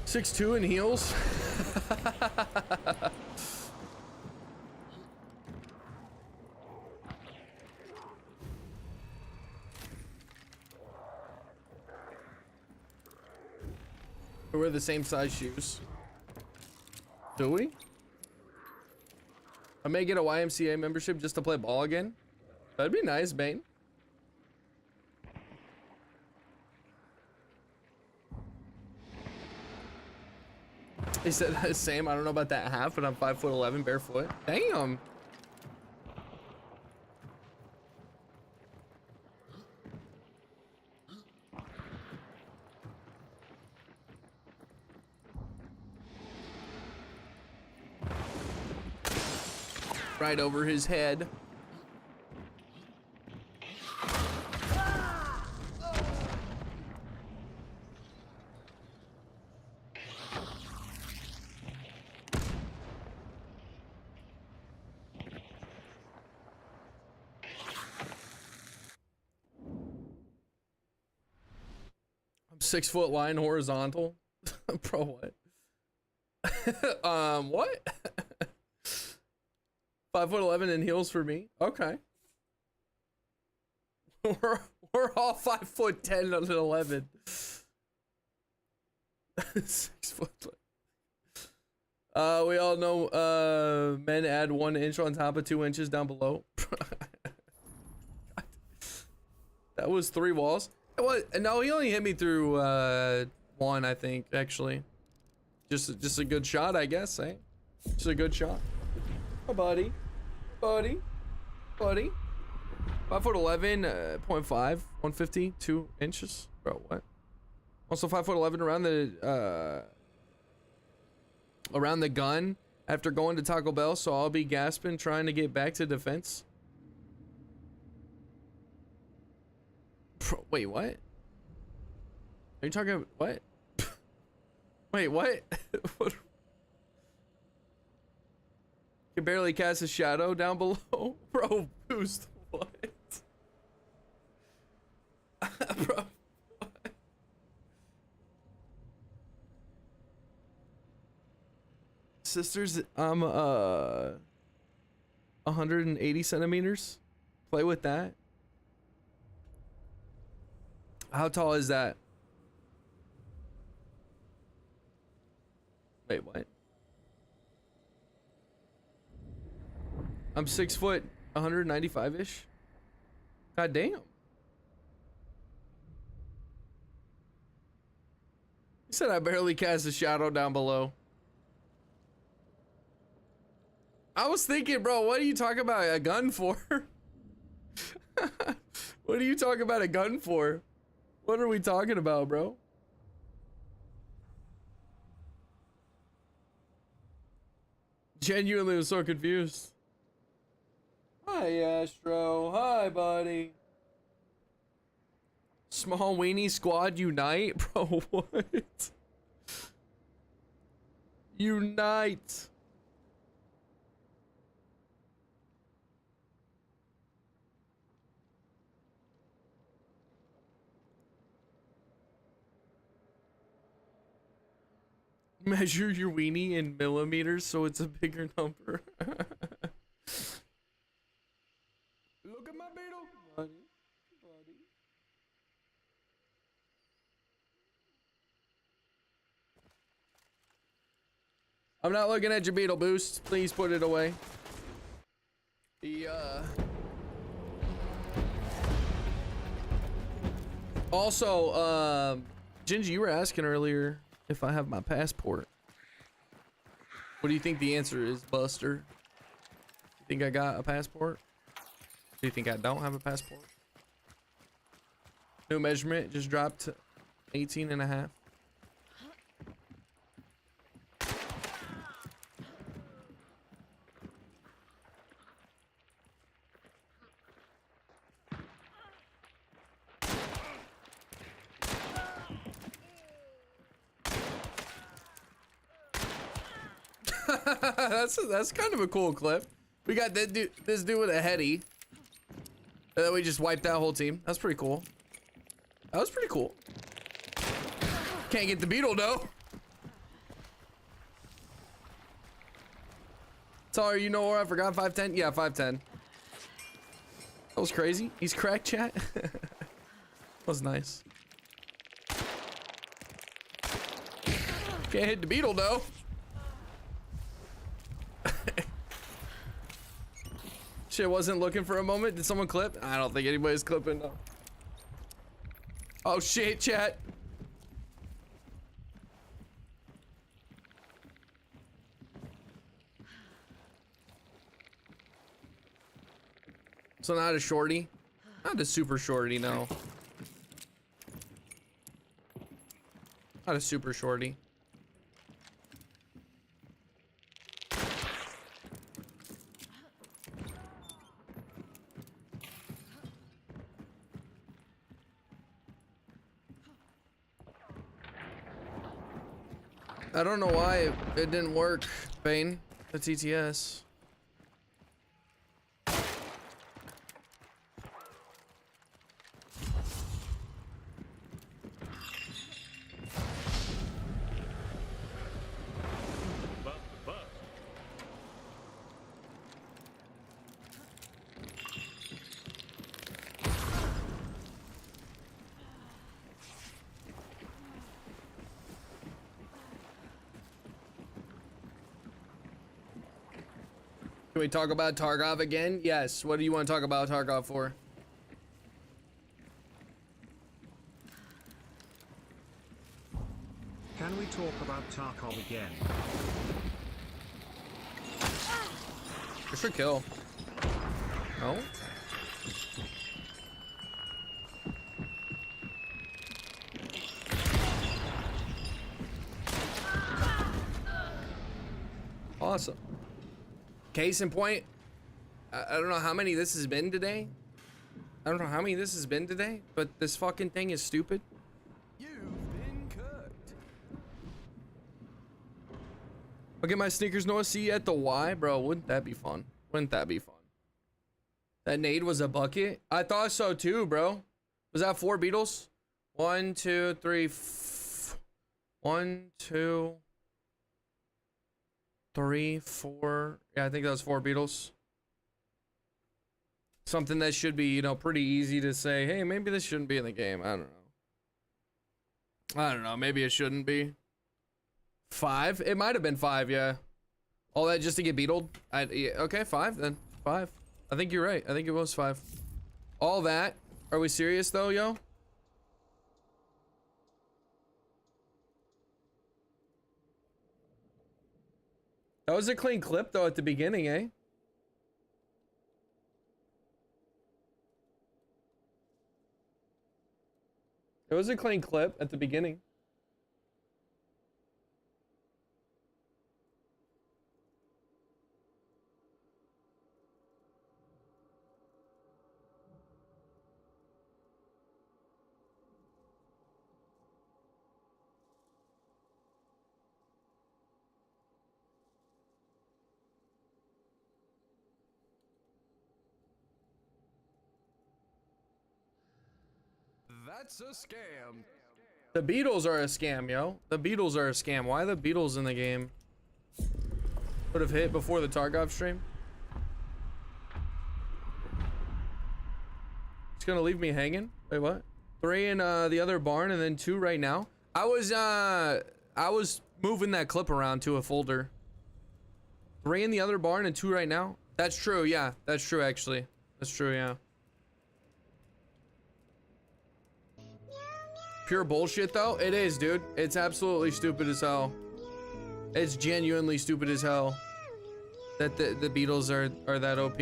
.6'2" in heels. We wear the same size shoes. Do we? I may get a YMCA membership just to play ball again. That'd be nice, Bane. He said same. I don't know about that half, but I'm 5'11" barefoot. Damn. Right over his head. I'm 6 foot line horizontal. Bro, what? What? 5'11" in heels for me. Okay. We're all 5'10" and 11. 6 foot. We all know men add 1 inch on top of 2 inches down below. That was 3 walls. What? No, he only hit me through 1, I think, actually. Just a good shot, I guess, eh? Just a good shot. Oh, buddy. 5'11", 0.5, 150, 2 inches. Bro, what? Also 5'11" around the gun after going to Taco Bell, so I'll be gasping trying to get back to defense. Bro, wait, what? Are you talking about what? Wait, what? What? Can barely cast a shadow down below? Bro, boost. What? Bro. What? Sisters, I'm 180 centimeters. Play with that. How tall is that? Wait, what? I'm 6 foot, 195-ish. God damn. You said I barely cast a shadow down below. I was thinking, bro, what are you talking about a gun for? What are you talking about a gun for? What are we talking about, bro? Genuinely was so confused. Hi, Astro. Hi, buddy. Small weenie squad unite? Bro, what? Unite. Measure your weenie in millimeters so it's a bigger number. Look at my beetle. Buddy. I'm not looking at your beetle boost. Please put it away. Also, Gingy, you were asking earlier if I have my passport. What do you think the answer is, Buster? You think I got a passport? Do you think I don't have a passport? New measurement just dropped to 18 and a half. That's kind of a cool clip. We got this dude with a heady. And then we just wiped that whole team. That's pretty cool. That was pretty cool. Can't get the beetle though. Sorry, you know where I forgot 5'10"? Yeah, 5'10". That was crazy. He's cracked, chat. That was nice. Can't hit the beetle though. Shit, wasn't looking for a moment. Did someone clip? I don't think anybody's clipping. No. Oh shit, chat. So not a shorty? Not a super shorty, no. Not a super shorty. I don't know why it didn't work, Bane, the TTS. Can we talk about Tarkov again? Yes. What do you want to talk about Tarkov for? Can we talk about Tarkov again? Just for kill. No? Awesome. Case in point, I don't know how many this has been today. But this fucking thing is stupid. You've been cooked. I'll get my sneakers Noah C at the Y, bro. Wouldn't that be fun? That nade was a bucket? I thought so too, bro. Was that 4 beetles? 1, 2, 3, 1, 2, 3, 4. Yeah, I think that was 4 beetles. Something that should be, you know, pretty easy to say, hey, maybe this shouldn't be in the game. I don't know. Maybe it shouldn't be. 5? It might have been 5, yeah. All that just to get beetled? Yeah, okay, 5 then. 5. I think you're right. I think it was 5. All that. Are we serious though, yo? That was a clean clip though at the beginning, eh? It was a clean clip at the beginning. That's a scam. The Beatles are a scam, yo. The Beatles are a scam. Why the Beatles in the game? Would have hit before the Tarkov stream. It's gonna leave me hanging. Wait, what? 3 in the other barn and then 2 right now. I was moving that clip around to a folder. 3 in the other barn and 2 right now. That's true, yeah. That's true, actually. That's true, yeah. Pure bullshit though. It is, dude. It's absolutely stupid as hell. It's genuinely stupid as hell that the Beatles are that OP.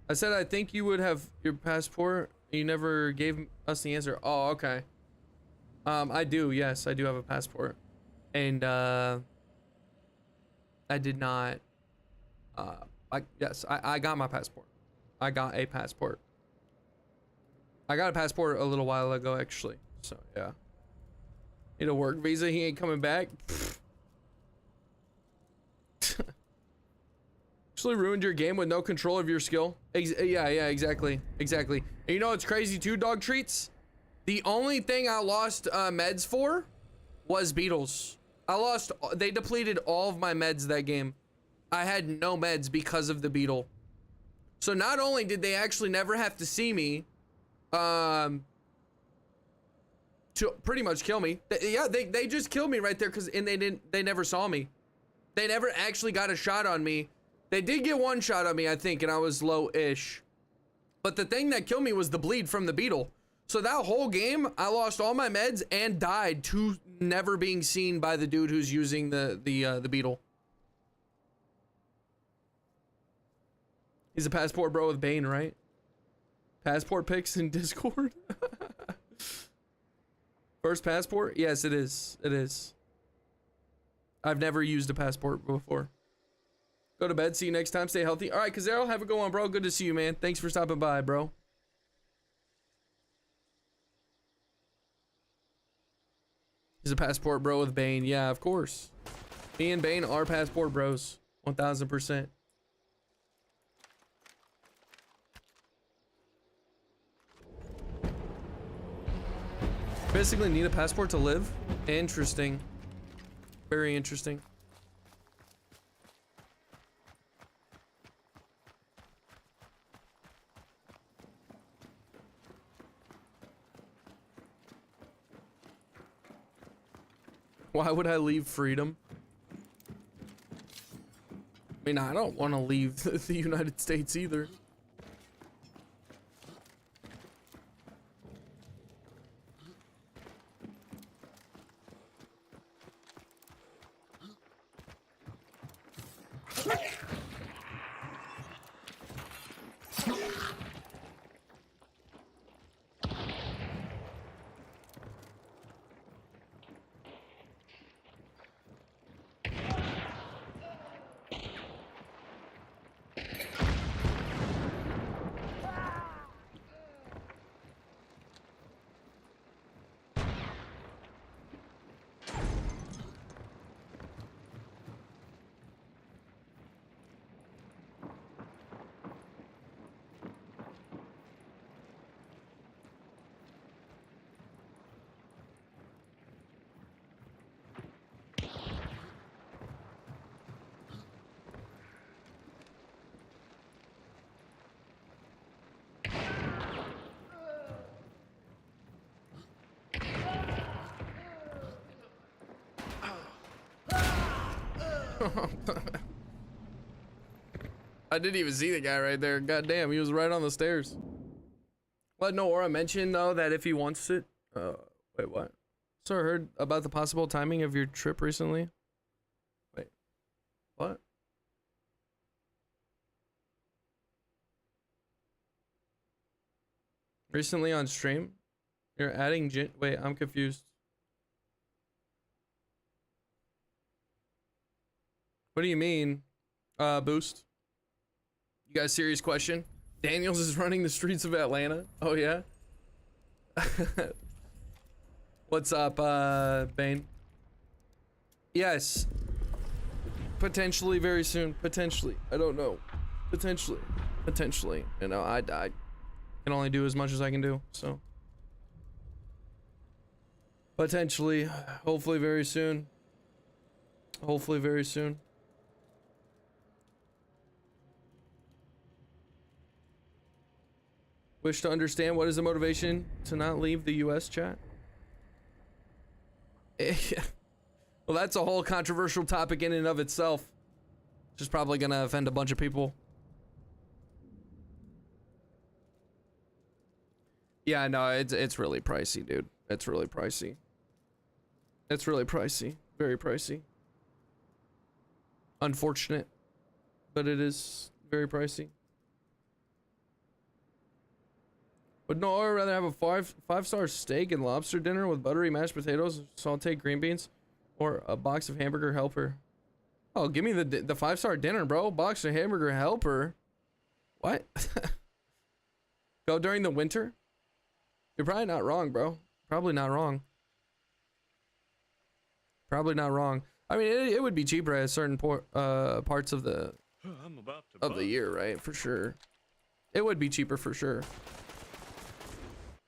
I said I think you would have your passport. You never gave us the answer. Oh, okay. I do. Yes, I do have a passport, and I did not. Yes, I got my passport. I got a passport. I got a passport a little while ago, actually. So, yeah. Need a work visa. He ain't coming back. Actually ruined your game with no control of your skill. Yeah, exactly. Exactly. And you know what's crazy too, dog treats? The only thing I lost meds for was beetles. They depleted all of my meds that game. I had no meds because of the beetle. So not only did they actually never have to see me, to pretty much kill me. They just killed me right there and they never saw me. They never actually got a shot on me. They did get 1 shot on me, I think, and I was low-ish. But the thing that killed me was the bleed from the beetle. So that whole game, I lost all my meds and died to never being seen by the dude who's using the beetle. He's a passport bro with Bane, right? Passport pics in Discord. First passport? Yes, it is. It is. I've never used a passport before. Go to bed. See you next time. Stay healthy. All right, Kazero, have a good one, bro. Good to see you, man. Thanks for stopping by, bro. He's a passport bro with Bane. Yeah, of course. Me and Bane are passport bros. 1000%. Basically need a passport to live. Interesting. Very interesting. Why would I leave freedom? mean, I don't want to leave the United States either. I didn't even see the guy right there. God damn, he was right on the stairs. Let NOAURA mention though that if he wants it. Wait, what? So I heard about the possible timing of your trip recently. Wait, what? Recently on stream, you're adding wait, I'm confused. What do you mean? Boost. You got a serious question? Daniels is running the streets of Atlanta? Oh yeah? What's up, Bane? Yes. Potentially very soon. Potentially. I don't know. Potentially. Potentially. You know, I can only do as much as I can do, so. Potentially. Hopefully very soon. Hopefully very soon. Wish to understand what is the motivation to not leave the US, chat? Well, that's a whole controversial topic in and of itself. Which is probably gonna offend a bunch of people. Yeah, no, it's really pricey, dude. It's really pricey. It's really pricey. Very pricey. Unfortunate, but it is very pricey. Would NOAURA rather have a five-star steak and lobster dinner with buttery mashed potatoes, sauteed green beans, or a box of hamburger helper? Oh, give me the 5-star dinner, bro. Box of hamburger helper. What? Go during the winter? You're probably not wrong, bro. Probably not wrong. Probably not wrong. I mean, it would be cheaper at certain parts of the year, right? For sure. It would be cheaper for sure.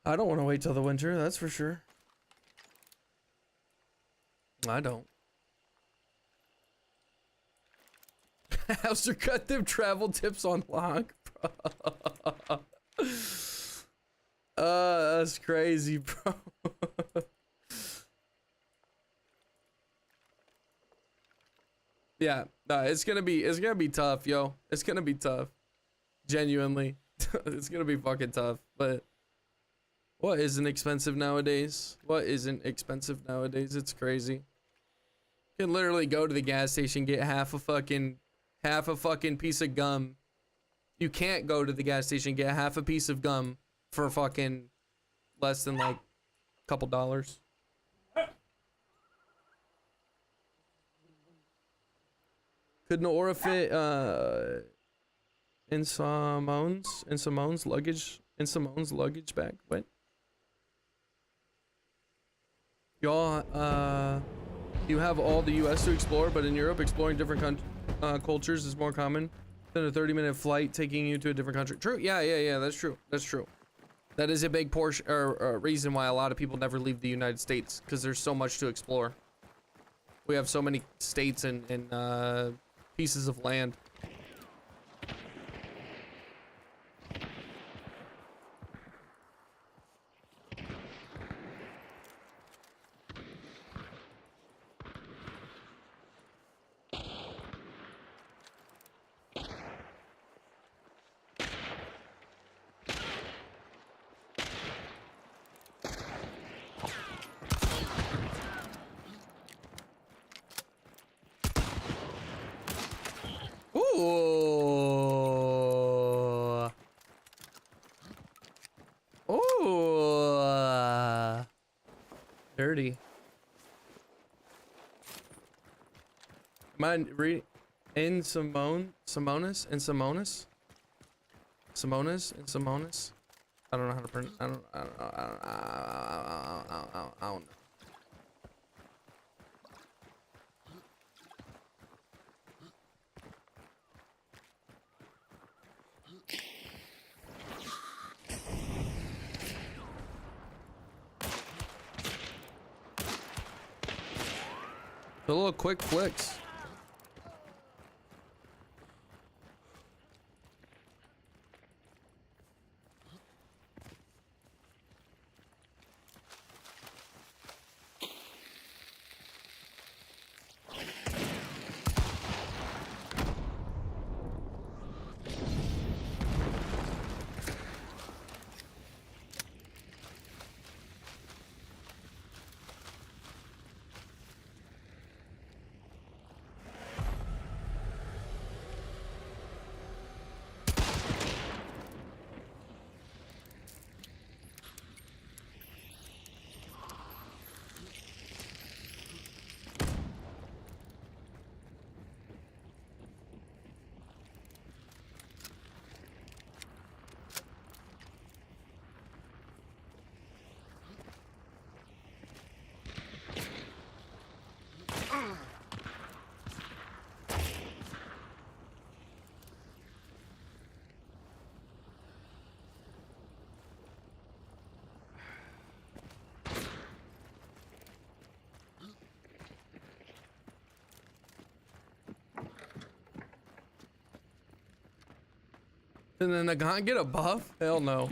I don't want to wait till the winter, that's for sure. I don't. How's cut them travel tips on lock, bro? That's crazy, bro. Yeah, no, it's gonna be tough, yo. It's gonna be tough. Genuinely. It's gonna be fucking tough, but what isn't expensive nowadays? What isn't expensive nowadays? It's crazy. You can literally go to the gas station, get half a fucking piece of gum. You can't go to the gas station, get half a piece of gum for fucking less than like a couple dollars. Could NOAURA fit in Simone's luggage bag? What? Y'all, you have all the US to explore, but in Europe, exploring different cultures is more common than a 30-minute flight taking you to a different country. True, yeah, that's true. That's true. That is a big portion, or reason why a lot of people never leave the United States, because there's so much to explore. We have so many states and pieces of land. Dirty. Mind read in Simonis? I don't know how to pronounce. I don't know. The little quick flicks. And then the guy get a buff? Hell no.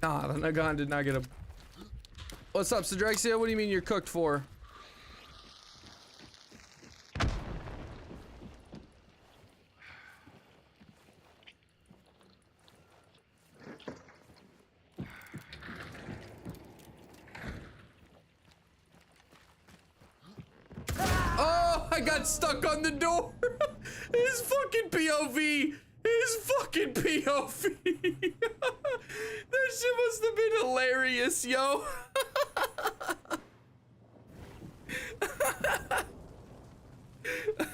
Nah, the Nagan did not get a... What's up, Sidrexia? What do you mean you're cooked for? Oh, I got stuck on the door. His fucking POV. His fucking POV. That shit must have been hilarious, yo.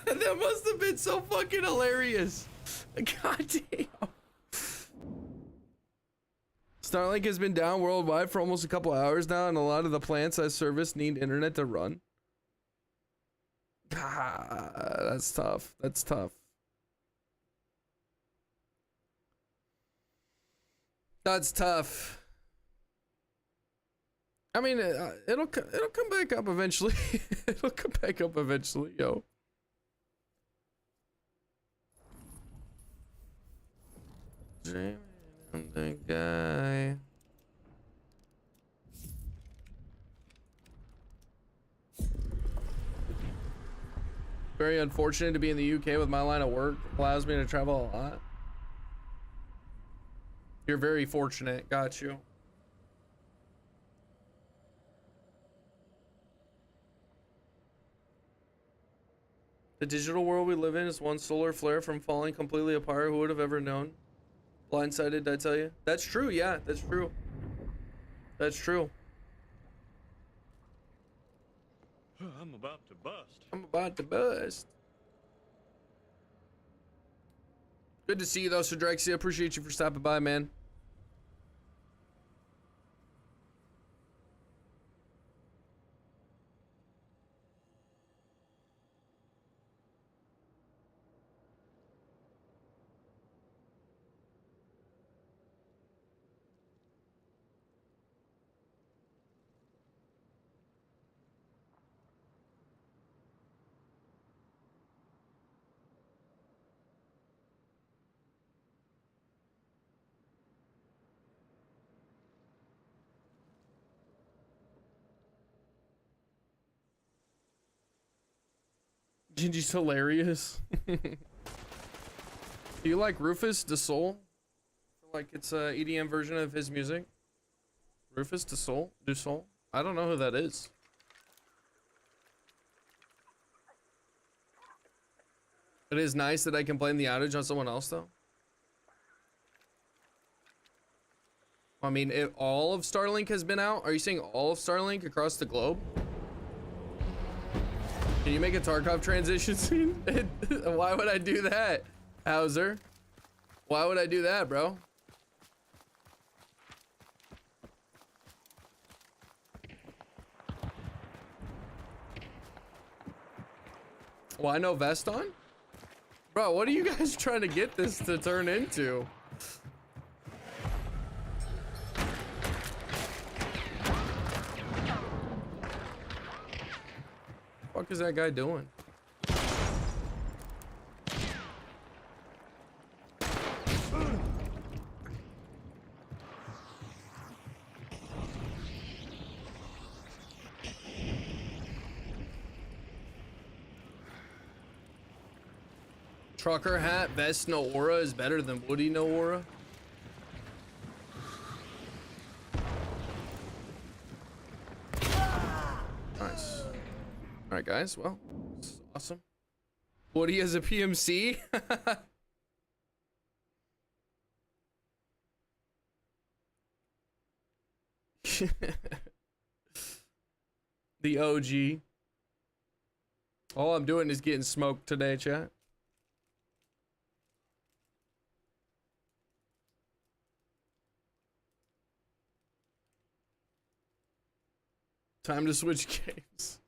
That must have been so fucking hilarious. God damn. Starlink has been down worldwide for almost a couple hours now, and a lot of the plants I service need internet to run. Ah, that's tough. That's tough. That's tough. I mean, it'll come back up eventually. It'll come back up eventually, yo. I'm the guy. Very unfortunate to be in the UK with my line of work. Allows me to travel a lot. You're very fortunate. Got you. The digital world we live in is one solar flare from falling completely apart. Who would have ever known? Blindsided, did I tell you? That's true, yeah, that's true. That's true. I'm about to bust. I'm about to bust. Good to see you though, Sir Drexia. Appreciate you for stopping by, man. Gingy's hilarious. Do you like Rufus the Soul Like it's a EDM version of his music. Rufus Du Sol? I don't know who that is. It is nice that I can blame the outage on someone else, though. I mean, if all of Starlink has been out, are you saying all of Starlink across the globe? Can you make a Tarkov transition scene? Why would I do that, Hauser? Why would I do that, bro? Why no vest on? Bro, what are you guys trying to get this to turn into? What the fuck is that guy doing? Trucker hat, vest, NOAURA is better than Woody NOAURA. Nice. Alright guys, well, this is awesome. Woody has a PMC? The OG. All I'm doing is getting smoked today, chat. Time to switch games.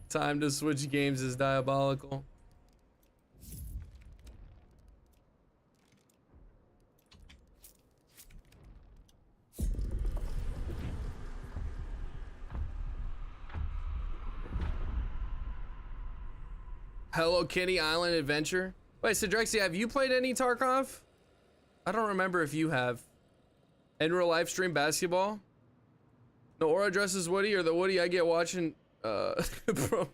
Time to switch games is diabolical. Hello Kitty Island Adventure. Wait, so Drexy, have you played any Tarkov? I don't remember if you have. In real life stream basketball? NOAURA dresses Woody or the Woody I get watching, bro,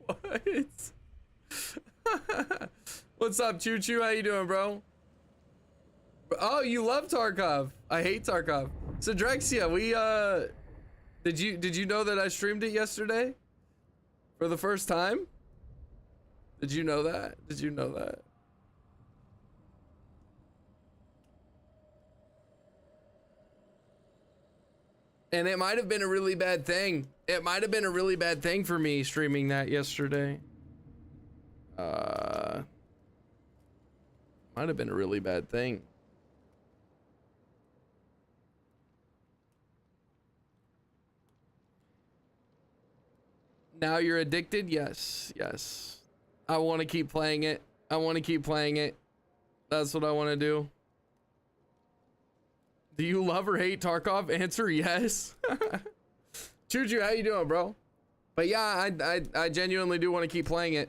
what? What's up, Choo Choo? How you doing, bro? Oh, you love Tarkov. I hate Tarkov. So Drexia, we, did you know that I streamed it yesterday? For the first time? Did you know that? Did you know that? And it might have been a really bad thing. It might have been a really bad thing for me streaming that yesterday. Might have been a really bad thing. Now you're addicted? Yes, yes. I want to keep playing it. I want to keep playing it. That's what I want to do. Do you love or hate Tarkov? Answer yes. Choo-choo, how you doing, bro? But yeah, I genuinely do want to keep playing it.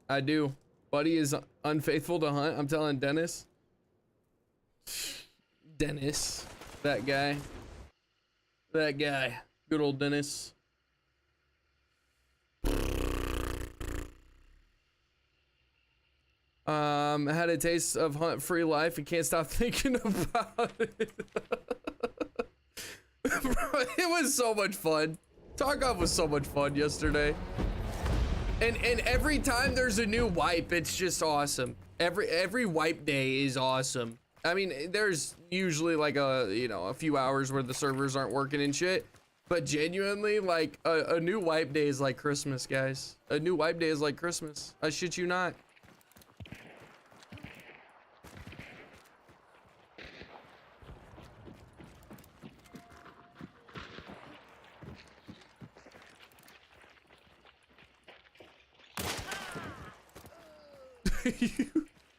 I do. Buddy is unfaithful to hunt. I'm telling Dennis. Dennis. That guy. That guy. Good old Dennis. Had a taste of hunt-free life and can't stop thinking about it. Bro, it was so much fun. Tarkov was so much fun yesterday. And every time there's a new wipe, it's just awesome. Every wipe day is awesome. I mean, there's usually like a few hours where the servers aren't working and shit. But genuinely, like a new wipe day is like Christmas, guys. A new wipe day is like Christmas. I shit you not.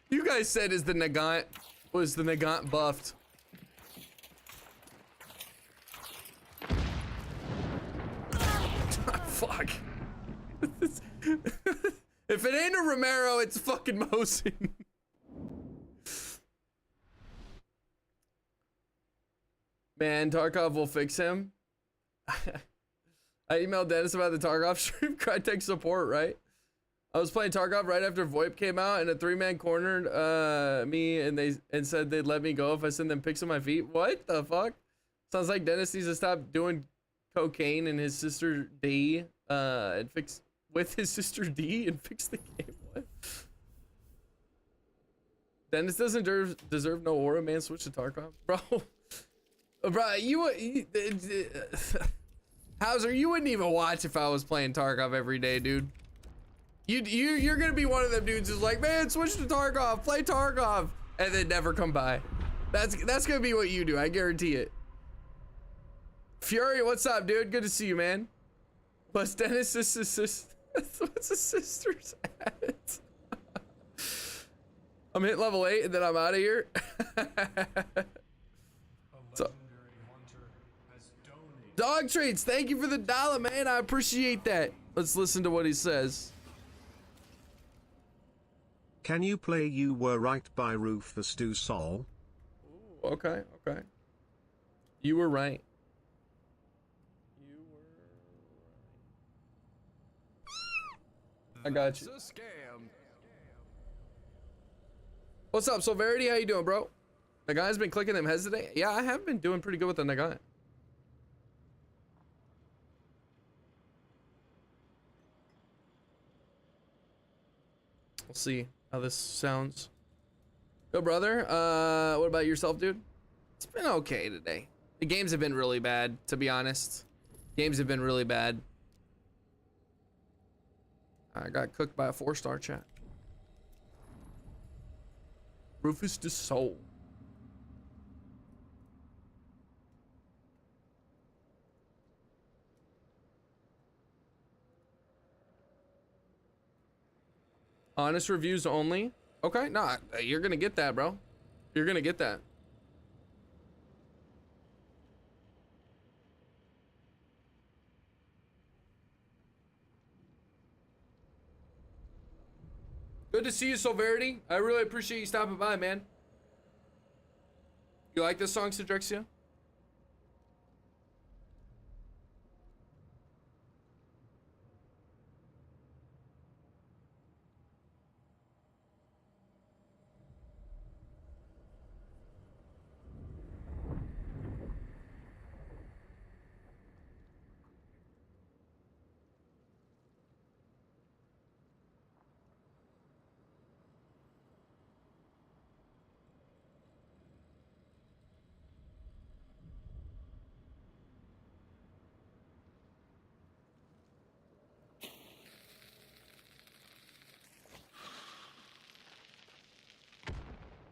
You guys said was the Nagant buffed? Fuck. If it ain't a Romero, it's fucking Mosin. Man, Tarkov will fix him. I emailed Dennis about the Tarkov stream. Crytek support, right? I was playing Tarkov right after VoIP came out, and a 3-man cornered me, and said they'd let me go if I send them pics of my feet. What the fuck? Sounds like Dennis needs to stop doing cocaine and his sister D and fix with his sister D and fix the game. What? Dennis doesn't deserve no aura, man. Switch to Tarkov, bro. Bro, Hauser, you wouldn't even watch if I was playing Tarkov every day, dude. You're gonna be one of them dudes who's like, man, switch to Tarkov, play Tarkov, and then never come by. That's gonna be what you do, I guarantee it. Fury, what's up, dude? Good to see you, man. What's Dennis's sister? What's his sister's at? I'm hit level 8 and then I'm out of here. So, Dog Treats, thank you for the $1, man. I appreciate that. Let's listen to what he says. Can you play You Were Right by Rufus Du Sol? Ooh, okay, okay. You were right. You were right. I got you. It's a scam. What's up, Silverity? How you doing, bro? The guy's been clicking them heads today. Yeah, I have been doing pretty good with the Nagai. We'll see how this sounds. Go, brother. What about yourself, dude? It's been okay today. The games have been really bad, to be honest. Games have been really bad. I got cooked by a 4-star chat. Rufus Du Sol. Honest reviews only. Okay, nah, you're gonna get that, bro. You're gonna get that. Good to see you, Silverity. I really appreciate you stopping by, man. You like this song, Sidrexia?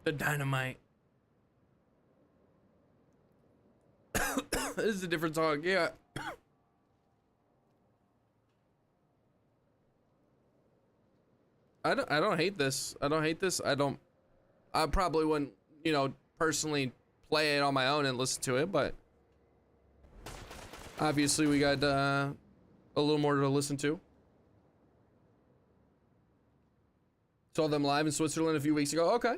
The dynamite. This is a different song, yeah. I don't hate this. I don't hate this. I probably wouldn't, you know, personally play it on my own and listen to it, but obviously we got a little more to listen to. Saw them live in Switzerland a few weeks ago. Okay.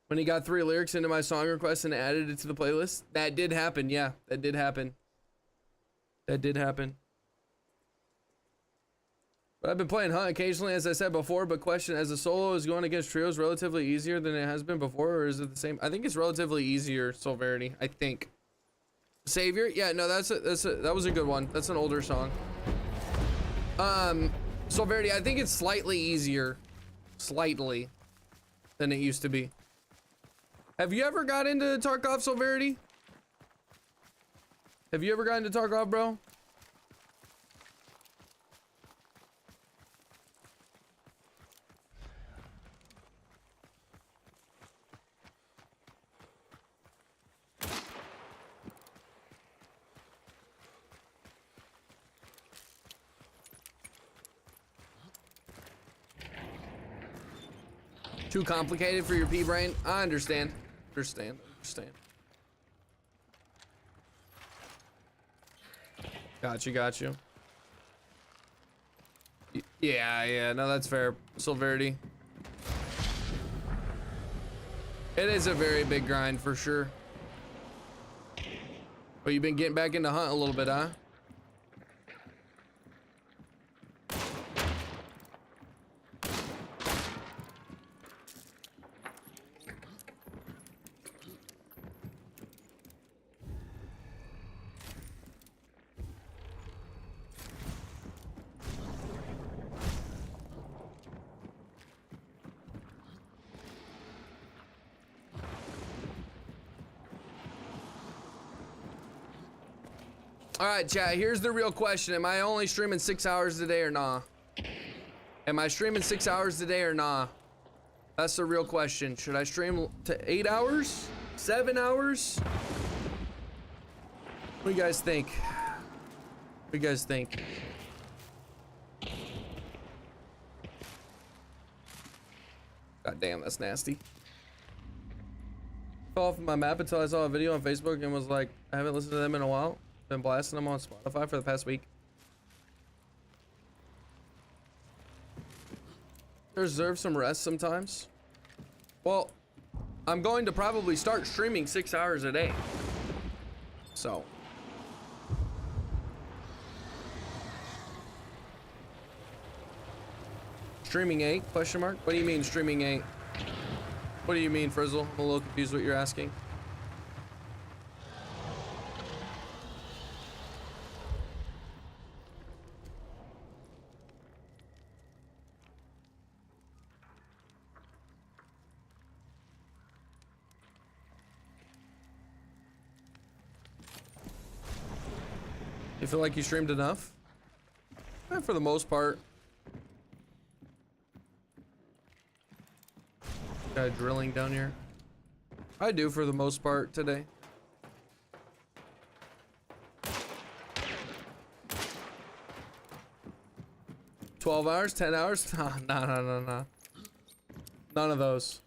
When he got 3 lyrics into my song request and added it to the playlist. That did happen, yeah. That did happen. That did happen. But I've been playing Hunt occasionally, as I said before, but question, as a solo is going against trios relatively easier than it has been before, or is it the same? I think it's relatively easier, Silverity, I think. Savior? Yeah, no, that was a good one. That's an older song. Silverity, I think it's slightly easier. Slightly. Than it used to be. Have you ever got into Tarkov, Silverity? Have you ever gotten into Tarkov, bro? Too complicated for your pea brain? I understand. Understand. Got you. Yeah, no, that's fair. Silverity. It is a very big grind for sure. But you've been getting back into Hunt a little bit, huh? All right, chat, here's the real question. Am I only streaming 6 hours a day or nah? Am I streaming 6 hours a day or nah? That's the real question. Should I stream to 8 hours? 7 hours? What do you guys think? What do you guys think? God damn, that's nasty. Fell off my map until I saw a video on Facebook and was like, I haven't listened to them in a while. Been blasting them on Spotify for the past week. Deserve some rest sometimes. Well, I'm going to probably start streaming 6 hours a day. So. Streaming 8? Question mark? What do you mean streaming 8? What do you mean, Frizzle? I'm a little confused what you're asking. You feel like you streamed enough? For the most part. Guy drilling down here. I do for the most part today. $12 hours? 10 hours? Nah. None of those.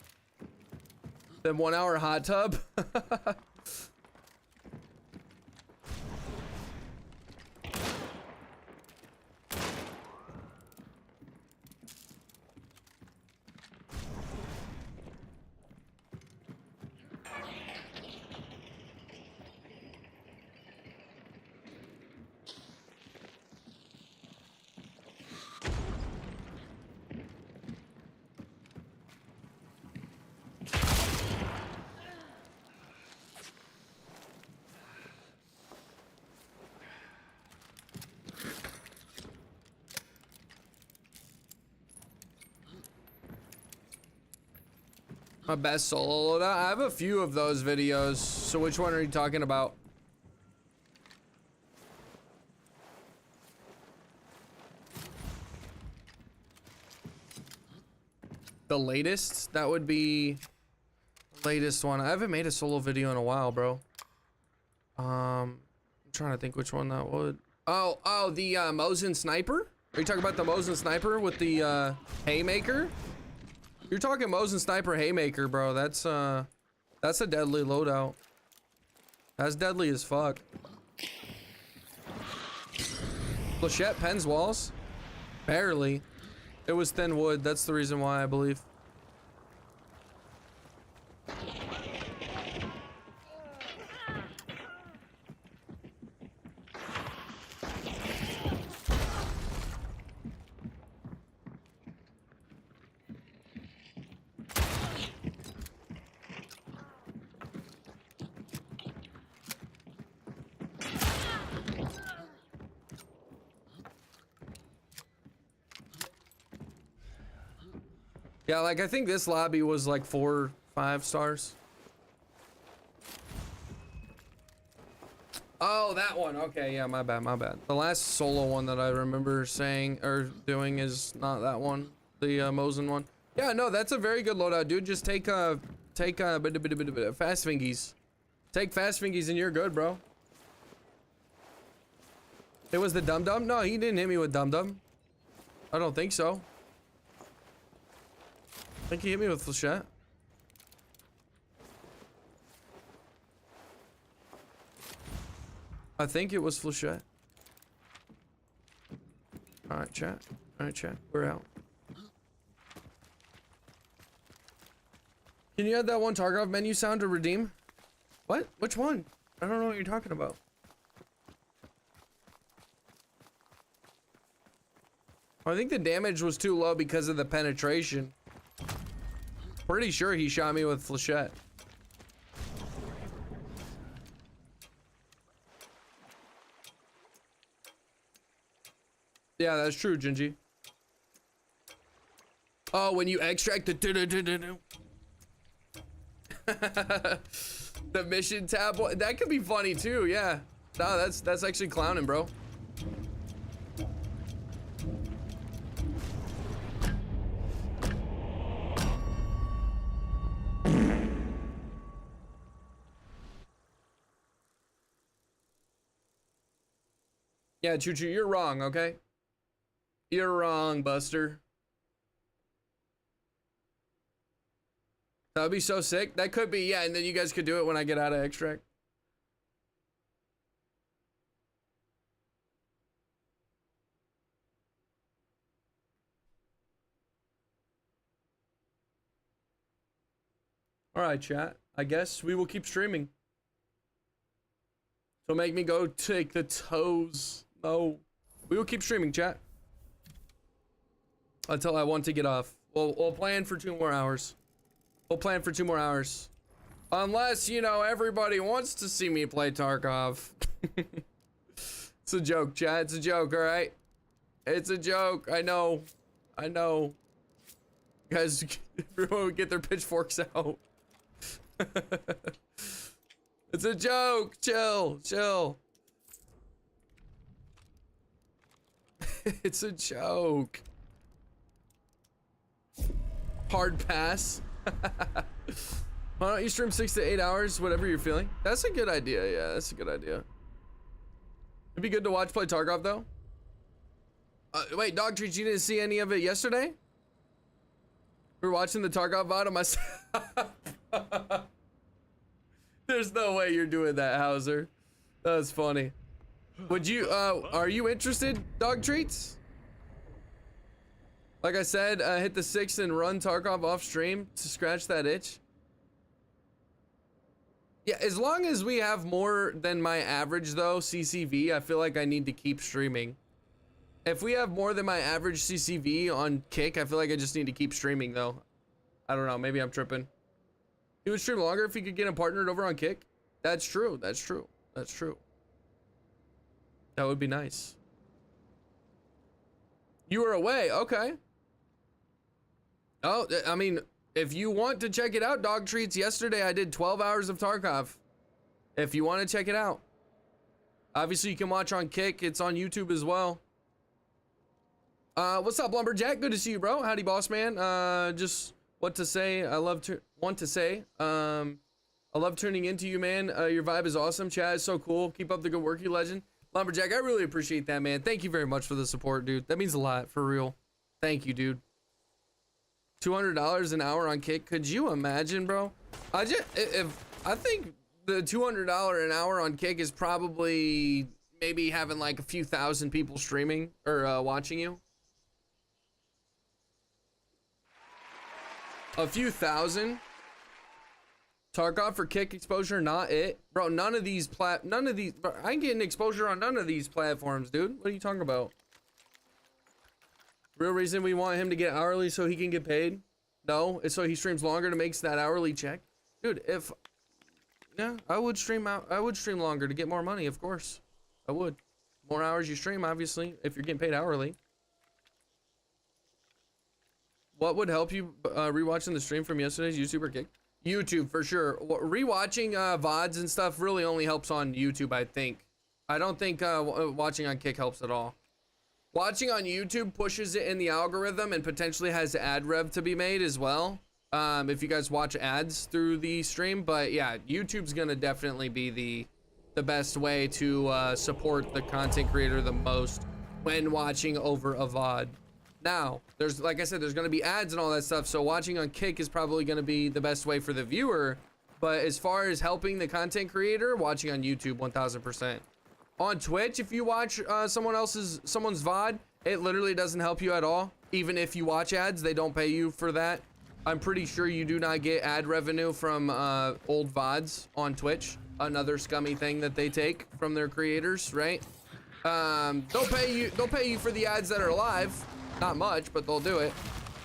Then 1 hour hot tub? My best solo loadout? I have a few of those videos. So which one are you talking about? The latest? That would be the latest one. I haven't made a solo video in a while, bro. I'm trying to think which one that would. Oh, the Mosin sniper? Are you talking about the Mosin sniper with the haymaker? You're talking Mosin sniper haymaker, bro. That's a deadly loadout. That's deadly as fuck. Flechette pens walls? Barely. It was thin wood. That's the reason why, I believe. Yeah, like I think this lobby was like 4 or 5 stars. Oh, that one. Okay, yeah, my bad. The last solo one that I remember saying or doing is not that one, the Mosin one. Yeah, no, that's a very good loadout, dude. Just take fast fingies. Take fast fingies and you're good, bro. It was the dum dum? No, he didn't hit me with dum dum. I don't think so. I think he hit me with flechette. I think it was flechette. Alright, chat. We're out. Can you add that one Tarkov menu sound to redeem? What? Which one? I don't know what you're talking about. I think the damage was too low because of the penetration. Pretty sure he shot me with flechette. Yeah, that's true, Gingy. Oh, when you extract the the mission tab, that could be funny too, yeah. No, that's actually clowning, bro. Yeah, Choo Choo, you're wrong, okay? You're wrong, Buster. That would be so sick. That could be, yeah, and then you guys could do it when I get out of extract. All right, chat. I guess we will keep streaming. So make me go take the toes. No. We will keep streaming, chat. Until I want to get off. We'll plan for 2 more hours. We'll plan for 2 more hours. Unless, you know, everybody wants to see me play Tarkov. It's a joke, chat. It's a joke, alright? It's a joke. I know. I know. Guys, everyone would get their pitchforks out. It's a joke. Chill. Chill. It's a joke. Hard pass. Why don't you stream 6 to 8 hours, whatever you're feeling? That's a good idea. Yeah, that's a good idea. It'd be good to watch play Tarkov though. Wait, Dog Treats, you didn't see any of it yesterday? We were watching the Tarkov VOD on my. There's no way you're doing that, Hauser. That was funny. Would you, are you interested, Dog Treats? Like I said, hit the 6 and run Tarkov off stream to scratch that itch. Yeah, as long as we have more than my average though, CCV, I feel like I need to keep streaming. If we have more than my average CCV on Kick, I feel like I just need to keep streaming though. I don't know, maybe I'm tripping. He would stream longer if he could get him partnered over on Kick. That's true, that's true, that's true. That would be nice. You were away, okay. Oh, I mean, if you want to check it out, Dog Treats, yesterday I did 12 hours of Tarkov. If you want to check it out. Obviously, you can watch on Kick. It's on YouTube as well. What's up, Lumberjack? Good to see you, bro. Howdy, boss man. Just what to say. I love tuning into you, man. Your vibe is awesome. Chat is so cool. Keep up the good work, you legend. Lumberjack, I really appreciate that, man. Thank you very much for the support, dude. That means a lot, for real. Thank you, dude. $200 an hour on Kick. Could you imagine, bro? I think the $200 an hour on Kick is probably maybe having like a few thousand people streaming or watching you. A few thousand. Tarkov for Kick exposure, not it, bro. None of these bro, I ain't getting exposure on none of these platforms, dude. What are you talking about? Real reason we want him to get hourly so he can get paid? No, it's so he streams longer to make that hourly check. Dude, yeah, I would stream longer to get more money, of course. I would. More hours you stream, obviously, if you're getting paid hourly. What would help you rewatching the stream from yesterday's YouTube or Kick? YouTube, for sure. Rewatching VODs and stuff really only helps on YouTube, I think. I don't think watching on Kick helps at all. Watching on YouTube pushes it in the algorithm and potentially has ad rev to be made as well. If you guys watch ads through the stream, but yeah, YouTube's gonna definitely be the best way to support the content creator the most when watching over a VOD. Now, there's, like I said, there's gonna be ads and all that stuff, so watching on Kick is probably gonna be the best way for the viewer, but as far as helping the content creator, watching on YouTube 1000%. On Twitch, if you watch someone's VOD, it literally doesn't help you at all. Even if you watch ads, they don't pay you for that. I'm pretty sure you do not get ad revenue from old VODs on Twitch. Another scummy thing that they take from their creators, right? They'll pay you for the ads that are live. Not much, but they'll do it.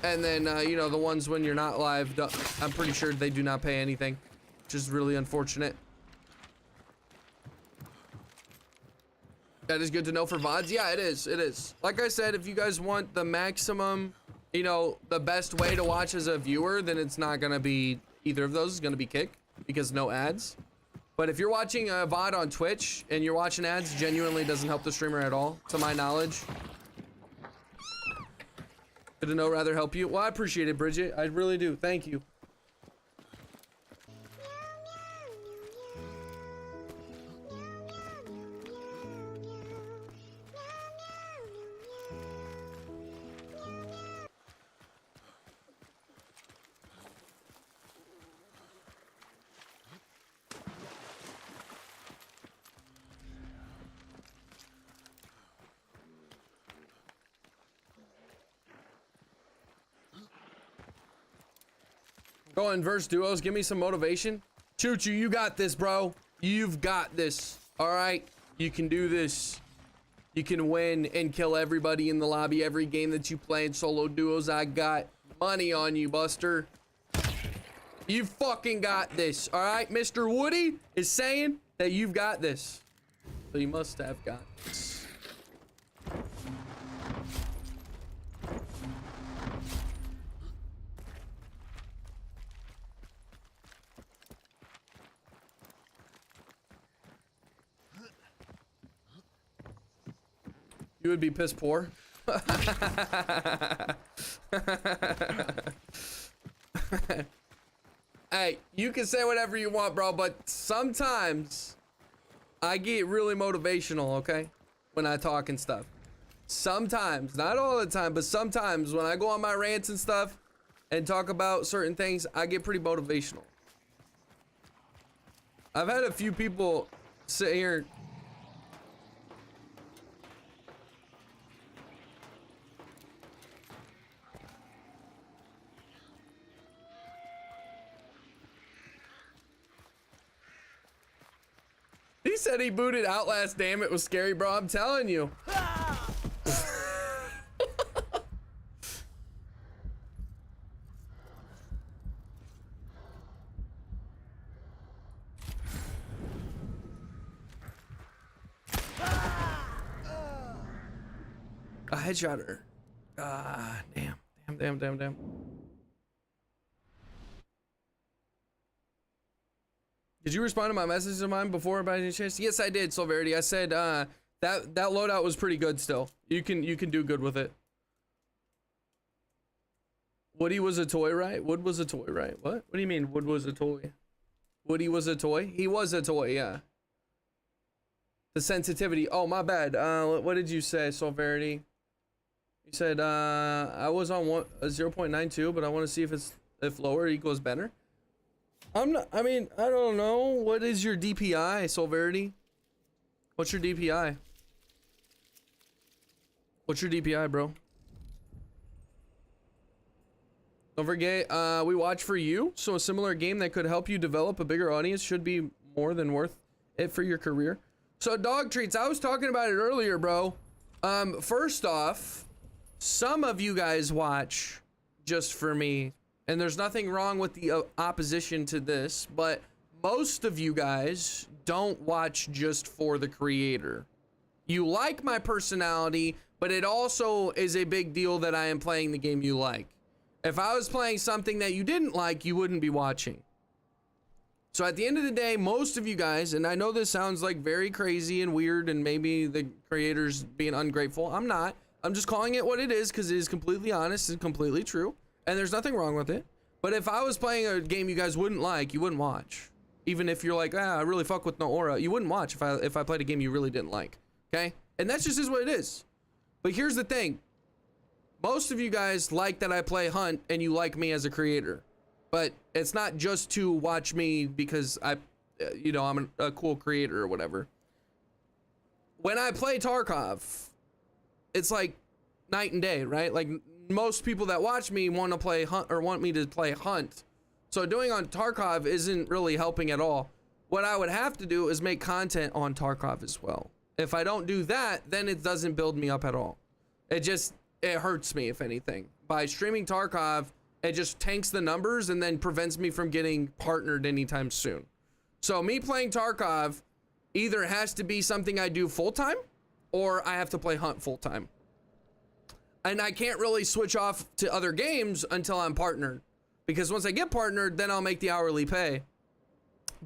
And then, you know, the ones when you're not live, I'm pretty sure they do not pay anything, which is really unfortunate. That is good to know for VODs. Yeah, it is. It is. Like I said, if you guys want the maximum, you know, the best way to watch as a viewer, then it's not going to be either of those. It's going to be Kick because no ads. But if you're watching a VOD on Twitch and you're watching ads, genuinely doesn't help the streamer at all, to my knowledge. Good to know, rather help you. Well, I appreciate it, Bridget. I really do. Thank you. Go inverse duos. Give me some motivation. Choo Choo, you got this, bro. You've got this. All right. You can do this. You can win and kill everybody in the lobby every game that you play in solo duos. I got money on you, Buster. You fucking got this. All right. Mr. Woody is saying that you've got this. So you must have got this. You would be piss poor. Hey, you can say whatever you want, bro, but sometimes I get really motivational, okay? When I talk and stuff. Sometimes, not all the time, but sometimes when I go on my rants and stuff and talk about certain things, I get pretty motivational. I've had a few people sit here. He said he booted Outlast. Damn, it was scary, bro. I'm telling you. A headshot her. Ah, damn. Damn. Did you respond to my message of mine before by any chance? Yes, I did, Silverity. I said that loadout was pretty good still. You can do good with it. Woody was a toy, right? Wood was a toy, right? What do you mean Wood was a toy? Woody was a toy? He was a toy, yeah. The sensitivity. Oh, my bad. What did you say, Silverity? You said I was on 0.92, but I want to see if lower equals better. I mean, I don't know. What is your DPI, Solverity? What's your DPI? What's your DPI, bro? Don't forget, we watch for you. So a similar game that could help you develop a bigger audience should be more than worth it for your career. So dog treats, I was talking about it earlier, bro. First off, some of you guys watch just for me. And there's nothing wrong with the opposition to this, but most of you guys don't watch just for the creator. You like my personality, but it also is a big deal that I am playing the game you like. If I was playing something that you didn't like, you wouldn't be watching. So at the end of the day, most of you guys, and I know this sounds like very crazy and weird and maybe the creator's being ungrateful. I'm not. I'm just calling it what it is because it is completely honest and completely true. And there's nothing wrong with it. But if I was playing a game you guys wouldn't like, you wouldn't watch. Even if you're like, I really fuck with NOAURA, you wouldn't watch if I played a game you really didn't like. Okay? And that's just is what it is. But here's the thing. Most of you guys like that I play Hunt and you like me as a creator. But it's not just to watch me because I'm a cool creator or whatever. When I play Tarkov, it's like night and day, right? Like most people that watch me want to play Hunt or want me to play Hunt. So doing on Tarkov isn't really helping at all. What I would have to do is make content on Tarkov as well. If I don't do that, then it doesn't build me up at all. It hurts me, if anything. By streaming Tarkov, it just tanks the numbers and then prevents me from getting partnered anytime soon. So me playing Tarkov either has to be something I do full-time or I have to play Hunt full-time. And I can't really switch off to other games until I'm partnered. Because once I get partnered, then I'll make the hourly pay.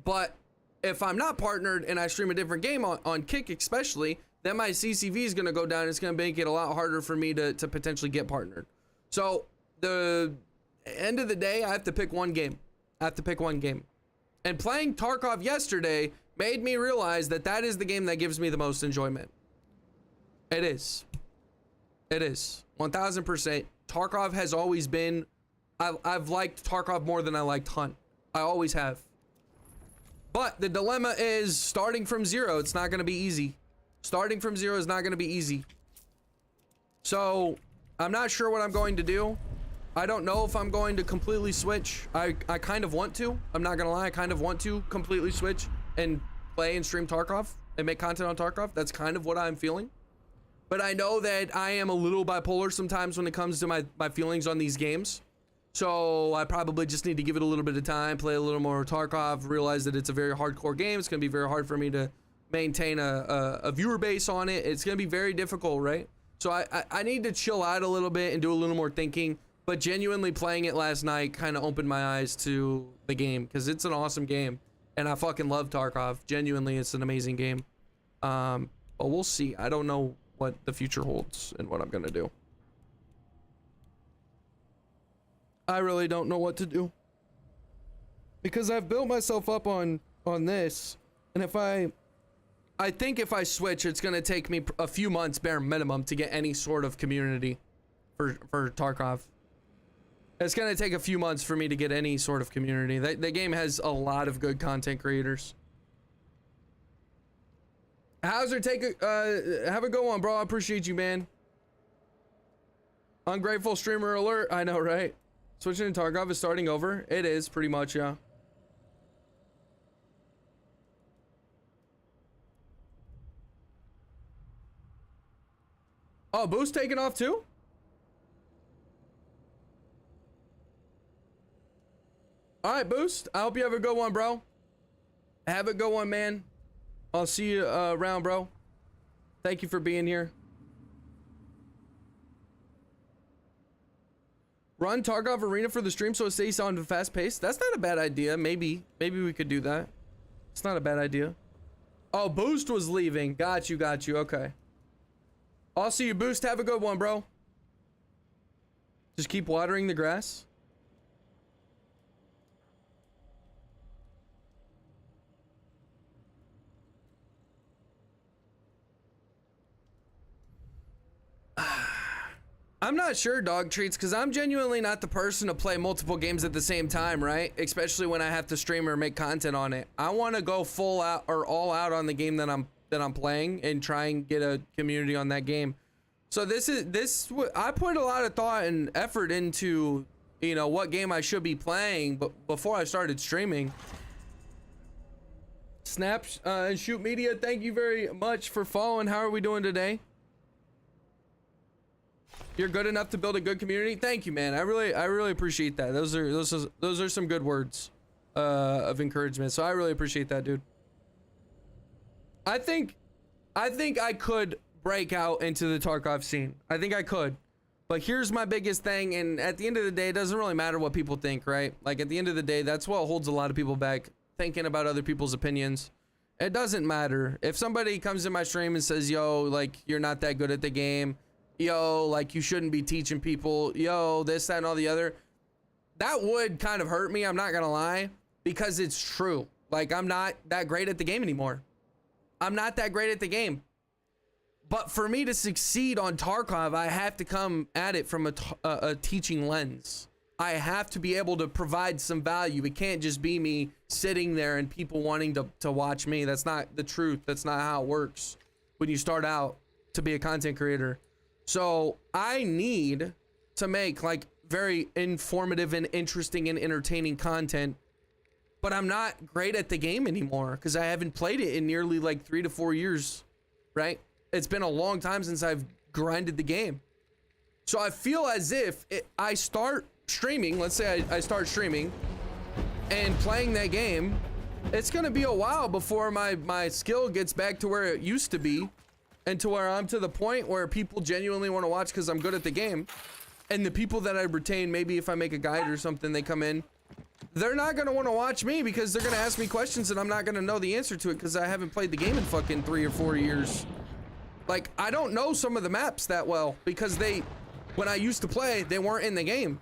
But if I'm not partnered and I stream a different game on Kick especially, then my CCV is going to go down. It's going to make it a lot harder for me to potentially get partnered. So the end of the day, I have to pick one game. And playing Tarkov yesterday made me realize that that is the game that gives me the most enjoyment. It is. 1000%. Tarkov has always been, I've liked Tarkov more than I liked Hunt. I always have. But the dilemma is starting from zero. It's not going to be easy. Starting from zero is not going to be easy. So I'm not sure what I'm going to do. I don't know if I'm going to completely switch. I kind of want to. I'm not going to lie. I kind of want to completely switch and play and stream Tarkov and make content on Tarkov. That's kind of what I'm feeling. But I know that I am a little bipolar sometimes when it comes to my feelings on these games. So I probably just need to give it a little bit of time, play a little more Tarkov, realize that it's a very hardcore game. It's going to be very hard for me to maintain a viewer base on it. It's going to be very difficult, right? So I need to chill out a little bit and do a little more thinking. But genuinely playing it last night kind of opened my eyes to the game because it's an awesome game. And I fucking love Tarkov. Genuinely, it's an amazing game. But we'll see. I don't know what the future holds and what I'm going to do. I really don't know what to do. Because I've built myself up on this. And if I think if I switch, it's going to take me a few months bare minimum to get any sort of community for Tarkov. It's going to take a few months for me to get any sort of community. The game has a lot of good content creators. How's it take have a go on, bro. I appreciate you, man. Ungrateful streamer alert. I know, right? Switching to Tarkov is starting over. It is pretty much, yeah. Oh, Boost taking off too? All right, Boost. I hope you have a good one, bro. Have a good one, man. I'll see you around, bro. Thank you for being here. Run Tarkov Arena for the stream so it stays on fast pace. That's not a bad idea. Maybe we could do that. It's not a bad idea. Oh, Boost was leaving. Got you. Okay. I'll see you, Boost. Have a good one, bro. Just keep watering the grass. I'm not sure, Dog Treats, because I'm genuinely not the person to play multiple games at the same time, right? Especially when I have to stream or make content on it. I want to go full out or all out on the game that I'm playing and try and get a community on that game. So I put a lot of thought and effort into, you know, what game I should be playing, but before I started streaming. Snaps and Shoot Media, thank you very much for following. How are we doing today? You're good enough to build a good community. Thank you, man. I really appreciate that. Those are some good words of encouragement. So I really appreciate that, dude. I think I could break out into the Tarkov scene. I think I could. But here's my biggest thing, and at the end of the day, it doesn't really matter what people think, right? Like at the end of the day, that's what holds a lot of people back, thinking about other people's opinions. It doesn't matter. If somebody comes in my stream and says, yo, like, you're not that good at the game, yo, like, you shouldn't be teaching people, yo, this, that, and all the other, that would kind of hurt me, I'm not gonna lie, because it's true. Like, I'm not that great at the game anymore. I'm not that great at the game. But for me to succeed on Tarkov, I have to come at it from a teaching lens. I have to be able to provide some value. It can't just be me sitting there and people wanting to watch me. That's not the truth. That's not how it works when you start out to be a content creator. So I need to make like very informative and interesting and entertaining content, but I'm not great at the game anymore because I haven't played it in nearly like 3 to 4 years, right? It's been a long time since I've grinded the game. So I feel as if I start streaming, let's say I start streaming and playing that game, it's gonna be a while before my skill gets back to where it used to be and to where I'm to the point where people genuinely want to watch because I'm good at the game. And the people that I retain, maybe if I make a guide or something, they come in they're not gonna want to watch me because they're gonna ask me questions and I'm not gonna know the answer to it because I haven't played the game in fucking 3 or 4 years. Like, I don't know some of the maps that well because when I used to play, they weren't in the game.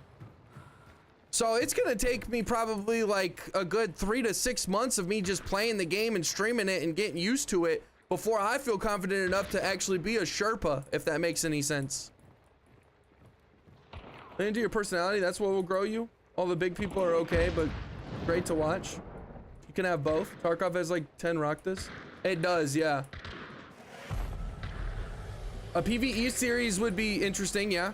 So it's gonna take me probably like a good 3 to 6 months of me just playing the game and streaming it and getting used to it before I feel confident enough to actually be a Sherpa, if that makes any sense. Into your personality, that's what will grow you. All the big people are okay, but great to watch. You can have both. Tarkov has like 10 Raktas. It does, yeah. A PvE series would be interesting, yeah.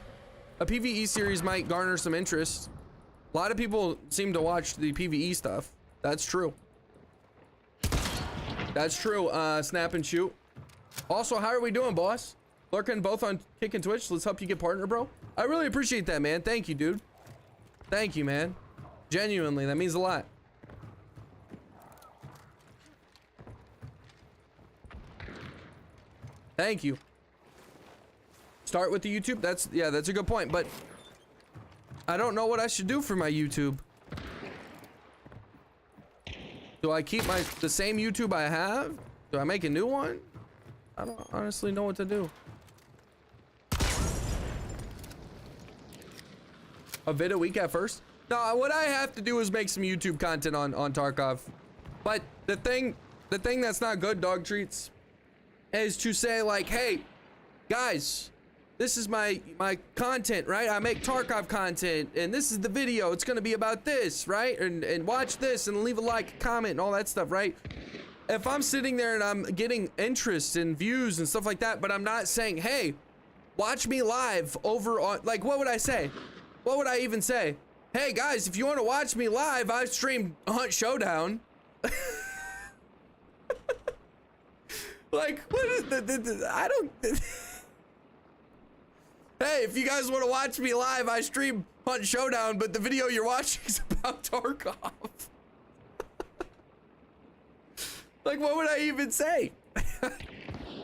A PvE series might garner some interest. A lot of people seem to watch the PvE stuff. That's true. That's true. Snap and shoot. Also, how are we doing, boss? Lurking both on Kick and Twitch. Let's help you get partner, bro. I really appreciate that, man. Thank you, dude. Thank you, man. Genuinely, that means a lot. Thank you. Start with the YouTube. That's a good point, but I don't know what I should do for my YouTube. Do I keep the same YouTube I have? Do I make a new one? I don't honestly know what to do. A vid a week at first? No, what I have to do is make some YouTube content on Tarkov. But the thing that's not good, dog treats, is to say like, hey, guys, this is my content, right? I make Tarkov content and this is the video. It's gonna be about this, right? And watch this and leave a like, comment and all that stuff, right? If I'm sitting there and I'm getting interest and views and stuff like that, but I'm not saying, hey, watch me live over on, like, what would I say? What would I even say? Hey guys, if you want to watch me live, I stream Hunt Showdown. Like, what is I don't. Hey, if you guys want to watch me live, I stream Hunt Showdown, but the video you're watching is about Tarkov. Like, what would I even say?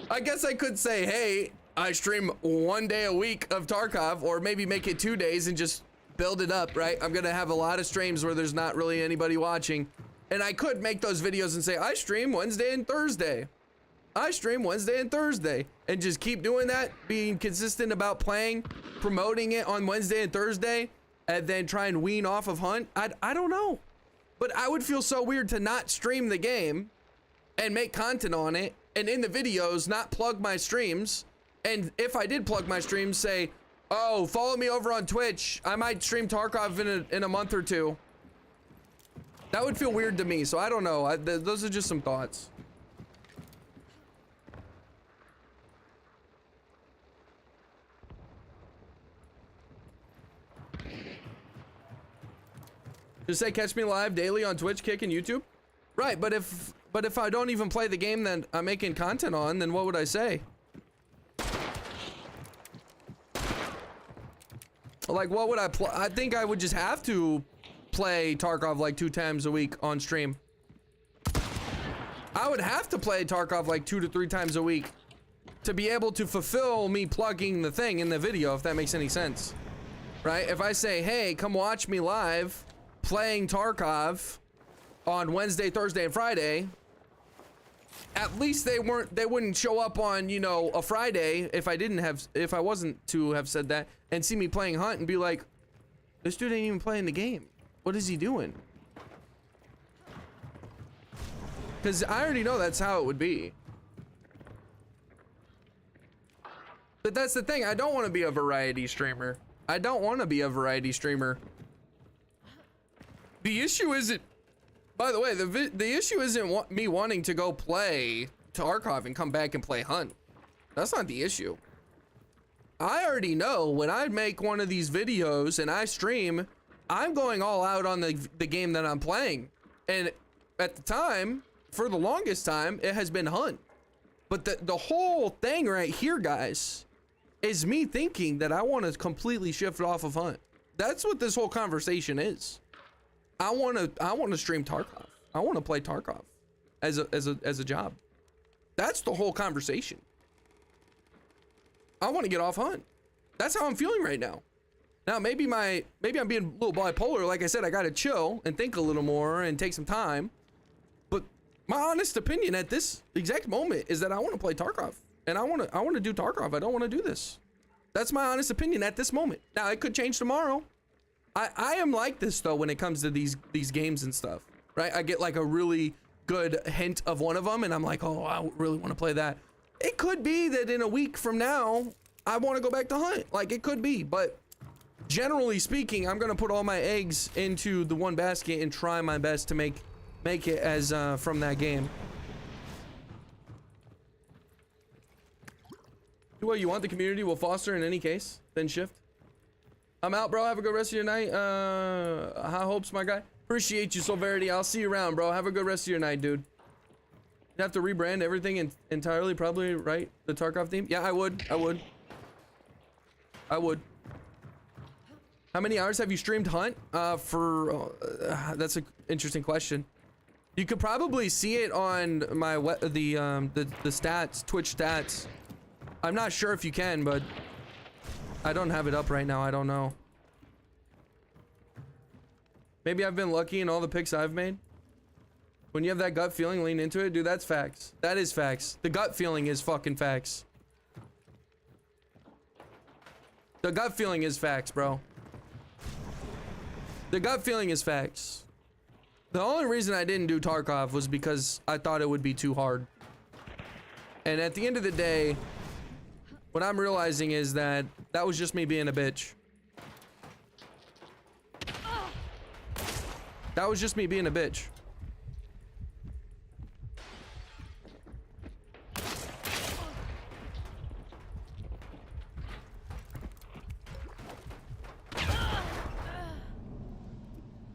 I guess I could say, hey, I stream 1 day a week of Tarkov, or maybe make it 2 days and just build it up, right? I'm gonna have a lot of streams where there's not really anybody watching. And I could make those videos and say, I stream Wednesday and Thursday. I stream Wednesday and Thursday. And just keep doing that, being consistent about playing, promoting it on Wednesday and Thursday, and then try and wean off of Hunt. I don't know. But I would feel so weird to not stream the game and make content on it, and in the videos not plug my streams. And if I did plug my streams, say, oh, follow me over on Twitch. I might stream Tarkov in a month or two. That would feel weird to me, so I don't know. Those are just some thoughts. Just say catch me live daily on Twitch, Kick, and YouTube. Right, but if I don't even play the game that I'm making content on, then what would I say? Like, what would I play? I think I would just have to play Tarkov like 2 times a week on stream. I would have to play Tarkov like 2 to 3 times a week to be able to fulfill me plugging the thing in the video, if that makes any sense. Right? If I say, hey, come watch me live playing Tarkov on Wednesday, Thursday, and Friday, at least they wouldn't show up on, you know, a Friday if I wasn't to have said that, and see me playing Hunt and be like, this dude ain't even playing the game. What is he doing? Because I already know that's how it would be. But that's the thing, I don't want to be a variety streamer. I don't want to be a variety streamer. The issue isn't, by the way, the issue isn't me wanting to go play Tarkov and come back and play Hunt. That's not the issue. I already know when I make one of these videos and I stream, I'm going all out on the game that I'm playing. And at the time, for the longest time, it has been Hunt. But the whole thing right here, guys, is me thinking that I want to completely shift off of Hunt. That's what this whole conversation is. I want to stream Tarkov. I want to play Tarkov as a job. That's the whole conversation. I want to get off Hunt. That's how I'm feeling right now. Now, maybe I'm being a little bipolar. Like I said, I gotta chill and think a little more and take some time. But my honest opinion at this exact moment is that I want to play Tarkov, and I want to do Tarkov. I don't want to do this. That's my honest opinion at this moment. Now, it could change tomorrow. I am like this though when it comes to these games and stuff, right? I get like a really good hint of one of them, and I'm like, oh, I really want to play that. It could be that in a week from now, I want to go back to hunt. Like, it could be, but generally speaking, I'm gonna put all my eggs into the one basket and try my best to make it as from that game. Do what you want. The community will foster in any case. Then shift. I'm out, bro. Have a good rest of your night. High hopes, my guy. Appreciate you, Solverity. I'll see you around, bro. Have a good rest of your night, dude. You have to rebrand everything entirely, probably, right? The Tarkov theme? Yeah, I would. How many hours have you streamed Hunt? That's an interesting question. You could probably see it on my the stats, Twitch stats. I'm not sure if you can, but I don't have it up right now. I don't know. Maybe I've been lucky in all the picks I've made. When you have that gut feeling, lean into it. Dude, that's facts. That is facts. The gut feeling is fucking facts. The gut feeling is facts, bro. The gut feeling is facts. The only reason I didn't do Tarkov was because I thought it would be too hard. And at the end of the day, what I'm realizing is that that was just me being a bitch. That was just me being a bitch.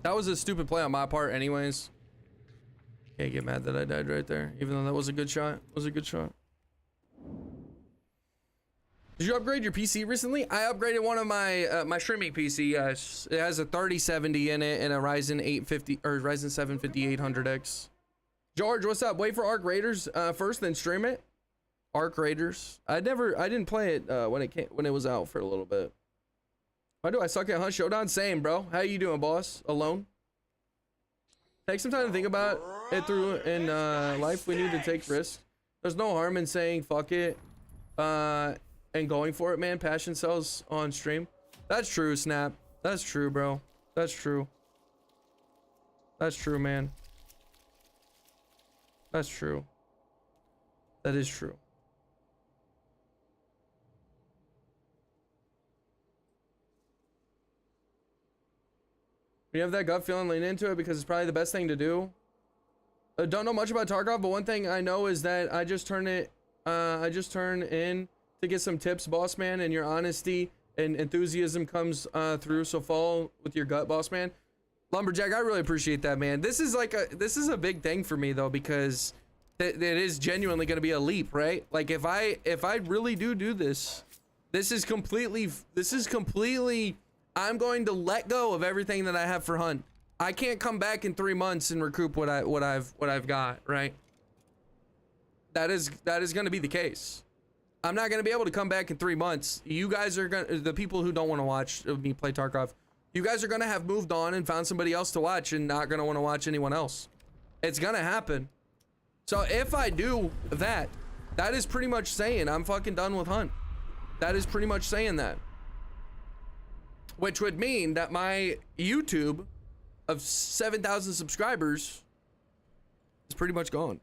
That was a stupid play on my part anyways. Can't get mad that I died right there, even though that was a good shot. It was a good shot. Did you upgrade your PC recently? I upgraded one of my my streaming PC. Yes, it has a 3070 in it and a Ryzen 850 or Ryzen 7 5800X. George, what's up? Wait for Arc Raiders first, then stream it. Arc Raiders. I didn't play it when it was out for a little bit. Why do I suck at Hunt Showdown? Same, bro. How you doing, boss? Alone? Take some time to think about it through in life. We need to take risks. There's no harm in saying fuck it. And going for it, man. Passion sells on stream. That's true, Snap. That's true, bro. That's true. That's true, man. That's true. That is true. When you have that gut feeling, lean into it because it's probably the best thing to do. I don't know much about Tarkov, but one thing I know is that I just turn in to get some tips, boss man, and your honesty and enthusiasm comes through. So follow with your gut, boss man. Lumberjack, I really appreciate that, man. This is a big thing for me though, because it is genuinely going to be a leap, right? Like if I really do this, this is completely, I'm going to let go of everything that I have for Hunt. I can't come back in 3 months and recoup what I've got, right? That is going to be the case. I'm not going to be able to come back in 3 months. You guys are going to, the people who don't want to watch me play Tarkov, you guys are going to have moved on and found somebody else to watch and not going to want to watch anyone else. It's going to happen. So if I do that, that is pretty much saying I'm fucking done with Hunt. That is pretty much saying that. Which would mean that my YouTube of 7,000 subscribers is pretty much gone.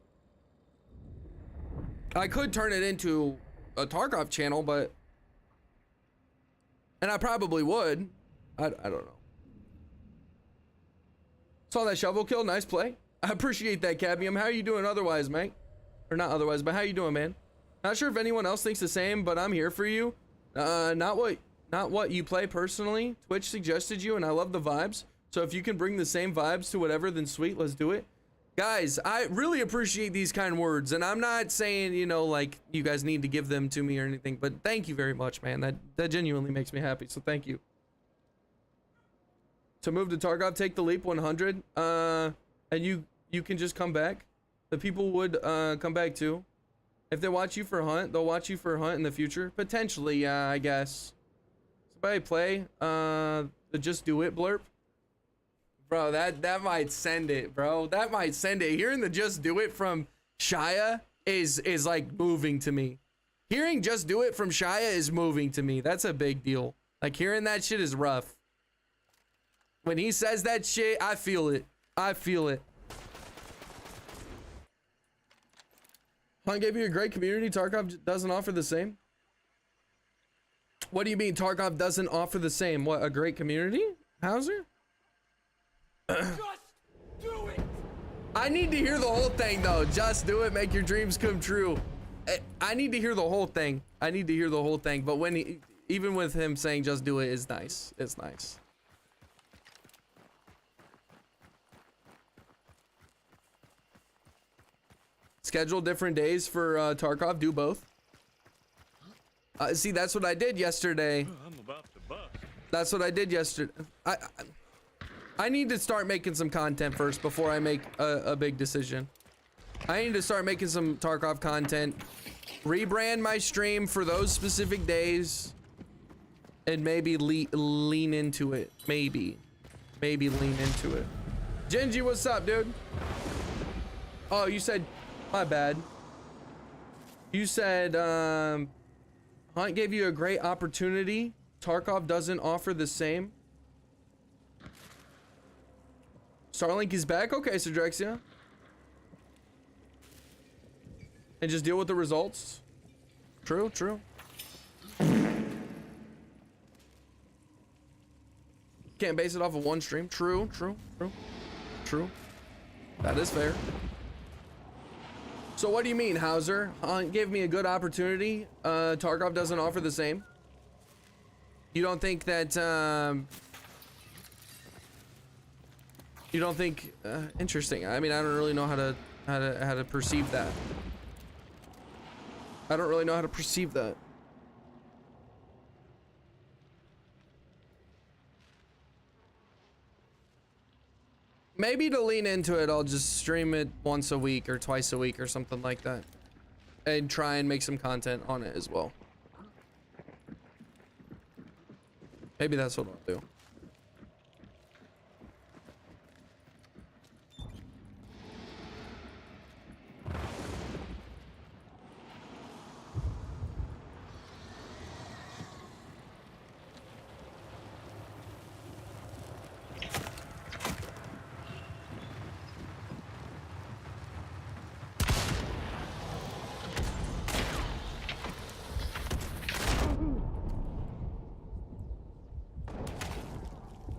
I could turn it into a Tarkov channel, but, and I probably would. I don't know. Saw that shovel kill. Nice play. I appreciate that, Cadmium. How are you doing otherwise, mate? Or not otherwise, but how you doing, man? Not sure if anyone else thinks the same, but I'm here for you. Not what you play personally. Twitch suggested you, and I love the vibes. So if you can bring the same vibes to whatever, then sweet, let's do it. Guys, I really appreciate these kind words, and I'm not saying, you know, like you guys need to give them to me or anything, but thank you very much, man. That genuinely makes me happy, so thank you. To move to Tarkov, take the leap 100, and you can just come back. The people would come back too. If they watch you for Hunt, they'll watch you for Hunt in the future. Potentially, yeah, I guess. Cosplay play the Just Do It blurb? Bro, that might send it, bro. That might send it. Hearing the Just Do It from Shia is like moving to me. Hearing Just Do It from Shia is moving to me. That's a big deal. Like, hearing that shit is rough. When he says that shit, I feel it. I feel it. Hunt gave you a great community. Tarkov doesn't offer the same. What do you mean Tarkov doesn't offer the same? What, a great community? Hauser? Just do it! I need to hear the whole thing though. Just do it, make your dreams come true. I need to hear the whole thing. I need to hear the whole thing. But when he, even with him saying just do it is nice. It's nice. Schedule different days for Tarkov. Do both. See, that's what I did yesterday. I'm about to bust. That's what I did yesterday. I need to start making some content first before I make a big decision. I need to start making some Tarkov content, rebrand my stream for those specific days, and maybe lean into it. Maybe lean into it. Genji, what's up, dude? Oh, you said, my bad. You said, Hunt gave you a great opportunity. Tarkov doesn't offer the same. Starlink is back? Okay, Sidrexia. And just deal with the results. True, true. Can't base it off of one stream. True, true, true, true. That is fair. So what do you mean, Hauser? Gave me a good opportunity. Tarkov doesn't offer the same. You don't think that, you don't think, interesting. I mean, I don't really know how to perceive that. I don't really know how to perceive that. Maybe to lean into it, I'll just stream it once a week or twice a week or something like that. And try and make some content on it as well. Maybe that's what I'll do.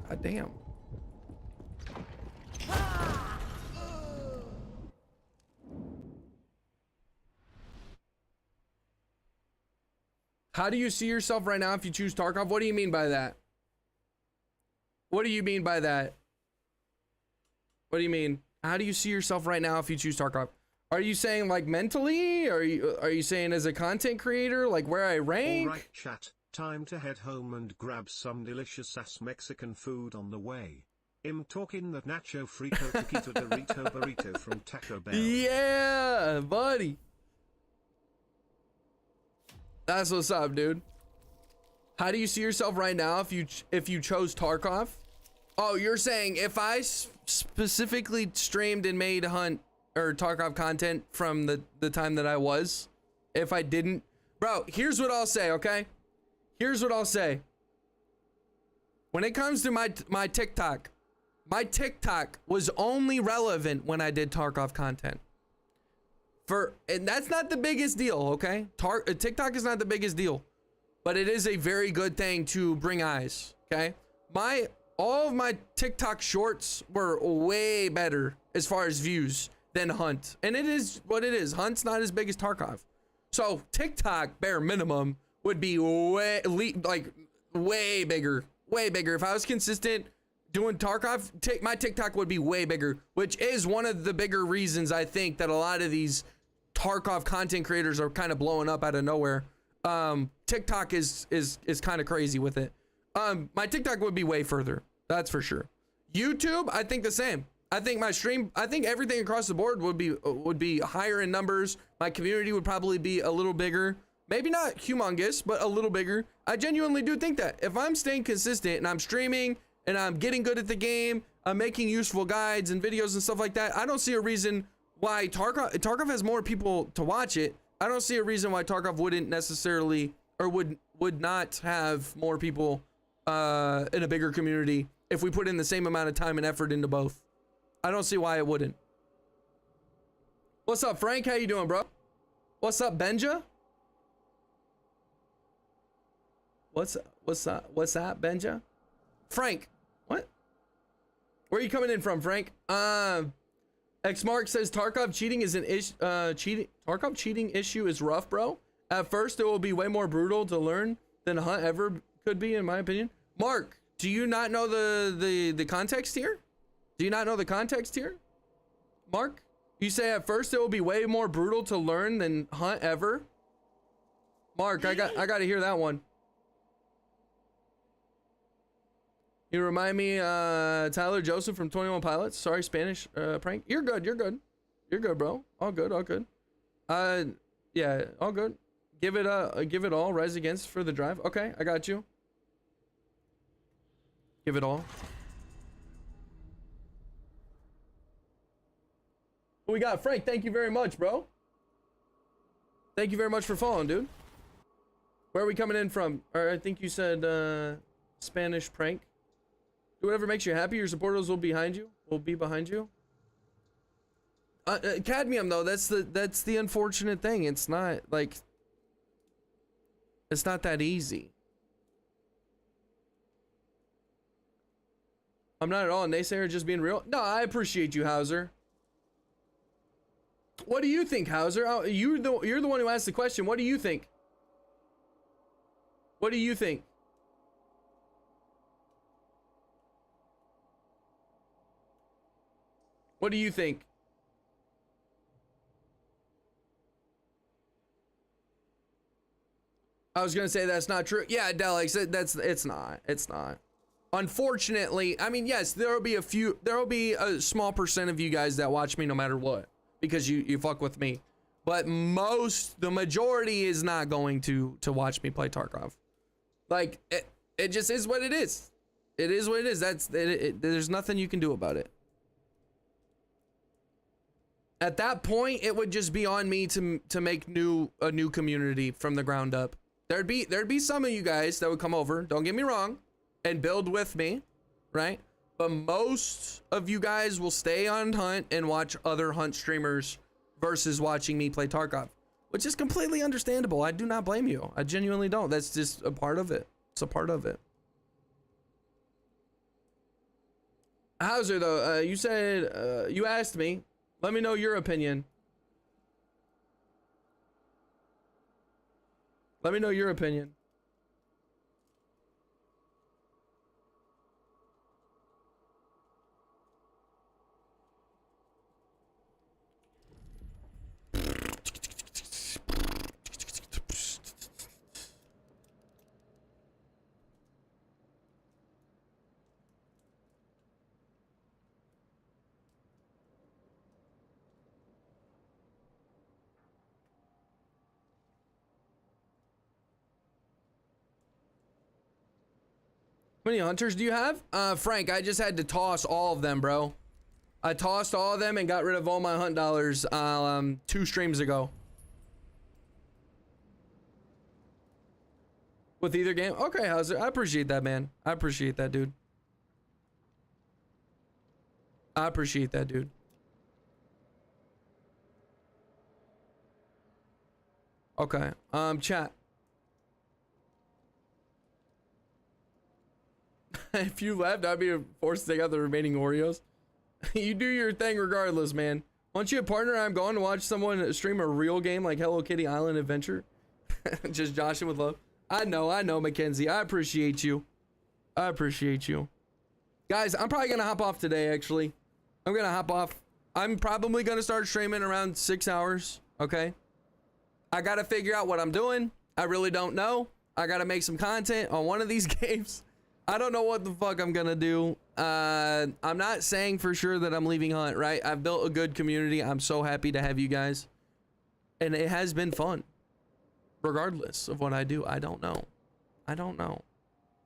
God damn. How do you see yourself right now if you choose Tarkov? What do you mean by that? What do you mean by that? What do you mean? How do you see yourself right now if you choose Tarkov? Are you saying like mentally? Are you saying as a content creator, like where I rank? Alright, chat. Time to head home and grab some delicious ass Mexican food on the way. I'm talking that nacho frito taquito dorito burrito from Taco Bell. Yeah, buddy. That's what's up, dude. How do you see yourself right now if you chose Tarkov? Oh, you're saying if I specifically streamed and made Hunt or Tarkov content from the time that I was, if I didn't, bro, here's what I'll say, okay? Here's what I'll say. When it comes to my TikTok was only relevant when I did Tarkov content. And that's not the biggest deal, okay? TikTok is not the biggest deal, but it is a very good thing to bring eyes, okay? All of my TikTok shorts were way better as far as views than Hunt. And it is what it is. Hunt's not as big as Tarkov. So TikTok, bare minimum, would be way bigger. Way bigger. If I was consistent doing Tarkov, my TikTok would be way bigger, which is one of the bigger reasons I think that a lot of these Tarkov content creators are kind of blowing up out of nowhere. TikTok is kind of crazy with it. My TikTok would be way further. That's for sure. YouTube, I think the same. I think my stream, I think everything across the board would be higher in numbers. My community would probably be a little bigger. Maybe not humongous, but a little bigger. I genuinely do think that if I'm staying consistent and I'm streaming and I'm getting good at the game, I'm making useful guides and videos and stuff like that, I don't see a reason why Tarkov has more people to watch it. I don't see a reason why Tarkov wouldn't necessarily, or would not have more people in a bigger community if we put in the same amount of time and effort into both. I don't see why it wouldn't. What's up, Frank? How you doing, bro? What's up, Benja? What's up, Benja? Frank, what? Where are you coming in from, Frank? X Mark says Tarkov cheating is an issue. Tarkov cheating issue is rough, bro. At first, it will be way more brutal to learn than Hunt ever could be, in my opinion. Mark, do you not know the context here? Do you not know the context here? Mark, you say at first it will be way more brutal to learn than Hunt ever. Mark, I got to hear that one. You remind me, Tyler Joseph from 21 Pilots. Sorry, Spanish prank. You're good. You're good. You're good, bro. All good. All good. Yeah, all good. Give it all. Rise Against for the drive. Okay, I got you. Give it all. What we got, Frank? Thank you very much, bro. Thank you very much for following, dude. Where are we coming in from? Or I think you said Spanish prank. Do whatever makes you happy. Your supporters will be behind you. Cadmium though, that's the unfortunate thing. It's not like it's not that easy. I'm not at all a naysayer, just being real. No, I appreciate you, Hauser. What do you think, Hauser? You're the one who asked the question. What do you think? What do you think? What do you think? I was gonna say that's not true. Yeah, Delix, it's not. Unfortunately, I mean, yes, there will be a small percent of you guys that watch me no matter what, because you fuck with me. But the majority is not going to watch me play Tarkov. Like, it just is what it is. It is what it is. There's nothing you can do about it. At that point, it would just be on me to make a new community from the ground up. There'd be some of you guys that would come over, don't get me wrong, and build with me, right? But most of you guys will stay on Hunt and watch other Hunt streamers versus watching me play Tarkov, which is completely understandable. I do not blame you. I genuinely don't. That's just a part of it. It's a part of it. Hauser, though, you said, you asked me, let me know your opinion. Let me know your opinion. How many hunters do you have? Frank, I just had to toss all of them, bro. I tossed all of them and got rid of all my hunt dollars 2 streams ago. With either game? Okay, Hauser. I appreciate that, man. I appreciate that, dude. I appreciate that, dude. Okay. Chat. If you left, I'd be forced to take out the remaining Oreos. You do your thing regardless, man. Once you a partner, I'm going to watch someone stream a real game like Hello Kitty Island Adventure. Just joshing with love. I know, Mackenzie. I appreciate you. I appreciate you. Guys, I'm probably going to hop off today, actually. I'm going to hop off. I'm probably going to start streaming around 6 hours, okay? I got to figure out what I'm doing. I really don't know. I got to make some content on one of these games. I don't know what the fuck I'm gonna do. I'm not saying for sure that I'm leaving Hunt, right? I've built a good community. I'm so happy to have you guys. And it has been fun. regardless of what I do. I don't know. I don't know.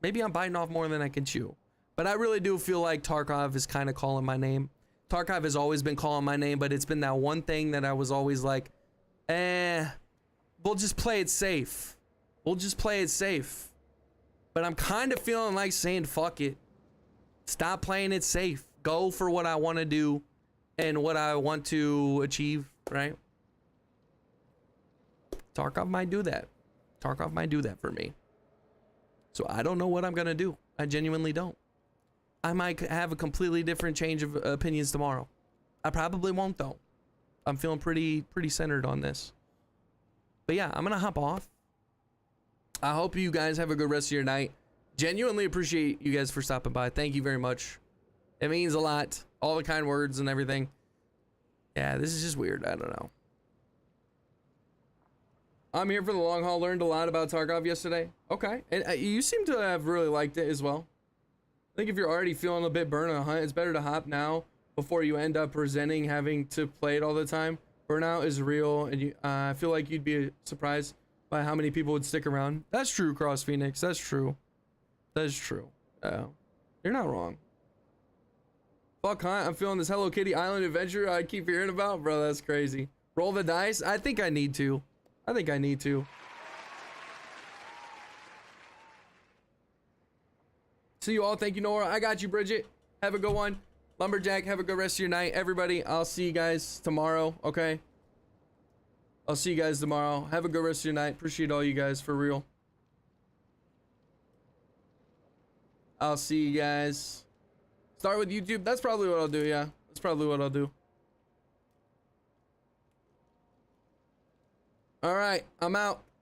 Maybe I'm biting off more than I can chew. But I really do feel like Tarkov is kind of calling my name. Tarkov has always been calling my name, but it's been that one thing that I was always like, we'll just play it safe. We'll just play it safe. But I'm kind of feeling like saying, fuck it. Stop playing it safe. Go for what I want to do and what I want to achieve, right? Tarkov might do that. Tarkov might do that for me. So I don't know what I'm going to do. I genuinely don't. I might have a completely different change of opinions tomorrow. I probably won't though. I'm feeling pretty centered on this. But yeah, I'm going to hop off. I hope you guys have a good rest of your night. Genuinely appreciate you guys for stopping by. Thank you very much. It means a lot. All the kind words and everything. Yeah, this is just weird. I don't know. I'm here for the long haul. Learned a lot about Tarkov yesterday. Okay. And you seem to have really liked it as well. I think if you're already feeling a bit burnt on a hunt, it's better to hop now before you end up resenting having to play it all the time. Burnout is real, and I feel like you'd be surprised by how many people would stick around. That's true, Cross Phoenix. That's true. That is true. You're not wrong. Fuck hunt. I'm feeling this Hello Kitty Island adventure I keep hearing about. Bro, that's crazy. Roll the dice? I think I need to. I think I need to. See you all. Thank you, Nora. I got you, Bridget. Have a good one. Lumberjack, have a good rest of your night. Everybody, I'll see you guys tomorrow, okay? I'll see you guys tomorrow. Have a good rest of your night. Appreciate all you guys, for real. I'll see you guys. Start with YouTube. That's probably what I'll do, yeah. That's probably what I'll do. All right, I'm out.